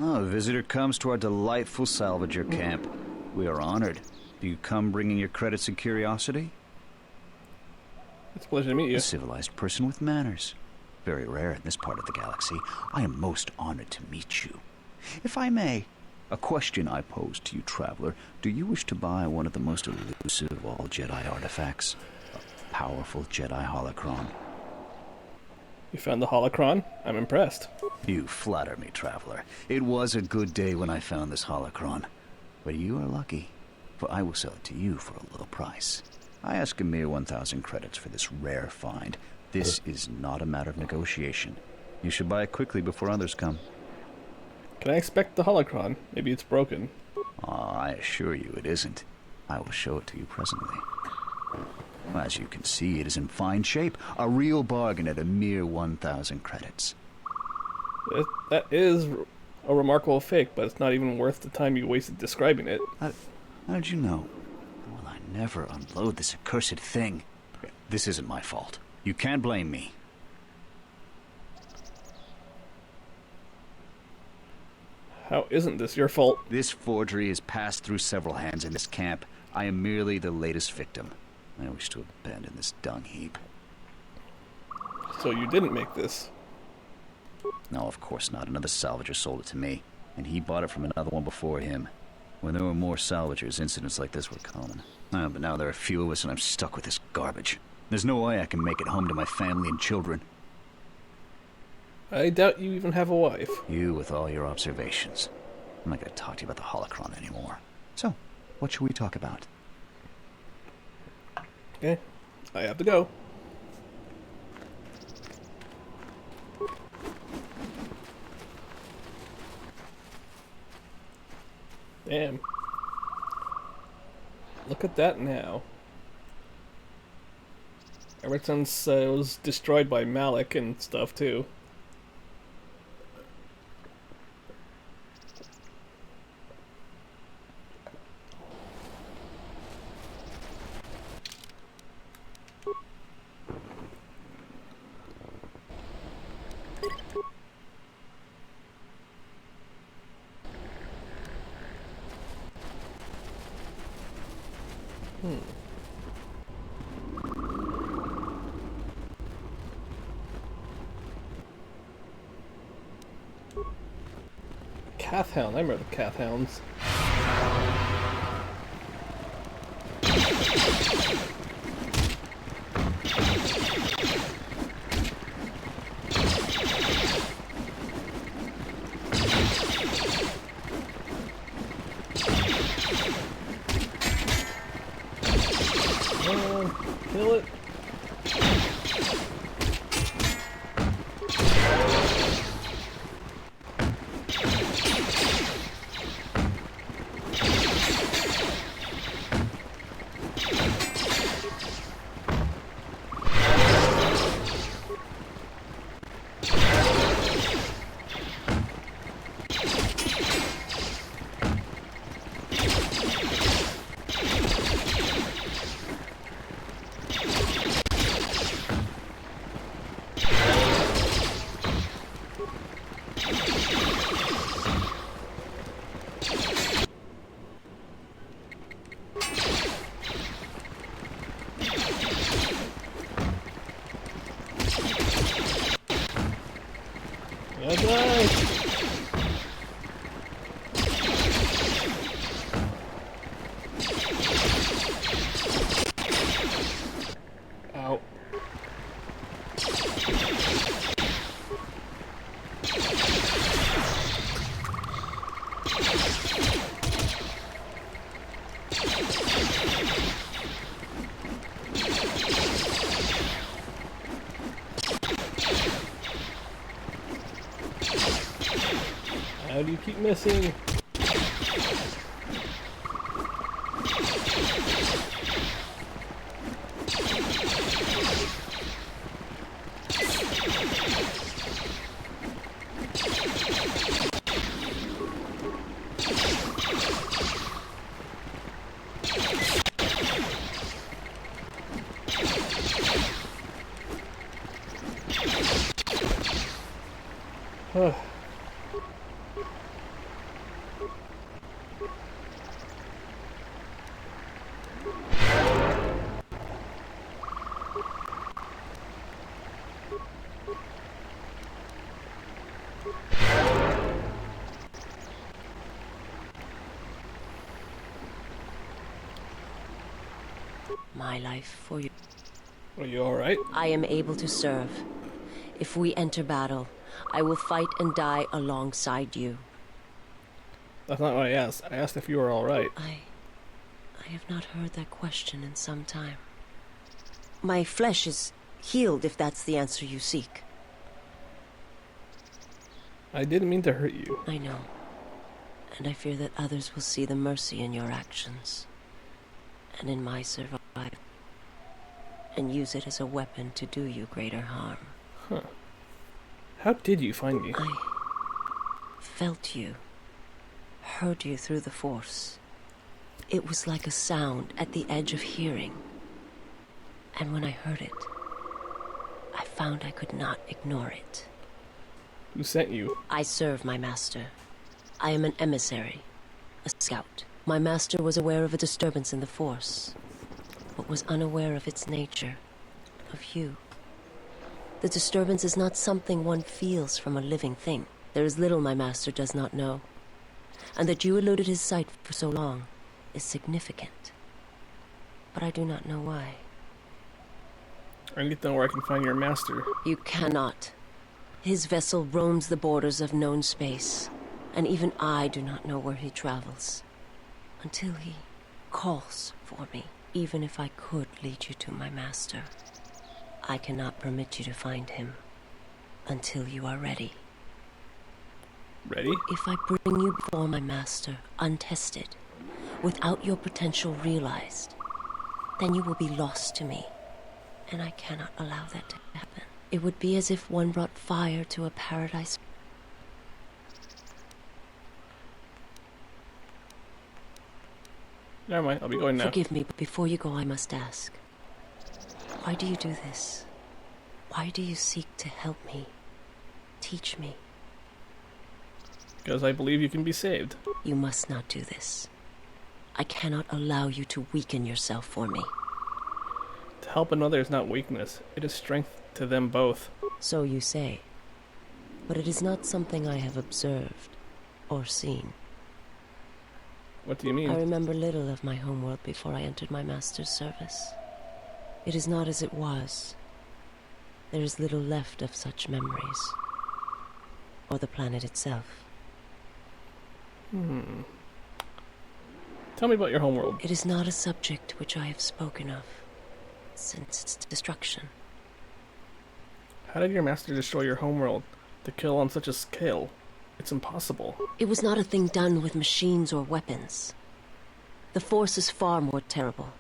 Oh, a visitor comes to our delightful salvager camp. We are honored. Do you come bringing your credits and curiosity? It's a pleasure to meet you. A civilized person with manners. Very rare in this part of the galaxy. I am most honored to meet you. If I may, a question I pose to you, traveler. Do you wish to buy one of the most elusive of all Jedi artifacts? A powerful Jedi holocron. You found the holocron? I'm impressed. You flatter me, traveler. It was a good day when I found this holocron. But you are lucky, for I will sell it to you for a low price. I ask a mere 1,000 credits for this rare find. This is not a matter of negotiation. You should buy it quickly before others come. Can I expect the holocron? Maybe it's broken. I assure you it isn't. I will show it to you presently. As you can see, it is in fine shape. A real bargain at a mere 1,000 credits. That is a remarkable fake, but it's not even worth the time you wasted describing it. How did you know? Will I never unload this accursed thing? This isn't my fault. You can't blame me. How isn't this your fault? This forgery has passed through several hands in this camp. I am merely the latest victim. I wish to abandon this dung heap. So you didn't make this? No, of course not. Another salvager sold it to me, and he bought it from another one before him. When there were more salvagers, incidents like this were common. But now there are few of us, and I'm stuck with this garbage. There's no way I can make it home to my family and children. I doubt you even have a wife. You with all your observations. I'm not going to talk to you about the holocron anymore. So, what should we talk about? Okay, I have to go. Damn. Look at that now. Ever since it was destroyed by Malik and stuff too. Cath Hound, I remember the Cath Hounds. Kill it. Ow. How do you keep missing? My life for you. Are you alright? I am able to serve. If we enter battle, I will fight and die alongside you. That's not what I asked. I asked if you were alright. I have not heard that question in some time. My flesh is healed, if that's the answer you seek. I didn't mean to hurt you. I know. And I fear that others will see the mercy in your actions. And in my survival. And use it as a weapon to do you greater harm. Huh. How did you find me? I felt you. Heard you through the Force. It was like a sound at the edge of hearing. And when I heard it, I found I could not ignore it. Who sent you? I serve my master. I am an emissary, a scout. My master was aware of a disturbance in the Force, but was unaware of its nature, of you. The disturbance is not something one feels from a living thing. There is little my master does not know. And that you eluded his sight for so long is significant. But I do not know why. I need to know where I can find your master. You cannot. His vessel roams the borders of known space, and even I do not know where he travels. Until he calls for me. Even if I could lead you to my master, I cannot permit you to find him until you are ready. Ready? If I bring you before my master, untested, without your potential realized, then you will be lost to me, and I cannot allow that to happen. It would be as if one brought fire to a paradise. Never mind, I'll be going now. Forgive me, but before you go, I must ask. Why do you do this? Why do you seek to help me? Teach me. Because I believe you can be saved. You must not do this. I cannot allow you to weaken yourself for me. To help another is not weakness. It is strength to them both. So you say. But it is not something I have observed or seen. What do you mean? I remember little of my homeworld before I entered my master's service. It is not as it was. There is little left of such memories. Or the planet itself. Tell me about your homeworld. It is not a subject which I have spoken of since its destruction. How did your master destroy your homeworld to kill on such a scale? It's impossible. It was not a thing done with machines or weapons. The Force is far more terrible,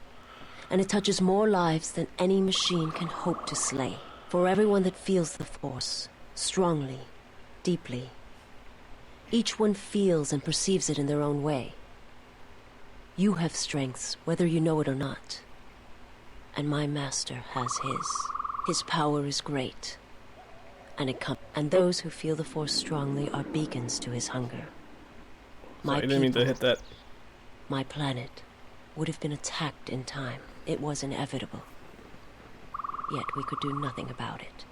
and it touches more lives than any machine can hope to slay. For everyone that feels the Force, strongly, deeply, each one feels and perceives it in their own way. You have strengths, whether you know it or not. And my master has his. His power is great. And those who feel the Force strongly are beacons to his hunger. Sorry, I didn't mean to hit that. My planet would have been attacked in time. It was inevitable. Yet we could do nothing about it.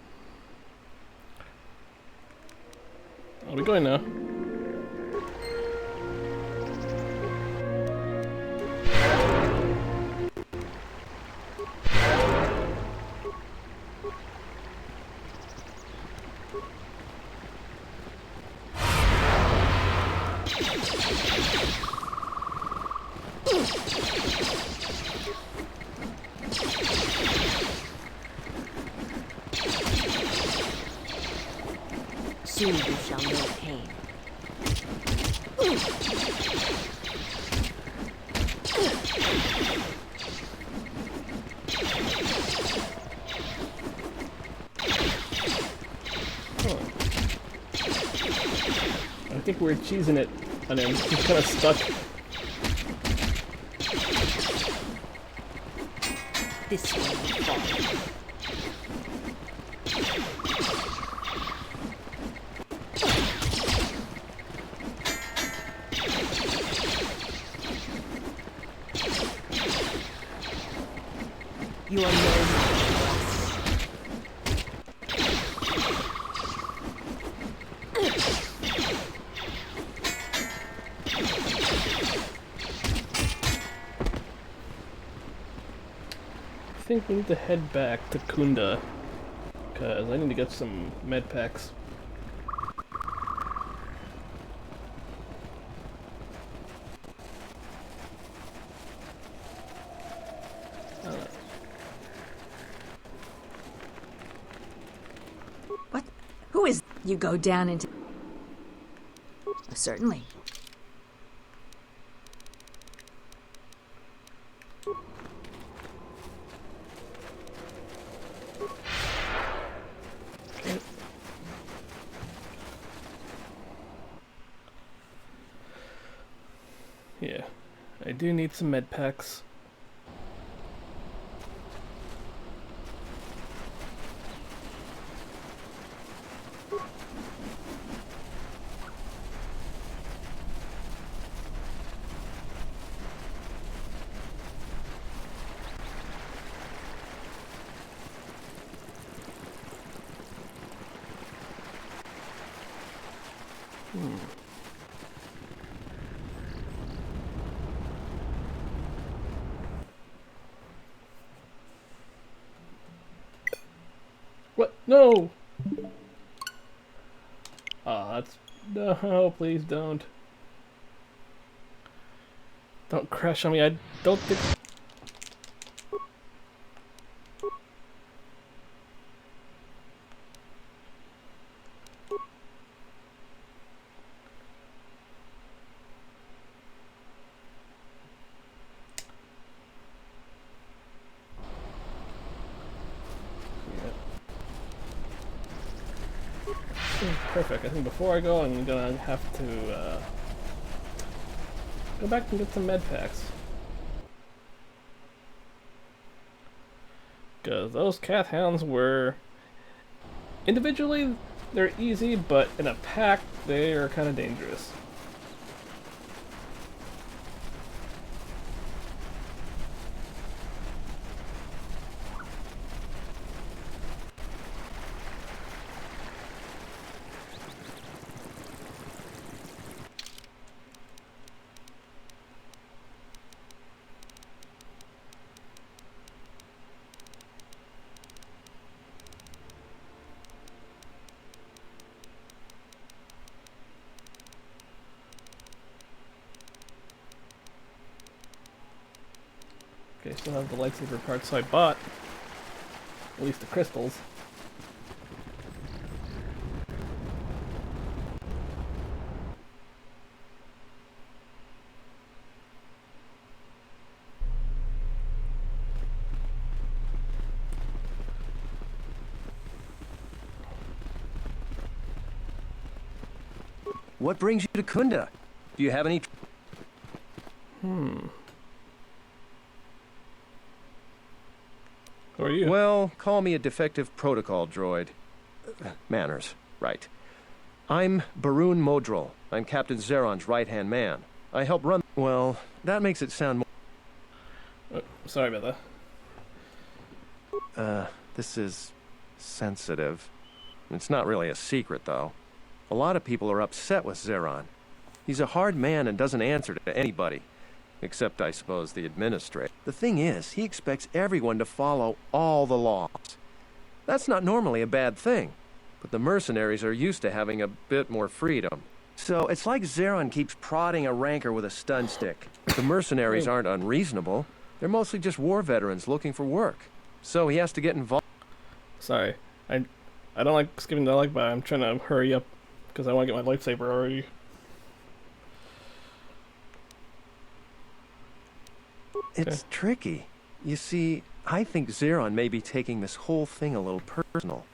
I'll be going now. Soon you shall know pain. I think we're cheesing it on him. He's kind of stuck. This one will fall. You are no I think we need to head back to Kunda, because I need to get some med packs. What? Who is... You go down into... Certainly. Yeah, I do need some med packs. What? No! That's... No, please don't. Don't crash on me, I don't think... Perfect. I think before I go, I'm gonna have to go back and get some med packs. Because those Cath Hounds were... Individually, they're easy, but in a pack, they are kind of dangerous. Okay, still have the lightsaber parts, so I bought at least the crystals. What brings you to Kunda? Do you have any... Who are you? Well, call me a defective protocol droid. Manners, right. I'm Barun Modrol. I'm Captain Zeron's right-hand man. I help run... Well, that makes it sound more... Sorry about that. This is... sensitive. It's not really a secret, though. A lot of people are upset with Zeron. He's a hard man and doesn't answer to anybody. Except, I suppose, the administrator. The thing is, he expects everyone to follow all the laws. That's not normally a bad thing, but the mercenaries are used to having a bit more freedom. So it's like Zeron keeps prodding a rancor with a stun stick. The mercenaries aren't unreasonable. They're mostly just war veterans looking for work. So he has to get involved. Sorry. I don't like skipping the like button. I'm trying to hurry up because I want to get my lightsaber already. It's tricky. You see, I think Zeron may be taking this whole thing a little personal.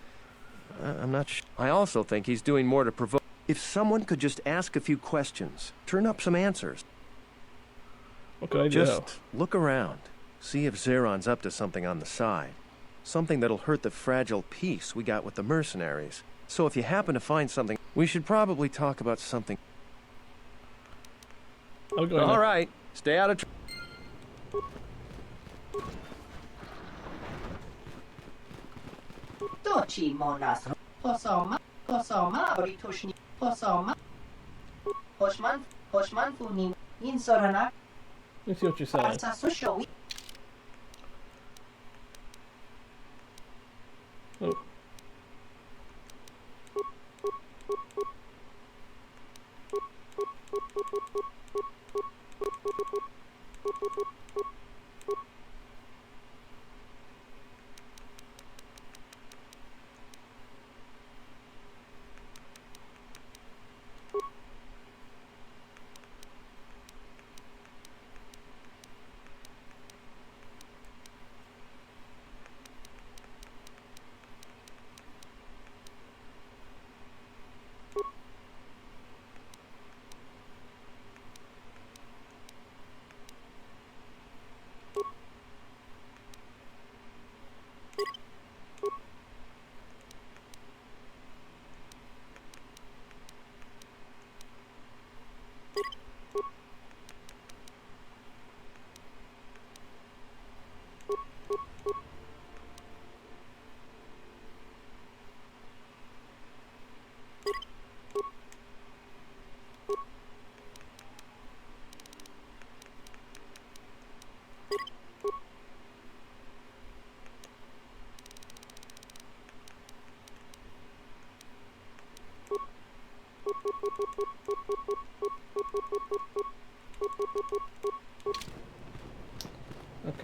I'm not sure. I also think he's doing more to provoke. If someone could just ask a few questions, turn up some answers. What could I do? Just look around. See if Zeron's up to something on the side. Something that'll hurt the fragile peace we got with the mercenaries. So if you happen to find something, we should probably talk about something. All right, stay out of trouble. Doci monas posoma britoshni posoma Hoshman funi in sorana. Let's see what you're saying. Oh.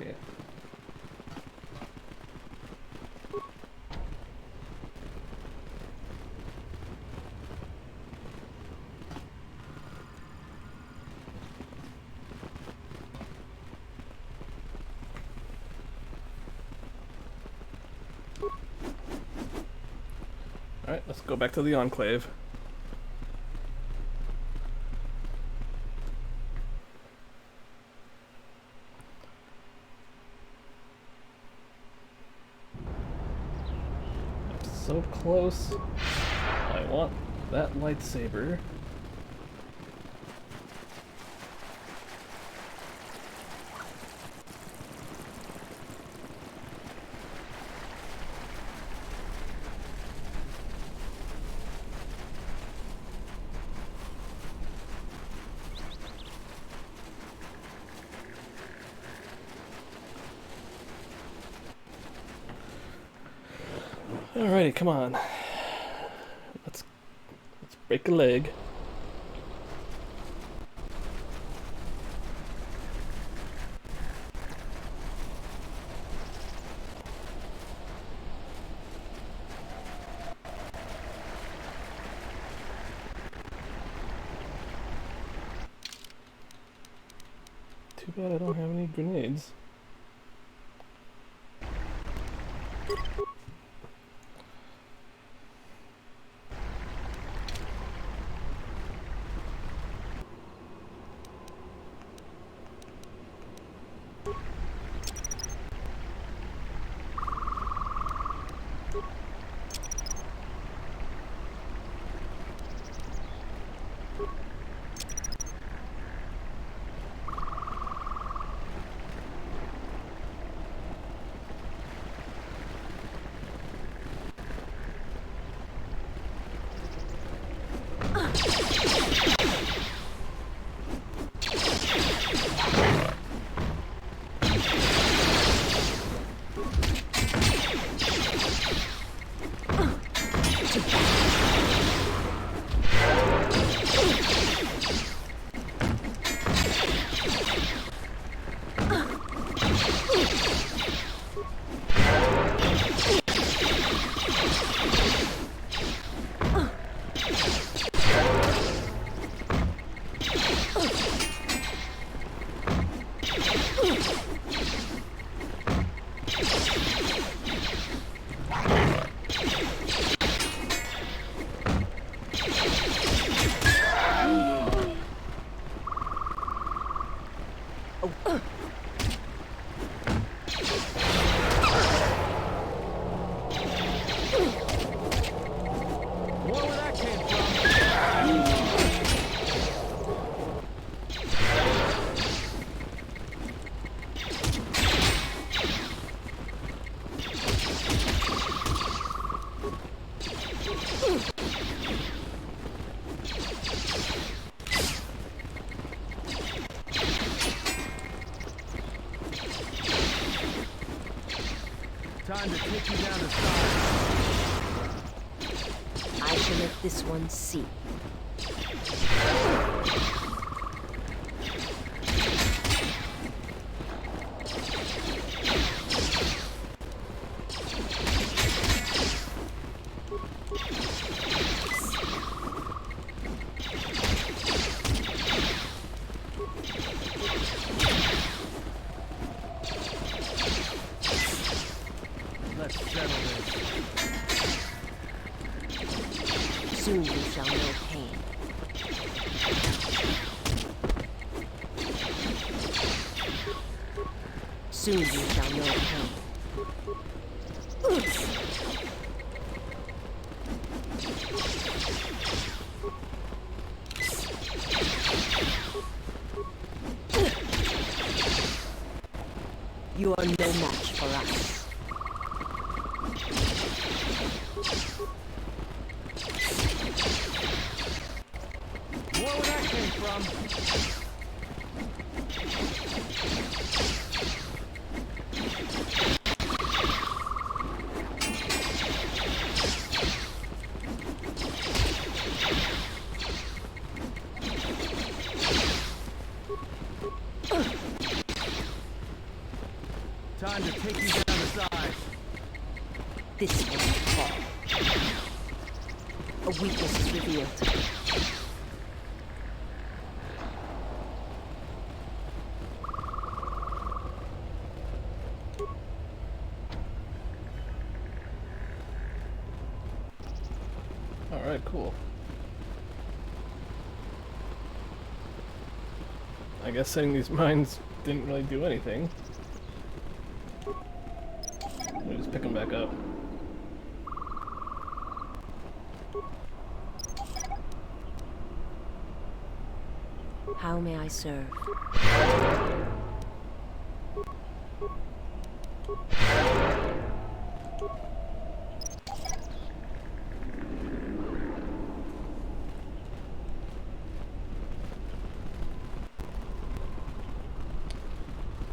Okay. Alright, let's go back to the Enclave. So close. I want that lightsaber. Alrighty, come on. Let's break a leg. Too bad I don't have any grenades. Time to take you down to size. I shall let this one see. Soon you shall know pain. Soon you shall know pain. You are no match for us. Where that came from? Time to take you down the side. This is what you fall. A weakness is revealed. Alright, cool. I guess setting these mines didn't really do anything. Let me just pick them back up. How may I serve?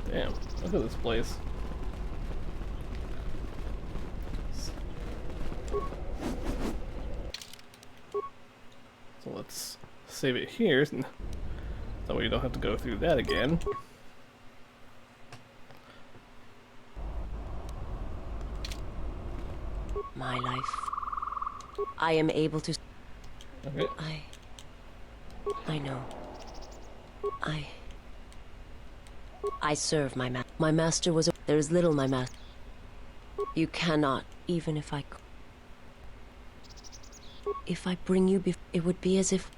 Damn, look at this place. So let's save it here, so that way you don't have to go through that again. My life. I am able to... Okay. I know. I serve my master. My master was a... There is little my master. You cannot, even if I... If I bring you it would be as if...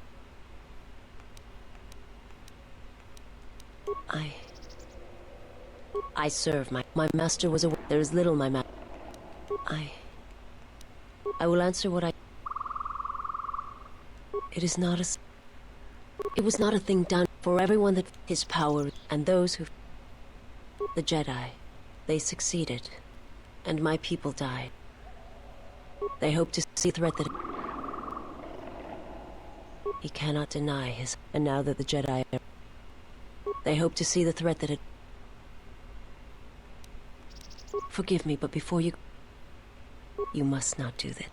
I serve my master was a... There is little my master. I will answer what I... It is not a... It was not a thing done for everyone that... His power and those who... The Jedi. They succeeded. And my people died. They hope to see a threat that... He cannot deny his... And now that the Jedi... They hope to see the threat that it... Forgive me, but before you... You must not do that.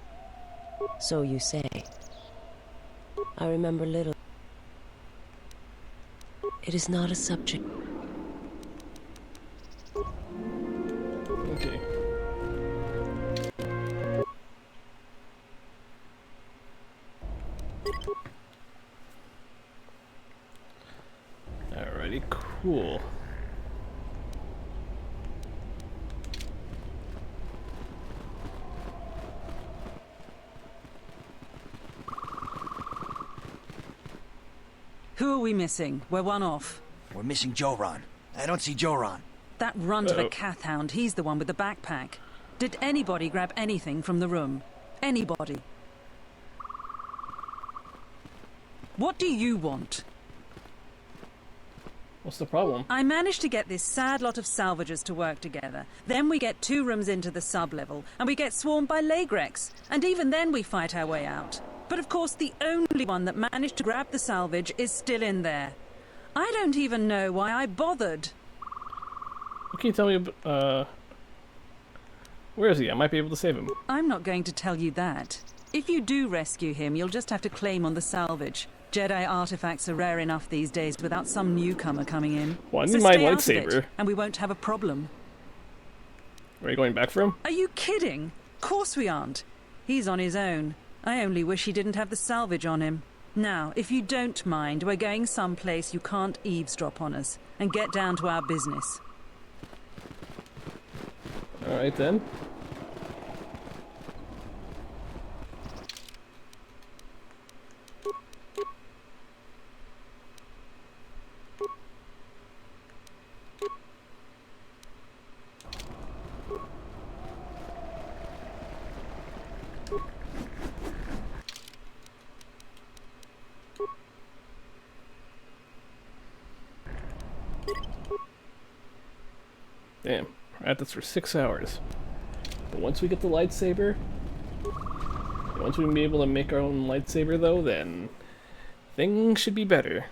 So you say. I remember little. It is not a subject. Okay. Alrighty, cool. Who are we missing? We're one off. We're missing Joran. I don't see Joran. That runt of a Cathhound, he's the one with the backpack. Did anybody grab anything from the room? Anybody? What do you want? What's the problem? I managed to get this sad lot of salvagers to work together. Then we get 2 rooms into the sub-level, and we get swarmed by Lagrex. And even then we fight our way out. But of course the only one that managed to grab the salvage is still in there. I don't even know why I bothered. Can you tell me, where is he? I might be able to save him. I'm not going to tell you that. If you do rescue him, you'll just have to claim on the salvage. Jedi artifacts are rare enough these days without some newcomer coming in. Well, I need So my stay out of lightsaber. it, and we won't have a problem. Are you going back for him? Are you kidding? Of course we aren't. He's on his own. I only wish he didn't have the salvage on him. Now, if you don't mind, we're going someplace you can't eavesdrop on us, and get down to our business. Alright then. Damn, we're at this for 6 hours. But once we get the lightsaber, once we can be able to make our own lightsaber though, then things should be better.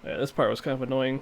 Yeah, this part was kind of annoying.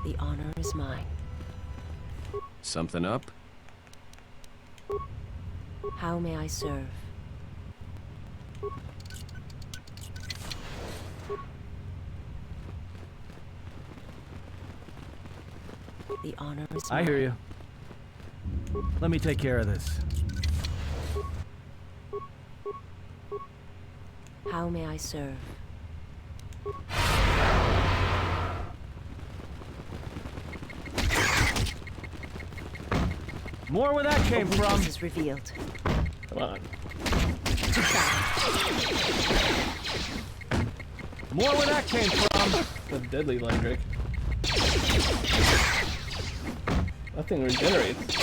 The honor is mine. Something up? How may I serve? The honor is mine. I hear you. Let me take care of this. How may I serve? More where that came from. This is revealed. Come on. More where that came from. The deadly Lyndrick. Nothing regenerates.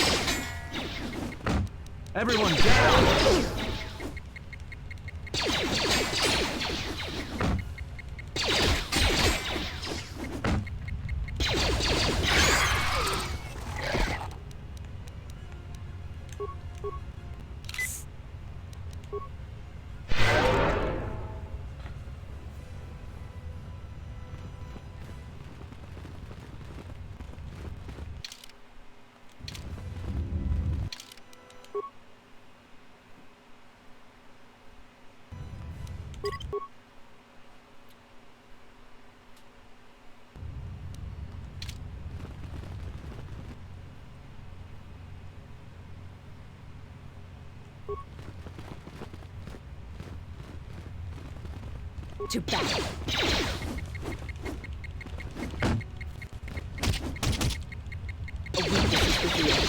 Everyone down! To battle. A weakness is revealed.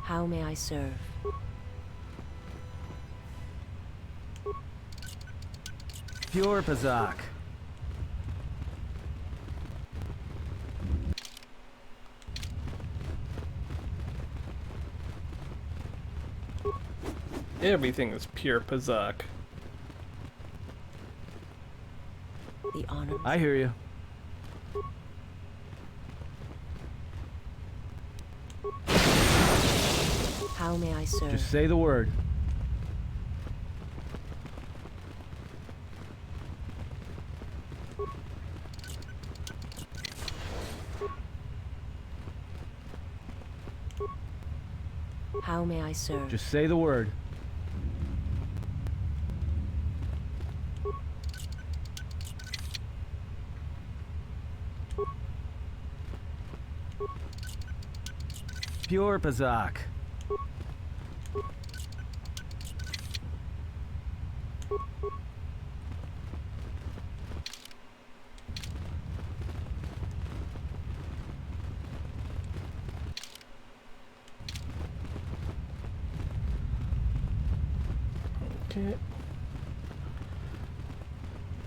How may I serve? Pure Pazak. Everything is pure Pazak. The honor. I hear you. How may I serve? Just say the word. How may I serve? Just say the word. Pure Pazak. Okay.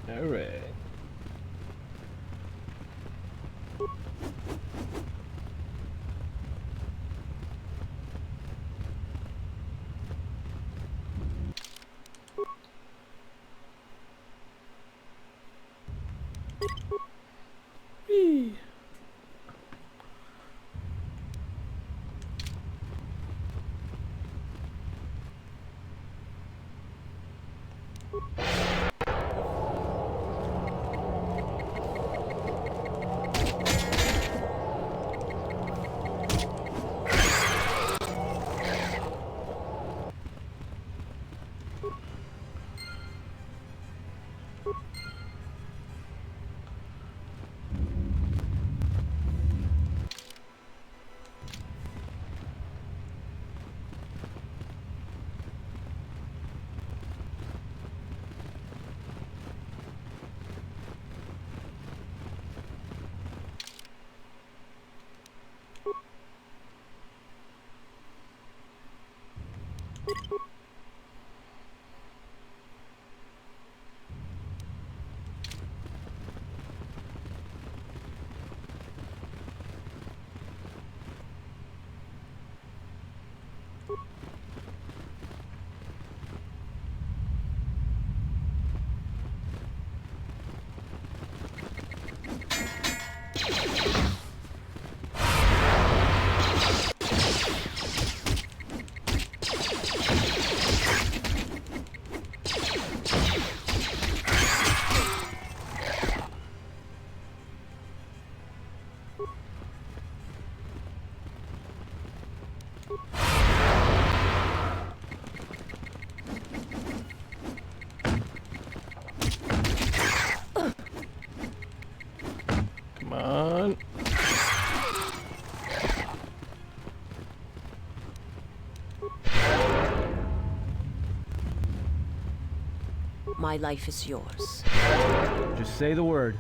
All right. Whee! Come on. My life is yours. Just say the word.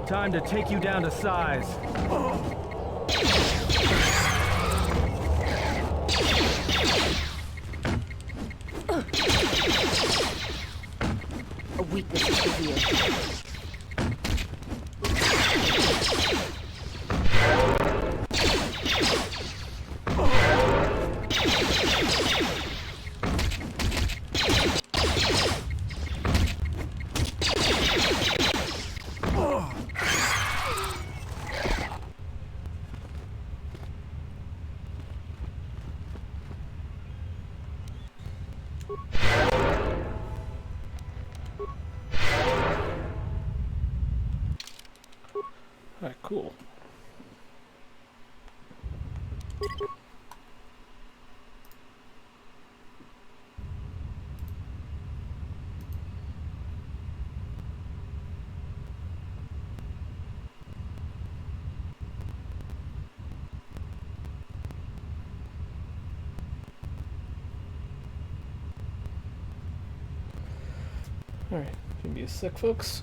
Time to take you down to size. A weakness is revealed. Alright, cool. Alright, give me a sec, folks.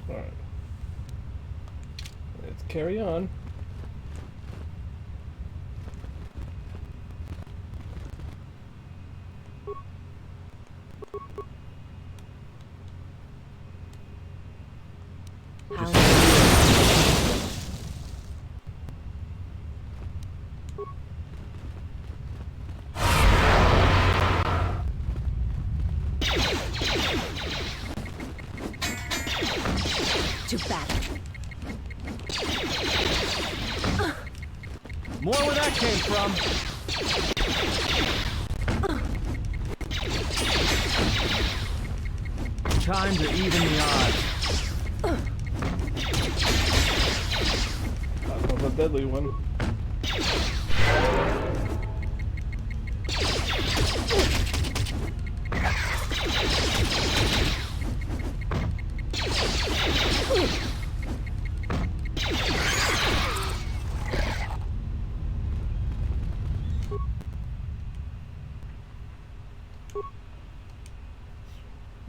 Alright. Let's carry on. To battle. More where that came from. Time to even the odds. That was a deadly one.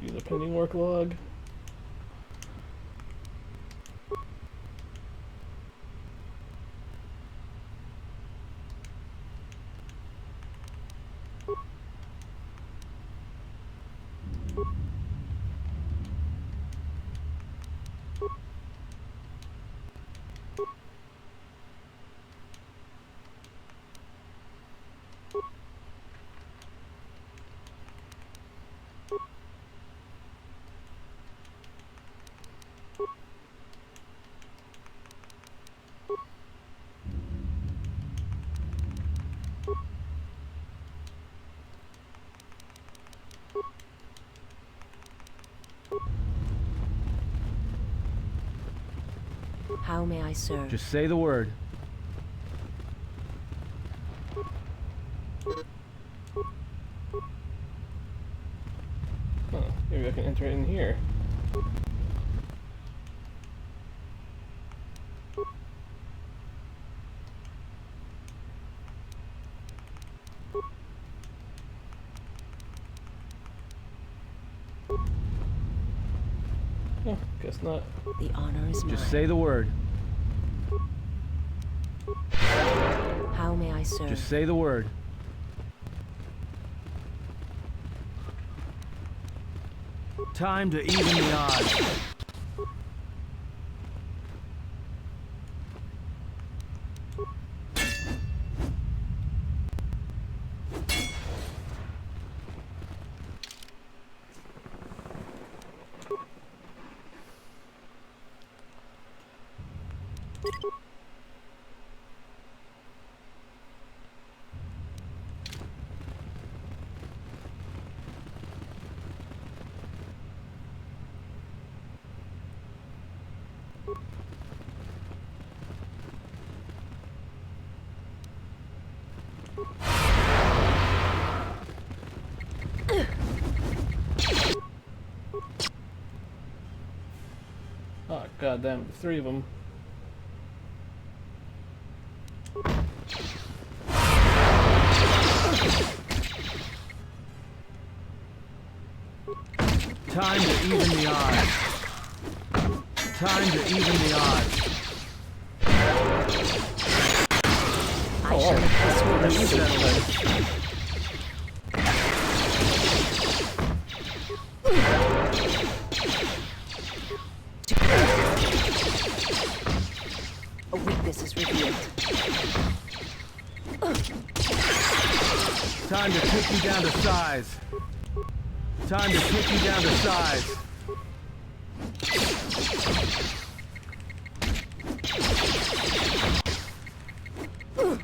Use a pending work log. How may I serve? Just say the word. Huh, maybe I can enter it in here. Oh, guess not. The honor is mine. Just say the word. How may I serve? Just say the word. Time to even the odds. Oh, goddamn, 3 of them. Time to even the odds. Time to even the odds. I shall persuade you. A weakness is revealed. Time to take you down to size. Time to take you down to size.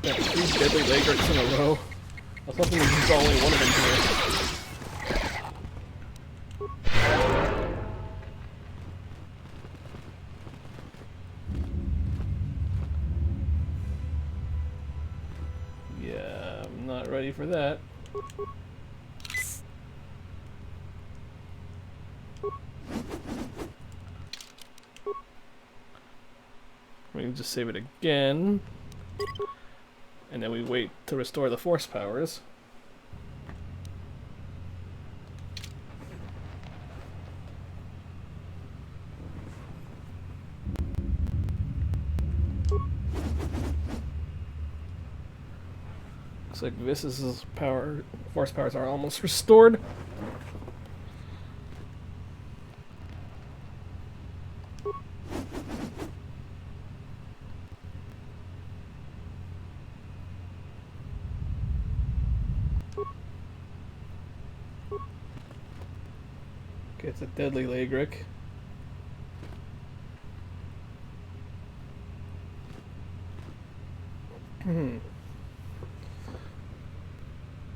Got 3 deadly Lagrix in a row. I was hoping to use only one of them here. Yeah, I'm not ready for that. We can just save it again. And then we wait to restore the force powers. Looks like Vis's force powers are almost restored. It's a deadly Lagric.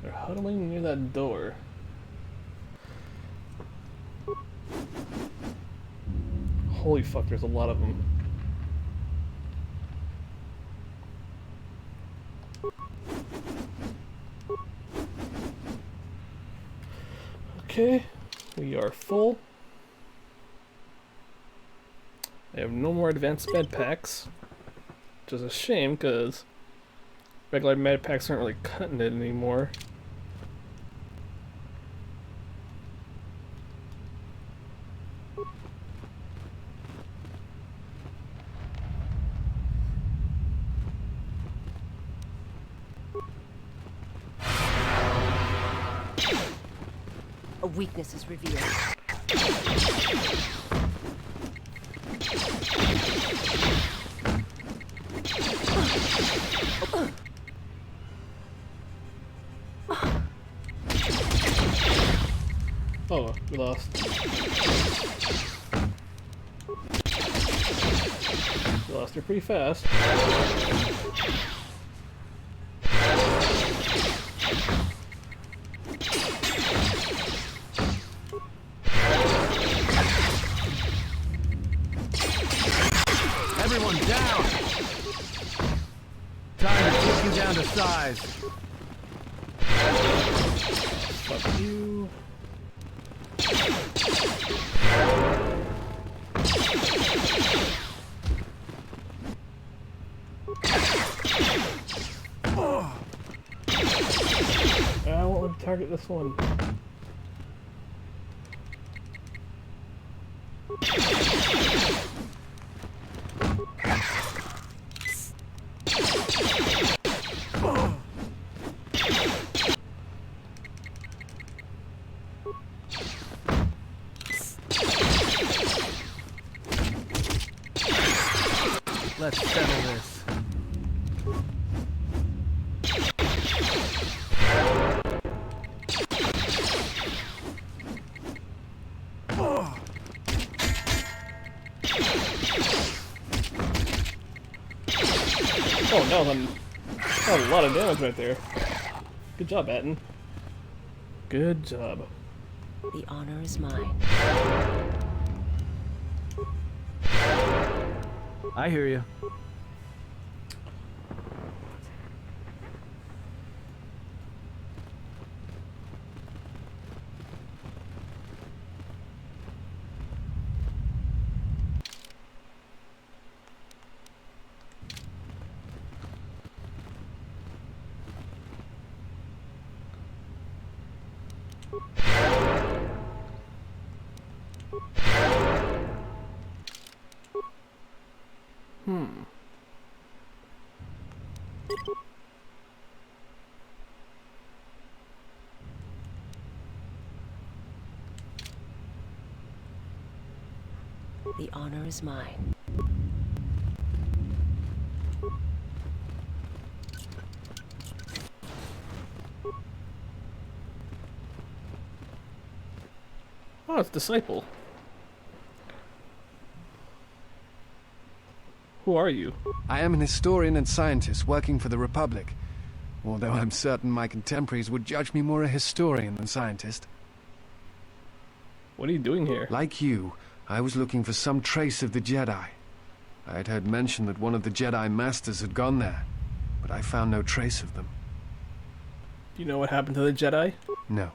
They're huddling near that door. Holy fuck, there's a lot of them. Okay. We are full. I have no more advanced med packs, which is a shame because regular med packs aren't really cutting it anymore. A weakness is revealed. Oh, we lost. We lost her pretty fast. Everyone down! Time to take you down to size. Fuck you. I won't target this one. Let's settle this. Oh no, that was a lot of damage right there. Good job, Atten. Good job. The honor is mine. I hear you. The honor is mine. Oh, it's Disciple. Who are you? I am an historian and scientist working for the Republic, although I'm certain my contemporaries would judge me more a historian than scientist. What are you doing here? Like you, I was looking for some trace of the Jedi. I had heard mention that one of the Jedi Masters had gone there, but I found no trace of them. Do you know what happened to the Jedi? No.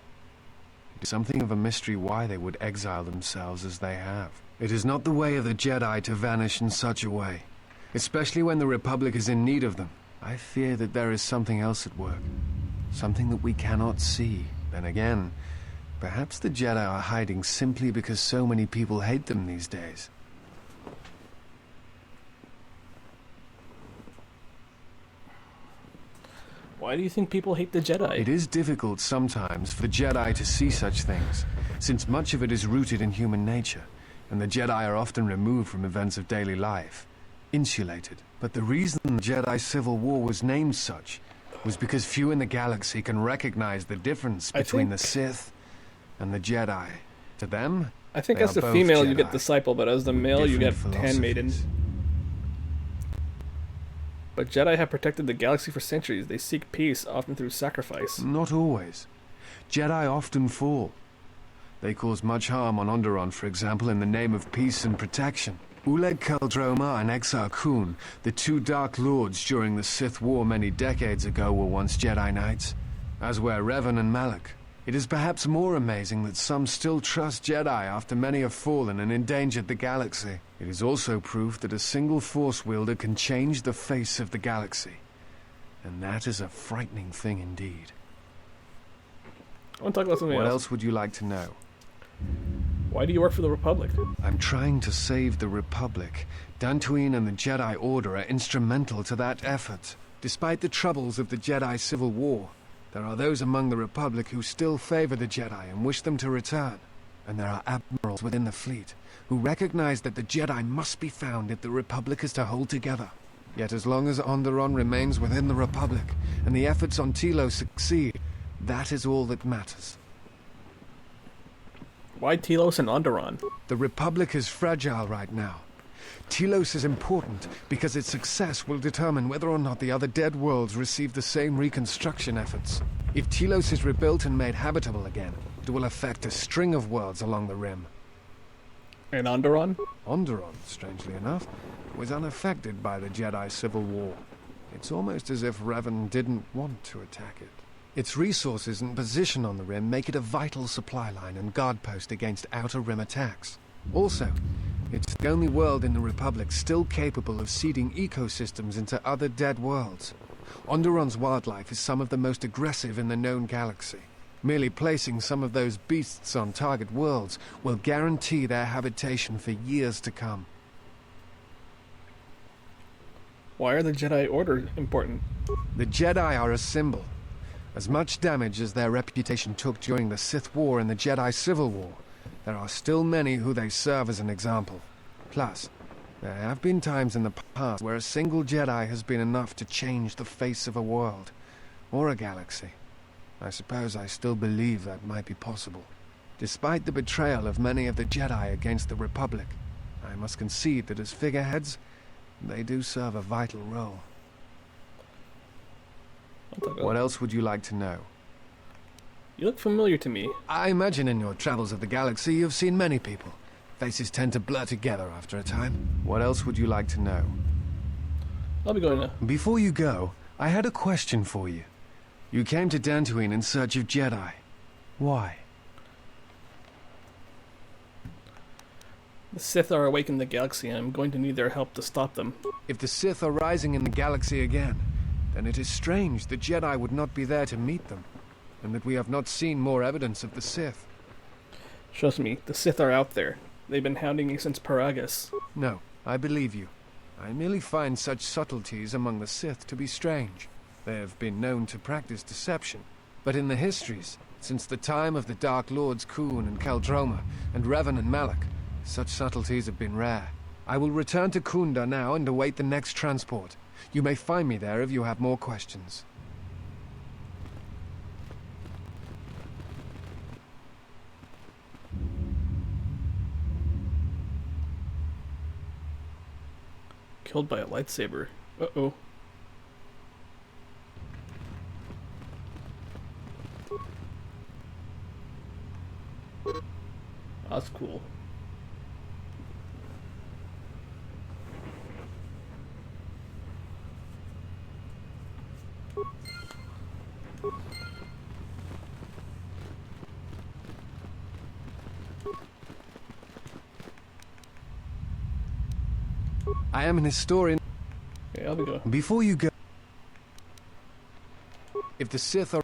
It is something of a mystery why they would exile themselves as they have. It is not the way of the Jedi to vanish in such a way, especially when the Republic is in need of them. I fear that there is something else at work, something that we cannot see. Then again, perhaps the Jedi are hiding simply because so many people hate them these days. Why do you think people hate the Jedi? It is difficult sometimes for the Jedi to see such things, since much of it is rooted in human nature, and the Jedi are often removed from events of daily life, insulated. But the reason the Jedi Civil War was named such was because few in the galaxy can recognize the difference between the Sith and the Jedi. To them, I think they as are the both female Jedi, you get Disciple, but as the male you get different Handmaiden. But Jedi have protected the galaxy for centuries. They seek peace, often through sacrifice. Not always. Jedi often fall. They cause much harm on Onderon, for example, in the name of peace and protection. Uleg Keldroma and Exar Kun, the two Dark Lords during the Sith War many decades ago, were once Jedi Knights, as were Revan and Malak. It is perhaps more amazing that some still trust Jedi after many have fallen and endangered the galaxy. It is also proof that a single Force wielder can change the face of the galaxy. And that is a frightening thing indeed. I want to talk about something else. What else would you like to know? Why do you work for the Republic? I'm trying to save the Republic. Dantooine and the Jedi Order are instrumental to that effort. Despite the troubles of the Jedi Civil War, there are those among the Republic who still favor the Jedi and wish them to return. And there are admirals within the fleet who recognize that the Jedi must be found if the Republic is to hold together. Yet as long as Onderon remains within the Republic and the efforts on Telos succeed, that is all that matters. Why Telos and Onderon? The Republic is fragile right now. Telos is important because its success will determine whether or not the other dead worlds receive the same reconstruction efforts. If Telos is rebuilt and made habitable again, it will affect a string of worlds along the rim. And Onderon? Onderon, strangely enough, was unaffected by the Jedi Civil War. It's almost as if Revan didn't want to attack it. Its resources and position on the rim make it a vital supply line and guard post against outer rim attacks. Also, it's the only world in the Republic still capable of seeding ecosystems into other dead worlds. Onderon's wildlife is some of the most aggressive in the known galaxy. Merely placing some of those beasts on target worlds will guarantee their habitation for years to come. Why are the Jedi Order important? The Jedi are a symbol. As much damage as their reputation took during the Sith War and the Jedi Civil War, there are still many who they serve as an example. Plus, there have been times in the past where a single Jedi has been enough to change the face of a world, or a galaxy. I suppose I still believe that might be possible. Despite the betrayal of many of the Jedi against the Republic, I must concede that as figureheads, they do serve a vital role. What else would you like to know? You look familiar to me. I imagine in your travels of the galaxy you've seen many people. Faces tend to blur together after a time. What else would you like to know? I'll be going now. Before you go, I had a question for you. You came to Dantooine in search of Jedi. Why? The Sith are awake in the galaxy, and I'm going to need their help to stop them. If the Sith are rising in the galaxy again, then it is strange the Jedi would not be there to meet them, and that we have not seen more evidence of the Sith. Trust me, the Sith are out there. They've been hounding me since Peragus. No, I believe you. I merely find such subtleties among the Sith to be strange. They have been known to practice deception, but in the histories, since the time of the Dark Lords Khoon and Kaldroma, and Revan and Malak, such subtleties have been rare. I will return to Kunda now and await the next transport. You may find me there if you have more questions. Killed by a lightsaber. Uh-oh. That's cool. I am an historian. Okay, I'll be going. Before you go, if the Sith are...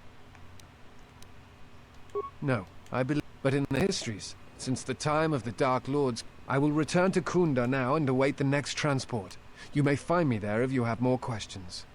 No, I believe... But in the histories, since the time of the Dark Lords, I will return to Kunda now and await the next transport. You may find me there if you have more questions.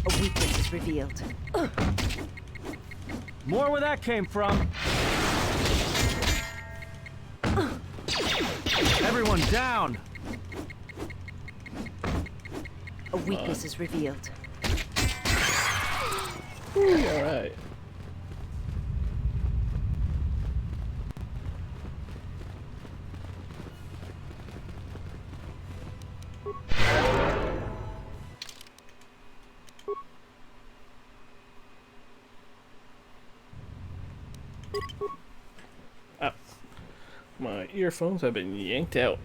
A weakness is revealed. More where that came from. Everyone down! A weakness is revealed. Alright. Ah, my earphones have been yanked out.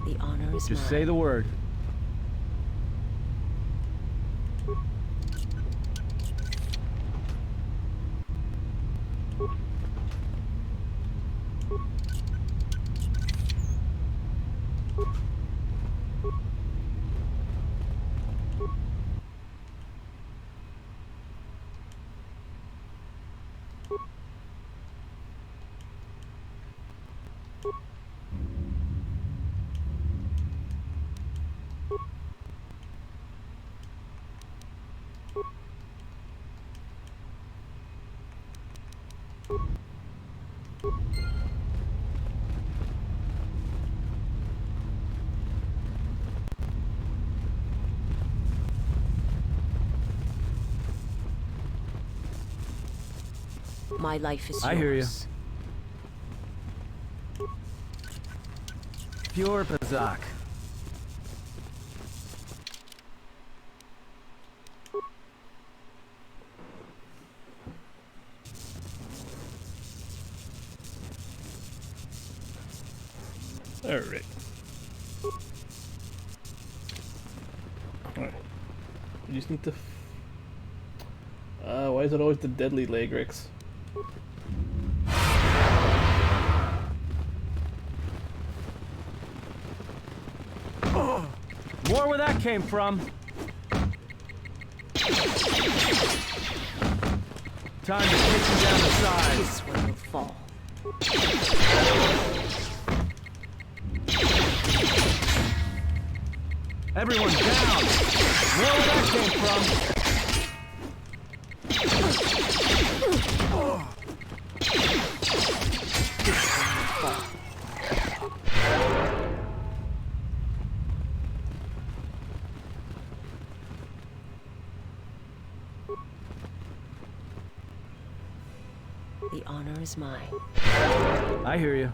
The honor is Just mine. say the word. My life is yours. I hear you. Pure Bazak. Alright. Alright. We just need to... why is it always the deadly Lagrix? More where that came from. Time to kick you down the side. This one will fall. Everyone down! More where that came from! The honor is mine. I hear you.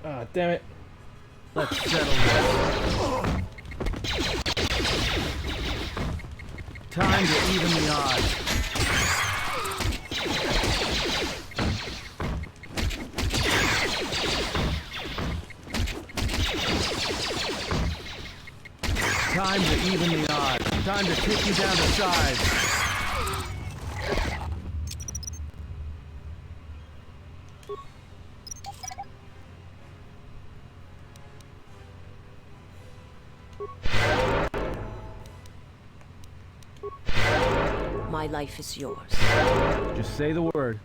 Ah, damn it. Let's settle this. Time to even the odds. Time to even the odds. Time to kick you down to size. My life is yours. Just say the word.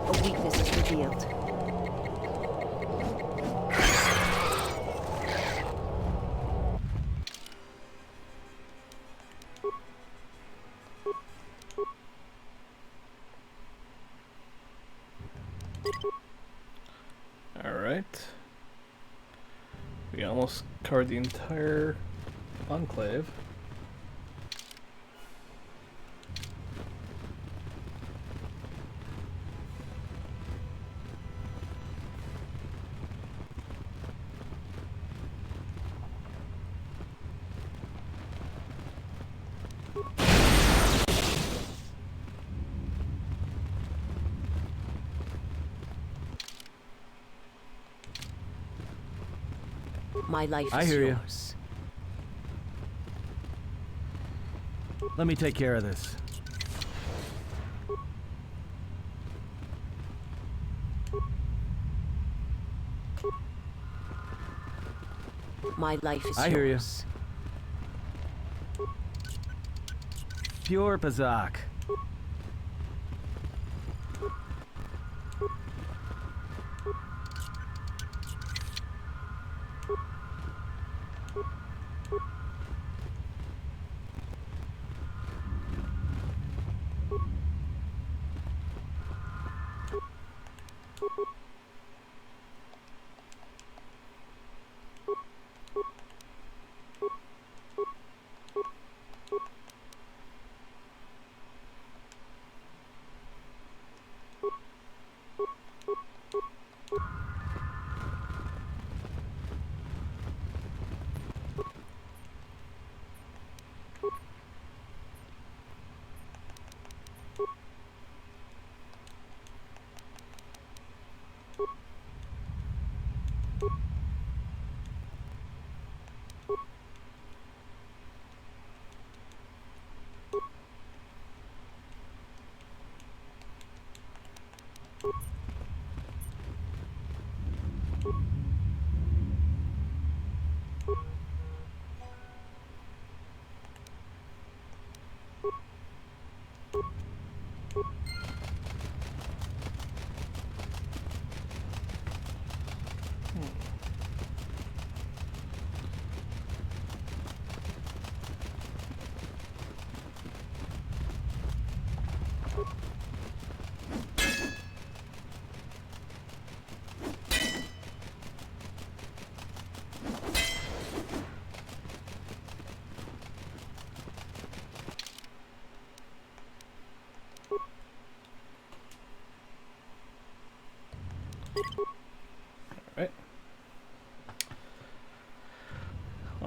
A weakness is revealed. Alright. We almost covered the entire enclave. My life is I hear yours. you. Let me take care of this. My life is I hear you. yours. Pure Bazak.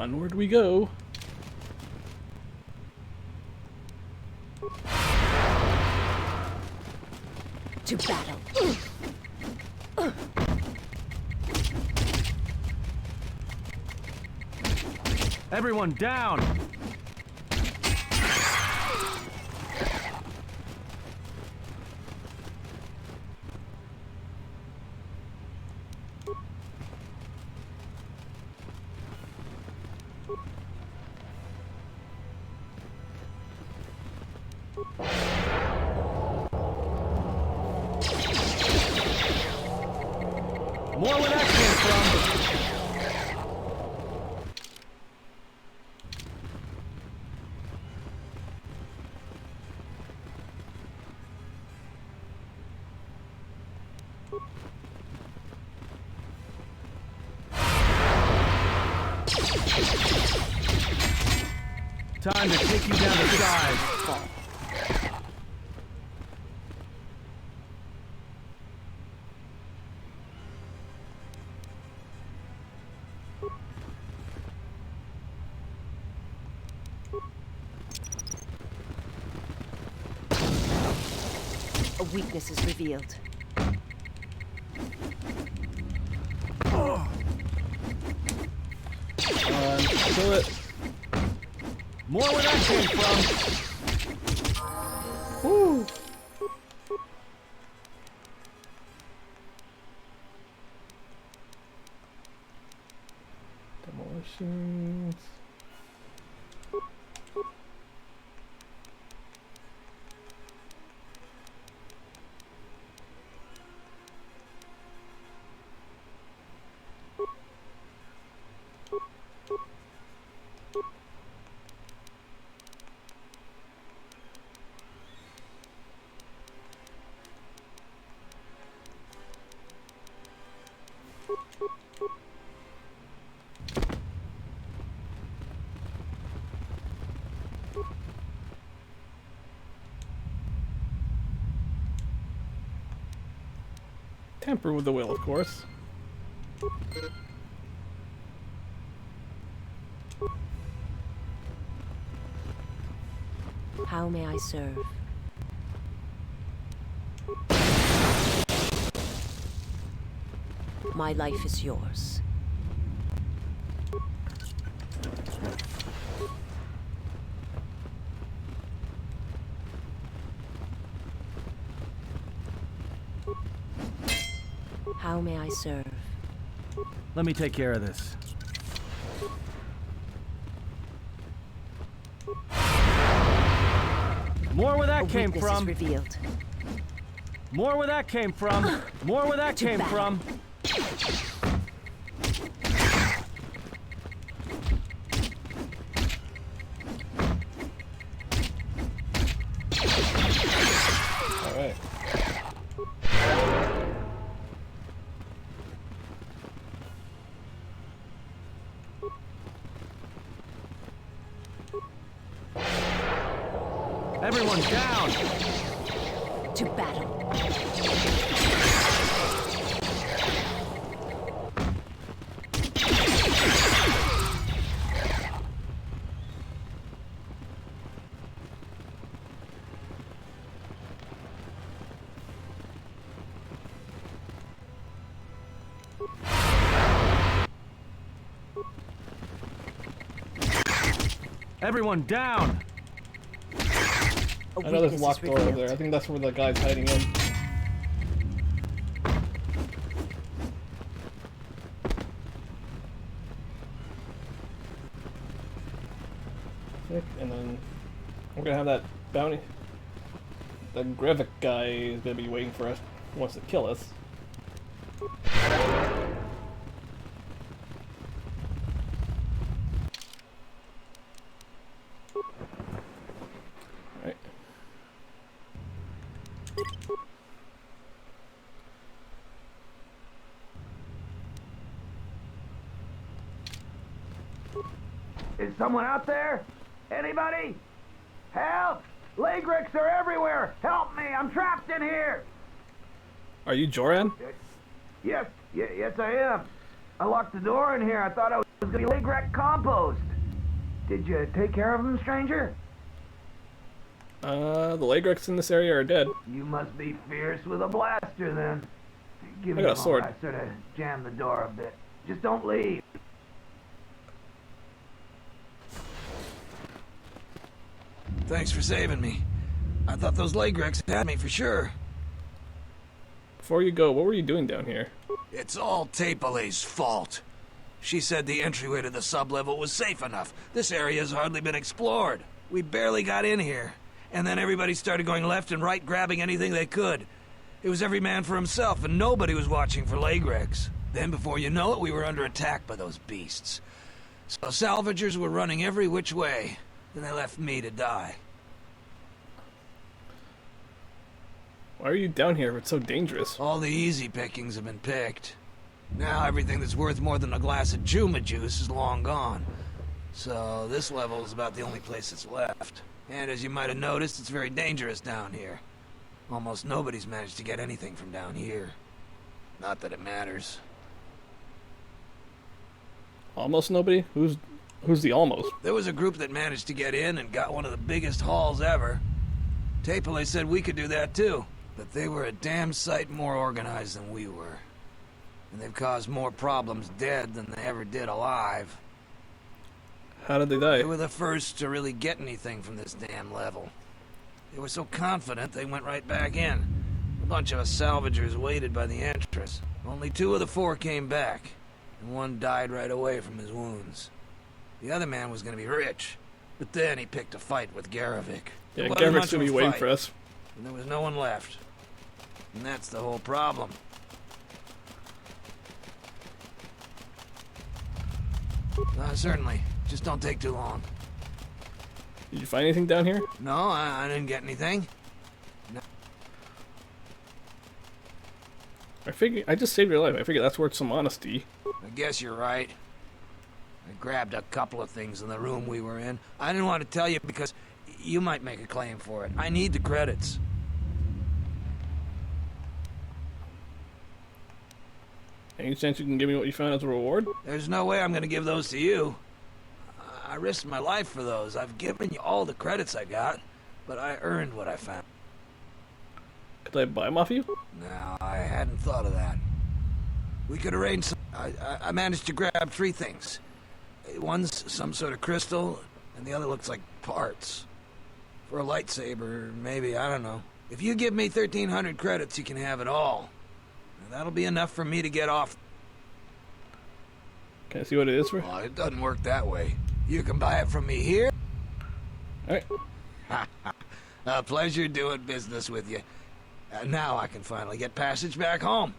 Onward we go. To battle. Everyone down! More where that came from! Time to take you down to size. A weakness is revealed. Kill it. More where that came from. Woo! Demolitions. Tamper with the will, of course. How may I serve? My life is yours. How may I serve? Let me take care of this. More where that came from. Revealed. More where that came from. More where that came from. All right. Everyone down! To battle. Everyone down! I know there's a locked door over there. I think that's where the guy's hiding in. And then we're gonna have that bounty. The Grevik guy is gonna be waiting for us. He wants to kill us. Alright. Is someone out there? Anybody? Help! Lagrix are everywhere! Help me! I'm trapped in here! Are you Joran? Yes, yes I am. I locked the door in here. I thought I was was gonna be Lagrek compost. Did you take care of him, stranger? The Lagreks in this area are dead. You must be fierce with a blaster, then. Give I me got a sword. I sort of jammed the door a bit. Just don't leave. Thanks for saving me. I thought those Lagreks had me for sure. Before you go, what were you doing down here? It's all Tepelet's fault. She said the entryway to the sublevel was safe enough. This area's hardly been explored. We barely got in here. And then everybody started going left and right, grabbing anything they could. It was every man for himself, and nobody was watching for Lagreks. Then, before you know it, we were under attack by those beasts. So salvagers were running every which way. Then they left me to die. Why are you down here if it's so dangerous? All the easy pickings have been picked. Now everything that's worth more than a glass of Juma juice is long gone. So this level is about the only place that's left. And as you might have noticed, it's very dangerous down here. Almost nobody's managed to get anything from down here. Not that it matters. Almost nobody? Who's the almost? There was a group that managed to get in and got one of the biggest hauls ever. Tepelet said we could do that too, but they were a damn sight more organized than we were. And they've caused more problems dead than they ever did alive. How did they die? They were the first to really get anything from this damn level. They were so confident they went right back in. A bunch of us salvagers waited by the entrance. Only 2 of the 4 came back, and 1 died right away from his wounds. The other man was going to be rich, but then he picked a fight with Garavik. Yeah, Garavic's going to be waiting for us. And there was no one left. And that's the whole problem. Certainly. Just don't take too long. Did you find anything down here? No, I didn't get anything. No. I just saved your life. I figure that's worth some honesty. I guess you're right. I grabbed a couple of things in the room we were in. I didn't want to tell you because you might make a claim for it. I need the credits. Any chance you can give me what you found as a reward? There's no way I'm going to give those to you. I risked my life for those. I've given you all the credits I got, but I earned what I found. Could I buy them off you? No, I hadn't thought of that. We could arrange some... I managed to grab 3 things. One's some sort of crystal, and the other looks like parts. For a lightsaber, maybe, I don't know. If you give me 1,300 credits, you can have it all. That'll be enough for me to get off. Can I see what it is for? Well, it doesn't work that way. You can buy it from me here. Alright. A pleasure doing business with you. Now I can finally get passage back home.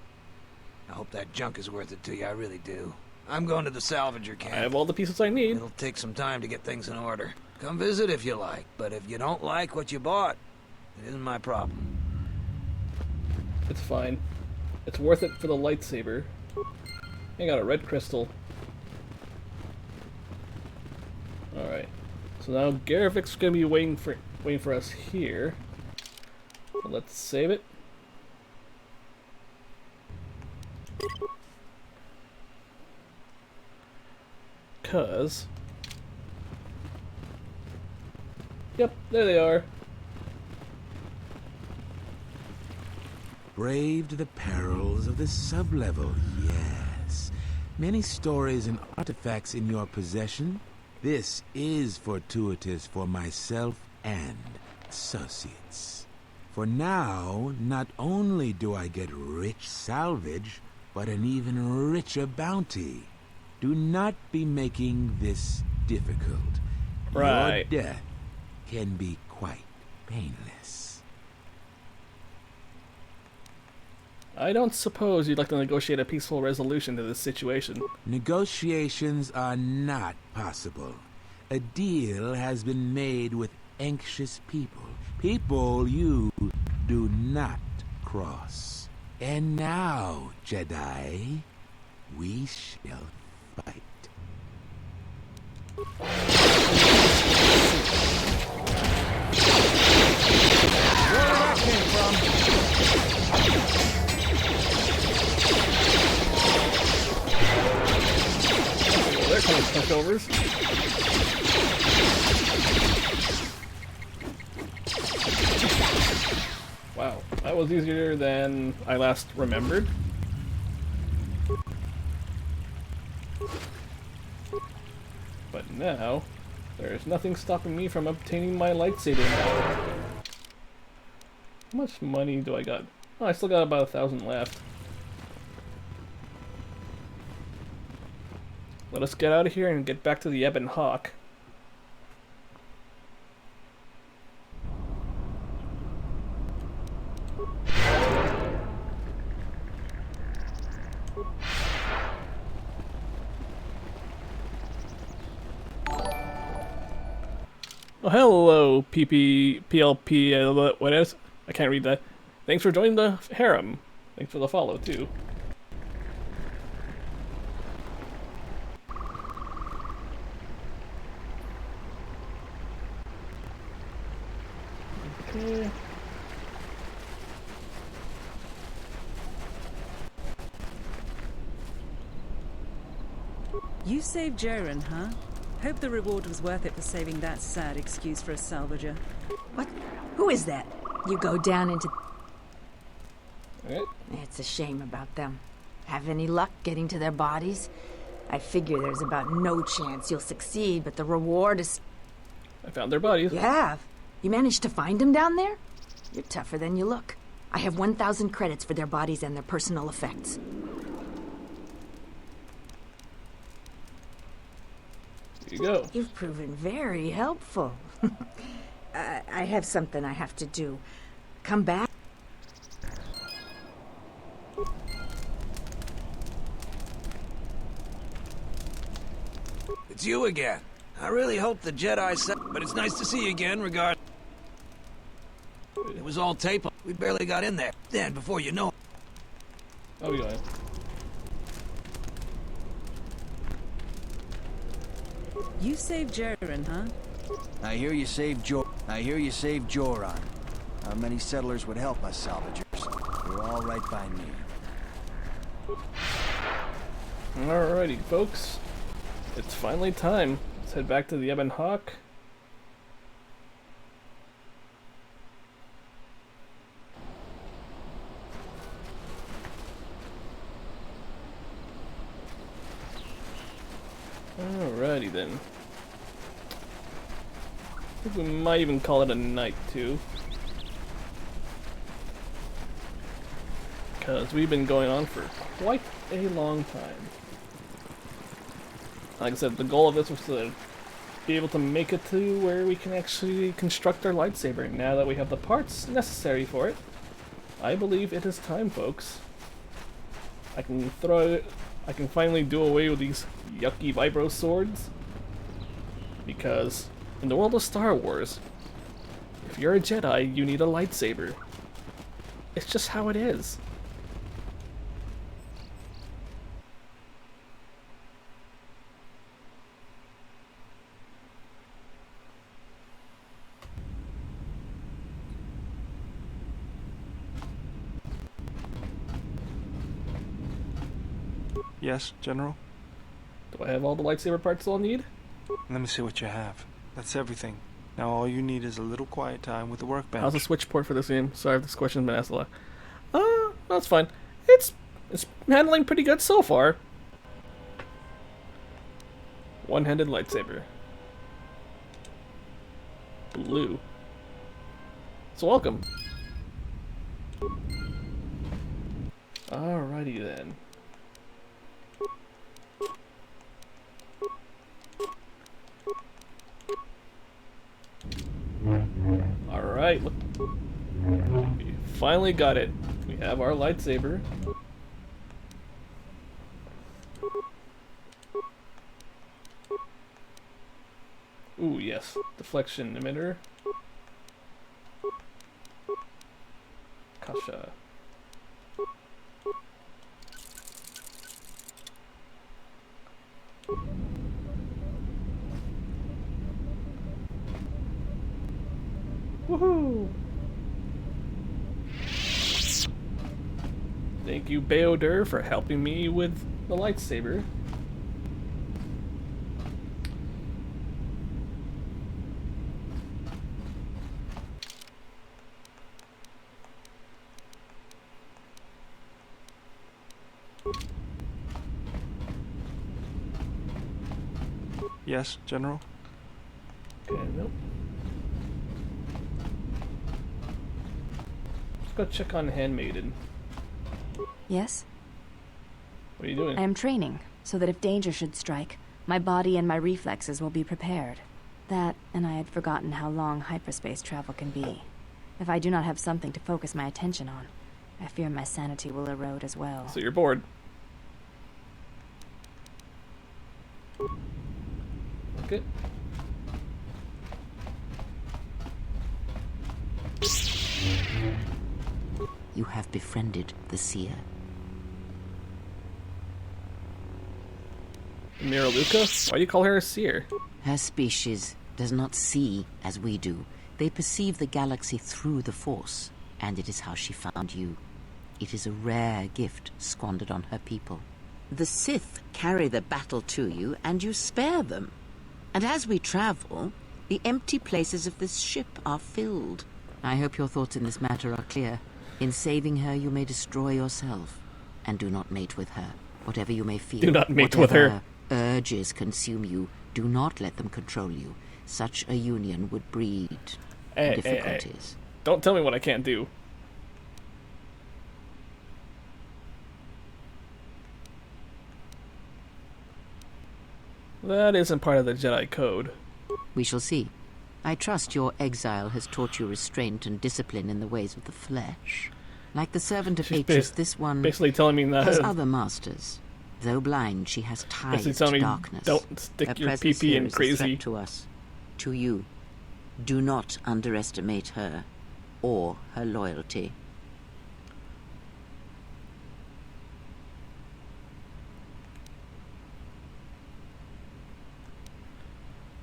I hope that junk is worth it to you, I really do. I'm going to the salvager camp. I have all the pieces I need. It'll take some time to get things in order. Come visit if you like, but if you don't like what you bought, it isn't my problem. It's fine. It's worth it for the lightsaber. I got a red crystal. Alright. So now Garavik's gonna be waiting for us here. So let's save it. Cause yep, there they are. Braved the perils of the sublevel, yes. Many stories and artifacts in your possession. This is fortuitous for myself and associates. For now, not only do I get rich salvage, but an even richer bounty. Do not be making this difficult. Right. Your death can be quite painless. I don't suppose you'd like to negotiate a peaceful resolution to this situation. Negotiations are not possible. A deal has been made with anxious people. People you do not cross. And now, Jedi, we shall fight. Where that came from? They're coming pushovers. Wow, that was easier than I last remembered. But now, there's nothing stopping me from obtaining my lightsaber now. How much money do I got? Oh, I still got about 1,000 left. Let us get out of here and get back to the Ebon Hawk. Oh, hello, PLP, what is? I can't read that. Thanks for joining the harem. Thanks for the follow, too. Okay. You saved Jaren, huh? Hope the reward was worth it for saving that sad excuse for a salvager. What? Who is that? You go down into... Alright. It's a shame about them. Have any luck getting to their bodies? I figure there's about no chance you'll succeed, but the reward is... I found their bodies. You have? You managed to find them down there? You're tougher than you look. I have 1,000 credits for their bodies and their personal effects. Here you go. You've proven very helpful. I have something I have to do. Come back. It's you again. I really hope the Jedi but it's nice to see you again, regard. It was all tape. We barely got in there. Then, before you know it. Oh, yeah. You saved Jaren, huh? I hear you saved Joran. How many settlers would help us salvagers? You're all right by me. Alrighty, folks. It's finally time. Let's head back to the Ebon Hawk. Alrighty then. I think we might even call it a night too. Because we've been going on for quite a long time. Like I said, the goal of this was to be able to make it to where we can actually construct our lightsaber. Now that we have the parts necessary for it, I believe it is time, folks. I can finally do away with these yucky vibro swords. Because in the world of Star Wars, if you're a Jedi, you need a lightsaber. It's just how it is. Yes, General? Do I have all the lightsaber parts I'll need? Let me see what you have. That's everything. Now all you need is a little quiet time with the workbench. How's the switch port for this game? Sorry if this question's been asked a lot. That's fine. It's handling pretty good so far. One-handed lightsaber. Blue. So welcome. Alrighty then. Alright, look. We finally got it. We have our lightsaber. Ooh, yes. Deflection emitter. Kasha. Woohoo! Thank you, Bao-Dur, for helping me with the lightsaber. Yes, General? Okay, nope. Let's go check on Handmaiden. Yes? What are you doing? I am training, so that if danger should strike, my body and my reflexes will be prepared. That, and I had forgotten how long hyperspace travel can be. If I do not have something to focus my attention on, I fear my sanity will erode as well. So you're bored. Okay. You have befriended the seer. Mira Luca? Why do you call her a seer? Her species does not see as we do. They perceive the galaxy through the Force, and it is how she found you. It is a rare gift squandered on her people. The Sith carry the battle to you, and you spare them. And as we travel, the empty places of this ship are filled. I hope your thoughts in this matter are clear. In saving her, you may destroy yourself. And do not mate with her. Whatever you may feel, Do not mate with her. urges consume you, do not let them control you. Such a union would breed difficulties. Don't tell me what I can't do. That isn't part of the Jedi Code. We shall see. I trust your exile has taught you restraint and discipline in the ways of the flesh. Like the servant of Aegis, this one basically telling me that has other masters. Though blind, she has ties basically telling to me darkness. don't stick Her your presence pee-pee here in is a crazy. threat to us, to you. Do not underestimate her or her loyalty.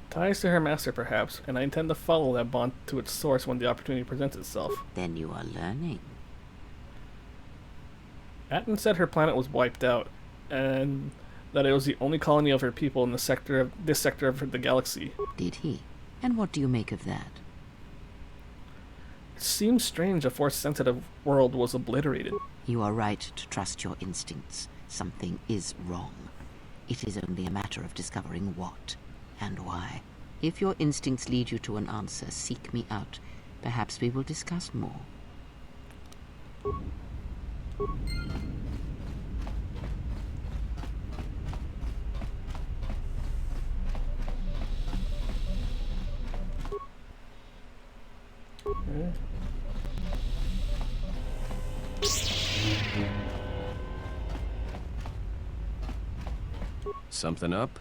Ties to her master, perhaps, and I intend to follow that bond to its source when the opportunity presents itself. Then you are learning. Atten said her planet was wiped out, and that it was the only colony of her people in this sector of the galaxy. Did he? And what do you make of that? It seems strange a Force-sensitive world was obliterated. You are right to trust your instincts. Something is wrong. It is only a matter of discovering what and why. If your instincts lead you to an answer, seek me out. Perhaps we will discuss more. Okay. Something up?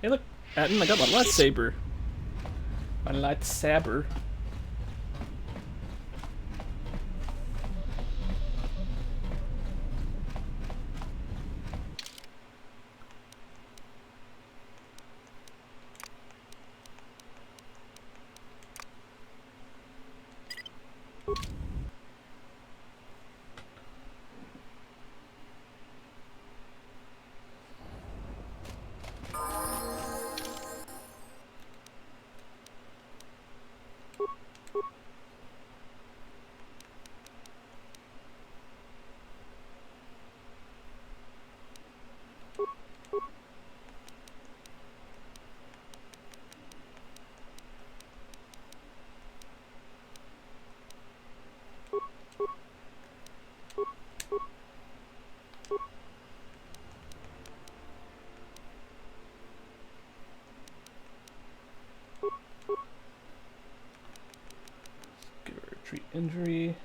Hey look, Atten, I got my lightsaber. My lightsaber. Give her a treat injury.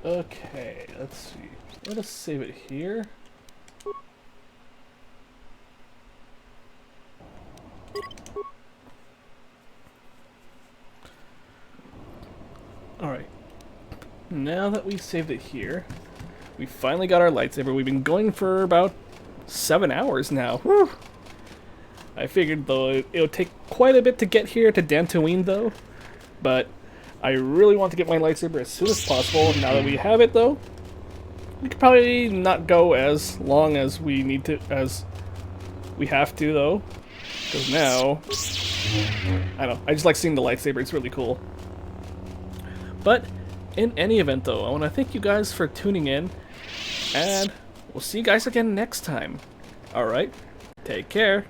Okay, let's see. Let us save it here. Alright. Now that we saved it here, we finally got our lightsaber. We've been going for about 7 hours now. Whew. I figured, though, it would take quite a bit to get here to Dantooine, though. But I really want to get my lightsaber as soon as possible. Now that we have it, though, we could probably not go as long as we need to, as we have to, though. Because now, I don't know, I just like seeing the lightsaber, it's really cool. But, in any event, though, I want to thank you guys for tuning in, and we'll see you guys again next time. Alright, take care.